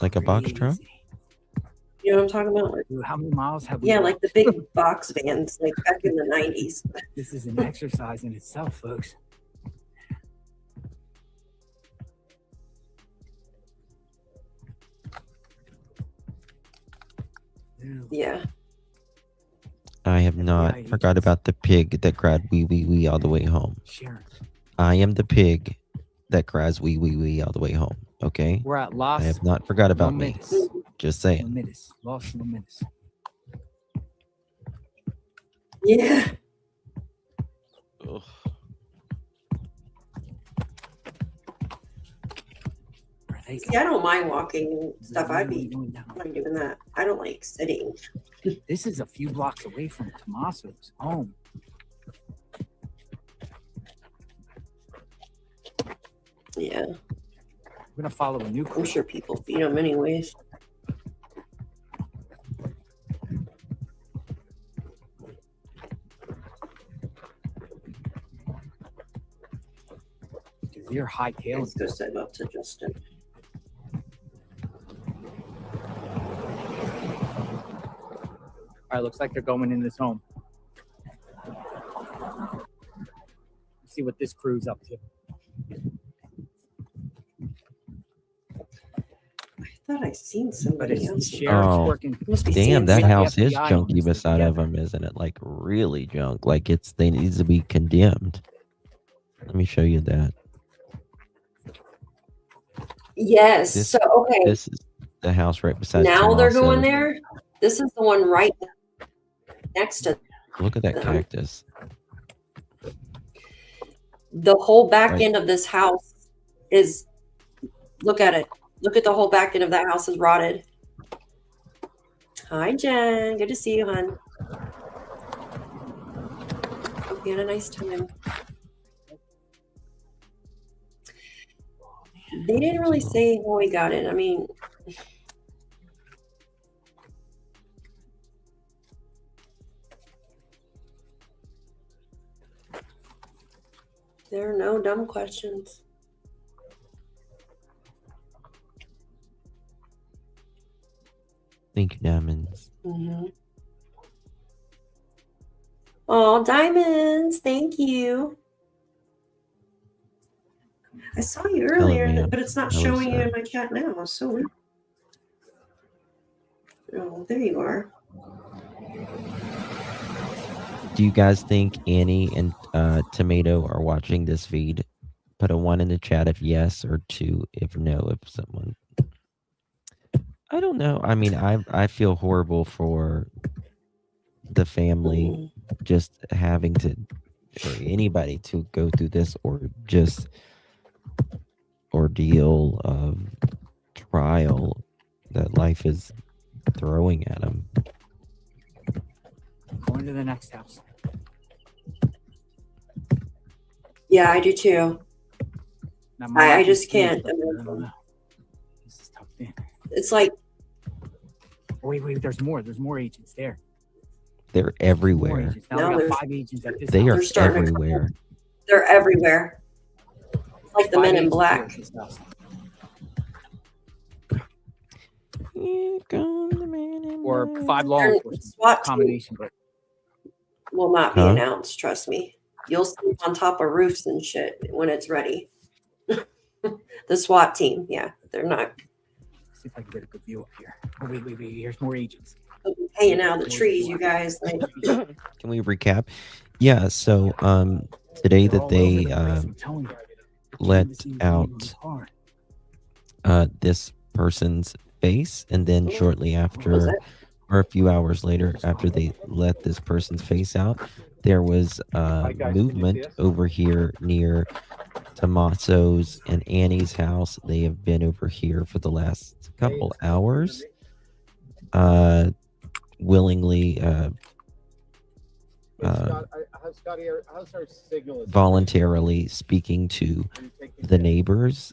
Speaker 2: Like a box truck?
Speaker 4: You know what I'm talking about? Like,
Speaker 1: Dude, how many miles have we
Speaker 4: yeah,
Speaker 1: walked?
Speaker 4: like the big box vans, like back in the '90s.
Speaker 1: This is an exercise in itself, folks.
Speaker 4: Yeah.
Speaker 2: I have not forgot about the pig that cried wee wee wee all the way home.
Speaker 1: Sheriff.
Speaker 2: I am the pig that cries wee wee wee all the way home. Okay.
Speaker 1: We're at Los
Speaker 2: I have not forgot about me.
Speaker 1: Lomitas.
Speaker 2: Just saying.
Speaker 1: Lomitas. Los Lomitas.
Speaker 4: Yeah. See, I don't mind walking and stuff. I'd be fine doing that. I don't like sitting.
Speaker 1: This is a few blocks away from Tommaso's home.
Speaker 4: Yeah.
Speaker 1: We're gonna follow a new
Speaker 4: I'm sure people feed them anyways.
Speaker 1: They're hightailing.
Speaker 4: Let's go step up to Justin.
Speaker 1: All right, looks like they're going in this home. Let's see what this crew's up to.
Speaker 4: I thought I seen somebody
Speaker 1: But
Speaker 4: else.
Speaker 1: it's the sheriff's
Speaker 2: Oh,
Speaker 1: working.
Speaker 4: Must be
Speaker 2: damn!
Speaker 4: seeing
Speaker 2: That
Speaker 4: somebody.
Speaker 2: house is
Speaker 1: FBI on
Speaker 2: junky
Speaker 1: this
Speaker 2: beside of them, isn't it? Like really junk. Like they need to be condemned. Let me show you that.
Speaker 4: Yes.
Speaker 2: This-
Speaker 4: So okay.
Speaker 2: This is the house right beside.
Speaker 4: Now they're going
Speaker 2: Tommaso's.
Speaker 4: there. This is the one right next to
Speaker 2: Look at that
Speaker 4: them.
Speaker 2: cactus.
Speaker 4: The whole back
Speaker 2: Right.
Speaker 4: end of this house is. Look at it. Look at the whole back end of that house is rotted. Hi, Jen. Good to see you, hon. Hope you had a nice time. They didn't really say how we got it. I mean, there are no dumb questions.
Speaker 2: Thank you, diamonds.
Speaker 4: Mm-hmm. Oh, diamonds. Thank you. I saw you earlier,
Speaker 2: ma'am.
Speaker 4: but it's not
Speaker 2: Hello,
Speaker 4: showing you
Speaker 2: sir.
Speaker 4: in my chat now. It's so weird. Oh, there you are.
Speaker 2: Do you guys think Annie and Tomato are watching this feed? Put a 1 in the chat if yes, or 2 if no. If someone, I don't know. I mean, I feel horrible for the family just having to, or anybody to go through this, or just ordeal of trial that life is throwing at them.
Speaker 1: Going to the next house.
Speaker 4: Yeah, I do too.
Speaker 1: Now,
Speaker 4: I just can't.
Speaker 1: This is tough. Man.
Speaker 4: It's like.
Speaker 1: Wait. There's more. There's more agents there.
Speaker 2: They're everywhere.
Speaker 1: Now we got 5 agents at this
Speaker 2: They
Speaker 1: house.
Speaker 2: are everywhere.
Speaker 4: They're everywhere. Like the
Speaker 1: 5
Speaker 4: Men in
Speaker 1: agents
Speaker 4: Black.
Speaker 1: here at this house. Or 5 law enforcement.
Speaker 4: SWAT
Speaker 1: Combination, but
Speaker 4: will not be
Speaker 2: Huh?
Speaker 4: announced. Trust me. You'll sleep on top of roofs and shit when it's ready. The SWAT team. Yeah, they're not.
Speaker 1: see if I can get a good view up here. Oh, wait. Here's more agents.
Speaker 4: Hanging out of the trees, you guys. Like,
Speaker 2: Can we recap? Yeah, so today that they let out this person's face, and then shortly after, or a few hours later, after they let this person's face out, there was movement over here near Tommaso's and Annie's house. They have been over here for the last couple hours, willingly voluntarily speaking to the neighbors,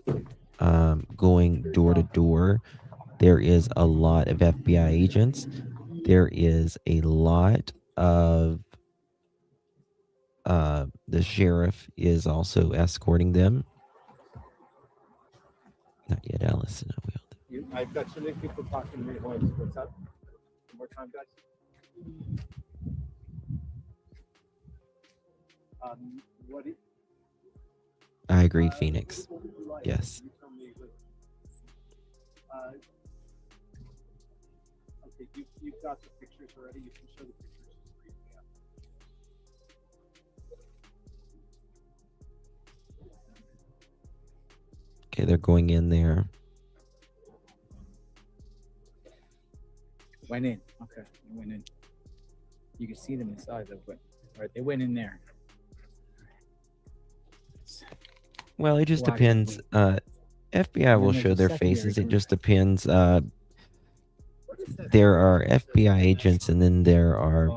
Speaker 2: going door to door. There is a lot of FBI agents. There is a lot of the sheriff is also escorting them. Not yet, Allison.
Speaker 7: I've got so many people talking to me at once. What's up? One more time, guys. What do you,
Speaker 2: I agree, Phoenix. Yes.
Speaker 7: Okay, you've got the pictures already. You can show the pictures.
Speaker 2: Okay, they're going in there.
Speaker 1: Went in. Okay, they went in. You can see them inside though, but all right, they went in there.
Speaker 2: Well, it just depends. FBI will show their faces. It just depends. There are FBI agents, and then there are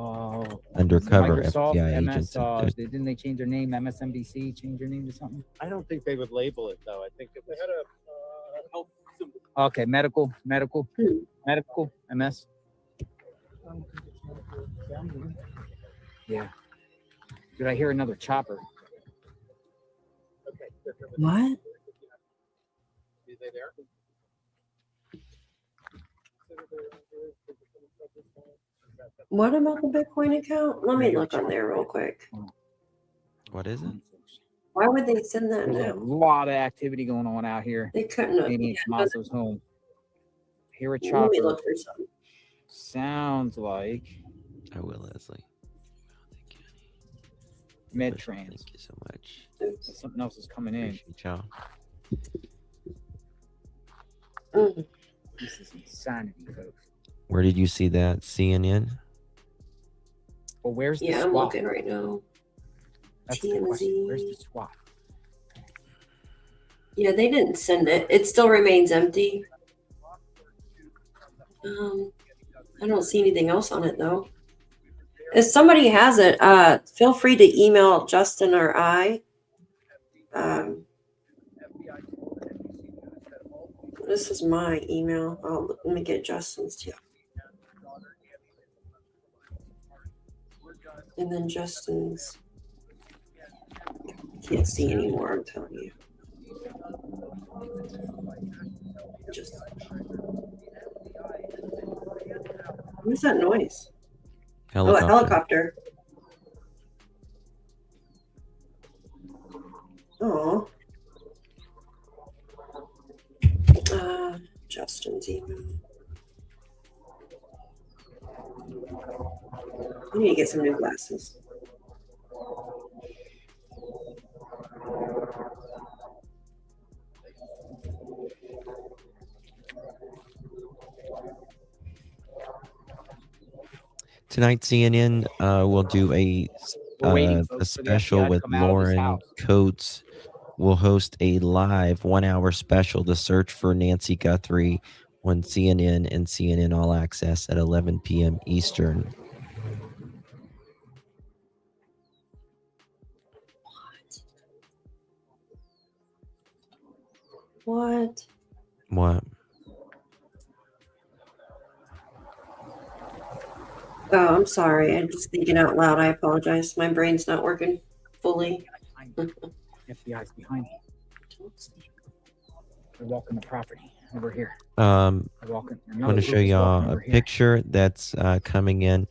Speaker 2: undercover
Speaker 1: Microsoft,
Speaker 2: FBI
Speaker 1: MS,
Speaker 2: agents.
Speaker 1: didn't they change their name? MSNBC change their name to something?
Speaker 7: I don't think they would label it though. I think it was, they had a health symbol.
Speaker 1: Okay, medical, MS. Yeah. Did I hear another chopper?
Speaker 4: what?
Speaker 7: Is they there?
Speaker 4: What about the Bitcoin account? Let me look on there real quick.
Speaker 2: What is it?
Speaker 4: Why would they send that
Speaker 1: There's a
Speaker 4: now?
Speaker 1: lot of activity going on out here.
Speaker 4: They couldn't have.
Speaker 1: Maybe it's Tommaso's home. Hear a
Speaker 4: Let me
Speaker 1: chopper.
Speaker 4: look for some.
Speaker 1: Sounds like
Speaker 2: I will, Leslie.
Speaker 1: Medtrans.
Speaker 2: Thank you so much.
Speaker 1: Something else is coming in.
Speaker 2: Appreciate y'all.
Speaker 1: This is insanity, folks.
Speaker 2: Where did you see that? CNN?
Speaker 1: Well, where's the
Speaker 4: Yeah,
Speaker 1: SWAT?
Speaker 4: I'm looking right now.
Speaker 1: That's the question. Where's the SWAT?
Speaker 4: Yeah, they didn't send it. It still remains empty. I don't see anything else on it though. If somebody has it, feel free to email Justin or I. This is my email. Oh, let me get Justin's too. And then Justin's. Can't see anymore, I'm telling you. Just. What's that noise? Oh, a helicopter. Oh. Justin's email. I need to get some new glasses.
Speaker 2: Tonight, CNN will do a
Speaker 1: waiting, folks, for the
Speaker 2: special
Speaker 1: FBI to
Speaker 2: with
Speaker 1: come out of this
Speaker 2: Lauren
Speaker 1: house.
Speaker 2: Coates. Will host a live 1-hour special, The Search for Nancy Guthrie, on CNN and CNN All Access at 11 p.m. Eastern.
Speaker 4: What?
Speaker 2: What?
Speaker 4: Oh, I'm sorry. I'm just thinking out loud. I apologize. My brain's not working fully.
Speaker 1: FBI's behind me. They're walking the property over here.
Speaker 2: I'm
Speaker 1: They're walking.
Speaker 2: going to show y'all a picture that's coming in.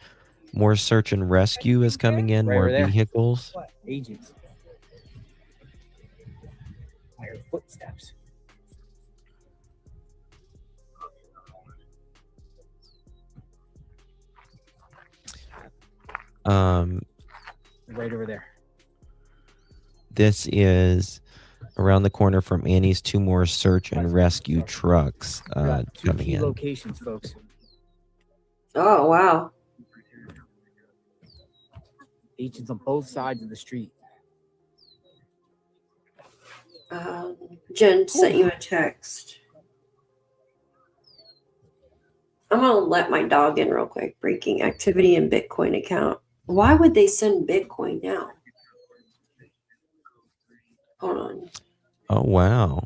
Speaker 2: More search and rescue is coming in.
Speaker 1: Right
Speaker 2: More
Speaker 1: over there.
Speaker 2: vehicles.
Speaker 1: Agents. I heard footsteps. Right over there.
Speaker 2: This is around the corner from Annie's. 2 more search and rescue trucks
Speaker 1: Two
Speaker 2: coming
Speaker 1: key
Speaker 2: in.
Speaker 1: locations, folks.
Speaker 4: Oh, wow.
Speaker 1: Agents on both sides of the street.
Speaker 4: Jen sent you a text. I'm going to let my dog in real quick. Breaking activity in Bitcoin account. Why would they send Bitcoin now? Hold on.
Speaker 2: Oh, wow.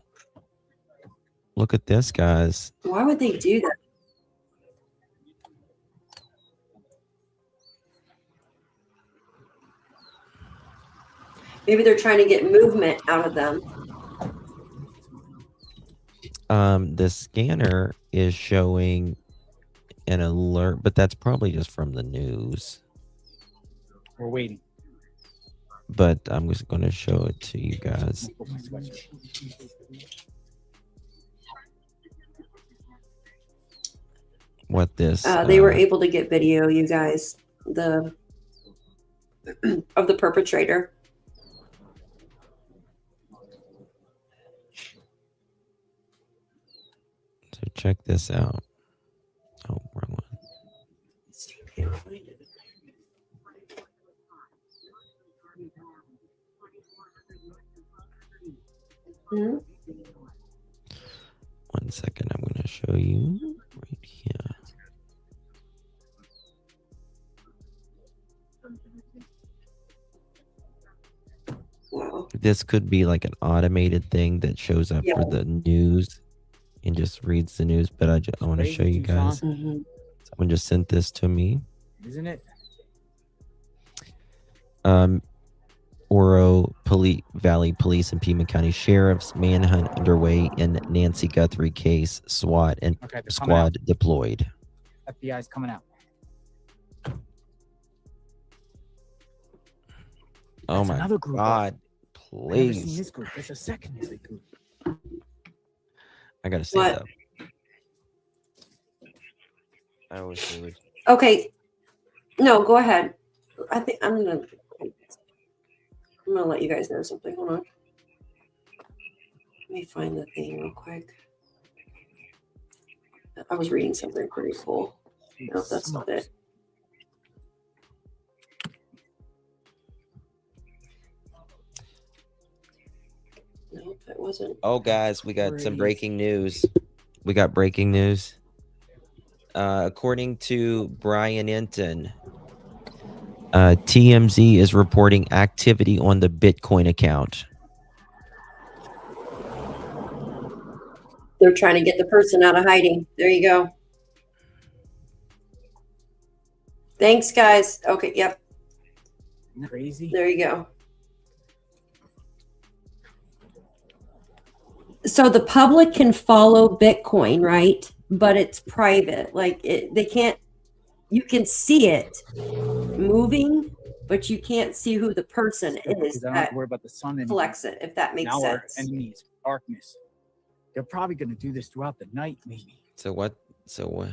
Speaker 2: Look at this, guys.
Speaker 4: Why would they do that? Maybe they're trying to get movement out of them.
Speaker 2: The scanner is showing an alert, but that's probably just from the news.
Speaker 1: We're waiting.
Speaker 2: But I'm just going to show it to you guys. What this?
Speaker 4: They were able to get video, you guys, of the perpetrator.
Speaker 2: So check this out. Oh, wrong one.
Speaker 4: Hmm?
Speaker 2: 1 second, I'm going to show you right here.
Speaker 4: Wow.
Speaker 2: This could be like an automated thing that shows up for the news and just reads the news. But I want to show you guys. Someone just sent this to me.
Speaker 1: Isn't it?
Speaker 2: Oro Valley Police and Pima County Sheriff's manhunt underway in Nancy Guthrie case. SWAT and squad deployed.
Speaker 1: FBI's coming out.
Speaker 2: Oh
Speaker 1: That's
Speaker 2: my
Speaker 1: another group.
Speaker 2: God!
Speaker 1: I've never seen
Speaker 2: Please,
Speaker 1: this group. It's a secondary group.
Speaker 2: I gotta see
Speaker 4: What?
Speaker 2: that. I wish they would.
Speaker 4: Okay. No, go ahead. I think I'm gonna let you guys know something. Hold on. Let me find the thing real quick. I was reading something pretty cool. No, that's not it. Nope, that wasn't.
Speaker 2: Oh, guys, we got some breaking news. We got breaking news. According to Brian Enton, TMZ is reporting activity on the Bitcoin account.
Speaker 4: They're trying to get the person out of hiding. There you go. Thanks, guys. Okay, yep.
Speaker 1: Crazy.
Speaker 4: There you go. So the public can follow Bitcoin, right? But it's private. Like they can't. You can see it moving, but you can't see who the person is
Speaker 1: I don't have
Speaker 4: that
Speaker 1: to worry about the sun anymore.
Speaker 4: collects it. If that makes
Speaker 1: Now our
Speaker 4: sense.
Speaker 1: enemy is darkness. They're probably going to do this throughout the night, maybe.
Speaker 2: So what? So what?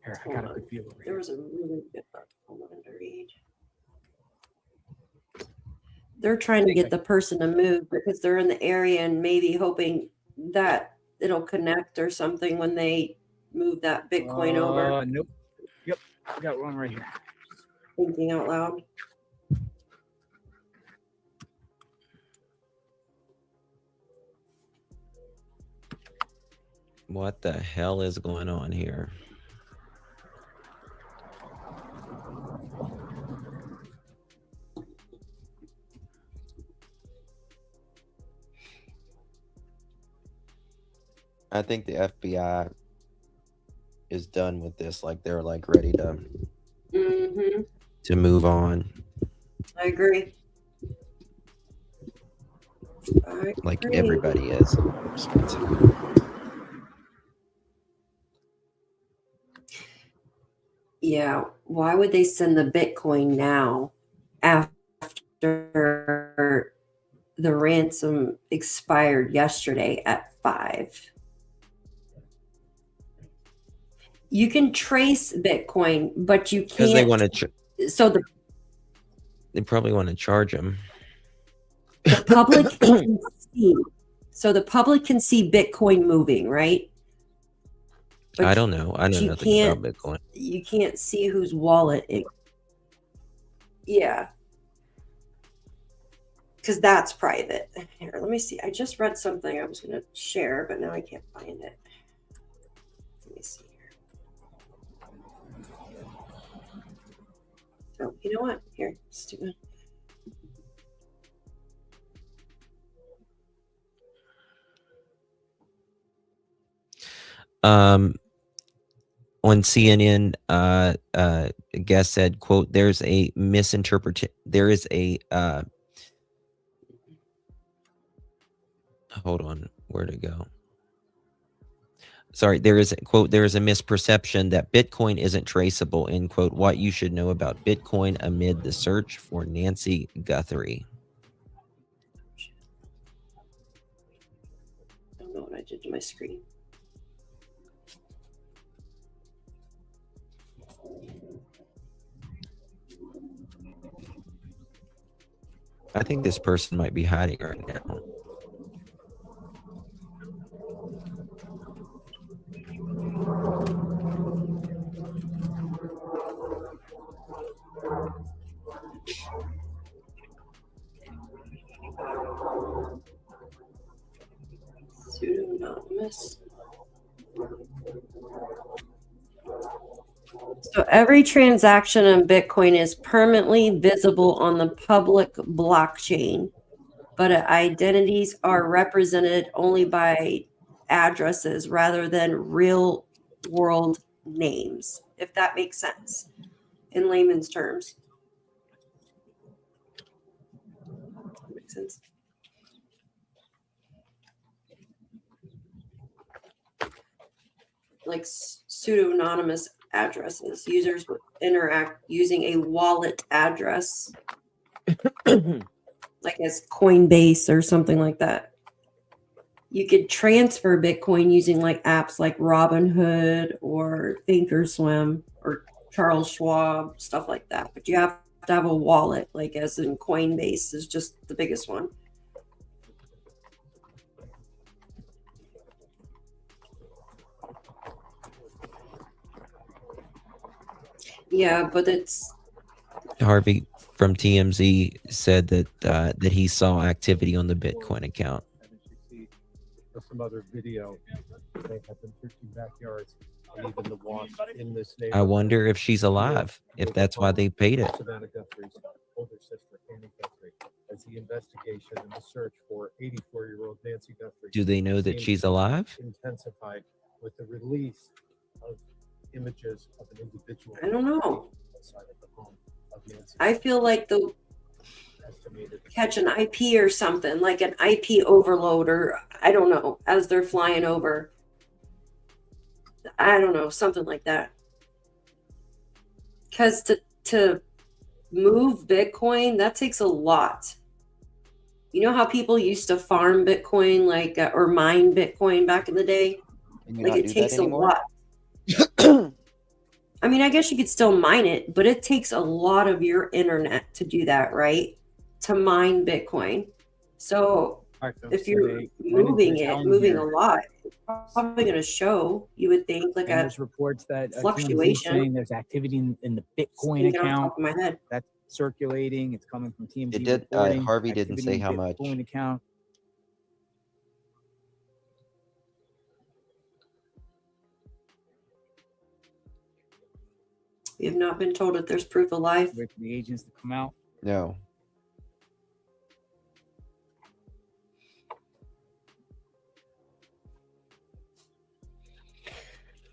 Speaker 1: Here, I got a good view over
Speaker 4: There
Speaker 1: here.
Speaker 4: was a really good article I wanted to read. They're trying to get the person to move because they're in the area and maybe hoping that it'll connect or something when they move that Bitcoin over?
Speaker 1: Nope. Yep. I got one right here.
Speaker 4: Thinking out loud.
Speaker 2: What the hell is going on here? I think the FBI is done with this. Like they're like ready to move on.
Speaker 4: I agree.
Speaker 2: Like everybody is.
Speaker 4: Yeah. Why would they send the Bitcoin now after the ransom expired yesterday at 5? You can trace Bitcoin, but you can't.
Speaker 2: Because they want to. They probably want to charge them.
Speaker 4: The public can see. So the public can see Bitcoin moving, right? But
Speaker 2: I don't know. I know nothing about Bitcoin.
Speaker 4: You can't see whose wallet it. Yeah. Because that's private. Here, let me see. I just read something I was going to share, but now I can't find it. Let me see here. Oh, you know what? Here, stupid.
Speaker 2: On CNN, a guest said, "quote There's a misinterpretation. There is a hold on, where'd it go? Sorry, there is a misperception that Bitcoin isn't traceable." End quote. What you should know about Bitcoin amid the search for Nancy Guthrie.
Speaker 4: I don't know what I did to my screen.
Speaker 2: I think this person might be hiding right now.
Speaker 4: Pseudonymous. So every transaction on Bitcoin is permanently visible on the public blockchain, but identities are represented only by addresses rather than real world names, if that makes sense in layman's terms. Makes sense. Like pseudonymous addresses. Users will interact using a wallet address, like as Coinbase or something like that. You could transfer Bitcoin using like apps like Robinhood or Thinkorswim or Charles Schwab, stuff like that. But you have to have a wallet, like as in Coinbase is just the biggest one. Yeah, but it's
Speaker 2: Harvey from TMZ said that that he saw activity on the Bitcoin account.
Speaker 7: Or some other video, they have been searching backyards and even the wasp in this neighborhood.
Speaker 2: I wonder if she's alive, if that's why they paid it.
Speaker 7: Savannah Guthrie's older sister, Annie Guthrie, as the investigation and the search for 84-year-old Nancy Guthrie.
Speaker 2: Do they know that she's alive?
Speaker 7: Intensified with the release of images of an individual.
Speaker 4: I don't know.
Speaker 7: Outside of the home of Nancy.
Speaker 4: I feel like they'll catch an IP or something, like an IP overload, or I don't know, as they're flying over. I don't know, something like that. Because to move Bitcoin, that takes a lot. You know how people used to farm Bitcoin, like or mine Bitcoin back in the day? Like it takes a lot. I mean, I guess you could still mine it, but it takes a lot of your internet to do that, right? To mine Bitcoin. So if you're moving a lot, it's probably going to show. You would think like
Speaker 1: and
Speaker 4: a
Speaker 1: there's reports that
Speaker 4: fluctuation.
Speaker 1: saying there's activity in the Bitcoin
Speaker 4: Thinking off the
Speaker 1: account
Speaker 4: top of my head.
Speaker 1: that's circulating. It's coming from TMZ.
Speaker 2: It did.
Speaker 1: reporting
Speaker 2: Harvey didn't
Speaker 1: activity
Speaker 2: say
Speaker 1: in
Speaker 2: how
Speaker 1: the
Speaker 2: much.
Speaker 1: Bitcoin account.
Speaker 4: We have not been told if there's proof of life.
Speaker 1: Wait for the agents to come out.
Speaker 2: No.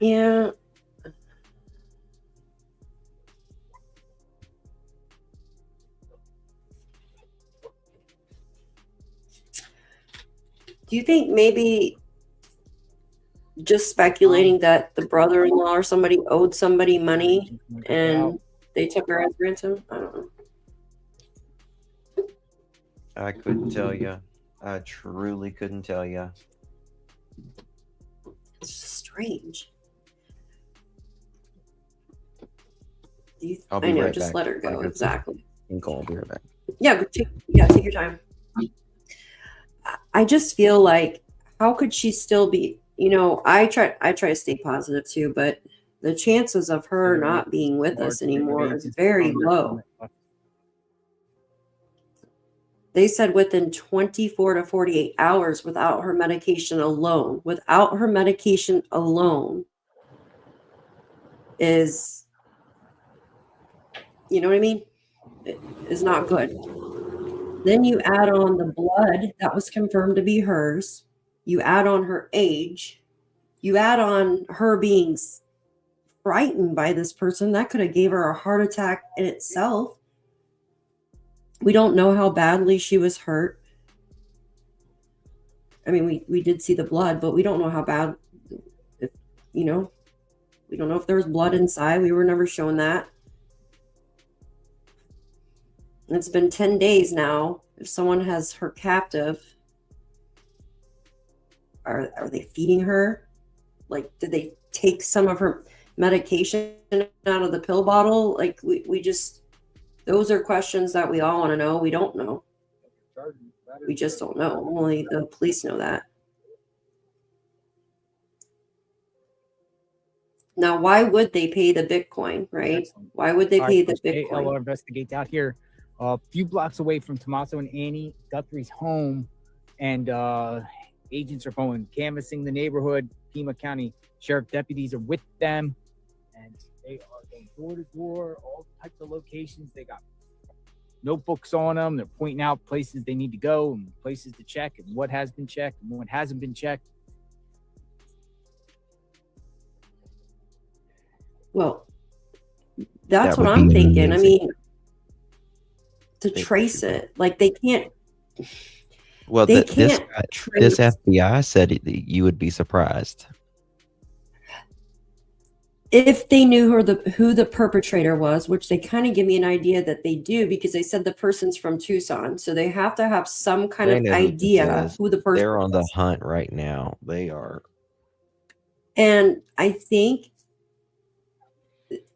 Speaker 4: Yeah. Do you think maybe just speculating that the brother-in-law or somebody owed somebody money and they took her as ransom? I don't know.
Speaker 2: I couldn't tell you. I truly couldn't tell you.
Speaker 4: It's strange.
Speaker 2: I'll be
Speaker 4: I know,
Speaker 2: right
Speaker 4: just
Speaker 2: back.
Speaker 4: let her go. Exactly.
Speaker 2: I'll be right back.
Speaker 4: Yeah, take your time. I just feel like, how could she still be? You know, I try to stay positive too, but the chances of her not being with us anymore is very low. They said within 24 to 48 hours without her medication alone. Without her medication alone is, you know what I mean? It is not good. Then you add on the blood that was confirmed to be hers. You add on her age. You add on her being frightened by this person. That could have gave her a heart attack in itself. We don't know how badly she was hurt. I mean, we did see the blood, but we don't know how bad, we don't know if there was blood inside. We were never shown that. It's been 10 days now. If someone has her captive, are they feeding her? Like, did they take some of her medication out of the pill bottle? Like, we just, those are questions that we all want to know. We don't know. We just don't know. Only the police know that. Now, why would they pay the Bitcoin, right? Why would they pay the Bitcoin?
Speaker 1: ALR investigates out here a few blocks away from Tommaso and Annie Guthrie's home, and agents are going canvassing the neighborhood. Pima County Sheriff deputies are with them, and they are going door to door, all types of locations. They got notebooks on them. They're pointing out places they need to go and places to check and what has been checked and what hasn't been checked.
Speaker 4: Well, that's what I'm thinking. I mean, to trace it, like they can't.
Speaker 2: Well,
Speaker 4: they
Speaker 2: this
Speaker 4: can't trace.
Speaker 2: FBI said you would be surprised.
Speaker 4: If they knew who the perpetrator was, which they kind of give me an idea that they do, because they said the person's from Tucson, so they have to have some kind of idea who the person.
Speaker 2: They're on the hunt right now. They are. And
Speaker 4: I think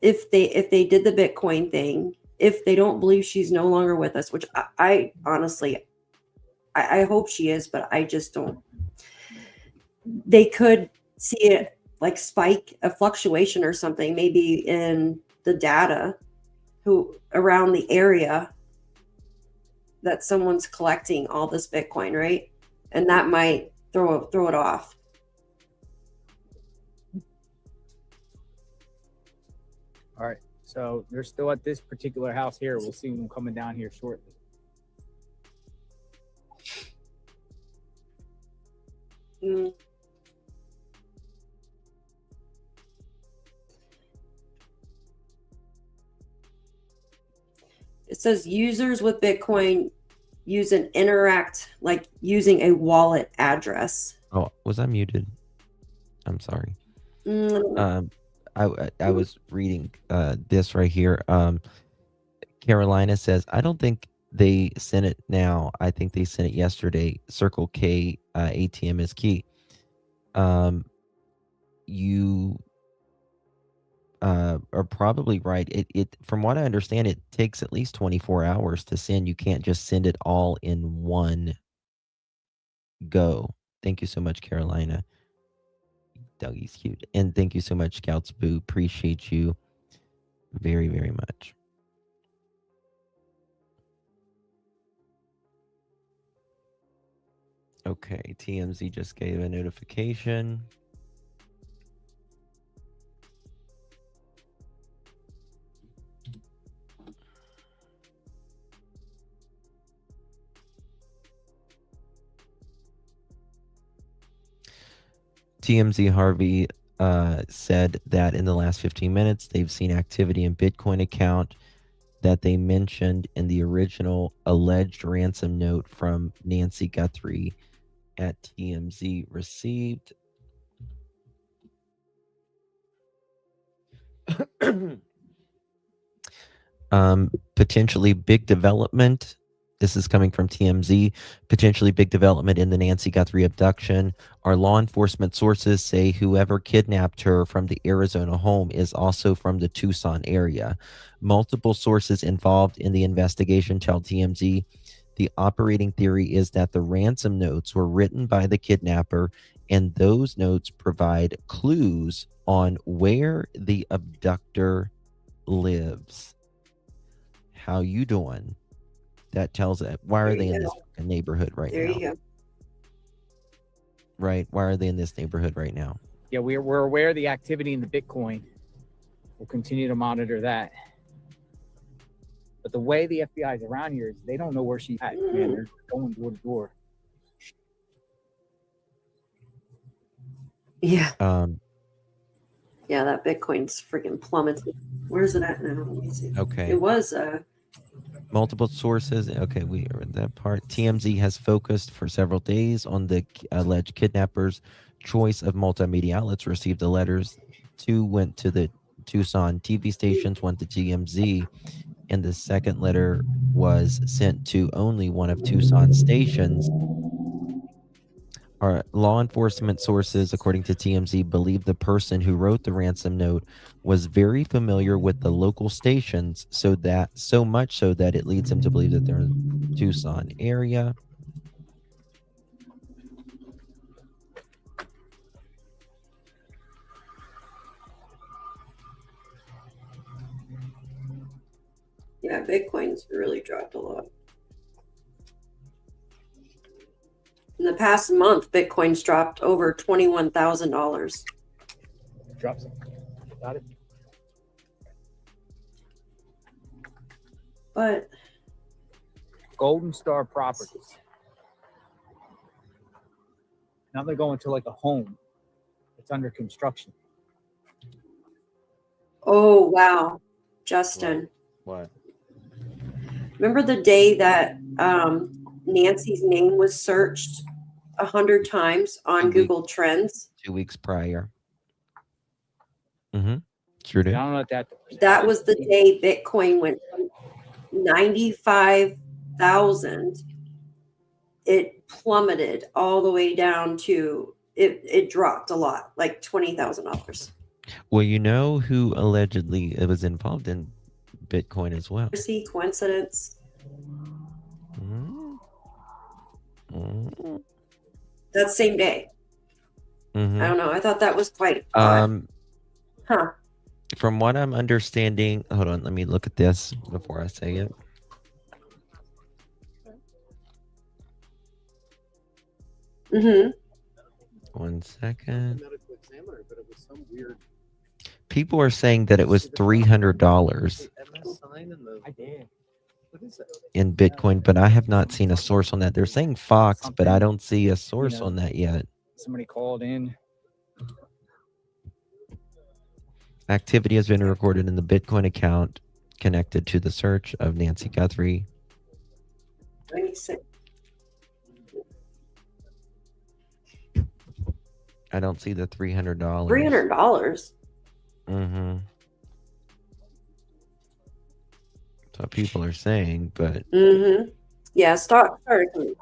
Speaker 4: if they did the Bitcoin thing, if they don't believe she's no longer with us, which I honestly, I hope she is, but I just don't. They could see it like spike, a fluctuation or something, maybe in the data, who around the area that someone's collecting all this Bitcoin, right? And that might throw it off.
Speaker 1: All right, so they're still at this particular house here. We'll see them coming down here shortly.
Speaker 4: It says users with Bitcoin use an interact, like using a wallet address.
Speaker 2: Oh, was I muted? I'm sorry. I was reading this right here. Carolina says, I don't think they sent it now. I think they sent it yesterday. Circle K ATM is key. You are probably right. It from what I understand, it takes at least 24 hours to send. You can't just send it all in one go. Thank you so much, Carolina. Dougie's cute. And thank you so much, Scouts Boo. Appreciate you very, very much. Okay, TMZ just gave a notification. TMZ Harvey said that in the last 15 minutes, they've seen activity in Bitcoin account that they mentioned in the original alleged ransom note from Nancy Guthrie at TMZ received. Potentially big development. This is coming from TMZ. Potentially big development in the Nancy Guthrie abduction. Our law enforcement sources say whoever kidnapped her from the Arizona home is also from the Tucson area. Multiple sources involved in the investigation tell TMZ the operating theory is that the ransom notes were written by the kidnapper, and those notes provide clues on where the abductor lives. How you doing? That tells it. Why are they in this neighborhood right now?
Speaker 4: There you go.
Speaker 2: Right. Why are they in this neighborhood right now?
Speaker 1: Yeah, we're aware of the activity in the Bitcoin. We'll continue to monitor that. But the way the FBI is around here is they don't know where she's at. Man, they're going door to door.
Speaker 4: Yeah. Yeah, that Bitcoin's freaking plummeted. Where's it at now? Let me see.
Speaker 2: Okay.
Speaker 4: It was
Speaker 2: Multiple sources. Okay, we are in that part. TMZ has focused for several days on the alleged kidnappers' choice of multimedia outlets. Received the letters. 2 went to the Tucson TV stations, one to TMZ, and the second letter was sent to only one of Tucson stations. Our law enforcement sources, according to TMZ, believe the person who wrote the ransom note was very familiar with the local stations, so much so that it leads him to believe that they're in the Tucson area.
Speaker 4: yeah, Bitcoin's really dropped a lot. In the past month, Bitcoin's dropped over $21,000.
Speaker 1: Drop some. Got it.
Speaker 4: But
Speaker 1: Golden Star Properties. Now they're going to like a home. It's under construction.
Speaker 4: oh wow, Justin.
Speaker 2: What?
Speaker 4: Remember the day that Nancy's name was searched 100 times on Google Trends?
Speaker 2: 2 weeks prior. Sure do.
Speaker 1: I don't know what that.
Speaker 4: That was the day Bitcoin went from 95,000. It plummeted all the way down to it dropped a lot, like $20,000.
Speaker 2: Well, you know who allegedly was involved in Bitcoin as well.
Speaker 4: See, coincidence? That same day. I don't know. I thought that was quite odd. Huh.
Speaker 2: From what I'm understanding, hold on, let me look at this before I say it. One second. People are saying that it was $300 in Bitcoin, but I have not seen a source on that. They're saying Fox, but I don't see a source on that yet.
Speaker 1: Somebody called in.
Speaker 2: Activity has been recorded in the Bitcoin account connected to the search of Nancy Guthrie.
Speaker 4: 96.
Speaker 2: I don't see the $300.
Speaker 4: $300?
Speaker 2: That's what people are saying, but
Speaker 4: Yeah, stock started.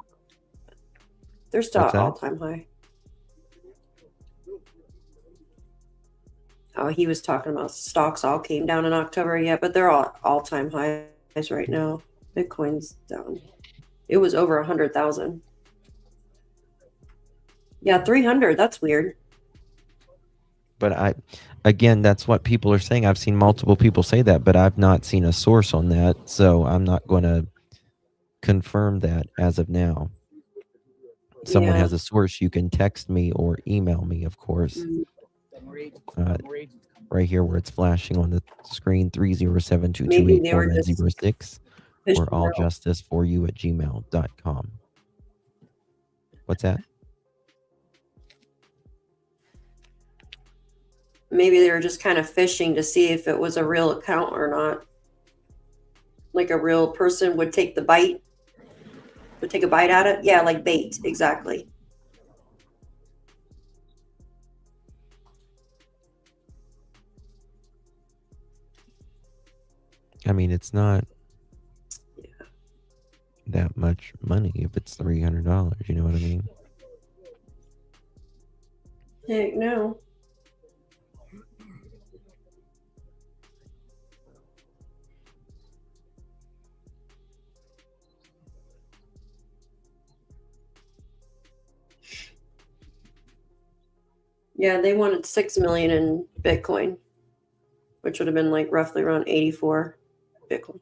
Speaker 4: They're still
Speaker 2: What's that?
Speaker 4: all-time high. Oh, he was talking about stocks all came down in October. Yeah, but they're all-time highs right now. Bitcoin's down. It was over 100,000. Yeah, 300. That's weird.
Speaker 2: But again, that's what people are saying. I've seen multiple people say that, but I've not seen a source on that. So I'm not going to confirm that as of now. Someone
Speaker 4: Yeah.
Speaker 2: has a source, you can text me or email me, of course. Right here where it's flashing on the screen, 307-228-4906 or alljusticeforyou@gmail.com. What's that?
Speaker 4: Maybe they were just kind of fishing to see if it was a real account or not. Like a real person would take the bite, would take a bite at it. Yeah, like bait, exactly.
Speaker 2: I mean, it's not that much money if it's $300. You know what I mean?
Speaker 4: Heck no. Yeah, they wanted 6 million in Bitcoin, which would have been like roughly around 84 Bitcoin.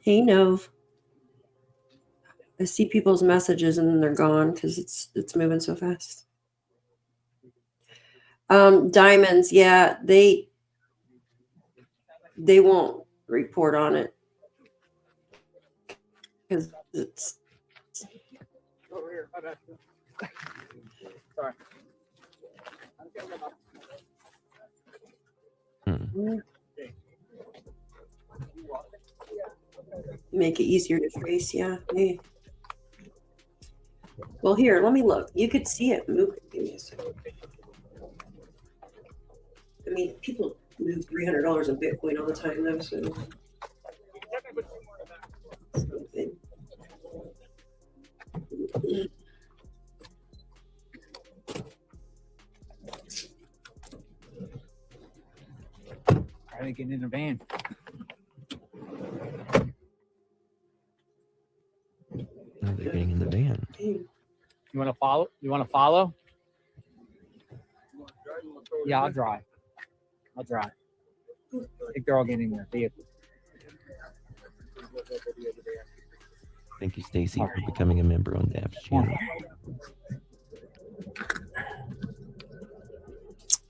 Speaker 4: Hey Nove. I see people's messages and then they're gone because it's moving so fast. Diamonds, yeah, they won't report on it because it's
Speaker 6: Over here. My bad. Sorry.
Speaker 4: make it easier to trace. Yeah. Hey. Well, here, let me look. You could see it move. Give me a second. I mean, people move $300 in Bitcoin all the time, though. So. Something.
Speaker 1: Try to get in the van.
Speaker 2: Oh, they're getting in the van.
Speaker 1: You want to follow? You want to follow? Yeah, I'll drive. I'll drive. I think they're all getting in their vehicle.
Speaker 2: Thank you, Stacy, for becoming a member on Daph's channel.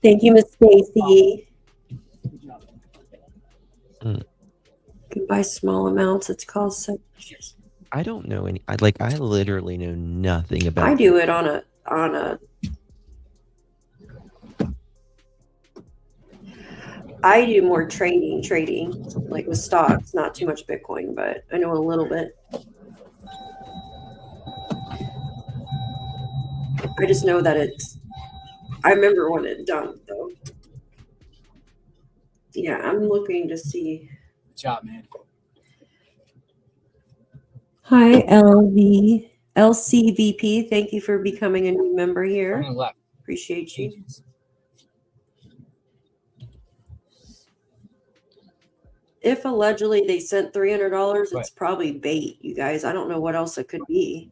Speaker 4: Thank you, Miss Stacy. You can buy small amounts. It's called subscriptions.
Speaker 2: I don't know any. I literally know nothing about.
Speaker 4: I do it on a. I do more trading, like with stocks. Not too much Bitcoin, but I know a little bit. I just know that it's. I remember when it dumped, though. Yeah, I'm looking to see.
Speaker 1: Good job, man.
Speaker 4: Hi, LCVP. Thank you for becoming a new member here. Appreciate you. If allegedly they sent $300, it's probably bait, you guys. I don't know what else it could be.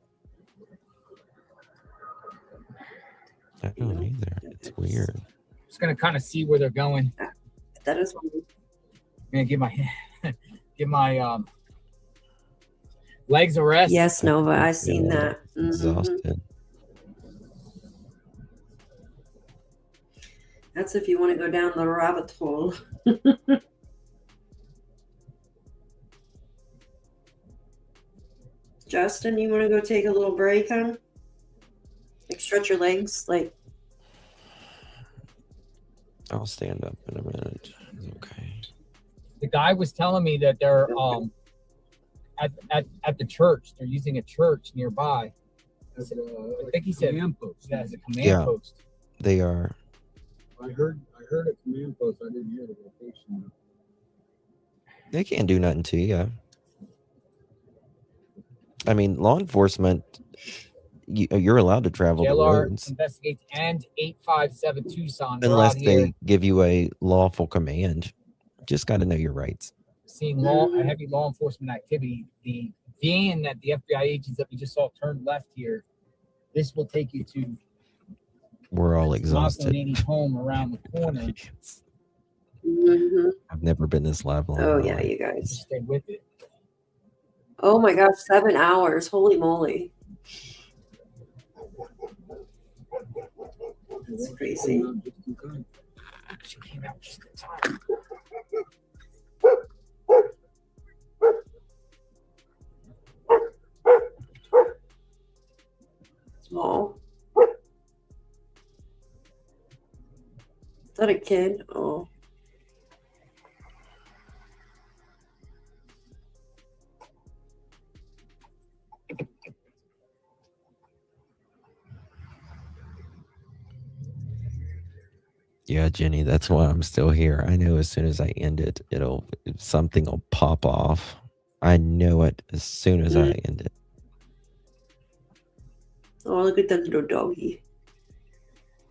Speaker 2: I don't either. It's weird.
Speaker 1: Just gonna kind of see where they're going.
Speaker 4: That is.
Speaker 1: I'm gonna give my legs a rest.
Speaker 4: Yes, Nova, I seen that.
Speaker 2: Exhausted.
Speaker 4: That's if you want to go down the rabbit hole. Justin, you want to go take a little break, huh? Like stretch your legs, like.
Speaker 2: I'll stand up in a minute. It's okay.
Speaker 1: The guy was telling me that they're at the church. They're using a church nearby. I think he said command post. Yeah, it's a command post.
Speaker 2: They are.
Speaker 15: I heard a command post. I didn't hear the location.
Speaker 2: They can't do nothing to you. I mean, law enforcement, you're allowed to travel the roads.
Speaker 1: Investigates and 857 Tucson.
Speaker 2: Unless they give you a lawful command. Just got to know your rights.
Speaker 1: Seeing heavy law enforcement activity. The
Speaker 12: van that the FBI agents that we just saw turned left here, this will take you to
Speaker 2: We're all
Speaker 12: Tomaso
Speaker 2: exhausted.
Speaker 12: and Annie's home around the corner.
Speaker 2: I've never been this live long.
Speaker 4: Oh
Speaker 2: in my
Speaker 4: yeah,
Speaker 2: life.
Speaker 4: you guys.
Speaker 12: Stay with it.
Speaker 4: Oh my gosh, 7 hours. Holy moly. That's crazy.
Speaker 12: She came out just in time.
Speaker 4: Oh. Is that a kid? Oh.
Speaker 2: Yeah, Jenny, that's why I'm still here. I know as soon as I end it, something will pop off. I know it as soon as I end it.
Speaker 4: Oh, look at that little doggy.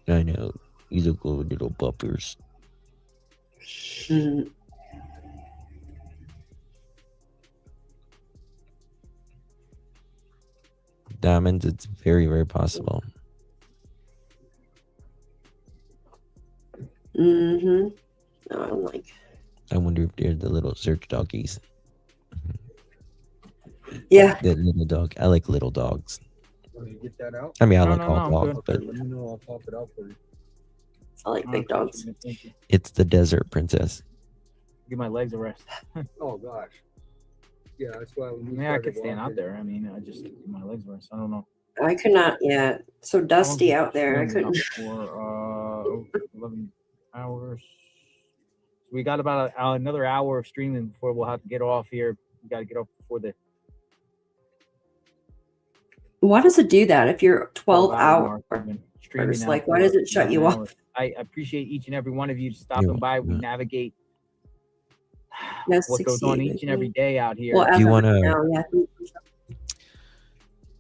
Speaker 2: I know. You look little bumpers. Diamonds, it's very, very possible.
Speaker 4: Mm-hmm. Oh, I'm like.
Speaker 2: I wonder if they're the little search doggies.
Speaker 4: Yeah.
Speaker 2: The little dog. I like little dogs.
Speaker 15: Want to get that out?
Speaker 2: I mean, I
Speaker 15: No,
Speaker 2: like
Speaker 15: no,
Speaker 2: all
Speaker 15: no, I'm
Speaker 2: dogs,
Speaker 15: good.
Speaker 2: but
Speaker 15: Let me know. I'll pop it out for you.
Speaker 4: I like big dogs.
Speaker 2: it's the desert princess.
Speaker 1: Give my legs a rest.
Speaker 15: Oh gosh. Yeah, that's why when you
Speaker 1: I
Speaker 15: started
Speaker 1: could stand out
Speaker 15: walking-
Speaker 1: there. I mean, I just give my legs a rest. I don't know.
Speaker 4: I could not yet. So dusty out there. I
Speaker 1: Been up
Speaker 4: couldn't.
Speaker 1: for 11 hours. We got about another hour of streaming before we'll have to get off here. We got to get off before the
Speaker 4: Why does it do that if you're 12
Speaker 1: hours
Speaker 4: hours?
Speaker 1: streaming now
Speaker 4: Like, why
Speaker 1: for
Speaker 4: does it shut
Speaker 1: 11
Speaker 4: you
Speaker 1: hours.
Speaker 4: off?
Speaker 1: I appreciate each and every one of you stopping by. We navigate
Speaker 4: Yes,
Speaker 1: what goes on each and every day out here.
Speaker 4: Well,
Speaker 2: Do you
Speaker 4: as of
Speaker 2: want to?
Speaker 4: now, yeah.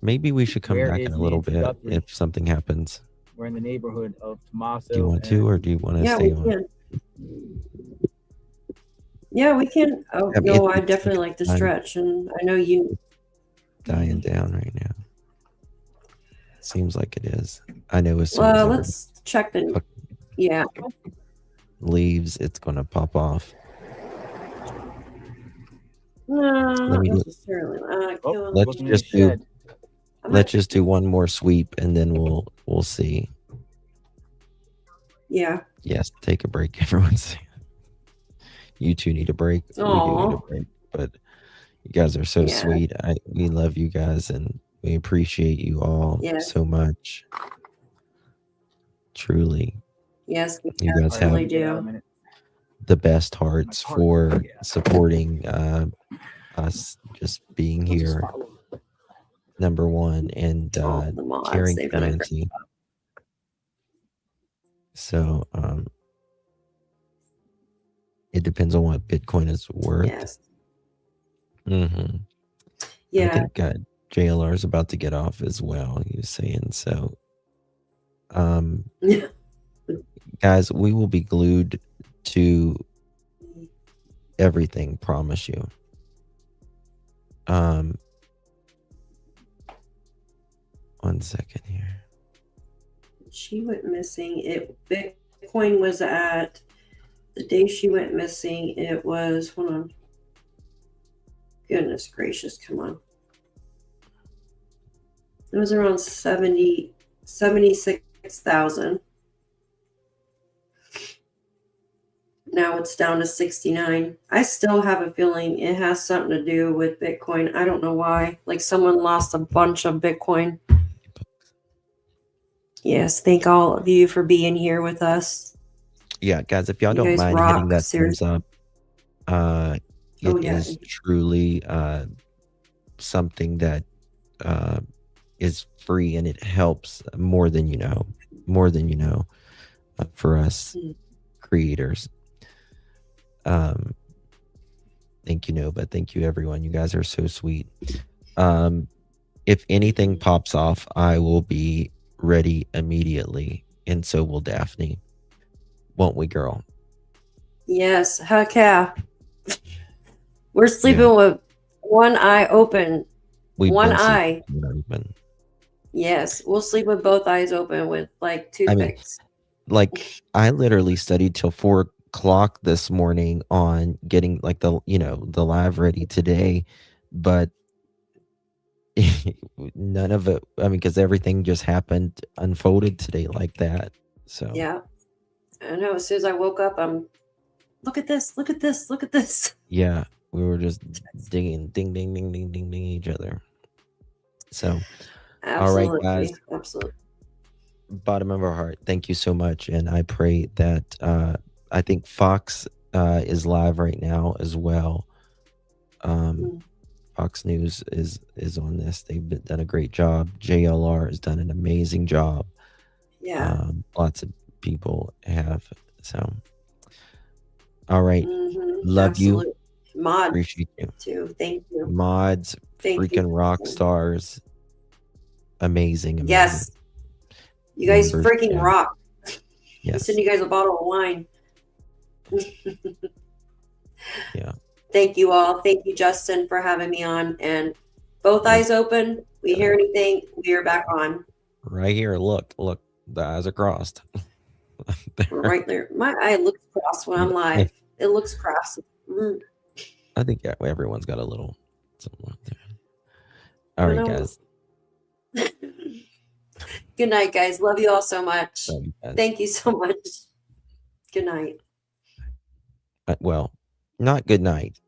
Speaker 2: Maybe we should come
Speaker 1: Where
Speaker 2: back
Speaker 1: is
Speaker 2: in a little
Speaker 1: Nancy
Speaker 2: bit
Speaker 1: Guthrie?
Speaker 2: if something happens.
Speaker 1: We're in the neighborhood of Tomaso.
Speaker 2: Do you want to, or do you want to
Speaker 4: Yeah,
Speaker 2: stay
Speaker 4: we
Speaker 2: on?
Speaker 4: can. Yeah, we can. Oh,
Speaker 2: I mean,
Speaker 4: no,
Speaker 2: it's
Speaker 4: I definitely like the
Speaker 2: fine.
Speaker 4: stretch. And I know you.
Speaker 2: Dying down right now. Seems like it is. I know as soon as
Speaker 4: Well,
Speaker 2: it
Speaker 4: let's check the. Yeah.
Speaker 2: leaves, it's gonna pop off.
Speaker 4: No,
Speaker 2: Let
Speaker 4: not
Speaker 2: me do-
Speaker 4: necessarily.
Speaker 2: Let's just do one more sweep and then we'll see.
Speaker 4: Yeah.
Speaker 2: Yes, take a break, everyone. You two need a break. We do need a
Speaker 4: Aw.
Speaker 2: break, but you guys are so
Speaker 4: Yeah.
Speaker 2: sweet. We love you guys and we appreciate you all
Speaker 4: Yes.
Speaker 2: so much. Truly.
Speaker 4: Yes, we
Speaker 2: You guys
Speaker 4: definitely
Speaker 2: have
Speaker 4: do.
Speaker 2: the best hearts for supporting us just being here. Number one, and
Speaker 4: the mods,
Speaker 2: caring
Speaker 4: they've
Speaker 2: for
Speaker 4: done a great
Speaker 2: Nancy. So it depends on what Bitcoin is worth.
Speaker 4: Yes.
Speaker 2: Mm-hmm.
Speaker 4: Yeah.
Speaker 2: I think JLR is about to get off as well. He was saying so. Guys, we will be glued to everything. Promise you. One second here.
Speaker 4: She went missing. Bitcoin was at the day she went missing. It was, hold on. Goodness gracious, come on. It was around 76,000. Now it's down to 69. I still have a feeling it has something to do with Bitcoin. I don't know why. Like someone lost a bunch of Bitcoin. Yes, thank all of you for being here with us.
Speaker 2: Yeah, guys, if y'all
Speaker 4: You
Speaker 2: don't
Speaker 4: guys
Speaker 2: mind
Speaker 4: rock,
Speaker 2: hitting that
Speaker 4: seriously.
Speaker 2: thumbs up, it
Speaker 4: yeah.
Speaker 2: is truly something that is free and it helps more than you know, for us creators. Thank you, Nova. Thank you, everyone. You guys are so sweet. If anything pops off, I will be ready immediately, and so will Daphne. Won't we, girl?
Speaker 4: Yes, heck yeah. We're sleeping with one eye open one
Speaker 2: been
Speaker 4: eye.
Speaker 2: sleeping open.
Speaker 4: Yes, we'll sleep with both eyes open with like toothpicks.
Speaker 2: Like I literally studied till 4 o'clock this morning on getting like the live ready today, but none of it. I mean, because everything just happened, unfolded today like that. So
Speaker 4: Yeah, I know. As soon as I woke up, look at this, look at this, look at this.
Speaker 2: yeah, we were just ding, ding, ding, ding each other. So, all right, guys.
Speaker 4: Absolutely.
Speaker 2: Bottom of our heart, thank you so much, and I pray that I think Fox is live right now as well. Fox News is on this. They've done a great job. JLR has done an amazing job.
Speaker 4: Yeah.
Speaker 2: Lots of people have. So, all right. Love
Speaker 4: Absolutely.
Speaker 2: you.
Speaker 4: Mods
Speaker 2: Appreciate you.
Speaker 4: too. Thank you.
Speaker 2: Mods, freaking rock stars. Amazing.
Speaker 4: Yes. You guys
Speaker 2: Members,
Speaker 4: freaking
Speaker 2: yeah.
Speaker 4: rock.
Speaker 2: Yes.
Speaker 4: I'll send you guys a bottle of wine.
Speaker 2: Yeah.
Speaker 4: Thank you all. Thank you, Justin, for having me on. And both eyes open. We hear anything, we are back on.
Speaker 2: Right here. Look. The eyes are crossed.
Speaker 4: Right there. My eye looks crossed when I'm live. It looks crossed.
Speaker 2: I think everyone's got a little something like that. All right, guys.
Speaker 4: Good night, guys. Love you all so much.
Speaker 2: Love you guys.
Speaker 4: Thank you so much. Good night.
Speaker 2: Well, not good night.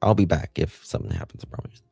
Speaker 2: I'll be back if something happens, I promise.